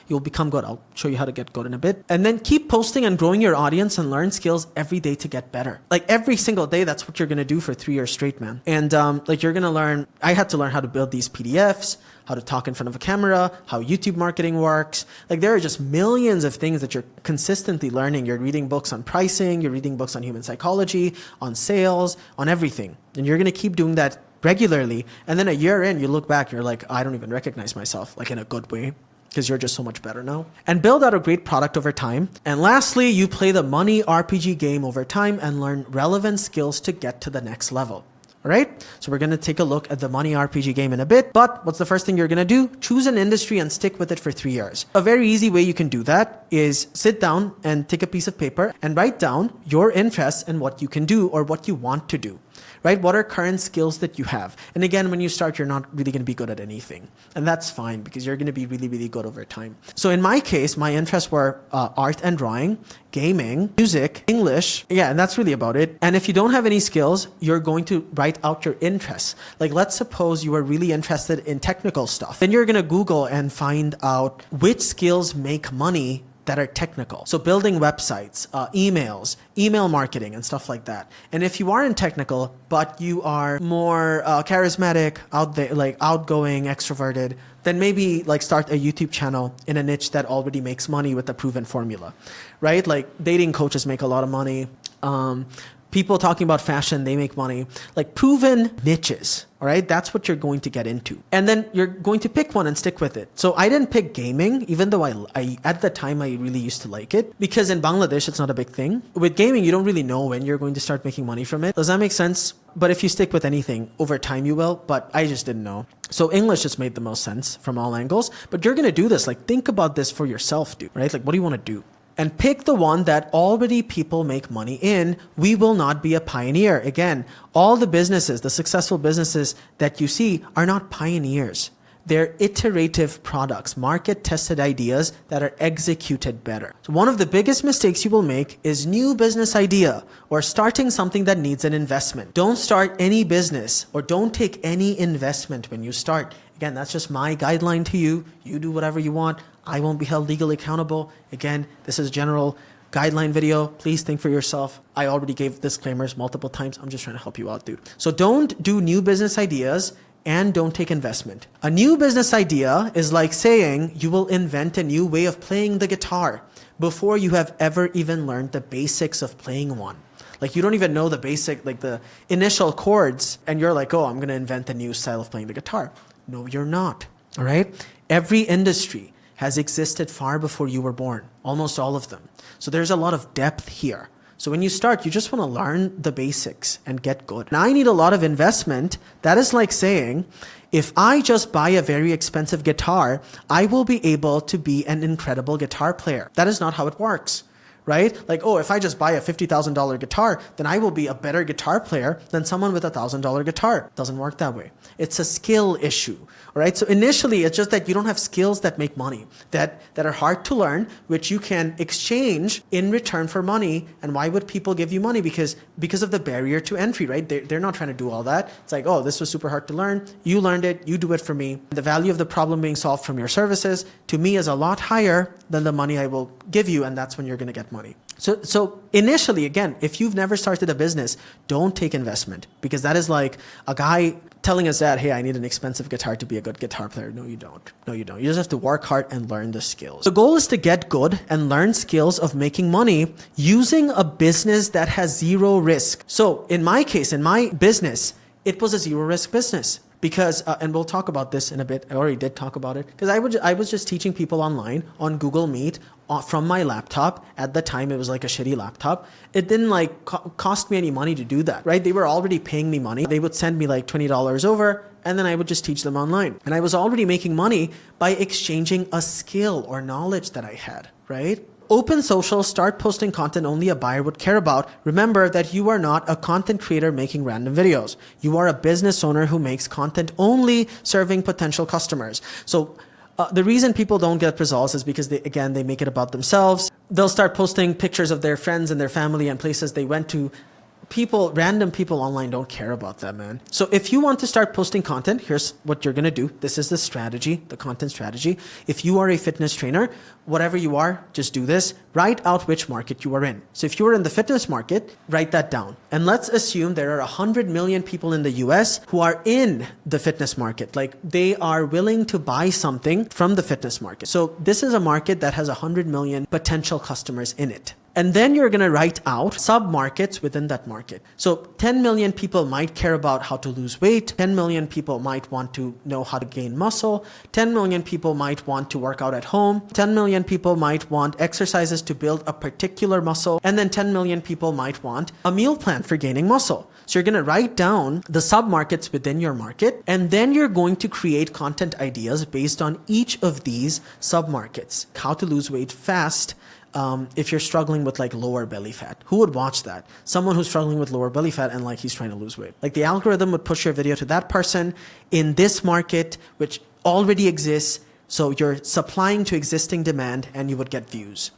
you'll become good. I'll show you how to get good in a bit. And then keep posting and growing your audience and learn skills every day to get better. Like every single day, that's what you're going to do for 3 years straight, man. And like you're going to learn, I had to learn how to build these PDFs, how to talk in front of a camera, how YouTube marketing works. Like there are just millions of things that you're consistently learning. You're reading books on pricing, you're reading books on human psychology, on sales, on everything. And you're going to keep doing that regularly. And then a year in, you look back, you're like, I don't even recognize myself, like in a good way, because you're just so much better now. And build out a great product over time. And lastly, you play the money RPG game over time and learn relevant skills to get to the next level. All right, so we're going to take a look at the money RPG game in a bit, but what's the first thing you're going to do? Choose an industry and stick with it for 3 years. A very easy way you can do that is sit down and take a piece of paper and write down your interests and what you can do or what you want to do. Right? What are current skills that you have? And again, when you start, you're not really going to be good at anything. And that's fine because you're going to be really, really good over time. So in my case, my interests were art and drawing, gaming, music, English. Yeah, and that's really about it. And if you don't have any skills, you're going to write out your interests. Like let's suppose you are really interested in technical stuff. Then you're going to Google and find out which skills make money that are technical. So building websites, emails, email marketing and stuff like that. And if you aren't technical, but you are more charismatic, out there, like outgoing, extroverted, then maybe like start a YouTube channel in a niche that already makes money with a proven formula, right? Like dating coaches make a lot of money. People talking about fashion, they make money. Like proven niches, all right? That's what you're going to get into. And then you're going to pick one and stick with it. So I didn't pick gaming, even though I at the time I really used to like it, because in Bangladesh, it's not a big thing. With gaming, you don't really know when you're going to start making money from it. Does that make sense? But if you stick with anything, over time you will, but I just didn't know. So English just made the most sense from all angles, but you're going to do this. Like think about this for yourself, dude, right? Like what do you want to do? And pick the one that already people make money in. We will not be a pioneer. Again, all the businesses, the successful businesses that you see are not pioneers. They're iterative products, market tested ideas that are executed better. So one of the biggest mistakes you will make is new business idea or starting something that needs an investment. Don't start any business or don't take any investment when you start. Again, that's just my guideline to you. You do whatever you want. I won't be held legally accountable. Again, this is a general guideline video. Please think for yourself. I already gave disclaimers multiple times. I'm just trying to help you out, dude. So don't do new business ideas and don't take investment. A new business idea is like saying you will invent a new way of playing the guitar before you have ever even learned the basics of playing one. Like you don't even know the basic, like the initial chords, and you're like, oh, I'm going to invent a new style of playing the guitar. No, you're not. All right. Every industry has existed far before you were born, almost all of them. So there's a lot of depth here. So when you start, you just want to learn the basics and get good. And I need a lot of investment. That is like saying, if I just buy a very expensive guitar, I will be able to be an incredible guitar player. That is not how it works. Right? Like, oh, if I just buy a $50,000 guitar, then I will be a better guitar player than someone with a $1,000 guitar. Doesn't work that way. It's a skill issue. All right. So initially, it's just that you don't have skills that make money, that are hard to learn, which you can exchange in return for money. And why would people give you money? Because of the barrier to entry, right? They're not trying to do all that. It's like, oh, this was super hard to learn. You learned it. You do it for me. The value of the problem being solved from your services to me is a lot higher than the money I will give you. And that's when you're going to get money. So initially, again, if you've never started a business, don't take investment, because that is like a guy telling us that, hey, I need an expensive guitar to be a good guitar player. No, you don't. No, you don't. You just have to work hard and learn the skills. The goal is to get good and learn skills of making money using a business that has zero risk. So in my case, in my business, it was a zero risk business. Because, and we'll talk about this in a bit. I already did talk about it. Because I was just teaching people online on Google Meet from my laptop. At the time, it was like a shitty laptop. It didn't like cost me any money to do that, right? They were already paying me money. They would send me like $20 over, and then I would just teach them online. And I was already making money by exchanging a skill or knowledge that I had, right? Open social, start posting content only a buyer would care about. Remember that you are not a content creator making random videos. You are a business owner who makes content only serving potential customers. So the reason people don't get results is because they make it about themselves. They'll start posting pictures of their friends and their family and places they went to, random people online don't care about that, man. So if you want to start posting content, here's what you're going to do. This is the strategy, the content strategy. If you are a fitness trainer, whatever you are, just do this. Write out which market you are in. So if you are in the fitness market, write that down. And let's assume there are 100 million people in the US who are in the fitness market. Like they are willing to buy something from the fitness market. So this is a market that has 100 million potential customers in it. And then you're going to write out sub-markets within that market. So 10 million people might care about how to lose weight. 10 million people might want to know how to gain muscle. 10 million people might want to work out at home. 10 million people might want exercises to build a particular muscle. And then 10 million people might want a meal plan for gaining muscle. So you're going to write down the sub-markets within your market, and then you're going to create content ideas based on each of these sub-markets. How to lose weight fast. If you're struggling with like lower belly fat, who would watch that? Someone who's struggling with lower belly fat and like he's trying to lose weight. Like the algorithm would push your video to that person in this market, which already exists. So you're supplying to existing demand and you would get views.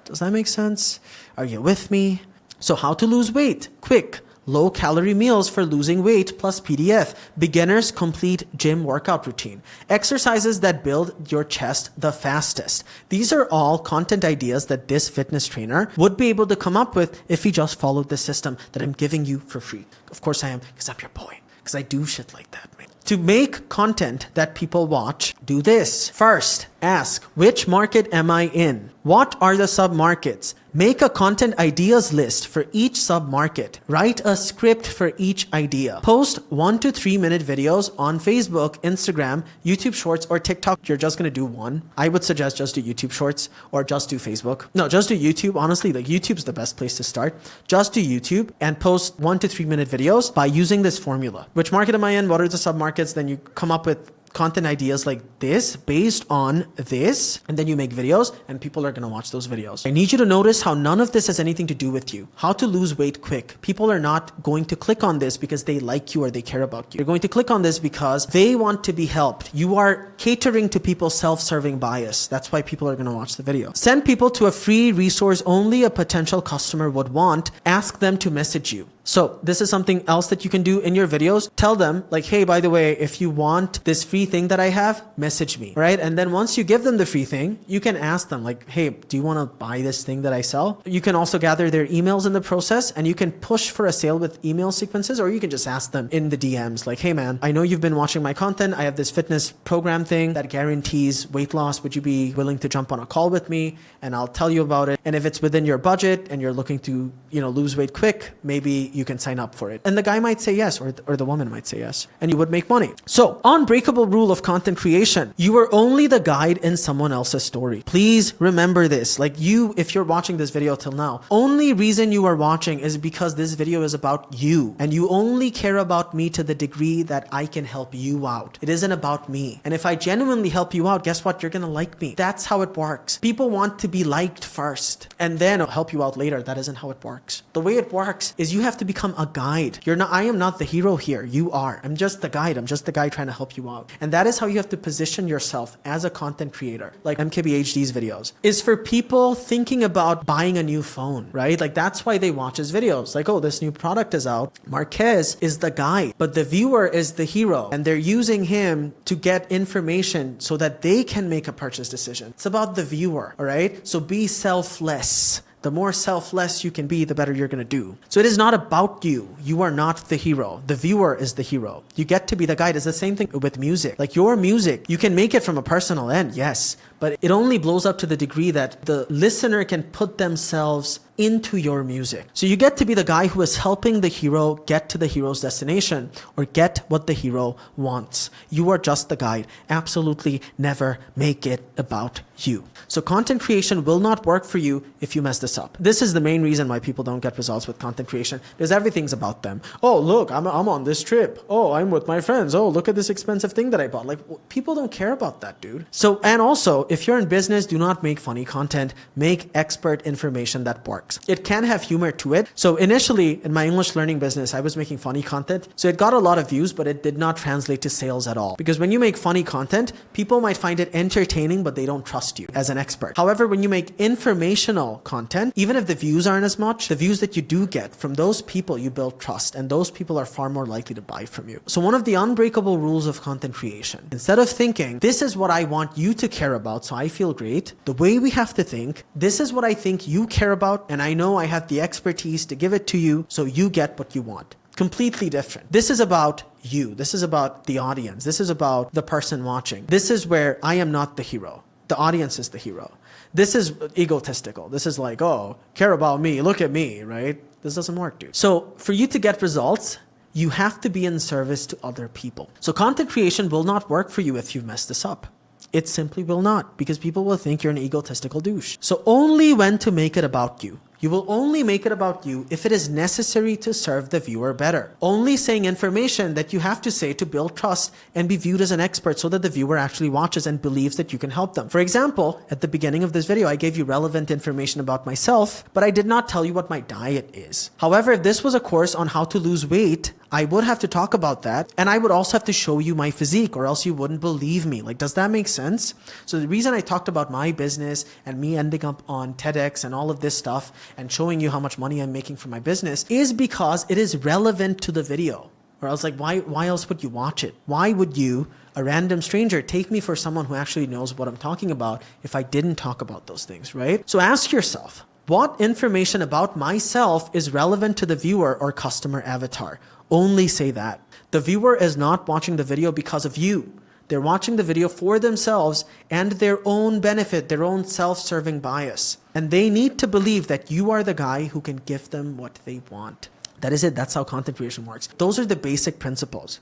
Does that make sense? Are you with me? So how to lose weight? Quick. Low calorie meals for losing weight plus PDF. Beginner's complete gym workout routine. Exercises that build your chest the fastest. These are all content ideas that this fitness trainer would be able to come up with if he just followed the system that I'm giving you for free. Of course I am, because I'm your boy. Because I do shit like that, man. To make content that people watch, do this. First, ask, which market am I in? What are the sub-markets? Make a content ideas list for each sub-market. Write a script for each idea. Post 1 to 3 minute videos on Facebook, Instagram, YouTube Shorts, or TikTok. You're just going to do one. I would suggest just do YouTube Shorts or just do Facebook. No, just do YouTube. Honestly, like YouTube's the best place to start. Just do YouTube and post 1 to 3 minute videos by using this formula. Which market am I in? What are the sub-markets? Then you come up with content ideas like this based on this, and then you make videos and people are going to watch those videos. I need you to notice how none of this has anything to do with you. How to lose weight quick. People are not going to click on this because they like you or they care about you. They're going to click on this because they want to be helped. You are catering to people's self-serving bias. That's why people are going to watch the video. Send people to a free resource only a potential customer would want. Ask them to message you. So this is something else that you can do in your videos. Tell them like, hey, by the way, if you want this free thing that I have, message me, right? And then once you give them the free thing, you can ask them like, hey, do you want to buy this thing that I sell? You can also gather their emails in the process and you can push for a sale with email sequences, or you can just ask them in the DMs like, hey man, I know you've been watching my content. I have this fitness program thing that guarantees weight loss. Would you be willing to jump on a call with me? And I'll tell you about it. And if it's within your budget and you're looking to, lose weight quick, maybe you can sign up for it. And the guy might say yes, or the woman might say yes, and you would make money. So, unbreakable rule of content creation. You are only the guide in someone else's story. Please remember this. Like if you're watching this video till now, only reason you are watching is because this video is about you. And you only care about me to the degree that I can help you out. It isn't about me. And if I genuinely help you out, guess what? You're going to like me. That's how it works. People want to be liked first and then I'll help you out later. That isn't how it works. The way it works is you have to become a guide. I am not the hero here. You are. I'm just the guide. I'm just the guy trying to help you out. And that is how you have to position yourself as a content creator. Like MKBHD's videos is for people thinking about buying a new phone, right? Like that's why they watch his videos. Like, oh, this new product is out. Marquez is the guide, but the viewer is the hero. And they're using him to get information so that they can make a purchase decision. It's about the viewer, all right? So be selfless. The more selfless you can be, the better you're going to do. So it is not about you. You are not the hero. The viewer is the hero. You get to be the guide. It's the same thing with music. Like your music, you can make it from a personal end, yes, but it only blows up to the degree that the listener can put themselves into your music. So you get to be the guy who is helping the hero get to the hero's destination or get what the hero wants. You are just the guide. Absolutely never make it about you. So content creation will not work for you if you mess this up. This is the main reason why people don't get results with content creation, because everything's about them. Oh, look, I'm on this trip. Oh, I'm with my friends. Oh, look at this expensive thing that I bought. Like people don't care about that, dude. So, and also if you're in business, do not make funny content, make expert information that works. works. It can have humor to it. So initially in my English learning business, I was making funny content. So it got a lot of views, but it did not translate to sales at all. Because when you make funny content, people might find it entertaining, but they don't trust you as an expert. However, when you make informational content, even if the views aren't as much, the views that you do get from those people, you build trust, and those people are far more likely to buy from you. So one of the unbreakable rules of content creation, instead of thinking, this is what I want you to care about so I feel great, the way we have to think, this is what I think you care about, and I know I have the expertise to give it to you so you get what you want. Completely different. This is about you. This is about the audience. This is about the person watching. This is where I am not the hero. The audience is the hero. This is egotistical. This is like, oh, care about me. Look at me, right? This doesn't work, dude. So for you to get results, you have to be in service to other people. So content creation will not work for you if you mess this up. It simply will not, because people will think you're an egotistical douche. So only when to make it about you. You will only make it about you if it is necessary to serve the viewer better. Only saying information that you have to say to build trust and be viewed as an expert so that the viewer actually watches and believes that you can help them. For example, at the beginning of this video, I gave you relevant information about myself, but I did not tell you what my diet is. However, if this was a course on how to lose weight, I would have to talk about that, and I would also have to show you my physique, or else you wouldn't believe me. Like, does that make sense? So the reason I talked about my business and me ending up on TEDx and all of this stuff and showing you how much money I'm making from my business is because it is relevant to the video. Or else, like, why else would you watch it? Why would you, a random stranger, take me for someone who actually knows what I'm talking about if I didn't talk about those things, right? So ask yourself, what information about myself is relevant to the viewer or customer avatar? Only say that. The viewer is not watching the video because of you. They're watching the video for themselves and their own benefit, their own self-serving bias. And they need to believe that you are the guy who can give them what they want. That is it. That's how content creation works. Those are the basic principles.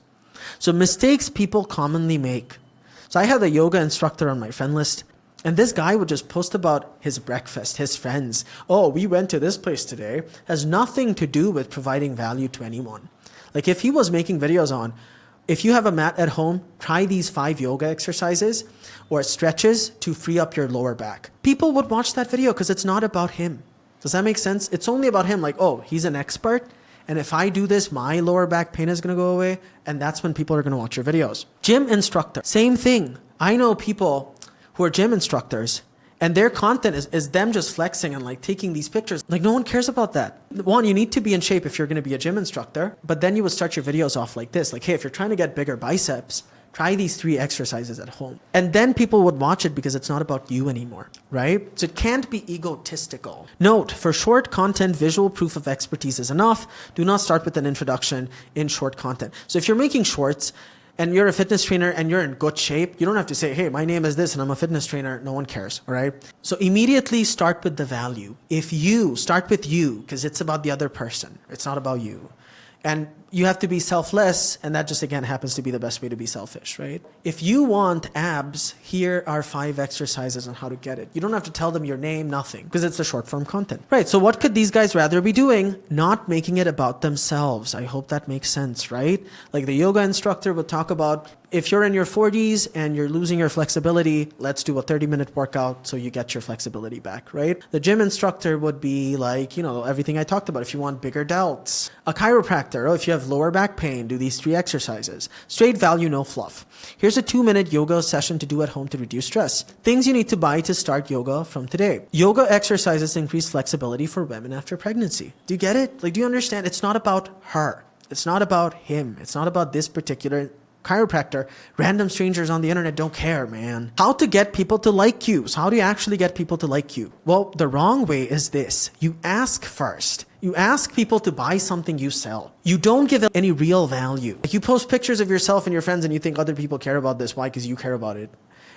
So mistakes people commonly make. So I had a yoga instructor on my friend list, and this guy would just post about his breakfast, his friends. Oh, we went to this place today. Has nothing to do with providing value to anyone. Like if he was making videos on, if you have a mat at home, try these 5 yoga exercises or stretches to free up your lower back. People would watch that video because it's not about him. Does that make sense? It's only about him, like, oh, he's an expert, and if I do this, my lower back pain is going to go away, and that's when people are going to watch your videos. Gym instructor, same thing. I know people who are gym instructors, and their content is them just flexing and like taking these pictures. Like no one cares about that. One, you need to be in shape if you're going to be a gym instructor, but then you would start your videos off like this. Like, hey, if you're trying to get bigger biceps, try these 3 exercises at home. And then people would watch it because it's not about you anymore, right? So it can't be egotistical. Note, for short content, visual proof of expertise is enough. Do not start with an introduction in short content. So if you're making shorts, and you're a fitness trainer and you're in good shape, you don't have to say, hey, my name is this and I'm a fitness trainer. No one cares, all right? So immediately start with the value. If you start with you, because it's about the other person, it's not about you. And you have to be selfless, and that just again happens to be the best way to be selfish, right? If you want abs, here are 5 exercises on how to get it. You don't have to tell them your name, nothing, because it's a short form content. Right, so what could these guys rather be doing? Not making it about themselves. I hope that makes sense, right? Like the yoga instructor would talk about, if you're in your 40s and you're losing your flexibility, let's do a 30-minute workout so you get your flexibility back, right? The gym instructor would be like, you know, everything I talked about. If you want bigger delts. A chiropractor, oh, if you have lower back pain, do these 3 exercises. Straight value, no fluff. Here's a 2-minute yoga session to do at home to reduce stress. Things you need to buy to start yoga from today. Yoga exercises increase flexibility for women after pregnancy. Do you get it? Like, do you understand? It's not about her. It's not about him. It's not about this particular chiropractor. Random strangers on the internet don't care, man. How to get people to like you. So how do you actually get people to like you? Well, the wrong way is this. You ask first. You ask people to buy something you sell. You don't give it any real value. Like you post pictures of yourself and your friends and you think other people care about this. Why? Because you care about it.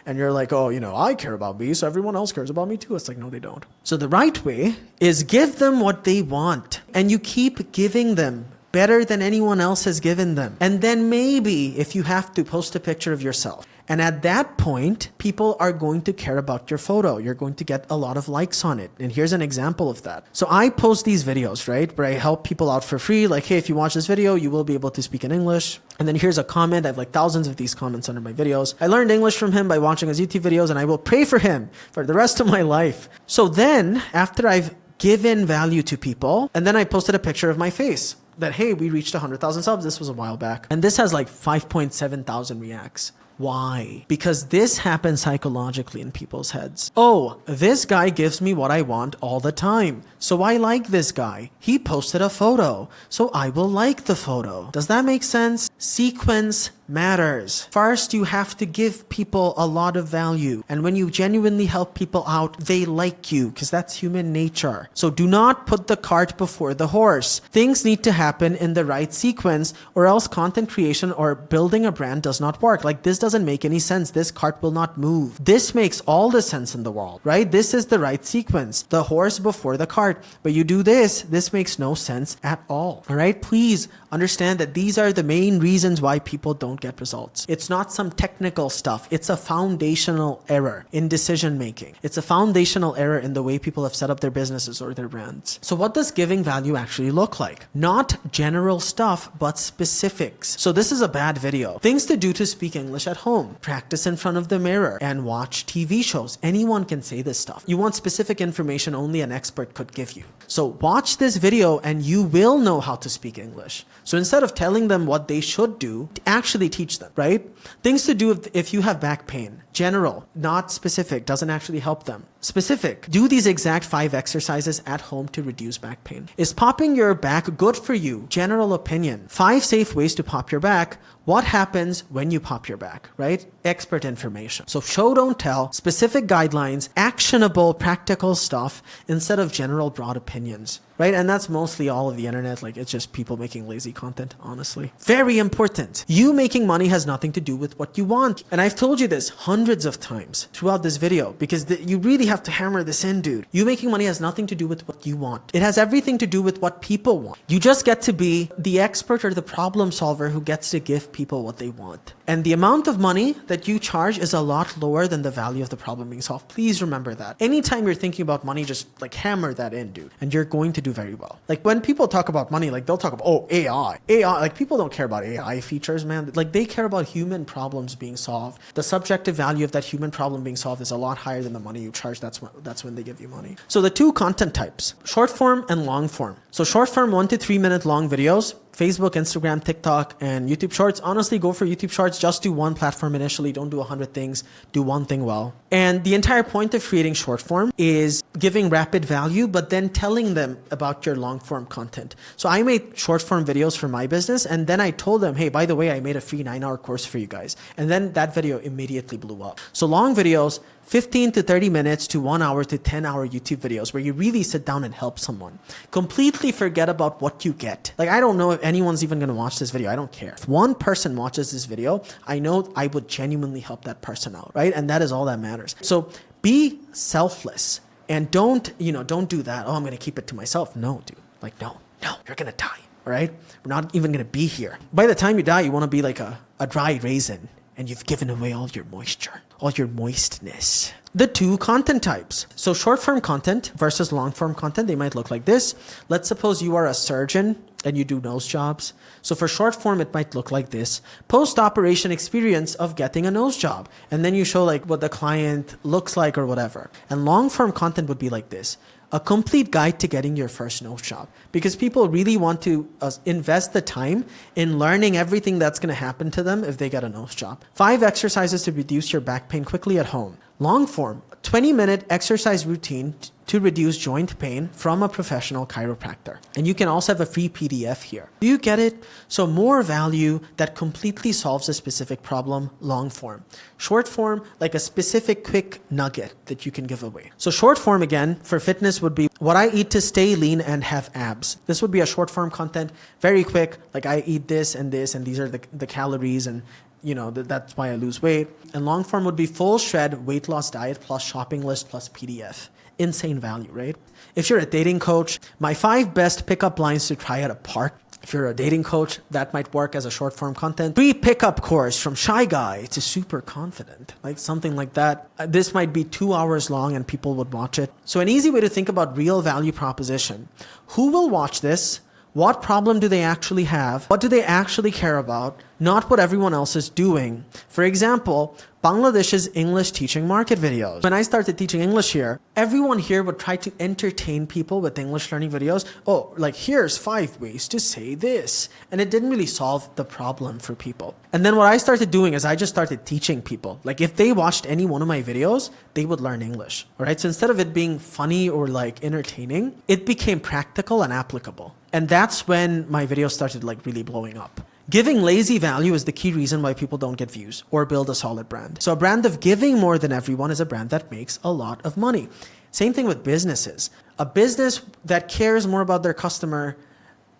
And you're like, oh, you know, I care about me, so everyone else cares about me too. It's like, no, they don't. So the right way is give them what they want. And you keep giving them better than anyone else has given them. And then maybe if you have to, post a picture of yourself. And at that point, people are going to care about your photo. You're going to get a lot of likes on it. And here's an example of that. So I post these videos, right, where I help people out for free. Like, hey, if you watch this video, you will be able to speak in English. And then here's a comment. I have like thousands of these comments under my videos. I learned English from him by watching his YouTube videos, and I will pray for him for the rest of my life. So then, after I've given value to people. And then I posted a picture of my face that, hey, we reached 100,000 subs. This was a while back. And this has like 5.7 thousand reacts. Why? Because this happens psychologically in people's heads. Oh, this guy gives me what I want all the time, so I like this guy. He posted a photo, so I will like the photo. Does that make sense? Sequence matters. First, you have to give people a lot of value. And when you genuinely help people out, they like you, because that's human nature. So do not put the cart before the horse. Things need to happen in the right sequence, or else content creation or building a brand does not work. Like, this doesn't make any sense. This cart will not move. This makes all the sense in the world, right? This is the right sequence. The horse before the cart. But you do this makes no sense at all. All right? Please understand that these are the main reasons why people don't get results. It's not some technical stuff. It's a foundational error in decision making. It's a foundational error in the way people have set up their businesses or their brands. So what does giving value actually look like? Not general stuff, but specifics. So this is a bad video. Things to do to speak English at home. Practice in front of the mirror and watch TV shows. Anyone can say this stuff. You want specific information only an expert could give you. So watch this video and you will know how to speak English. So instead of telling them what they should do, actually teach them, right? Things to do if you have back pain. General, not specific, doesn't actually help them. Specific, do these exact 5 exercises at home to reduce back pain. Is popping your back good for you? General opinion. 5 safe ways to pop your back. What happens when you pop your back, right? Expert information. So show, don't tell, specific guidelines, actionable, practical stuff instead of general broad opinions, right? And that's mostly all of the internet. Like, it's just people making lazy content, honestly. Very important. You making money has nothing to do with what you want. And I've told you this hundreds of times throughout this video because you really have to hammer this in, dude. You making money has nothing to do with what you want. It has everything to do with what people want. You just get to be the expert or the problem solver who gets to give people what they want. And the amount of money that you charge is a lot lower than the value of the problem being solved. Please remember that. Anytime you're thinking about money, just like hammer that in, dude. And you're going to do very well. Like, when people talk about money, like they'll talk about, oh, AI. Like, people don't care about AI features, man. Like, they care about human problems being solved. The subjective value of that human problem being solved is a lot higher than the money you charge. That's when they give you money. So the 2 content types, short form and long form. So short form, 1 to 3 minute long videos. Facebook, Instagram, TikTok, and YouTube Shorts. Honestly, go for YouTube Shorts. Just do one platform initially. Don't do 100 things. Do one thing well. And the entire point of creating short form is giving rapid value, but then telling them about your long form content. So I made short form videos for my business, and then I told them, hey, by the way, I made a free 9-hour course for you guys. And then that video immediately blew up. So long videos, 15 to 30 minutes to 1 hour to 10-hour YouTube videos where you really sit down and help someone. Completely forget about what you get. Like, I don't know if anyone's even going to watch this video. I don't care. If one person watches this video, I know I would genuinely help that person out, right? And that is all that matters. So be selfless and don't do that. Oh, I'm going to keep it to myself. No, dude. Like, no, you're going to die, all right? We're not even going to be here. By the time you die, you want to be like a dry raisin. And you've given away all your moisture, all your moistness. The 2 content types. So short form content versus long form content, they might look like this. Let's suppose you are a surgeon and you do nose jobs. So for short form, it might look like this. Post-operation experience of getting a nose job. And then you show like what the client looks like or whatever. And long form content would be like this. A complete guide to getting your first nose job, because people really want to invest the time in learning everything that's going to happen to them if they get a nose job. 5 exercises to reduce your back pain quickly at home. Long form, 20-minute exercise routine to reduce joint pain from a professional chiropractor. And you can also have a free PDF here. Do you get it? So more value that completely solves a specific problem, long form. Short form, like a specific quick nugget that you can give away. So short form, again, for fitness would be what I eat to stay lean and have abs. This would be a short form content, very quick, like I eat this, and these are the calories, and that's why I lose weight. And long form would be full shred weight loss diet plus shopping list plus PDF. Insane value, right? If you're a dating coach, my 5 best pickup lines to try at a park. If you're a dating coach, that might work as a short form content. Free pickup course from shy guy to super confident, like something like that. This might be 2 hours long and people would watch it. So an easy way to think about real value proposition. Who will watch this? What problem do they actually have? What do they actually care about? not what everyone else is doing. For example, Bangladesh's English teaching market videos. When I started teaching English here, everyone here would try to entertain people with English learning videos. Oh, like here's 5 ways to say this. And it didn't really solve the problem for people. And then what I started doing is I just started teaching people. Like if they watched any one of my videos, they would learn English. All right. So instead of it being funny or like entertaining, it became practical and applicable. And that's when my videos started like really blowing up. Giving lazy value is the key reason why people don't get views or build a solid brand. So a brand of giving more than everyone is a brand that makes a lot of money. Same thing with businesses. A business that cares more about their customer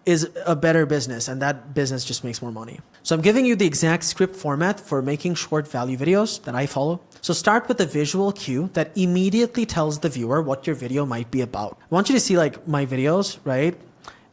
is a better business, and that business just makes more money. So I'm giving you the exact script format for making short value videos that I follow. So start with a visual cue that immediately tells the viewer what your video might be about. I want you to see like my videos, right?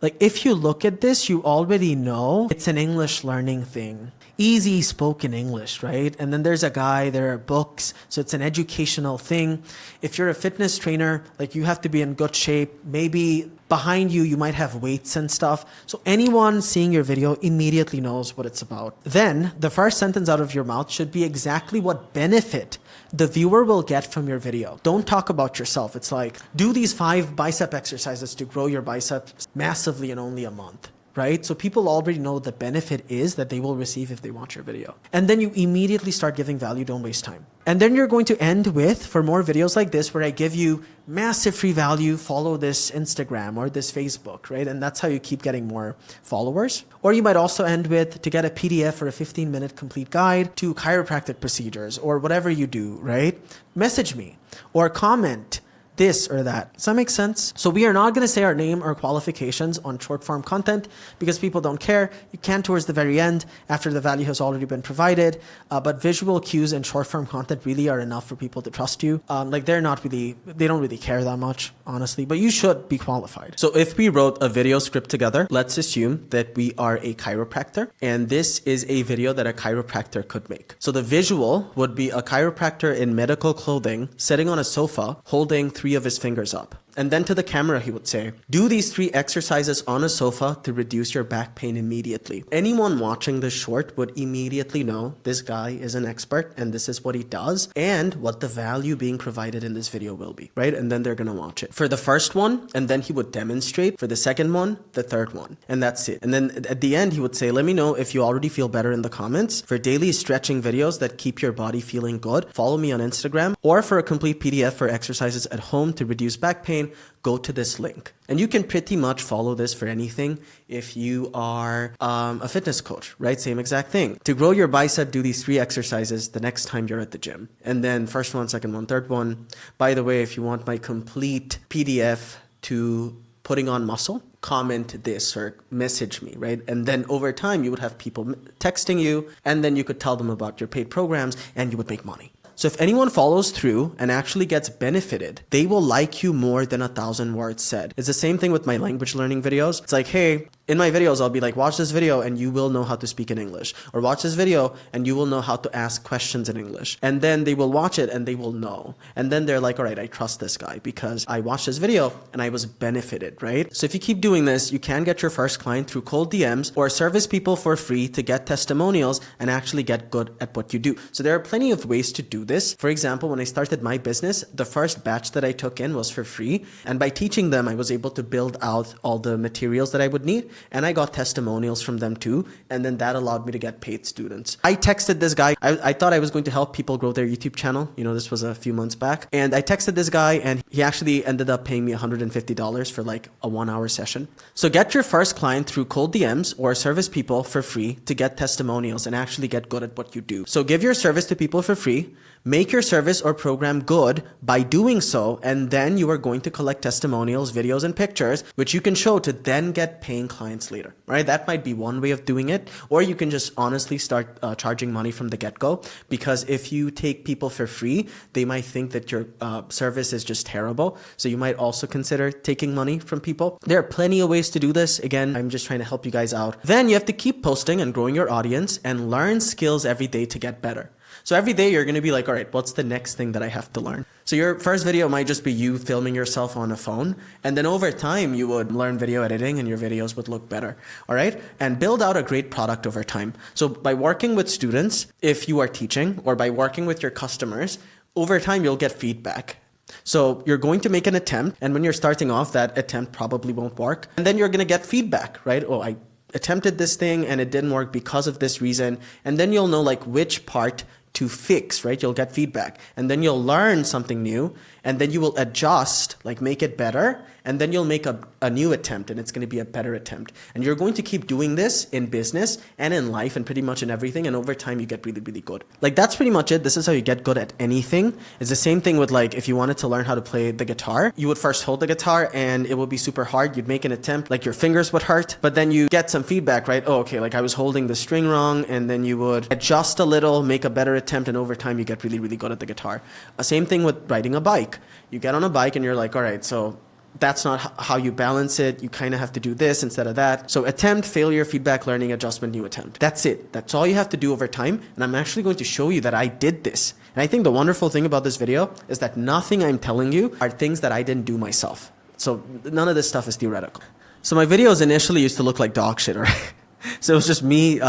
Like if you look at this, you already know it's an English learning thing. Easy spoken English, right? And then there's a guy, there are books. So it's an educational thing. If you're a fitness trainer, like you have to be in good shape. Maybe behind you, you might have weights and stuff. So anyone seeing your video immediately knows what it's about. Then the first sentence out of your mouth should be exactly what benefit the viewer will get from your video. Don't talk about yourself. It's like, do these 5 bicep exercises to grow your biceps massively in only a month. Right? So people already know the benefit is that they will receive if they watch your video. And then you immediately start giving value. Don't waste time. And then you're going to end with, for more videos like this, where I give you massive free value, follow this Instagram or this Facebook, right? And that's how you keep getting more followers. Or you might also end with, to get a PDF or a 15-minute complete guide to chiropractic procedures or whatever you do, right? Message me or comment this or that. Does that make sense? So we are not going to say our name or qualifications on short form content because people don't care. You can towards the very end after the value has already been provided. But visual cues and short form content really are enough for people to trust you. Like they don't really care that much, honestly, but you should be qualified. So if we wrote a video script together, let's assume that we are a chiropractor and this is a video that a chiropractor could make. So the visual would be a chiropractor in medical clothing sitting on a sofa holding 3 of his fingers up. And then to the camera, he would say, do these 3 exercises on a sofa to reduce your back pain immediately. Anyone watching this short would immediately know this guy is an expert and this is what he does and what the value being provided in this video will be, right? And then they're going to watch it for the first one. And then he would demonstrate for the second one, the third one, and that's it. And then at the end, he would say, let me know if you already feel better in the comments. For daily stretching videos that keep your body feeling good, follow me on Instagram, or for a complete PDF for exercises at home to reduce back pain, go to this link. And you can pretty much follow this for anything if you are a fitness coach, right? Same exact thing. To grow your bicep, do these 3 exercises the next time you're at the gym. And then first one, second one, third one. By the way, if you want my complete PDF to putting on muscle, comment this or message me, right? And then over time, you would have people texting you, and then you could tell them about your paid programs and you would make money. So if anyone follows through and actually gets benefited, they will like you more than 1,000 words said. It's the same thing with my language learning videos. It's like, hey, in my videos, I'll be like, watch this video and you will know how to speak in English. Or watch this video and you will know how to ask questions in English. And then they will watch it and they will know. And then they're like, all right, I trust this guy because I watched this video and I was benefited, right? So if you keep doing this, you can get your first client through cold DMs or service people for free to get testimonials and actually get good at what you do. So there are plenty of ways to do this. For example, when I started my business, the first batch that I took in was for free. And by teaching them, I was able to build out all the materials that I would need. And I got testimonials from them too. And then that allowed me to get paid students. I texted this guy. I thought I was going to help people grow their YouTube channel. You know, this was a few months back. And I texted this guy and he actually ended up paying me $150 for like a 1-hour session. So get your first client through cold DMs or service people for free to get testimonials and actually get good at what you do. So give your service to people for free. Make your service or program good by doing so, and then you are going to collect testimonials, videos, and pictures, which you can show to then get paying clients later, right? That might be one way of doing it, or you can just honestly start charging money from the get-go, because if you take people for free, they might think that your service is just terrible. So you might also consider taking money from people. There are plenty of ways to do this. Again, I'm just trying to help you guys out. Then you have to keep posting and growing your audience and learn skills every day to get better. So every day you're going to be like, all right, what's the next thing that I have to learn? So your first video might just be you filming yourself on a phone. And then over time, you would learn video editing and your videos would look better. All right. And build out a great product over time. So by working with students, if you are teaching, or by working with your customers, over time, you'll get feedback. So you're going to make an attempt. And when you're starting off, that attempt probably won't work. And then you're going to get feedback, right? Oh, I attempted this thing and it didn't work because of this reason. And then you'll know like which part to fix, right? You'll get feedback and then you'll learn something new and then you will adjust, like make it better. And then you'll make a new attempt and it's going to be a better attempt. And you're going to keep doing this in business and in life and pretty much in everything. And over time, you get really, really good. Like that's pretty much it. This is how you get good at anything. It's the same thing with like, if you wanted to learn how to play the guitar, you would first hold the guitar and it would be super hard. You'd make an attempt, like your fingers would hurt, but then you get some feedback, right? Oh, okay, like I was holding the string wrong. And then you would adjust a little, make a better attempt. And over time, you get really, really good at the guitar. Same thing with riding a bike. You get on a bike and you're like, all right, so that's not how you balance it. You kind of have to do this instead of that. So attempt, failure, feedback, learning, adjustment, new attempt. That's it. That's all you have to do over time. And I'm actually going to show you that I did this. And I think the wonderful thing about this video is that nothing I'm telling you are things that I didn't do myself. So none of this stuff is theoretical. So my videos initially used to look like dog shit, right? So it was just me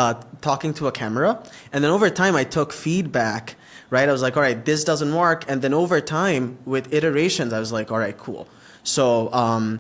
talking to a camera. And then over time, I took feedback, right? I was like, all right, this doesn't work. And then over time, with iterations, I was like, all right, cool. So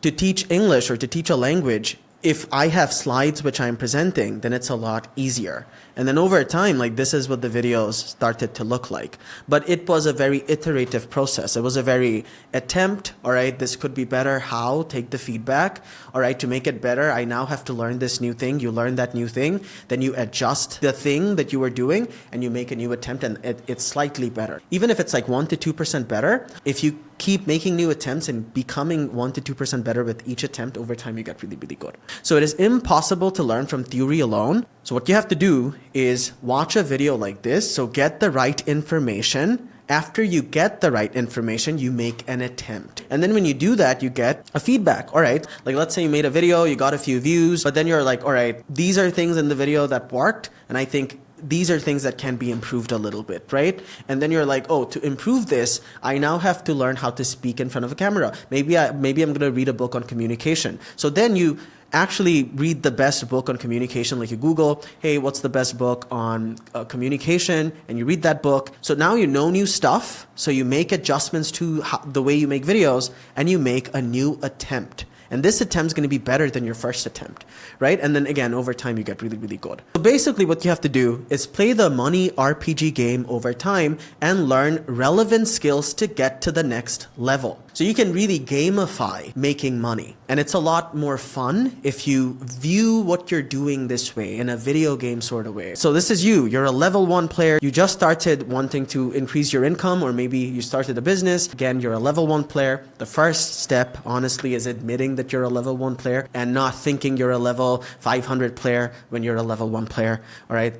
to teach English or to teach a language, if I have slides which I'm presenting, then it's a lot easier. And then over time, like this is what the videos started to look like. But it was a very iterative process. It was a very attempt, all right, this could be better. How? Take the feedback. All right, to make it better, I now have to learn this new thing. You learn that new thing, then you adjust the thing that you were doing and you make a new attempt and it's slightly better. Even if it's like 1 to 2% better, if you keep making new attempts and becoming 1 to 2% better with each attempt, over time you get really, really good. So it is impossible to learn from theory alone. So what you have to do is watch a video like this. So get the right information. After you get the right information, you make an attempt. And then when you do that, you get a feedback. All right, like let's say you made a video, you got a few views, but then you're like, all right, these are things in the video that worked. And I think these are things that can be improved a little bit, right? And then you're like, oh, to improve this, I now have to learn how to speak in front of a camera. Maybe I'm going to read a book on communication. So then you actually read the best book on communication, like you Google, hey, what's the best book on communication? And you read that book. So now you know new stuff. So you make adjustments to the way you make videos and you make a new attempt. And this attempt is going to be better than your first attempt, right? And then again, over time, you get really, really good. So basically what you have to do is play the money RPG game over time and learn relevant skills to get to the next level. So you can really gamify making money. And it's a lot more fun if you view what you're doing this way, in a video game sort of way. So this is you. You're a level 1 player. You just started wanting to increase your income, or maybe you started a business. Again, you're a level 1 player. The first step, honestly, is admitting that you're a level 1 player and not thinking you're a level 500 player when you're a level 1 player. All right.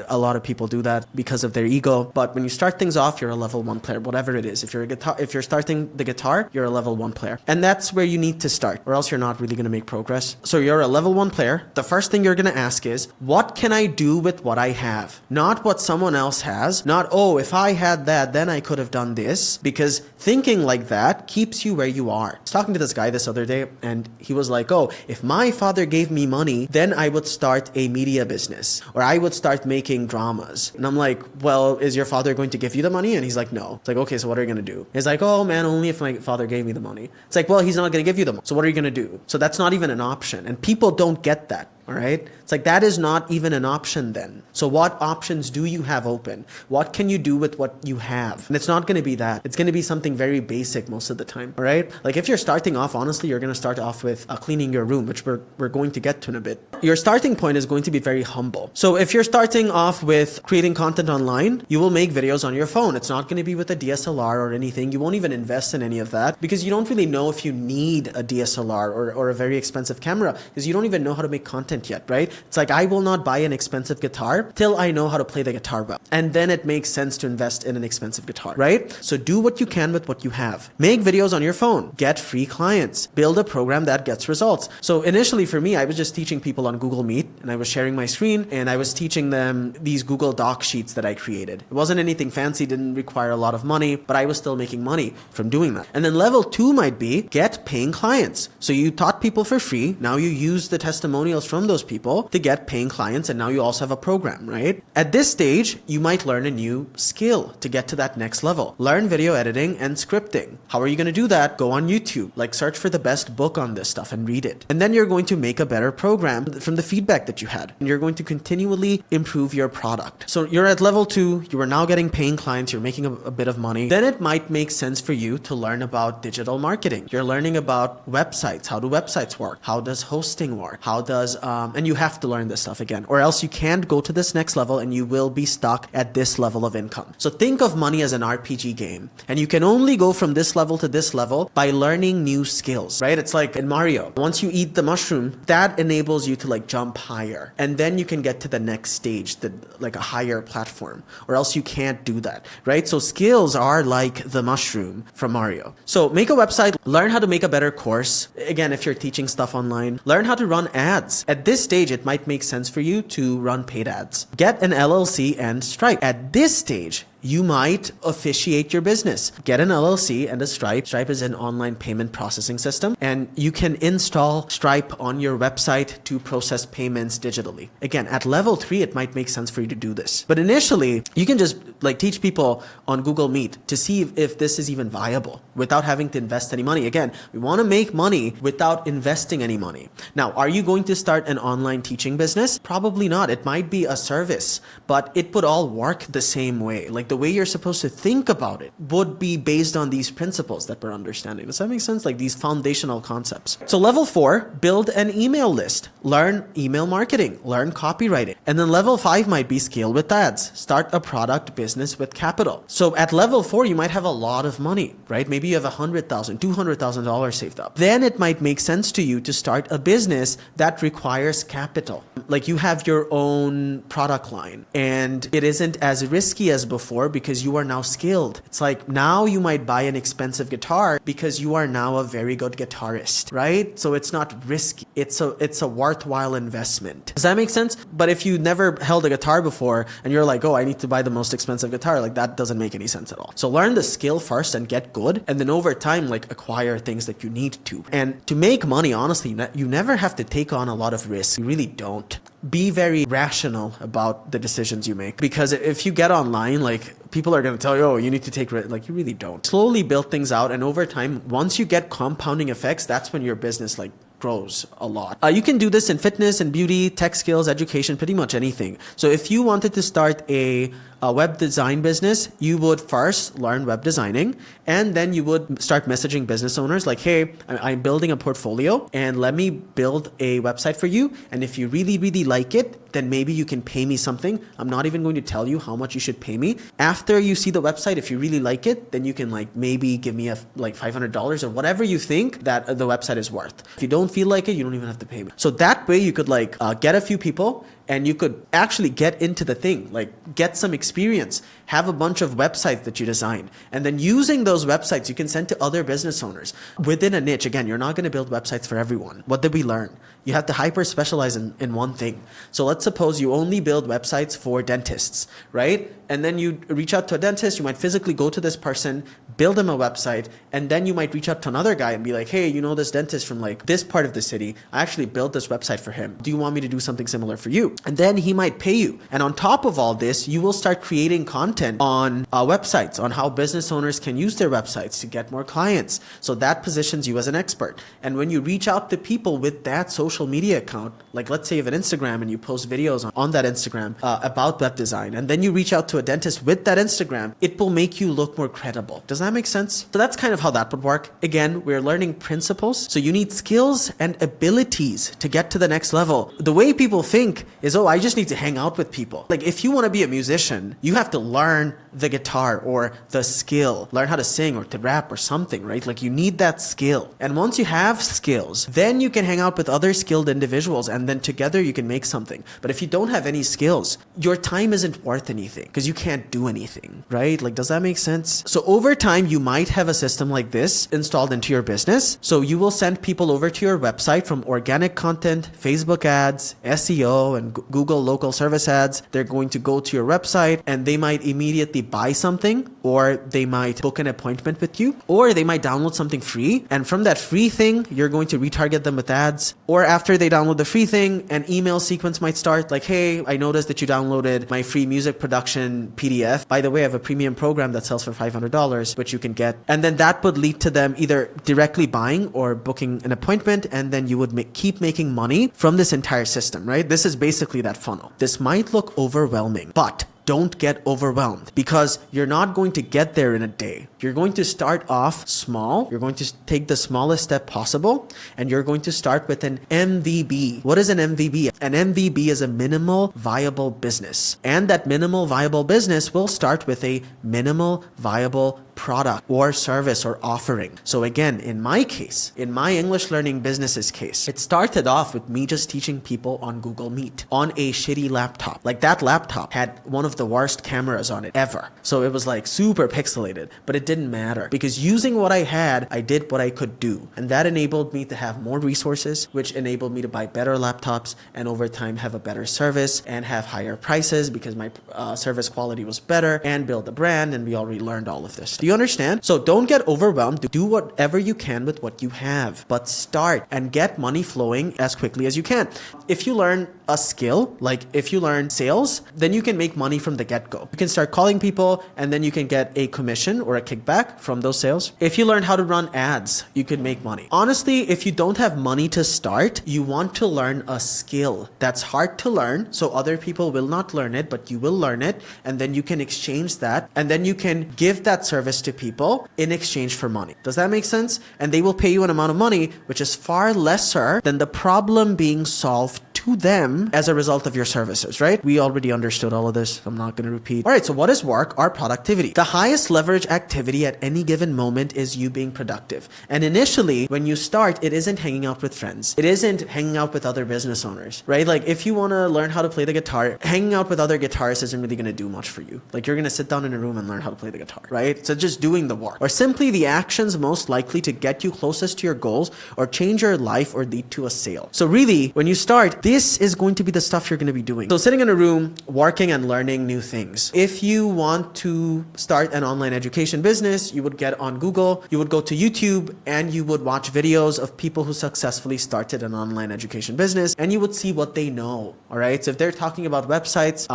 A lot of people do that because of their ego. But when you start things off, you're a level 1 player, whatever it is. If you're starting the guitar, you're a level 1 player. And that's where you need to start, or else you're not really going to make progress. So you're a level 1 player. The first thing you're going to ask is, what can I do with what I have? Not what someone else has. Not, oh, if I had that, then I could have done this. Because thinking like that keeps you where you are. I was talking to this guy this other day, and he was like, oh, if my father gave me money, then I would start a media business, or I would start making dramas. And I'm like, well, is your father going to give you the money? And he's like, no. It's like, okay, so what are you going to do? He's like, oh man, only if my father gave me the money. It's like, well, he's not going to give you the money. So what are you going to do? So that's not even an option. And people don't get that. All right. It's like, that is not even an option then. So what options do you have open? What can you do with what you have? And it's not going to be that. It's going to be something very basic most of the time. All right. Like if you're starting off, honestly, you're going to start off with cleaning your room, which we're going to get to in a bit. Your starting point is going to be very humble. So if you're starting off with creating content online, you will make videos on your phone. It's not going to be with a DSLR or anything. You won't even invest in any of that because you don't really know if you need a DSLR or a very expensive camera, because you don't even know how to make content investment yet, right? It's like I will not buy an expensive guitar till I know how to play the guitar well. And then it makes sense to invest in an expensive guitar, right? So do what you can with what you have. Make videos on your phone, get free clients, build a program that gets results. So initially for me, I was just teaching people on Google Meet and I was sharing my screen and I was teaching them these Google Doc sheets that I created. It wasn't anything fancy, didn't require a lot of money, but I was still making money from doing that. And then level 2 might be get paying clients. So you taught people for free. Now you use the testimonials from those people to get paying clients. And now you also have a program, right? At this stage, you might learn a new skill to get to that next level. Learn video editing and scripting. How are you going to do that? Go on YouTube, like search for the best book on this stuff and read it. And then you're going to make a better program from the feedback that you had. And you're going to continually improve your product. So you're at level 2, you are now getting paying clients, you're making a bit of money. Then it might make sense for you to learn about digital marketing. You're learning about websites. How do websites work? How does hosting work? How does, and you have to learn this stuff again, or else you can't go to this next level and you will be stuck at this level of income. So think of money as an RPG game, and you can only go from this level to this level by learning new skills, right? It's like in Mario, once you eat the mushroom, that enables you to like jump higher, and then you can get to the next stage, like a higher platform, or else you can't do that, right? So skills are like the mushroom from Mario. So make a website, learn how to make a better course. Again, if you're teaching stuff online, learn how to run ads. At this stage, it might make sense for you to run paid ads. Get an LLC and Stripe. At this stage, you might officiate your business. Get an LLC and a Stripe. Stripe is an online payment processing system, and you can install Stripe on your website to process payments digitally. Again, at level 3, it might make sense for you to do this. But initially, you can just like teach people on Google Meet to see if this is even viable without having to invest any money. Again, we want to make money without investing any money. Now, are you going to start an online teaching business? Probably not. It might be a service, but it would all work the same way. Like the way you're supposed to think about it would be based on these principles that we're understanding. Does that make sense? Like these foundational concepts. So level 4, build an email list, learn email marketing, learn copywriting. And then level 5 might be scale with ads, start a product business with capital. So at level 4, you might have a lot of money, right? Maybe you have $100,000, $200,000 saved up. Then it might make sense to you to start a business that requires capital. Like you have your own product line and it isn't as risky as before because you are now skilled. It's like now you might buy an expensive guitar because you are now a very good guitarist, right? So it's not risky. It's a worthwhile investment. Does that make sense? But if you never held a guitar before and you're like, oh, I need to buy the most expensive guitar, like that doesn't make any sense at all. So learn the skill first and get good. And then over time, like acquire things that you need to. And to make money, honestly, you never have to take on a lot of risk. You really don't. Be very rational about the decisions you make, because if you get online, like people are going to tell you, oh, you need to take risk. Like you really don't. Slowly build things out, and over time, once you get compounding effects, that's when your business like grows a lot. You can do this in fitness and beauty, tech skills, education, pretty much anything. So if you wanted to start a web design business, you would first learn web designing, and then you would start messaging business owners like, hey, I'm building a portfolio and let me build a website for you. And if you really, really like it, then maybe you can pay me something. I'm not even going to tell you how much you should pay me. After you see the website, if you really like it, then you can like maybe give me like $500 or whatever you think that the website is worth. If you don't feel like it, you don't even have to pay me. So that way you could like get a few people and you could actually get into the thing, like get some experience, have a bunch of websites that you designed. And then using those websites, you can send to other business owners within a niche. Again, you're not going to build websites for everyone. What did we learn? You have to hyper specialize in one thing. So let's suppose you only build websites for dentists, right? And then you reach out to a dentist, you might physically go to this person, build him a website, and then you might reach out to another guy and be like, hey, you know this dentist from like this part of the city, I actually built this website for him. Do you want me to do something similar for you? And then he might pay you. And on top of all this, you will start creating content on websites, on how business owners can use their websites to get more clients. So that positions you as an expert. And when you reach out to people with that social media account, like let's say you have an Instagram and you post videos on that Instagram about web design, and then you reach out to a dentist with that Instagram, it will make you look more credible. Does that make sense? So that's kind of how that would work. Again, we're learning principles. So you need skills and abilities to get to the next level. The way people think is is, oh, I just need to hang out with people. Like if you want to be a musician, you have to learn the guitar or the skill, learn how to sing or to rap or something, right? Like you need that skill. And once you have skills, then you can hang out with other skilled individuals and then together you can make something. But if you don't have any skills, your time isn't worth anything because you can't do anything, right? Like, does that make sense? So over time, you might have a system like this installed into your business. So you will send people over to your website from organic content, Facebook ads, SEO, and Google local service ads. They're going to go to your website and they might immediately buy something, or they might book an appointment with you, or they might download something free. And from that free thing, you're going to retarget them with ads. Or after they download the free thing, an email sequence might start like, hey, I noticed that you downloaded my free music production PDF. By the way, I have a premium program that sells for $500, which you can get. And then that would lead to them either directly buying or booking an appointment. And then you would keep making money from this entire system, right? This is basically that funnel. This might look overwhelming, but don't get overwhelmed because you're not going to get there in a day. You're going to start off small. You're going to take the smallest step possible and you're going to start with an MVB. What is an MVB? An MVB is a minimal viable business. And that minimal viable business will start with a minimal viable product or service or offering. So again, in my case, in my English learning business's case, it started off with me just teaching people on Google Meet on a shitty laptop. Like that laptop had one of the worst cameras on it ever. So it was like super pixelated, but it didn't matter because using what I had, I did what I could do. And that enabled me to have more resources, which enabled me to buy better laptops and over time have a better service and have higher prices because my service quality was better and build a brand. And we already learned all of this. Do you understand? So don't get overwhelmed. Do whatever you can with what you have, but start and get money flowing as quickly as you can. If you learn a skill, like if you learn sales, then you can make money from the get-go. You can start calling people and then you can get a commission or a kickback from those sales. If you learn how to run ads, you can make money. Honestly, if you don't have money to start, you want to learn a skill that's hard to learn. So other people will not learn it, but you will learn it. And then you can exchange that. And then you can give that service to people in exchange for money. Does that make sense? And they will pay you an amount of money, which is far lesser than the problem being solved to them as a result of your services, right? We already understood all of this. I'm not going to repeat. All right. So what is work or productivity? The highest leverage activity at any given moment is you being productive. And initially, when you start, it isn't hanging out with friends. It isn't hanging out with other business owners, right? Like if you want to learn how to play the guitar, hanging out with other guitarists isn't really going to do much for you. Like you're going to sit down in a room and learn how to play the guitar, right? So just doing the work or simply the actions most likely to get you closest to your goals or change your life or lead to a sale. So really, when you start, this is going to be the stuff you're going to be doing. So sitting in a room, working and learning new things. If you want to start an online education business, you would get on Google, you would go to YouTube and you would watch videos of people who successfully started an online education business and you would see what they know. All right. So if they're talking about websites,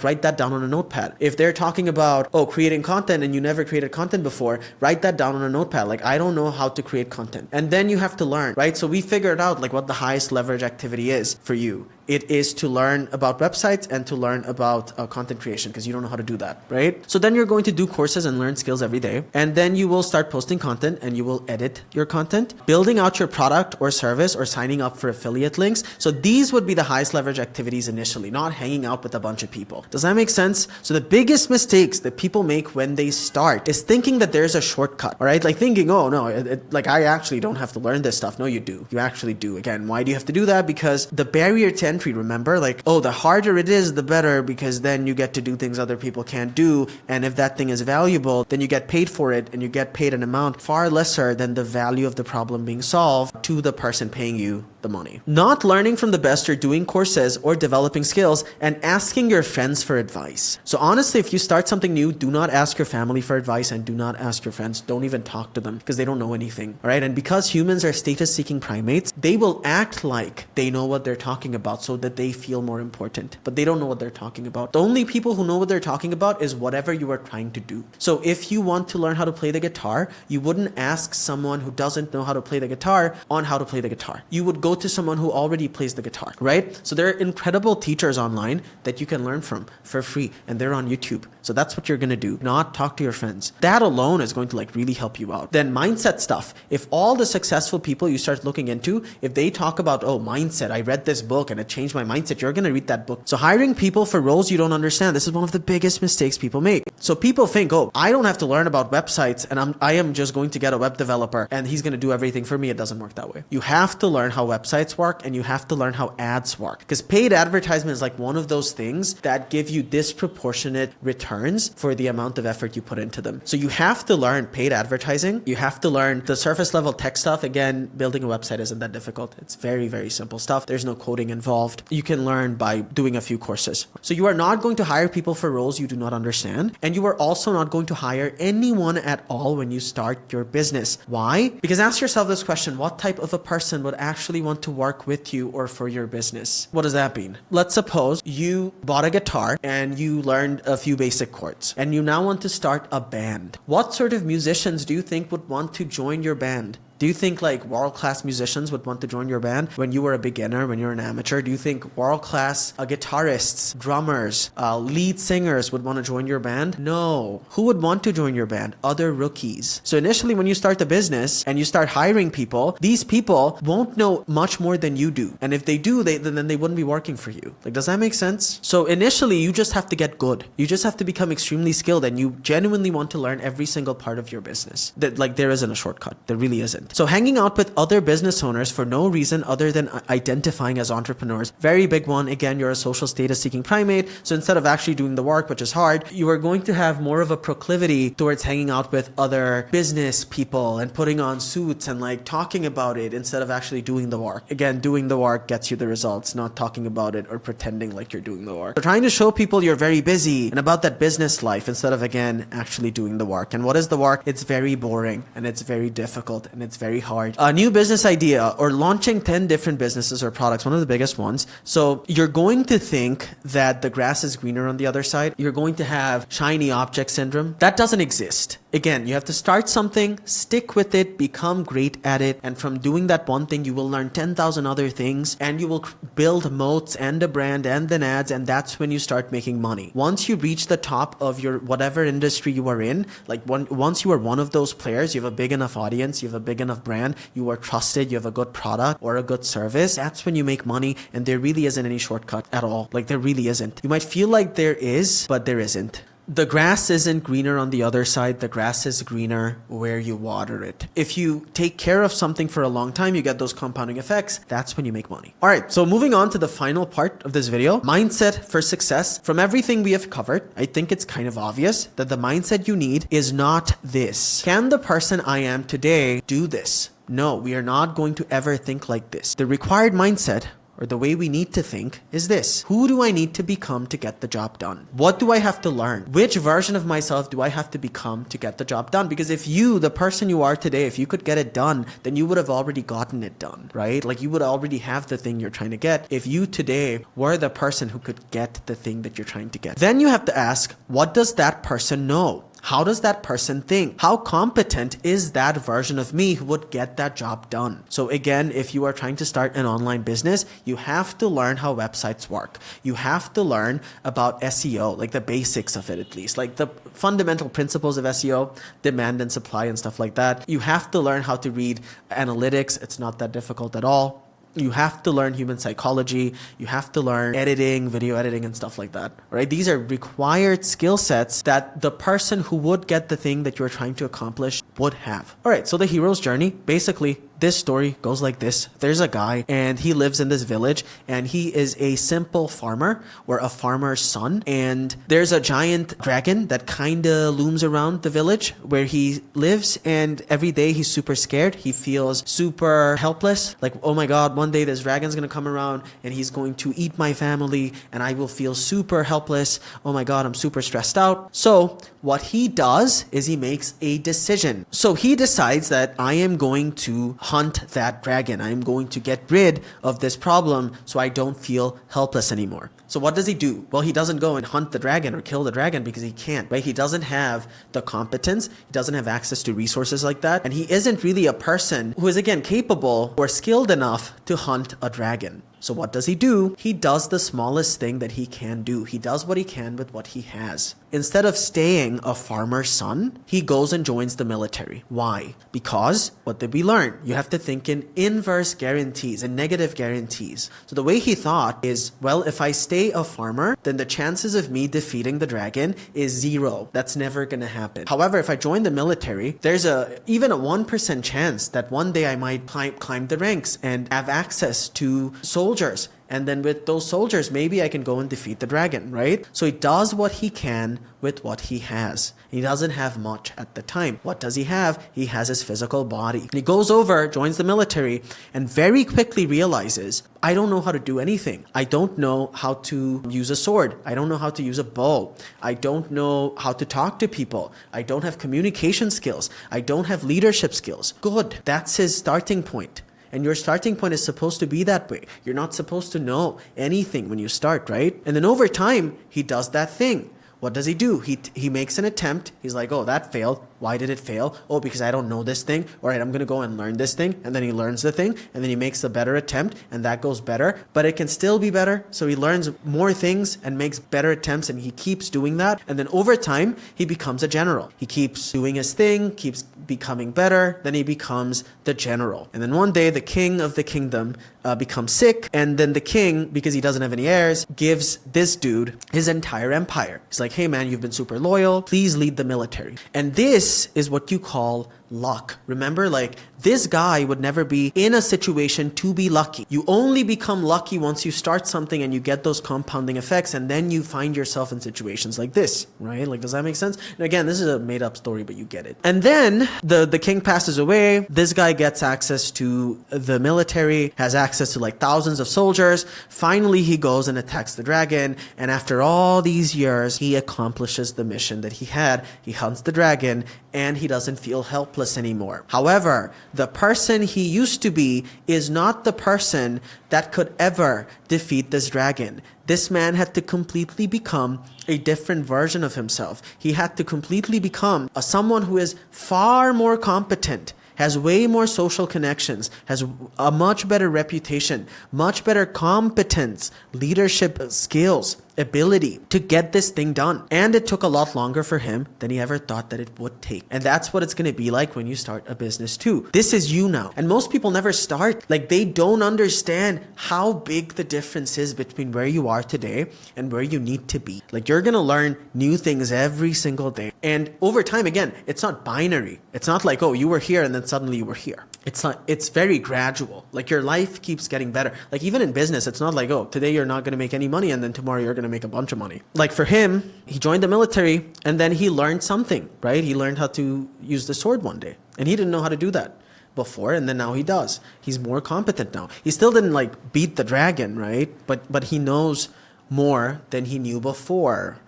write that down on a notepad. If they're talking about, creating content and you never created content before, write that down on a notepad. Like, I don't know how to create content. And then you have to learn, right? So we figured out like what the highest leverage activity is for you. It is to learn about websites and to learn about content creation because you don't know how to do that, right? So then you're going to do courses and learn skills every day. And then you will start posting content and you will edit your content, building out your product or service or signing up for affiliate links. So these would be the highest leverage activities initially, not hanging out with a bunch of people. Does that make sense? So the biggest mistakes that people make when they start is thinking that there's a shortcut, all right? Like thinking, oh no, I actually don't have to learn this stuff. No, you do. You actually do. Again, why do you have to do that? Because the barrier to entry, remember, like, the harder it is, the better, because then you get to do things other people can't do. And if that thing is valuable, then you get paid for it and you get paid an amount far lesser than the value of the problem being solved to the person paying you the money. Not learning from the best or doing courses or developing skills and asking your friends for advice. So honestly, if you start something new, do not ask your family for advice and do not ask your friends. Don't even talk to them because they don't know anything. All right. And because humans are status-seeking primates, they will act like they know what they're talking about so that they feel more important, but they don't know what they're talking about. The only people who know what they're talking about is whatever you are trying to do. So if you want to learn how to play the guitar, you wouldn't ask someone who doesn't know how to play the guitar on how to play the guitar. You would go to someone who already plays the guitar, right? So there are incredible teachers online that you can learn from for free and they're on YouTube. So that's what you're going to do, not talk to your friends. That alone is going to really help you out. Then mindset stuff. If all the successful people you start looking into, if they talk about, mindset, I read this book and it change my mindset, you're going to read that book. So hiring people for roles you don't understand, this is one of the biggest mistakes people make. So people think, oh, I don't have to learn about websites and I am just going to get a web developer and he's going to do everything for me. It doesn't work that way. You have to learn how websites work and you have to learn how ads work, because paid advertisement is like one of those things that give you disproportionate returns for the amount of effort you put into them. So you have to learn paid advertising. You have to learn the surface level tech stuff. Again, building a website isn't that difficult. It's very, very simple stuff. There's no coding involved. You can learn by doing a few courses. So you are not going to hire people for roles you do not understand. And you are also not going to hire anyone at all when you start your business. Why? Because ask yourself this question: what type of a person would actually want to work with you or for your business? What does that mean? Let's suppose you bought a guitar and you learned a few basic chords and you now want to start a band. What sort of musicians do you think would want to join your band? Do you think like world-class musicians would want to join your band when you were a beginner, when you're an amateur? Do you think world-class guitarists, drummers, lead singers would want to join your band? No. Who would want to join your band? Other rookies. So initially when you start the business and you start hiring people, these people won't know much more than you do. And if they do, then they wouldn't be working for you. Like, does that make sense? So initially you just have to get good. You just have to become extremely skilled and you genuinely want to learn every single part of your business. There isn't a shortcut. There really isn't. So hanging out with other business owners for no reason other than identifying as entrepreneurs, very big one. Again, you're a social status seeking primate. So instead of actually doing the work, which is hard, you are going to have more of a proclivity towards hanging out with other business people and putting on suits and like talking about it instead of actually doing the work. Again, doing the work gets you the results, not talking about it or pretending like you're doing the work. So trying to show people you're very busy and about that business life instead of, again, actually doing the work. And what is the work? It's very boring and it's very difficult and it's very hard. A new business idea or launching 10 different businesses or products, one of the biggest ones. So you're going to think that the grass is greener on the other side. You're going to have shiny object syndrome. That doesn't exist. Again, you have to start something, stick with it, become great at it. And from doing that one thing, you will learn 10,000 other things and you will build moats and a brand and then ads. And that's when you start making money. Once you reach the top of your whatever industry you are in, like once you are one of those players, you have a big enough audience, you have a big enough brand, you are trusted, you have a good product or a good service, that's when you make money. And there really isn't any shortcut at all. Like, there really isn't. You might feel like there is, but there isn't. The grass isn't greener on the other side. The grass is greener where you water it. If you take care of something for a long time, you get those compounding effects. That's when you make money. All right. So moving on to the final part of this video, mindset for success. From everything we have covered, I think it's kind of obvious that the mindset you need is not this. Can the person I am today do this? No, we are not going to ever think like this. The required mindset, or the way we need to think, is this. Who do I need to become to get the job done? What do I have to learn? Which version of myself do I have to become to get the job done? Because if you, the person you are today, if you could get it done, then you would have already gotten it done, right? Like, you would already have the thing you're trying to get if you today were the person who could get the thing that you're trying to get. Then you have to ask, what does that person know? How does that person think? How competent is that version of me who would get that job done? So again, if you are trying to start an online business, you have to learn how websites work. You have to learn about SEO, like the basics of it at least, like the fundamental principles of SEO, demand and supply and stuff like that. You have to learn how to read analytics. It's not that difficult at all. You have to learn human psychology. You have to learn editing, video editing, and stuff like that, right? These are required skill sets that the person who would get the thing that you're trying to accomplish would have. All right, so the hero's journey, basically, this story goes like this. There's a guy and he lives in this village and he is a simple farmer or a farmer's son. And there's a giant dragon that kind of looms around the village where he lives. And every day he's super scared. He feels super helpless. Like, oh my God, one day this dragon's going to come around and he's going to eat my family and I will feel super helpless. Oh my God, I'm super stressed out. So what he does is he makes a decision. So he decides that I am going to hunt that dragon. I'm going to get rid of this problem so I don't feel helpless anymore. So what does he do? Well, he doesn't go and hunt the dragon or kill the dragon because he can't, right? He doesn't have the competence. He doesn't have access to resources like that. And he isn't really a person who is, again, capable or skilled enough to hunt a dragon. So what does he do? He does the smallest thing that he can do. He does what he can with what he has. Instead of staying a farmer's son, he goes and joins the military. Why? Because, what did we learn? You have to think in inverse guarantees and negative guarantees. So the way he thought is, well, if I stay a farmer, then the chances of me defeating the dragon is 0. That's never going to happen. However, if I join the military, there's even a 1% chance that one day I might climb the ranks and have access to soldiers. And then with those soldiers, maybe I can go and defeat the dragon, right? So he does what he can with what he has. He doesn't have much at the time. What does he have? He has his physical body. And he goes over, joins the military, and very quickly realizes, I don't know how to do anything. I don't know how to use a sword. I don't know how to use a bow. I don't know how to talk to people. I don't have communication skills. I don't have leadership skills. Good. That's his starting point. And your starting point is supposed to be that way. You're not supposed to know anything when you start, right? And then over time, he does that thing. What does he do? He makes an attempt. He's like, oh, that failed. Why did it fail? Oh, because I don't know this thing. All right, I'm going to go and learn this thing. And then he learns the thing. And then he makes a better attempt. And that goes better. But it can still be better. So he learns more things and makes better attempts. And he keeps doing that. And then over time, he becomes a general. He keeps doing his thing, keeps becoming better. Then he becomes the general. And then one day, the king of the kingdom becomes sick. And then the king, because he doesn't have any heirs, gives this dude his entire empire. He's like, hey man, you've been super loyal. Please lead the military. And this is what you call luck. Remember, like, this guy would never be in a situation to be lucky. You only become lucky once you start something and you get those compounding effects, and then you find yourself in situations like this, right? Like, does that make sense? And again, this is a made up story, but you get it. And then the king passes away. This guy gets access to the military, has access to like thousands of soldiers. Finally, he goes and attacks the dragon. And after all these years, he accomplishes the mission that he had. He hunts the dragon and he doesn't feel helpless anymore. However, the person he used to be is not the person that could ever defeat this dragon. This man had to completely become a different version of himself. He had to completely become someone who is far more competent, has way more social connections, has a much better reputation, much better competence, leadership skills, ability to get this thing done. And it took a lot longer for him than he ever thought that it would take. And that's what it's going to be like when you start a business too. This is you now. And most people never start. Like, they don't understand how big the difference is between where you are today and where you need to be. Like, you're going to learn new things every single day. And over time, again, it's not binary. It's not like, oh, you were here and then suddenly you were here. It's not, it's very gradual. Like, your life keeps getting better. Like, even in business, it's not like, oh, today you're not going to make any money and then tomorrow you're going to make a bunch of money. Like, for him, he joined the military and then he learned something, right? He learned how to use the sword one day, and he didn't know how to do that before, and then now he does. He's more competent now. He still didn't like beat the dragon, right? But he knows more than he knew before.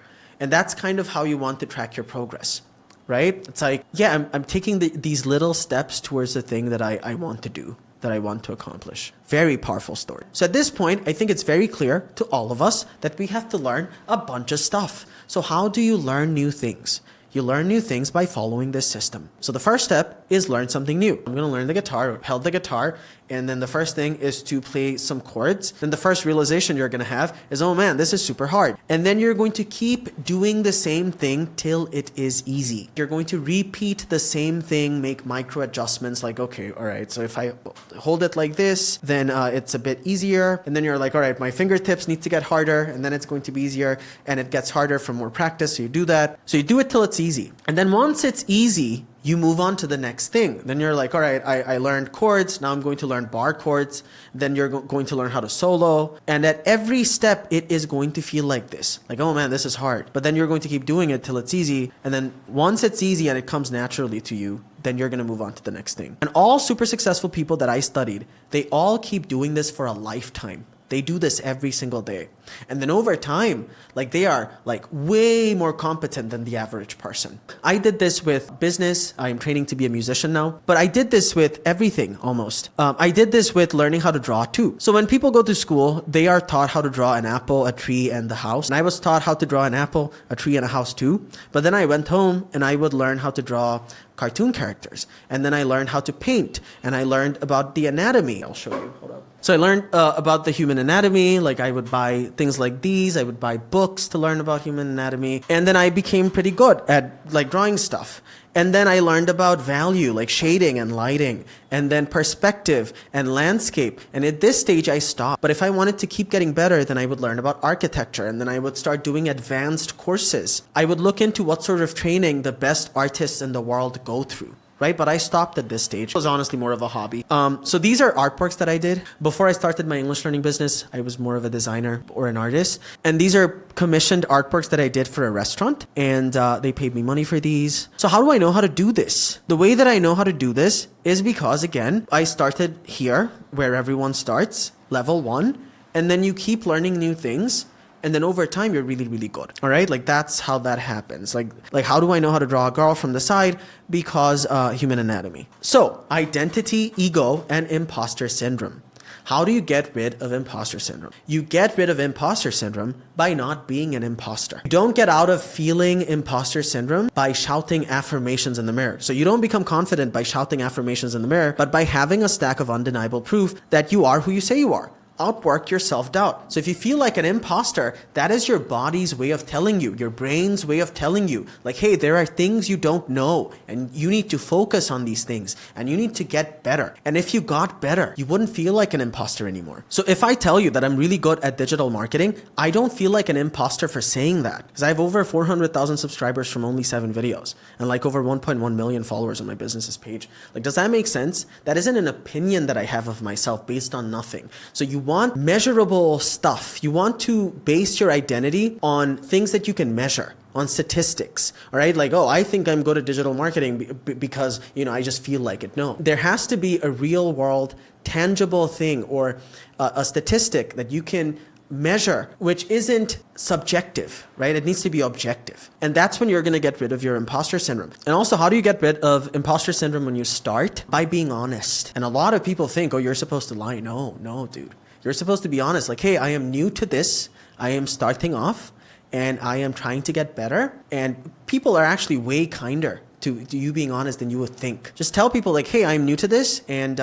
And that's kind of how you want to track your progress, right? It's like, yeah, I'm taking these little steps towards the thing that I want to do, that I want to accomplish. Very powerful story. So at this point, I think it's very clear to all of us that we have to learn a bunch of stuff. So how do you learn new things? You learn new things by following this system. So the first step is learn something new. I'm going to learn the guitar, held the guitar, and then the first thing is to play some chords. Then the first realization you're going to have is, oh man, this is super hard. And then you're going to keep doing the same thing till it is easy. You're going to repeat the same thing, make micro adjustments like, okay, all right, so if I hold it like this, then it's a bit easier. And then you're like, all right, my fingertips need to get harder, and then it's going to be easier, and it gets harder from more practice. So you do that. So you do it till it's easy. And then once it's easy, you move on to the next thing. Then you're like, all right, I learned chords. Now I'm going to learn bar chords. Then you're going to learn how to solo. And at every step, it is going to feel like this. Like, oh man, this is hard. But then you're going to keep doing it till it's easy. And then once it's easy and it comes naturally to you, then you're going to move on to the next thing. And all super successful people that I studied, they all keep doing this for a lifetime. They do this every single day. And then over time, like they are like way more competent than the average person. I did this with business. I'm training to be a musician now, but I did this with everything almost. I did this with learning how to draw too. So when people go to school, they are taught how to draw an apple, a tree, and the house. And I was taught how to draw an apple, a tree, and a house too. But then I went home and I would learn how to draw cartoon characters. And then I learned how to paint, and I learned about the anatomy. I'll show you, hold up. So I learned about the human anatomy. Like I would buy things like these. I would buy books to learn about human anatomy. And then I became pretty good at like drawing stuff. And then I learned about value, like shading and lighting, and then perspective and landscape. And at this stage, I stopped. But if I wanted to keep getting better, then I would learn about architecture, and then I would start doing advanced courses. I would look into what sort of training the best artists in the world go through. Right? But I stopped at this stage. It was honestly more of a hobby. So these are artworks that I did. Before I started my English learning business, I was more of a designer or an artist. And these are commissioned artworks that I did for a restaurant. And they paid me money for these. So how do I know how to do this? The way that I know how to do this is because, again, I started here where everyone starts, level 1. And then you keep learning new things. And then over time, you're really, really good. All right. Like that's how that happens. Like how do I know how to draw a girl from the side? Because human anatomy. So identity, ego, and imposter syndrome. How do you get rid of imposter syndrome? You get rid of imposter syndrome by not being an imposter. You don't get out of feeling imposter syndrome by shouting affirmations in the mirror. So you don't become confident by shouting affirmations in the mirror, but by having a stack of undeniable proof that you are who you say you are. Outwork your self-doubt. So if you feel like an imposter, that is your body's way of telling you, your brain's way of telling you, like, hey, there are things you don't know, and you need to focus on these things, and you need to get better. And if you got better, you wouldn't feel like an imposter anymore. So if I tell you that I'm really good at digital marketing, I don't feel like an imposter for saying that, because I have over 400,000 subscribers from only 7 videos, and like over 1.1 million followers on my business's page. Like, does that make sense? That isn't an opinion that I have of myself based on nothing. So you want measurable stuff. You want to base your identity on things that you can measure, on statistics. All right. Like, oh, I think I'm good at digital marketing because, I just feel like it. No, there has to be a real world, tangible thing or a statistic that you can measure, which isn't subjective, right? It needs to be objective. And that's when you're going to get rid of your imposter syndrome. And also, how do you get rid of imposter syndrome when you start? By being honest. And a lot of people think, oh, you're supposed to lie. No, dude. You're supposed to be honest. Like, hey, I am new to this. I am starting off and I am trying to get better. And people are actually way kinder to you being honest than you would think. Just tell people like, hey, I'm new to this and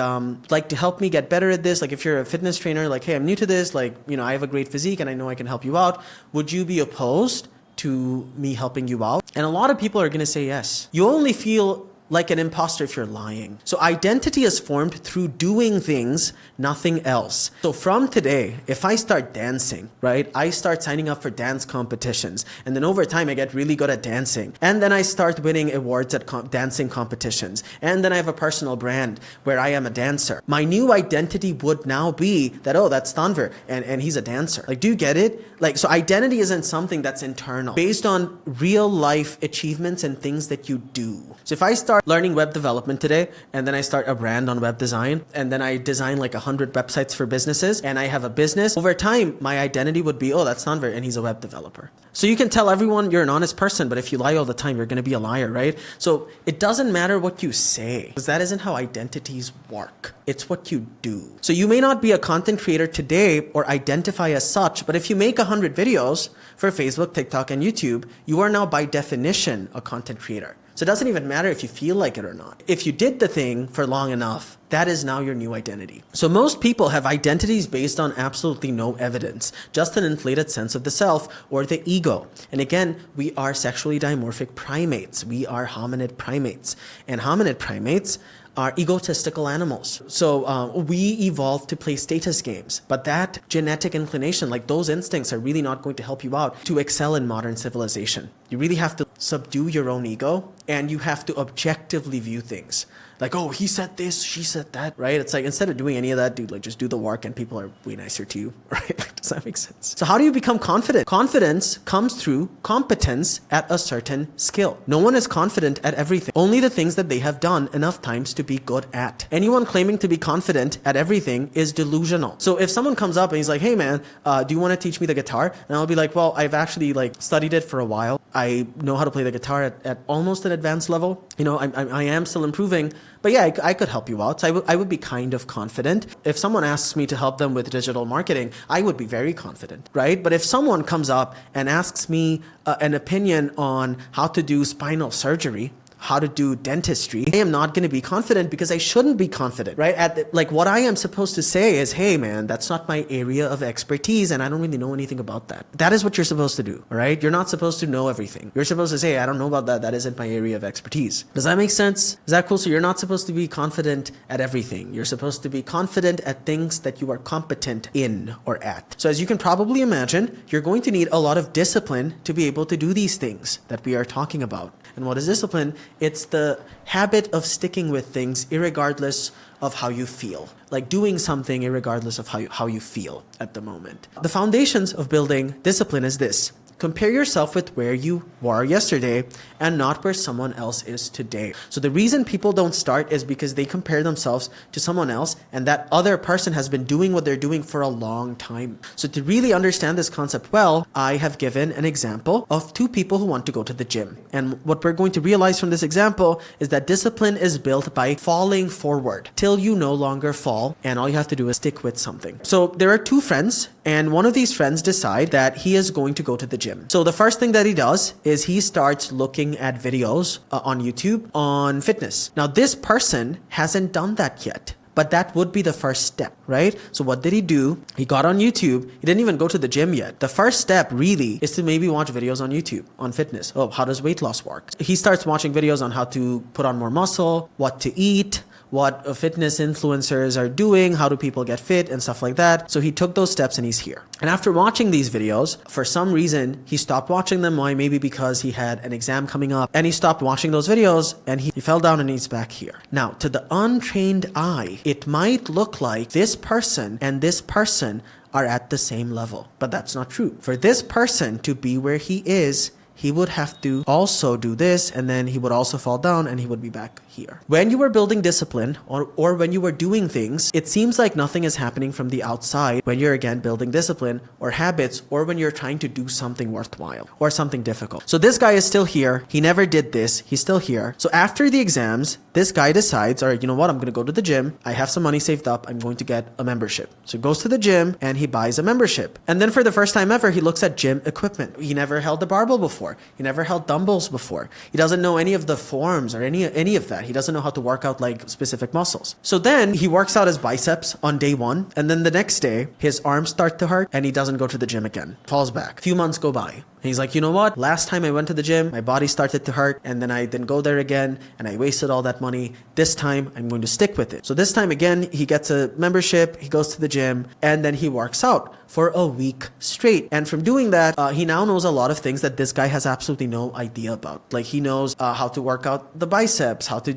like to help me get better at this. Like if you're a fitness trainer, like, hey, I'm new to this. Like, I have a great physique and I know I can help you out. Would you be opposed to me helping you out? And a lot of people are going to say yes. You only feel like an imposter if you're lying. So identity is formed through doing things, nothing else. So from today, if I start dancing, right, I start signing up for dance competitions. And then over time, I get really good at dancing. And then I start winning awards at dancing competitions. And then I have a personal brand where I am a dancer. My new identity would now be that, oh, that's Tanvir and he's a dancer. Like, do you get it? Like, so identity isn't something that's internal, based on real life achievements and things that you do. So if I start learning web development today, and then I start a brand on web design, and then I design like 100 websites for businesses, and I have a business, over time, my identity would be, oh, that's Tanvir, and he's a web developer. So you can tell everyone you're an honest person, but if you lie all the time, you're going to be a liar, right? So it doesn't matter what you say, because that isn't how identities work. It's what you do. So you may not be a content creator today or identify as such, but if you make 100 videos for Facebook, TikTok, and YouTube, you are now by definition a content creator. So it doesn't even matter if you feel like it or not. If you did the thing for long enough, that is now your new identity. So most people have identities based on absolutely no evidence, just an inflated sense of the self or the ego. And again, we are sexually dimorphic primates. We are hominid primates. And hominid primates are egotistical animals. So we evolved to play status games, but that genetic inclination, like those instincts are really not going to help you out to excel in modern civilization. You really have to subdue your own ego, and you have to objectively view things. Like, oh, he said this, she said that, right? It's like, instead of doing any of that, dude, like just do the work and people are way nicer to you, right? Like, does that make sense? So how do you become confident? Confidence comes through competence at a certain skill. No one is confident at everything. Only the things that they have done enough times to be good at. Anyone claiming to be confident at everything is delusional. So if someone comes up and he's like, hey man, do you want to teach me the guitar? And I'll be like, well, I've actually like studied it for a while. I know how to play the guitar at almost an advanced level. You know, I am still improving. But yeah, I could help you out. So I would be kind of confident. If someone asks me to help them with digital marketing, I would be very confident, right? But if someone comes up and asks me an opinion on how to do spinal surgery, how to do dentistry, I am not going to be confident because I shouldn't be confident, right? Like what I am supposed to say is, hey man, that's not my area of expertise and I don't really know anything about that. That is what you're supposed to do, all right? You're not supposed to know everything. You're supposed to say, I don't know about that. That isn't my area of expertise. Does that make sense? Is that cool? So you're not supposed to be confident at everything. You're supposed to be confident at things that you are competent in or at. So as you can probably imagine, you're going to need a lot of discipline to be able to do these things that we are talking about. And what is discipline? It's the habit of sticking with things irregardless of how you feel. Like doing something irregardless of how you feel at the moment. The foundations of building discipline is this. Compare yourself with where you were yesterday and not where someone else is today. So the reason people don't start is because they compare themselves to someone else and that other person has been doing what they're doing for a long time. So to really understand this concept well, I have given an example of two people who want to go to the gym. And what we're going to realize from this example is that discipline is built by falling forward till you no longer fall and all you have to do is stick with something. So there are two friends and one of these friends decide that he is going to go to the gym. So the first thing that he does is he starts looking at videos on YouTube on fitness. Now this person hasn't done that yet. But that would be the first step, right? So what did he do? He got on YouTube. He didn't even go to the gym yet. The first step really is to maybe watch videos on YouTube on fitness. Oh, how does weight loss work? He starts watching videos on how to put on more muscle, what to eat, what fitness influencers are doing, how do people get fit and stuff like that. So he took those steps and he's here. And after watching these videos, for some reason, he stopped watching them. Why? Maybe because he had an exam coming up and he stopped watching those videos and he fell down and he's back here. Now, to the untrained eye, it might look like this person and this person are at the same level, but that's not true. For this person to be where he is, he would have to also do this and then he would also fall down and he would be back here. When you are building discipline or when you are doing things, it seems like nothing is happening from the outside when you're again building discipline or habits or when you're trying to do something worthwhile or something difficult. So this guy is still here. He never did this. He's still here. So after the exams, this guy decides, all right, you know what? I'm going to go to the gym. I have some money saved up. I'm going to get a membership. So he goes to the gym and he buys a membership. And then for the first time ever, he looks at gym equipment. He never held a barbell before. He never held dumbbells before. He doesn't know any of the forms or any of that. He doesn't know how to work out like specific muscles. So then he works out his biceps on day one. And then the next day, his arms start to hurt and he doesn't go to the gym again. Falls back. A few months go by. He's like, you know what? Last time I went to the gym, my body started to hurt and then I didn't go there again and I wasted all that money. This time I'm going to stick with it. So this time again, he gets a membership, he goes to the gym and then he works out for a week straight. And from doing that, he now knows a lot of things that this guy has absolutely no idea about. Like he knows how to work out the biceps, how to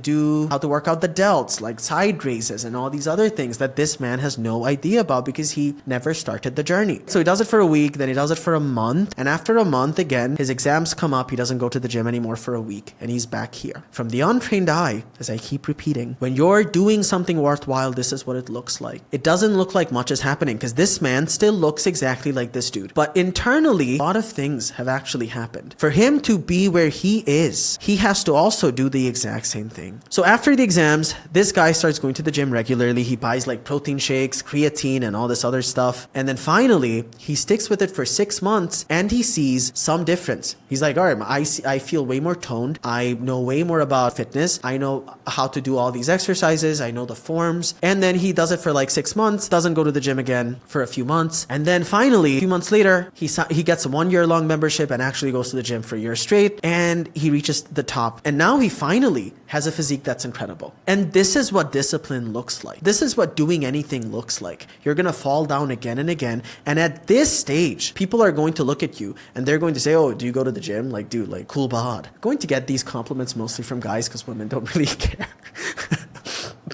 work out the delts, like side raises and all these other things that this man has no idea about because he never started the journey. So he does it for a week, then he does it for a month. And after a month again, his exams come up, he doesn't go to the gym anymore for a week and he's back here. From the untrained eye, as I keep repeating, when you're doing something worthwhile, this is what it looks like. It doesn't look like much is happening because this man still looks exactly like this dude. But internally, a lot of things have actually happened. For him to be where he is, he has to also do the exact same thing. So after the exams, this guy starts going to the gym regularly. He buys like protein shakes, creatine, and all this other stuff. And then finally, he sticks with it for 6 months and he sees some difference. He's like, all right, I feel way more toned. I know way more about fitness. I know how to do all these exercises. I know the forms. And then he does it for like 6 months, doesn't go to the gym again for a few months. And then finally, a few months later, he gets a 1-year-long membership and actually goes to the gym for a year straight and he reaches the top. And now he finally has a physique that's incredible. And this is what discipline looks like. This is what doing anything looks like. You're going to fall down again and again. And at this stage, people are going to look at you and they're going to say, oh, do you go to the gym? Like, dude, like, cool bahad. Going to get these compliments mostly from guys because women don't really care.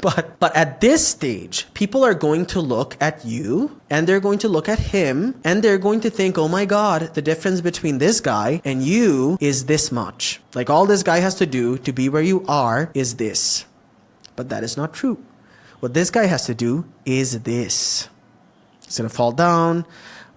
But at this stage, people are going to look at you and they're going to look at him and they're going to think, oh my God, the difference between this guy and you is this much. Like, all this guy has to do to be where you are is this. But that is not true. What this guy has to do is this. He's going to fall down,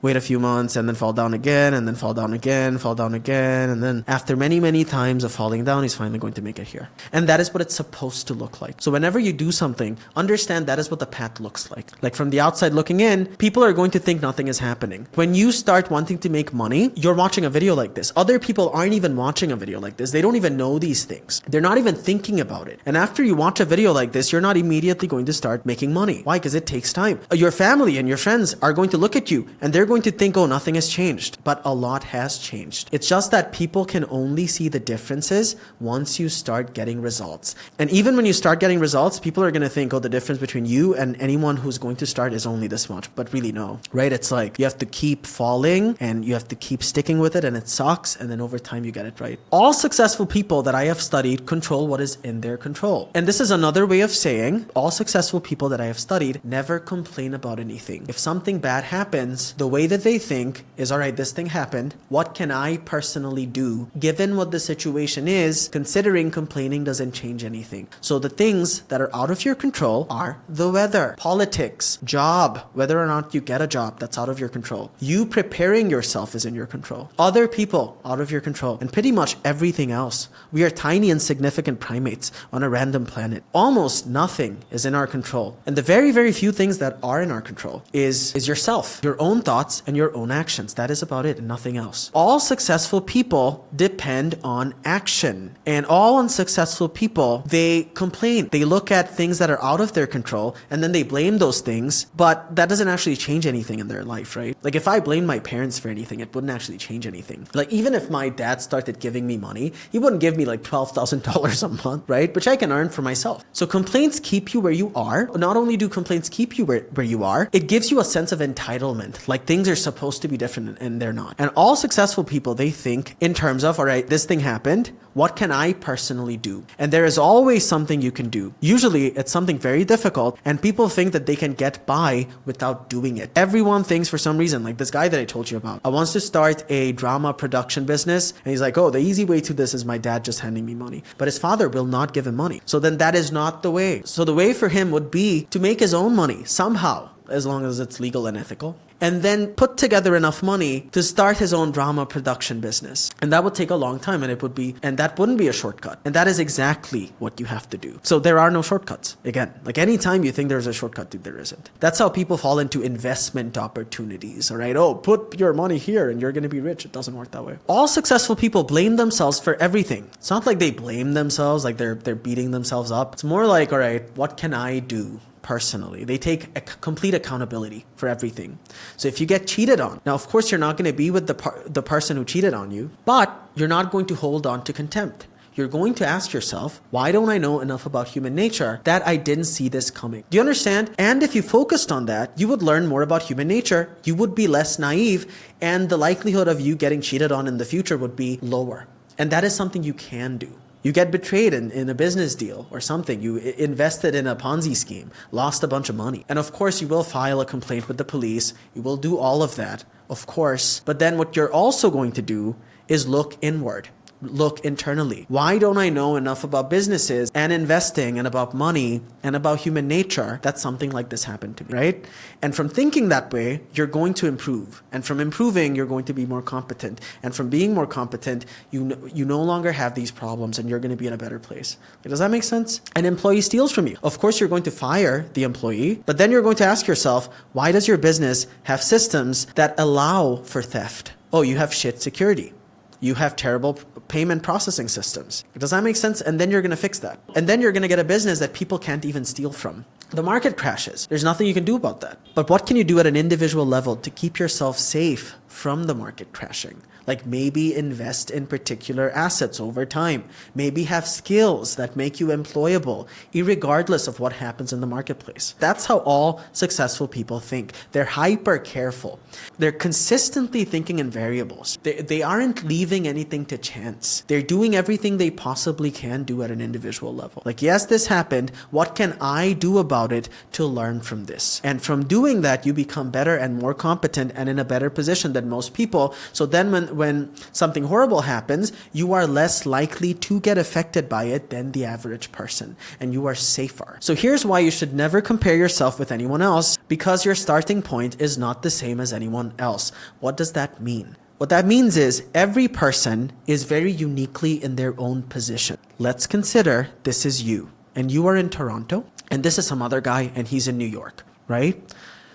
wait a few months, and then fall down again, and then fall down again, fall down again. And then after many, many times of falling down, he's finally going to make it here. And that is what it's supposed to look like. So whenever you do something, understand that is what the path looks like. Like, from the outside looking in, people are going to think nothing is happening. When you start wanting to make money, you're watching a video like this. Other people aren't even watching a video like this. They don't even know these things. They're not even thinking about it. And after you watch a video like this, you're not immediately going to start making money. Why? Because it takes time. Your family and your friends are going to look at you and they're going to think, oh, nothing has changed. But a lot has changed. It's just that people can only see the differences once you start getting results. And even when you start getting results, people are going to think, oh, the difference between you and anyone who's going to start is only this much. But really, no, right? It's like you have to keep falling and you have to keep sticking with it, and it sucks. And then over time, you get it right. All successful people that I have studied control what is in their control. And this is another way of saying all successful people that I have studied never complain about anything. If something bad happens, the way that they think is, all right, this thing happened. What can I personally do given what the situation is, considering complaining doesn't change anything? So the things that are out of your control are the weather, politics, job, whether or not you get a job, that's out of your control. You preparing yourself is in your control. Other people, out of your control. And pretty much everything else. We are tiny insignificant primates on a random planet. Almost nothing is in our control. And the very, very few things that are in our control is yourself, your own thoughts and your own actions. That is about it and nothing else. All successful people depend on action. And all unsuccessful people, they complain. They look at things that are out of their control and then they blame those things, but that doesn't actually change anything in their life, right? Like, if I blamed my parents for anything, it wouldn't actually change anything. Like, even if my dad started giving me money, he wouldn't give me like $12,000 a month, right? Which I can earn for myself. So complaints keep you where you are. Not only do complaints keep you where you are, it gives you a sense of entitlement. Like, things are supposed to be different and they're not. And all successful people, they think in terms of, all right, this thing happened. What can I personally do? And there is always something you can do. Usually it's something very difficult and people think that they can get by without doing it. Everyone thinks for some reason, like this guy that I told you about, I wants to start a drama production business. And he's like, oh, the easy way to this is my dad just handing me money. But his father will not give him money. So then that is not the way. So the way for him would be to make his own money somehow, as long as it's legal and ethical, and then put together enough money to start his own drama production business. And that would take a long time, and that wouldn't be a shortcut. And that is exactly what you have to do. So there are no shortcuts. Again, like, anytime you think there's a shortcut, dude, there isn't. That's how people fall into investment opportunities, all right? Oh, put your money here and you're going to be rich. It doesn't work that way. All successful people blame themselves for everything. It's not like they blame themselves, like they're beating themselves up. It's more like, all right, what can I do personally? They take complete accountability for everything. So if you get cheated on, now of course you're not going to be with the person who cheated on you, but you're not going to hold on to contempt. You're going to ask yourself, why don't I know enough about human nature that I didn't see this coming? Do you understand? And if you focused on that, you would learn more about human nature. You would be less naive, and the likelihood of you getting cheated on in the future would be lower. And that is something you can do. You get betrayed in a business deal or something. You invested in a Ponzi scheme, lost a bunch of money. And of course, you will file a complaint with the police. You will do all of that, of course. But then what you're also going to do is look inward. Look internally. Why don't I know enough about businesses and investing and about money and about human nature that something like this happened to me, right? And from thinking that way, you're going to improve. And from improving, you're going to be more competent. And from being more competent, you no longer have these problems and you're going to be in a better place. Does that make sense? An employee steals from you. Of course, you're going to fire the employee, but then you're going to ask yourself, why does your business have systems that allow for theft? Oh, you have shit security. You have terrible payment processing systems. Does that make sense? And then you're going to fix that. And then you're going to get a business that people can't even steal from. The market crashes. There's nothing you can do about that. But what can you do at an individual level to keep yourself safe from the market crashing. Like maybe invest in particular assets over time. Maybe have skills that make you employable, irregardless of what happens in the marketplace. That's how all successful people think. They're hyper careful. They're consistently thinking in variables. They aren't leaving anything to chance. They're doing everything they possibly can do at an individual level. Like, yes, this happened. What can I do about it to learn from this? And from doing that, you become better and more competent and in a better position than most people. So then when something horrible happens, you are less likely to get affected by it than the average person, and you are safer. So here's why you should never compare yourself with anyone else, because your starting point is not the same as anyone else. What does that mean? What that means is every person is very uniquely in their own position. Let's consider this is you, and you are in Toronto, and this is some other guy, and he's in New York, right?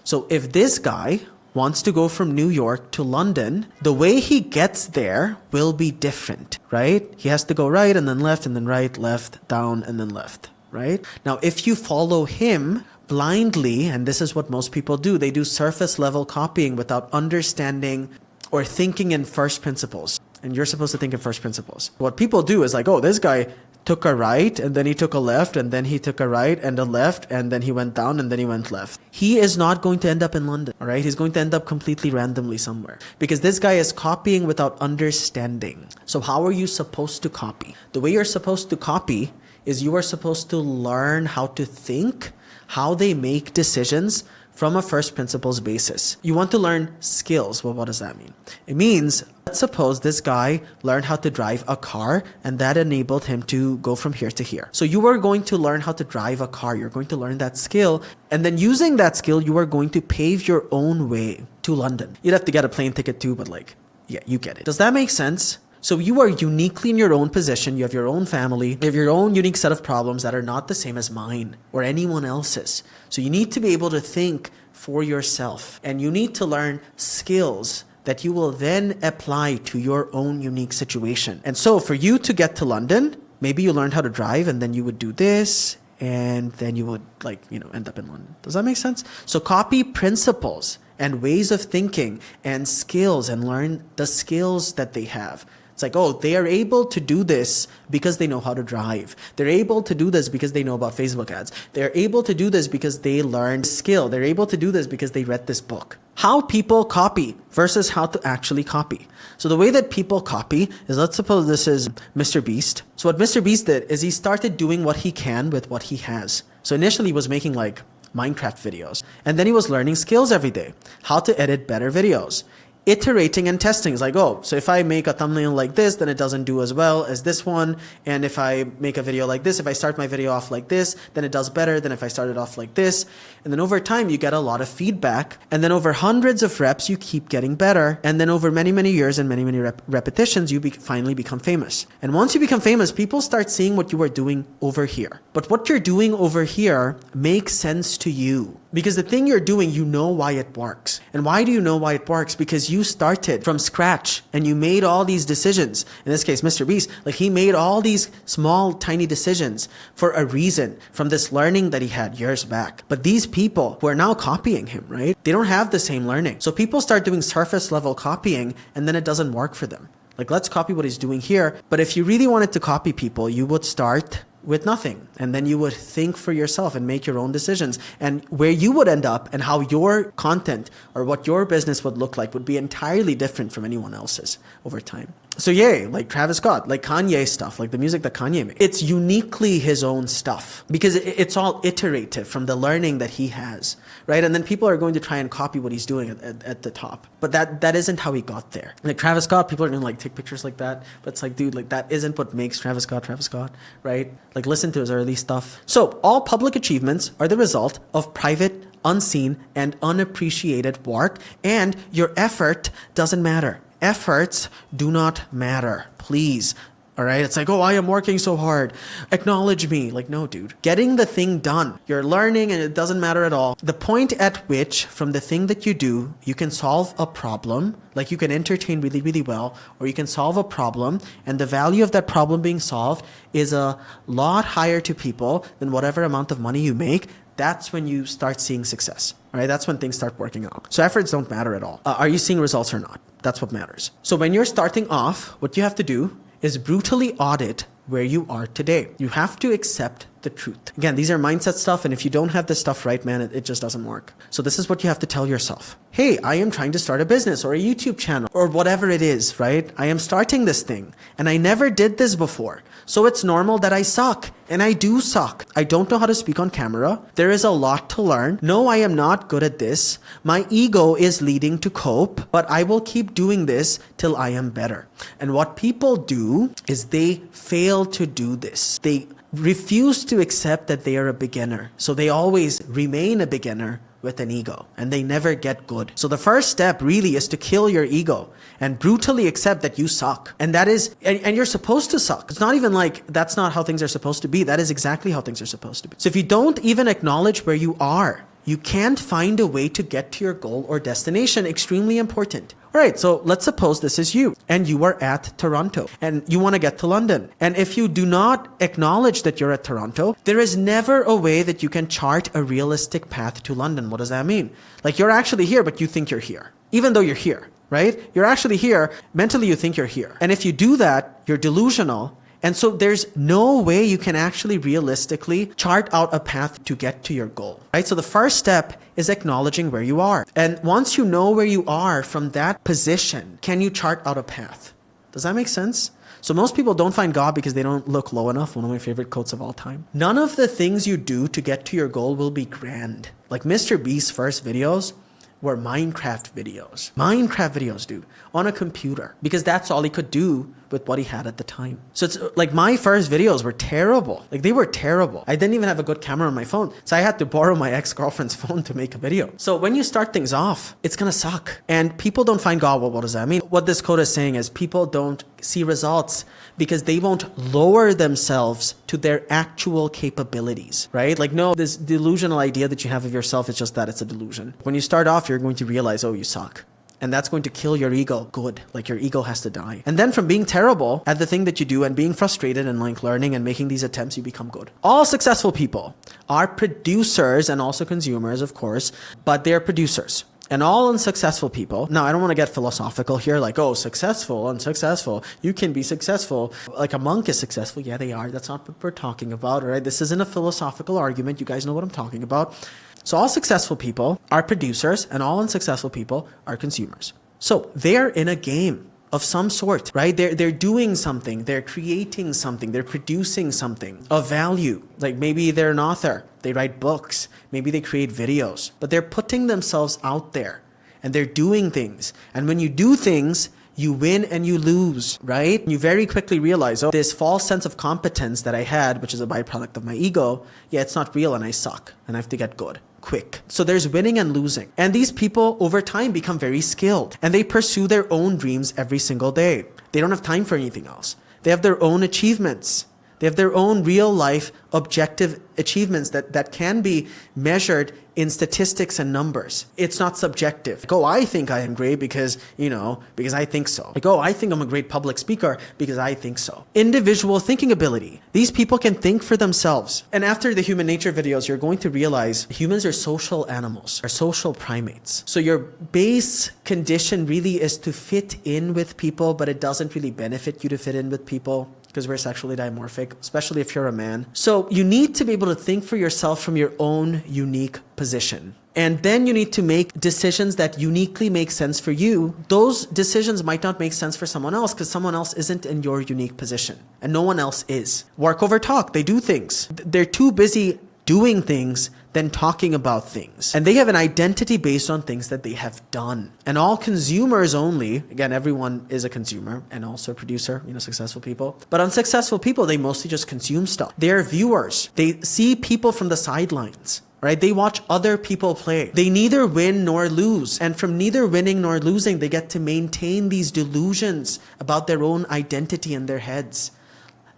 So if this guy wants to go from New York to London, the way he gets there will be different, right? He has to go right and then left and then right, left, down, and then left, right? Now, if you follow him blindly, and this is what most people do, they do surface level copying without understanding or thinking in first principles. And you're supposed to think in first principles. What people do is like, oh, this guy took a right and then he took a left and then he took a right and a left and then he went down and then he went left. He is not going to end up in London, all right? He's going to end up completely randomly somewhere because this guy is copying without understanding. So how are you supposed to copy? The way you're supposed to copy is you are supposed to learn how to think, how they make decisions from a first principles basis. You want to learn skills. Well, what does that mean? It means, let's suppose this guy learned how to drive a car and that enabled him to go from here to here. So you are going to learn how to drive a car. You're going to learn that skill. And then using that skill, you are going to pave your own way to London. You'd have to get a plane ticket too, but like, yeah, you get it. Does that make sense? So you are uniquely in your own position. You have your own family. You have your own unique set of problems that are not the same as mine or anyone else's. So you need to be able to think for yourself, and you need to learn skills that you will then apply to your own unique situation. And so for you to get to London, maybe you learned how to drive and then you would do this and then you would end up in London. Does that make sense? So copy principles and ways of thinking and skills and learn the skills that they have. It's like, oh, they are able to do this because they know how to drive. They're able to do this because they know about Facebook ads. They're able to do this because they learned skill. They're able to do this because they read this book. How people copy versus how to actually copy. So the way that people copy is, let's suppose this is Mr. Beast. So what Mr. Beast did is he started doing what he can with what he has. So initially he was making like Minecraft videos. And then he was learning skills every day. How to edit better videos. Iterating and testing is like, oh, so if I make a thumbnail like this, then it doesn't do as well as this one. And if I make a video like this, if I start my video off like this, then it does better than if I started off like this. And then over time, you get a lot of feedback. And then over hundreds of reps, you keep getting better. And then over many, many years and many, many repetitions, you finally become famous. And once you become famous, people start seeing what you are doing over here. But what you're doing over here makes sense to you. Because the thing you're doing, you know why it works. And why do you know why it works? Because you started from scratch and you made all these decisions. In this case, Mr. Beast, like he made all these small, tiny decisions for a reason from this learning that he had years back. But these people who are now copying him, right? They don't have the same learning. So people start doing surface level copying and then it doesn't work for them. Like, let's copy what he's doing here. But if you really wanted to copy people, you would start with nothing. And then you would think for yourself and make your own decisions. And where you would end up and how your content or what your business would look like would be entirely different from anyone else's over time. So yay, like Travis Scott, like Kanye stuff, like the music that Kanye made. It's uniquely his own stuff because it's all iterative from the learning that he has, right? And then people are going to try and copy what he's doing at the top. But that isn't how he got there. Like Travis Scott, people are going to like take pictures like that. But it's like, dude, like that isn't what makes Travis Scott, right? Like listen to his early stuff. So all public achievements are the result of private, unseen, and unappreciated work, and your effort doesn't matter. Efforts do not matter, please. All right. It's like, oh, I am working so hard. Acknowledge me. Like, no, dude. Getting the thing done. You're learning and it doesn't matter at all. The point at which from the thing that you do, you can solve a problem, like you can entertain really, really well, or you can solve a problem and the value of that problem being solved is a lot higher to people than whatever amount of money you make. that's when you start seeing success. All right, that's when things start working out. So efforts don't matter at all. Are you seeing results or not? That's what matters. So when you're starting off, what you have to do is brutally audit where you are today. You have to accept the truth. Again, these are mindset stuff, and if you don't have this stuff right, man, it just doesn't work. So this is what you have to tell yourself. Hey, I am trying to start a business or a YouTube channel or whatever it is, right? I am starting this thing and I never did this before. So it's normal that I suck, and I do suck. I don't know how to speak on camera. There is a lot to learn. No, I am not good at this. My ego is leading to cope, but I will keep doing this till I am better. And what people do is they fail to do this. They refuse to accept that they are a beginner. So they always remain a beginner with an ego, and they never get good. So the first step really is to kill your ego and brutally accept that you suck. And that is, and you're supposed to suck. It's not even like that's not how things are supposed to be. That is exactly how things are supposed to be. So if you don't even acknowledge where you are, you can't find a way to get to your goal or destination. Extremely important. All right, so let's suppose this is you and you are at Toronto and you want to get to London. And if you do not acknowledge that you're at Toronto, there is never a way that you can chart a realistic path to London. What does that mean? Like, you're actually here, but you think you're here, even though you're here, right? You're actually here. Mentally, you think you're here. And if you do that, you're delusional. And so there's no way you can actually realistically chart out a path to get to your goal, right? So the first step is acknowledging where you are. And once you know where you are from that position, can you chart out a path? Does that make sense? So most people don't find God because they don't look low enough. One of my favorite quotes of all time. None of the things you do to get to your goal will be grand. Like Mr. Beast's first videos were Minecraft videos. Minecraft videos, dude, on a computer, because that's all he could do with what he had at the time. So it's like my first videos were terrible. Like, they were terrible. I didn't even have a good camera on my phone. So I had to borrow my ex-girlfriend's phone to make a video. So when you start things off, it's gonna suck. And people don't find God. Well, what does that mean? What this quote is saying is people don't see results because they won't lower themselves to their actual capabilities, right? Like, no, this delusional idea that you have of yourself is just that it's a delusion. When you start off, you're going to realize, oh, you suck. And that's going to kill your ego good. Like, your ego has to die. And then from being terrible at the thing that you do and being frustrated and like learning and making these attempts, you become good. All successful people are producers and also consumers, of course, but they're producers. And all unsuccessful people, now I don't want to get philosophical here, like, oh, successful, unsuccessful. You can be successful. Like a monk is successful. Yeah, they are. That's not what we're talking about, all right? This isn't a philosophical argument. You guys know what I'm talking about. So all successful people are producers and all unsuccessful people are consumers. So they're in a game of some sort, right? They're doing something, they're creating something, they're producing something of value. Like maybe they're an author, they write books, maybe they create videos, but they're putting themselves out there and they're doing things. And when you do things, you win and you lose, right? You very quickly realize, oh, this false sense of competence that I had, which is a byproduct of my ego, yeah, it's not real and I suck and I have to get good quick. So there's winning and losing. And these people over time become very skilled and they pursue their own dreams every single day. They don't have time for anything else. They have their own achievements. They have their own real life objective achievements that can be measured in statistics and numbers. It's not subjective. Like, oh, I think I am great because I think so. Like, oh, I think I'm a great public speaker because I think so. Individual thinking ability. These people can think for themselves. And after the human nature videos, you're going to realize humans are social animals, are social primates. So your base condition really is to fit in with people, but it doesn't really benefit you to fit in with people, because we're sexually dimorphic, especially if you're a man. So you need to be able to think for yourself from your own unique position. And then you need to make decisions that uniquely make sense for you. Those decisions might not make sense for someone else because someone else isn't in your unique position and no one else is. Work over talk. They do things. They're too busy doing things than talking about things. And they have an identity based on things that they have done. And all consumers only, again, everyone is a consumer and also a producer, successful people. But unsuccessful people, they mostly just consume stuff. They're viewers. They see people from the sidelines, right? They watch other people play. They neither win nor lose. And from neither winning nor losing, they get to maintain these delusions about their own identity in their heads.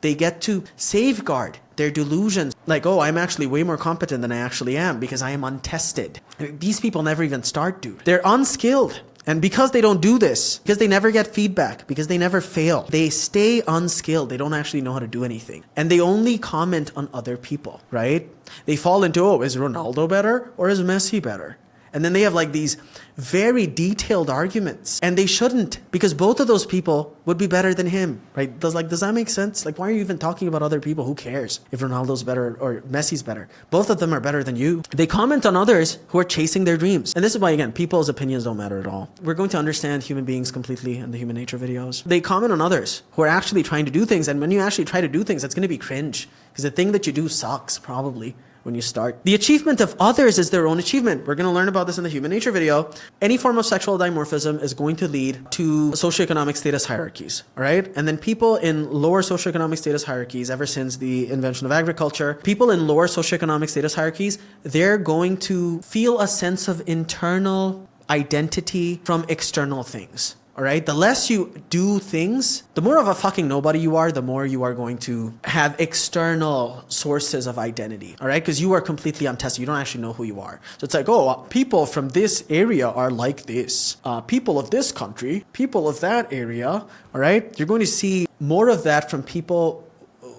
They get to safeguard their delusions. Like, oh, I'm actually way more competent than I actually am because I am untested. These people never even start, dude. They're unskilled. And because they don't do this, because they never get feedback, because they never fail, they stay unskilled. They don't actually know how to do anything. And they only comment on other people, right? They fall into, oh, is Ronaldo better or is Messi better? And then they have like these very detailed arguments, and they shouldn't, because both of those people would be better than him, right? Does that make sense? Like, why are you even talking about other people? Who cares if Ronaldo's better or Messi's better? Both of them are better than you. They comment on others who are chasing their dreams. And this is why, again, people's opinions don't matter at all. We're going to understand human beings completely in the human nature videos. They comment on others who are actually trying to do things. And when you actually try to do things, it's going to be cringe, because the thing that you do sucks probably when you start. The achievement of others is their own achievement. We're going to learn about this in the human nature video. Any form of sexual dimorphism is going to lead to socioeconomic status hierarchies, all right? And then people in lower socioeconomic status hierarchies, ever since the invention of agriculture, people in lower socioeconomic status hierarchies, they're going to feel a sense of internal identity from external things. All right. The less you do things, the more of a fucking nobody you are, the more you are going to have external sources of identity. All right. Because you are completely untested. You don't actually know who you are. So it's like, oh, people from this area are like this. People of this country, people of that area. All right. You're going to see more of that from people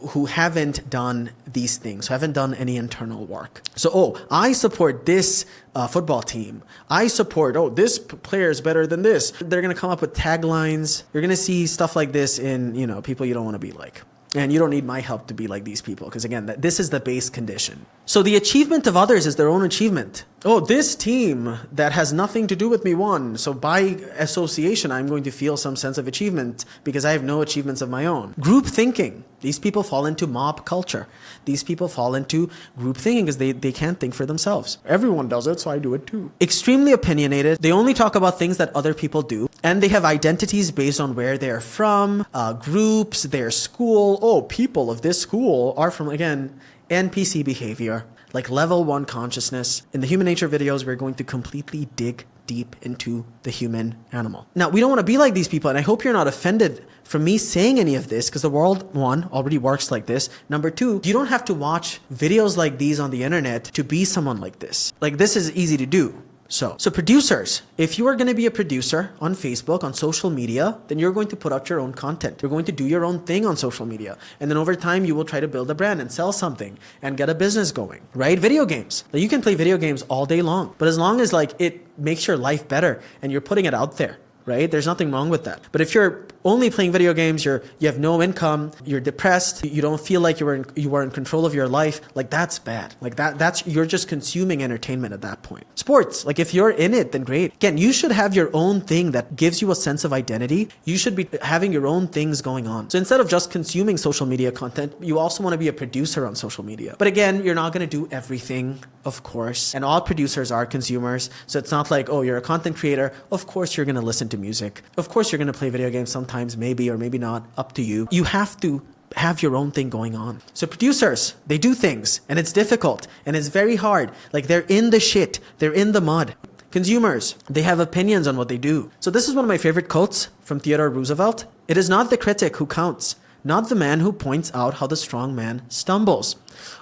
who haven't done these things, who haven't done any internal work. So, oh, I support this football team. I support, this player is better than this. They're going to come up with taglines. You're going to see stuff like this in, people you don't want to be like. And you don't need my help to be like these people, because again, this is the base condition. So the achievement of others is their own achievement. Oh, this team that has nothing to do with me won. So by association, I'm going to feel some sense of achievement because I have no achievements of my own. Group thinking. These people fall into mob culture. These people fall into group thinking because they can't think for themselves. Everyone does it, so I do it too. Extremely opinionated. They only talk about things that other people do. And they have identities based on where they're from, groups, their school. Oh, people of this school are from, again, NPC behavior, like level 1 consciousness. In the human nature videos, we're going to completely dig deep into the human animal. Now, we don't want to be like these people, and I hope you're not offended from me saying any of this, because the world, 1, already works like this. Number 2, you don't have to watch videos like these on the internet to be someone like this. Like, this is easy to do. So producers, if you are going to be a producer on Facebook, on social media, then you're going to put out your own content. You're going to do your own thing on social media. And then over time, you will try to build a brand and sell something and get a business going, right? Video games. Like, you can play video games all day long, but as long as it makes your life better and you're putting it out there, right? There's nothing wrong with that. But if you're only playing video games, you have no income, you're depressed, you don't feel like you are in control of your life, like, that's bad. Like, that's you're just consuming entertainment at that point. Sports, like, if you're in it, then great. Again, you should have your own thing that gives you a sense of identity. You should be having your own things going on. So instead of just consuming social media content, you also want to be a producer on social media. But again, you're not going to do everything, of course. And all producers are consumers. So it's not like, oh, you're a content creator. Of course, you're going to listen to music. Of course, you're going to play video games sometimes, maybe or maybe not, up to you. You have to have your own thing going on. So producers, they do things, and it's difficult and it's very hard. Like, they're in the shit, they're in the mud. Consumers, they have opinions on what they do. So this is one of my favorite quotes from Theodore Roosevelt. It is not the critic who counts, not the man who points out how the strong man stumbles,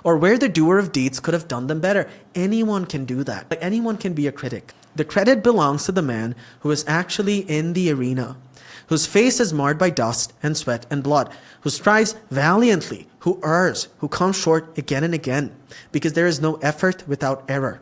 or where the doer of deeds could have done them better. Anyone can do that. Like, anyone can be a critic. The credit belongs to the man who is actually in the arena, whose face is marred by dust and sweat and blood, who strives valiantly, who errs, who comes short again and again, because there is no effort without error.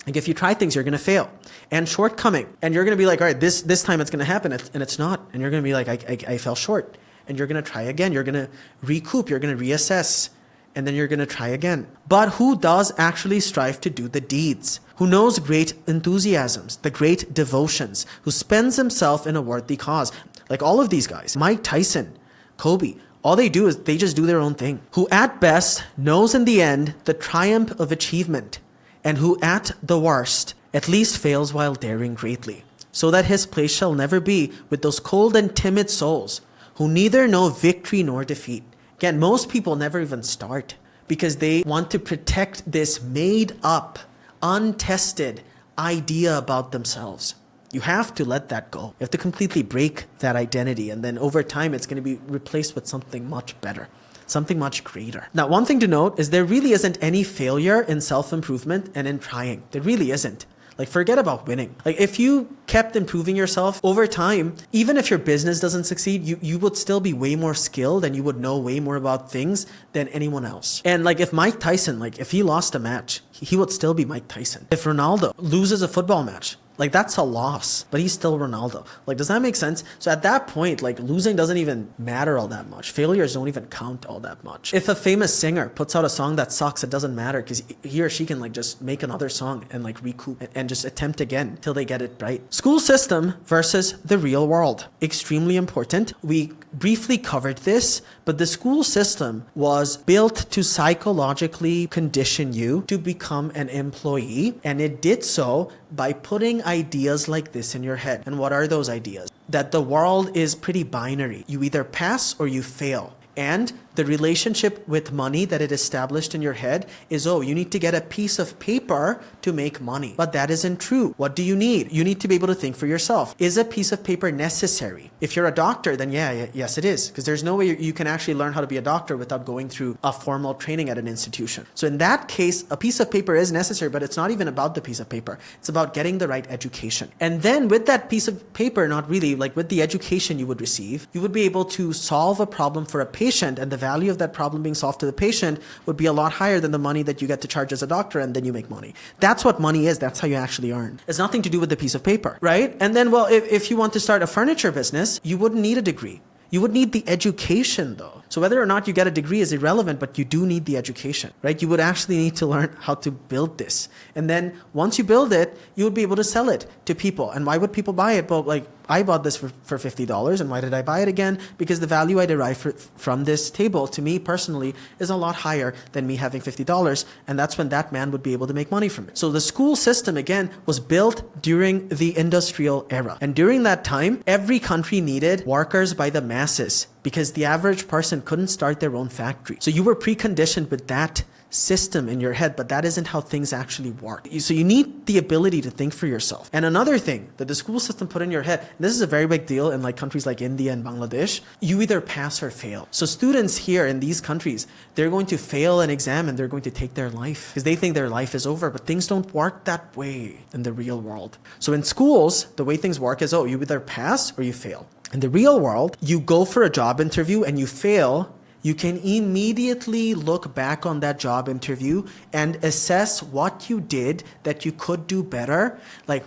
Like, if you try things, you're going to fail. And shortcoming. And you're going to be like, all right, this time it's going to happen, and it's not. And you're going to be like, I fell short. And you're going to try again. You're going to recoup. You're going to reassess. And then you're going to try again. But who does actually strive to do the deeds? Who knows great enthusiasms, the great devotions, who spends himself in a worthy cause? Like all of these guys, Mike Tyson, Kobe, all they do is they just do their own thing. Who at best knows in the end the triumph of achievement, and who at the worst at least fails while daring greatly, so that his place shall never be with those cold and timid souls who neither know victory nor defeat. Again, most people never even start because they want to protect this made up, untested idea about themselves. You have to let that go. You have to completely break that identity, and then over time it's going to be replaced with something much better, something much greater. Now, one thing to note is there really isn't any failure in self-improvement and in trying. There really isn't. Like forget about winning. Like if you kept improving yourself over time, even if your business doesn't succeed, you would still be way more skilled and you would know way more about things than anyone else. And like if Mike Tyson, like if he lost a match, he would still be Mike Tyson. If Ronaldo loses a football match, like that's a loss, but he's still Ronaldo. Like, does that make sense? So at that point, like losing doesn't even matter all that much. Failures don't even count all that much. If a famous singer puts out a song that sucks, it doesn't matter because he or she can like just make another song and like recoup and just attempt again till they get it right. School system versus the real world. Extremely important. We briefly covered this, but the school system was built to psychologically condition you to become an employee, and it did so by putting ideas like this in your head. And what are those ideas? That the world is pretty binary. You either pass or you fail. And the relationship with money that it established in your head is, oh, you need to get a piece of paper to make money. But that isn't true. What do you need? You need to be able to think for yourself. Is a piece of paper necessary? If you're a doctor, then yes, it is. Because there's no way you can actually learn how to be a doctor without going through a formal training at an institution. So in that case, a piece of paper is necessary, but it's not even about the piece of paper. It's about getting the right education. And then with that piece of paper, not really, like with the education you would receive, you would be able to solve a problem for a patient, and the value of that problem being solved to the patient would be a lot higher than the money that you get to charge as a doctor, and then you make money. That's what money is. That's how you actually earn. It's nothing to do with the piece of paper, right? And then, well, if you want to start a furniture business, you wouldn't need a degree. You would need the education though. So whether or not you get a degree is irrelevant, but you do need the education, right? You would actually need to learn how to build this. And then once you build it, you would be able to sell it to people. And why would people buy it? Well, like I bought this for $50. And why did I buy it again? Because the value I derive from this table, to me personally, is a lot higher than me having $50. And that's when that man would be able to make money from it. So the school system, again, was built during the industrial era. And during that time, every country needed workers by the masses because the average person couldn't start their own factory. So you were preconditioned with that system in your head, but that isn't how things actually work. So you need the ability to think for yourself. And another thing that the school system put in your head, and this is a very big deal in like countries like India and Bangladesh, you either pass or fail. So students here in these countries, they're going to fail an exam and they're going to take their life because they think their life is over, but things don't work that way in the real world. So in schools, the way things work is, oh, you either pass or you fail. In the real world, you go for a job interview and you fail, you can immediately look back on that job interview and assess what you did that you could do better. Like,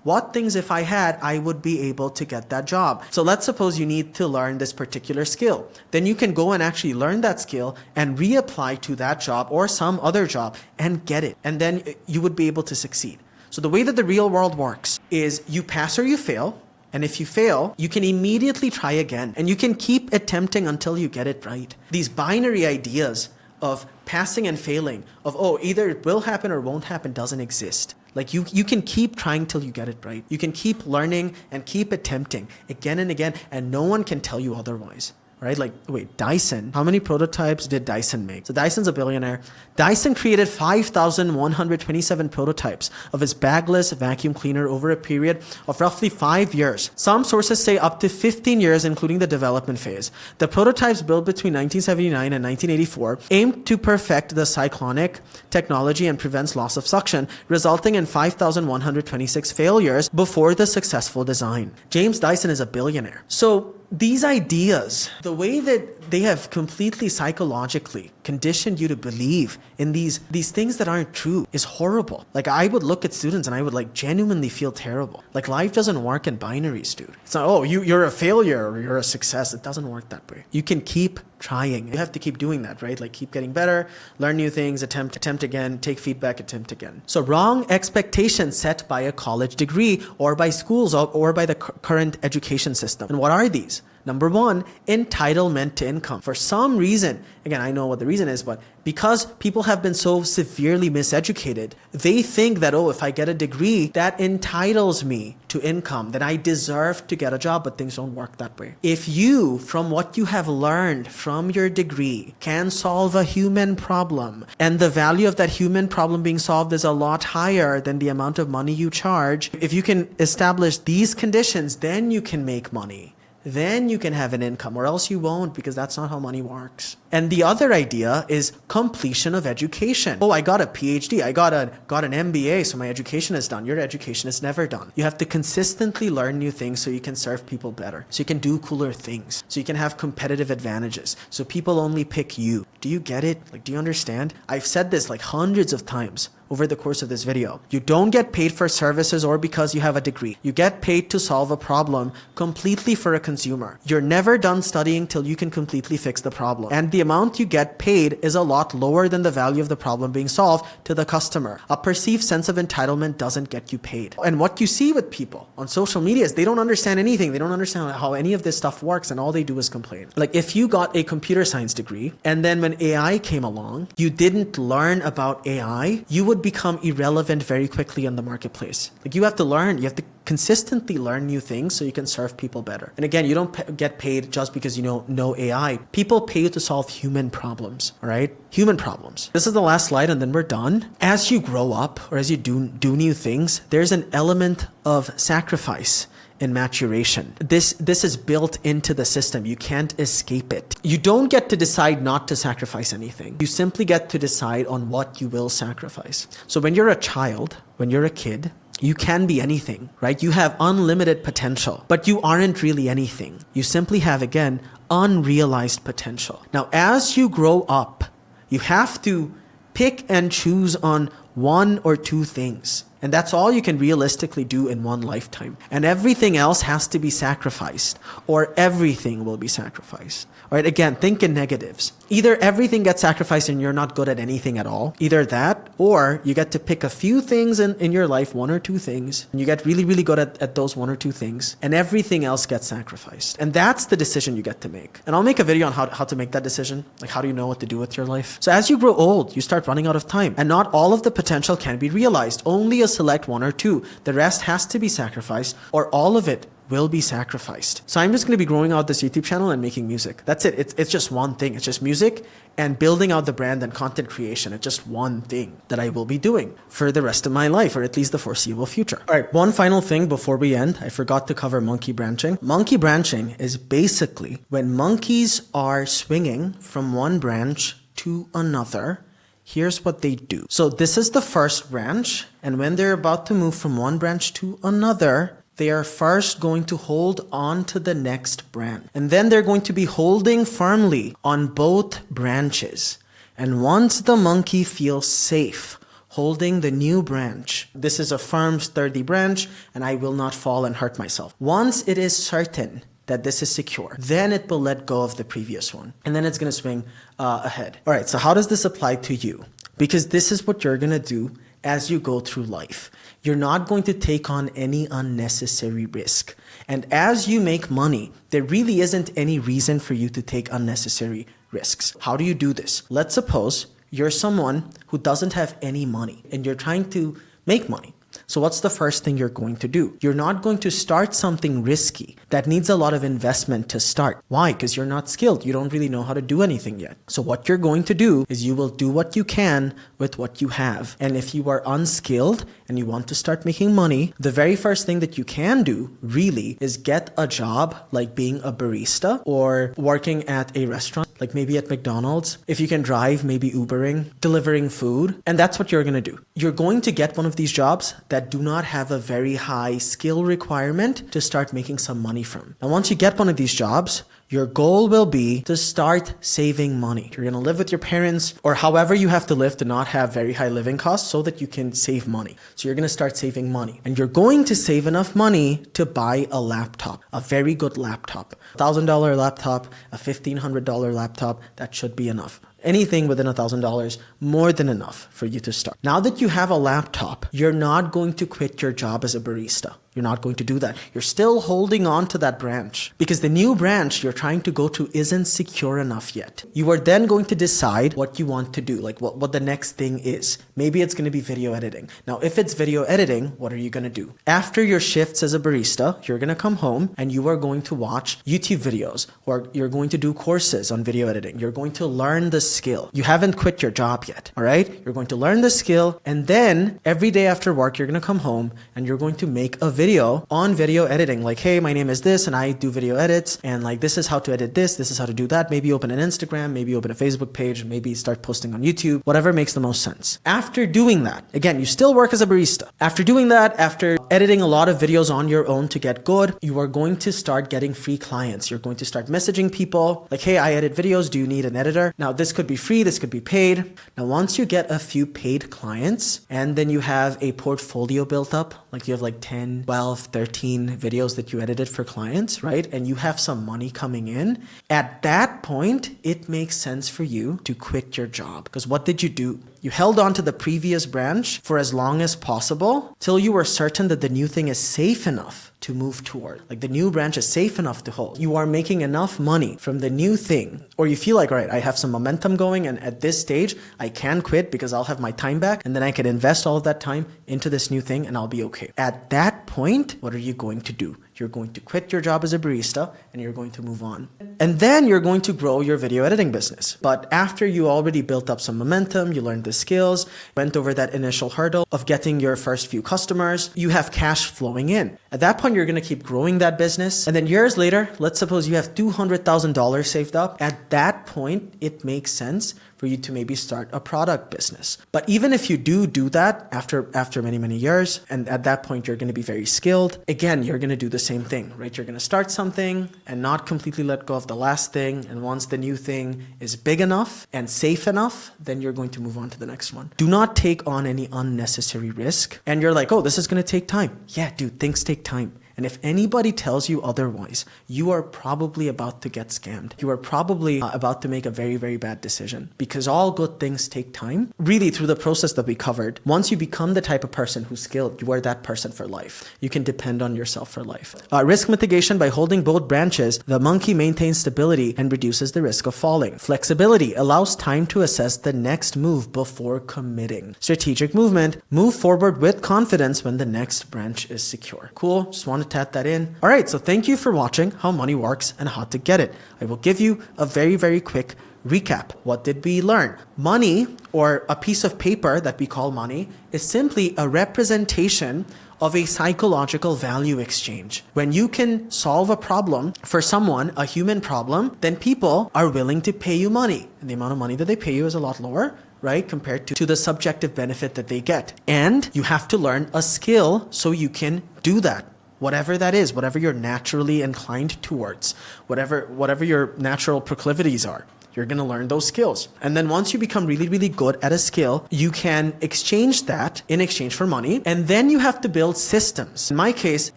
what things if I had, I would be able to get that job. So let's suppose you need to learn this particular skill. Then you can go and actually learn that skill and reapply to that job or some other job and get it. And then you would be able to succeed. So the way that the real world works is you pass or you fail. And if you fail, you can immediately try again. And you can keep attempting until you get it right. These binary ideas of passing and failing, of, oh, either it will happen or won't happen, doesn't exist. Like you can keep trying till you get it right. You can keep learning and keep attempting again and again, and no one can tell you otherwise. Right? Like, wait, Dyson, how many prototypes did Dyson make? So Dyson's a billionaire. Dyson created 5,127 prototypes of its bagless vacuum cleaner over a period of roughly 5 years. Some sources say up to 15 years, including the development phase. The prototypes built between 1979 and 1984 aimed to perfect the cyclonic technology and prevents loss of suction, resulting in 5,126 failures before the successful design. James Dyson is a billionaire. So these ideas, the way that they have completely psychologically conditioned you to believe in these things that aren't true is horrible. Like I would look at students and I would like genuinely feel terrible. Like life doesn't work in binaries, dude. It's not, oh, you're a failure or you're a success. It doesn't work that way. You can keep trying. You have to keep doing that, right? Like keep getting better, learn new things, attempt again, take feedback, attempt again. So wrong expectations set by a college degree or by schools or by the current education system. And what are these? Number one, entitlement to income. For some reason, again, I know what the reason is, but because people have been so severely miseducated, they think that, oh, if I get a degree, that entitles me to income, that I deserve to get a job, but things don't work that way. If you, from what you have learned from your degree, can solve a human problem, and the value of that human problem being solved is a lot higher than the amount of money you charge, if you can establish these conditions, then you can make money. then you can have an income, or else you won't, because that's not how money works. And the other idea is completion of education. Oh, I got a PhD, I got an MBA, so my education is done. Your education is never done. You have to consistently learn new things so you can serve people better, so you can do cooler things, so you can have competitive advantages, so people only pick you. Do you get it? Like, do you understand? I've said this like hundreds of times over the course of this video. You don't get paid for services or because you have a degree. You get paid to solve a problem completely for a consumer. You're never done studying till you can completely fix the problem. And the amount you get paid is a lot lower than the value of the problem being solved to the customer. A perceived sense of entitlement doesn't get you paid. And what you see with people on social media is they don't understand anything. They don't understand how any of this stuff works, and all they do is complain. Like, if you got a computer science degree and then when AI came along, you didn't learn about AI, you would become irrelevant very quickly in the marketplace. Like, you have to learn, you have to consistently learn new things so you can serve people better. And again, you don't get paid just because you know AI. People pay you to solve human problems, all right? Human problems. This is the last slide and then we're done. As you grow up or as you do new things, there's an element of sacrifice in maturation. This is built into the system. You can't escape it. You don't get to decide not to sacrifice anything. You simply get to decide on what you will sacrifice. So when you're a child, when you're a kid, you can be anything, right? You have unlimited potential, but you aren't really anything. You simply have, again, unrealized potential. Now, as you grow up, you have to pick and choose on one or two things. And that's all you can realistically do in one lifetime. And everything else has to be sacrificed, or everything will be sacrificed. All right, again, think in negatives. Either everything gets sacrificed and you're not good at anything at all. Either that, or you get to pick a few things in your life, one or two things, and you get really, really good at those one or two things, and everything else gets sacrificed. And that's the decision you get to make. And I'll make a video on how to make that decision. Like, how do you know what to do with your life? So as you grow old, you start running out of time, and not all of the potential can be realized. Only a select one or two. The rest has to be sacrificed, or all of it will be sacrificed. So I'm just going to be growing out this YouTube channel and making music. That's it. It's just one thing. It's just music and building out the brand and content creation. It's just one thing that I will be doing for the rest of my life, or at least the foreseeable future. All right, one final thing before we end. I forgot to cover monkey branching. Monkey branching is basically when monkeys are swinging from one branch to another. Here's what they do. So this is the first branch, and when they're about to move from one branch to another, they are first going to hold on to the next branch. And then they're going to be holding firmly on both branches. And once the monkey feels safe holding the new branch, this is a firm, sturdy branch, and I will not fall and hurt myself. Once it is certain that this is secure, then it will let go of the previous one. And then it's going to swing ahead. All right, so how does this apply to you? Because this is what you're going to do as you go through life. You're not going to take on any unnecessary risk. And as you make money, there really isn't any reason for you to take unnecessary risks. How do you do this? Let's suppose you're someone who doesn't have any money and you're trying to make money. So what's the first thing you're going to do? You're not going to start something risky that needs a lot of investment to start. Why? Because you're not skilled. You don't really know how to do anything yet. So what you're going to do is you will do what you can with what you have. And if you are unskilled and you want to start making money, the very first thing that you can do really is get a job like being a barista or working at a restaurant, like maybe at McDonald's. If you can drive, maybe Ubering, delivering food. And that's what you're going to do. You're going to get one of these jobs that do not have a very high skill requirement to start making some money from. And once you get one of these jobs, your goal will be to start saving money. You're going to live with your parents or however you have to live to not have very high living costs so that you can save money. So you're going to start saving money. And you're going to save enough money to buy a laptop, a very good laptop. $1,000 laptop, a $1,500 laptop, that should be enough. Anything within $1,000, more than enough for you to start. Now that you have a laptop, you're not going to quit your job as a barista. You're not going to do that. You're still holding on to that branch because the new branch you're trying to go to isn't secure enough yet. You are then going to decide what you want to do, like what the next thing is. Maybe it's going to be video editing. Now, if it's video editing, what are you going to do? After your shifts as a barista, you're going to come home and you are going to watch YouTube videos, or you're going to do courses on video editing. You're going to learn the skill. You haven't quit your job yet, all right? You're going to learn the skill, and then every day after work, you're going to come home and you're going to make a video video on video editing. Like, hey, my name is this and I do video edits, and like this is how to edit this is how to do that. Maybe open an Instagram, maybe open a Facebook page, maybe start posting on YouTube, whatever makes the most sense. After doing that, again, you still work as a barista. After doing that, after editing a lot of videos on your own to get good, you are going to start getting free clients. You're going to start messaging people like, hey, I edit videos. Do you need an editor? Now, this could be free. This could be paid. Now, once you get a few paid clients and then you have a portfolio built up, like you have like 10, 12, 13 videos that you edited for clients, right? And you have some money coming in. At that point, it makes sense for you to quit your job. Because what did you do? You held on to the previous branch for as long as possible till you were certain that the new thing is safe enough to move toward. Like the new branch is safe enough to hold. You are making enough money from the new thing, or you feel like, all right, I have some momentum going, and at this stage, I can quit because I'll have my time back, and then I can invest all of that time into this new thing and I'll be okay. At that point, what are you going to do? You're going to quit your job as a barista and you're going to move on. And then you're going to grow your video editing business. But after you already built up some momentum, you learned the skills, went over that initial hurdle of getting your first few customers, you have cash flowing in. At that point, you're going to keep growing that business. And then years later, let's suppose you have $200,000 saved up. At that point, it makes sense for you to maybe start a product business. But even if you do that after many, many years, and at that point, you're going to be very skilled, again, you're going to do the same thing, right? You're going to start something and not completely let go of the last thing. And once the new thing is big enough and safe enough, then you're going to move on to the next one. Do not take on any unnecessary risk. And you're like, oh, this is going to take time. Yeah, dude, things take time. And if anybody tells you otherwise, you are probably about to get scammed. You are probably about to make a very, very bad decision, because all good things take time. Really, through the process that we covered, once you become the type of person who's skilled, you are that person for life. You can depend on yourself for life. Risk mitigation: by holding both branches, the monkey maintains stability and reduces the risk of falling. Flexibility allows time to assess the next move before committing. Strategic movement: move forward with confidence when the next branch is secure. Cool. Just wanted to tap that in. All right. So thank you for watching how money works and how to get it. I will give you a very, very quick recap. What did we learn? Money, or a piece of paper that we call money, is simply a representation of a psychological value exchange. When you can solve a problem for someone, a human problem, then people are willing to pay you money. And the amount of money that they pay you is a lot lower, right, compared to the subjective benefit that they get. And you have to learn a skill so you can do that. Whatever that is, whatever you're naturally inclined towards, whatever your natural proclivities are, you're going to learn those skills. And then once you become really, really good at a skill, you can exchange that in exchange for money. And then you have to build systems. In my case,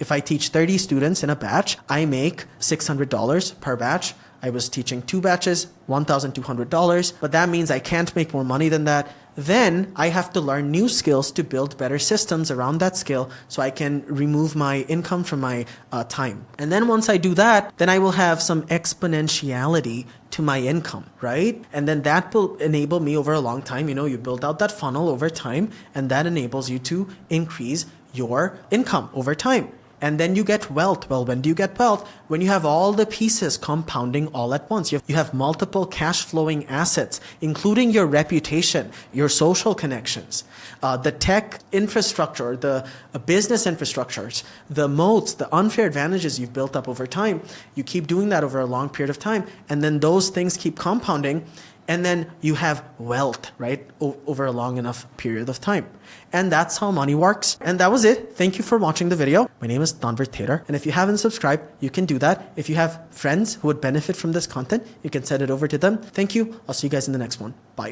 if I teach 30 students in a batch, I make $600 per batch. I was teaching 2 batches, $1,200, but that means I can't make more money than that. Then I have to learn new skills to build better systems around that skill so I can remove my income from my time. And then once I do that, then I will have some exponentiality to my income, right? And then that will enable me over a long time. You know, you build out that funnel over time, and that enables you to increase your income over time. And then you get wealth. Well, when do you get wealth? When you have all the pieces compounding all at once. You have multiple cash flowing assets, including your reputation, your social connections, the tech infrastructure, the business infrastructures, the moats, the unfair advantages you've built up over time. You keep doing that over a long period of time. And then those things keep compounding. And then you have wealth, right, over a long enough period of time. And that's how money works. And that was it. Thank you for watching the video. My name is Tanvir Taylor. And if you haven't subscribed, you can do that. If you have friends who would benefit from this content, you can send it over to them. Thank you. I'll see you guys in the next one. Bye.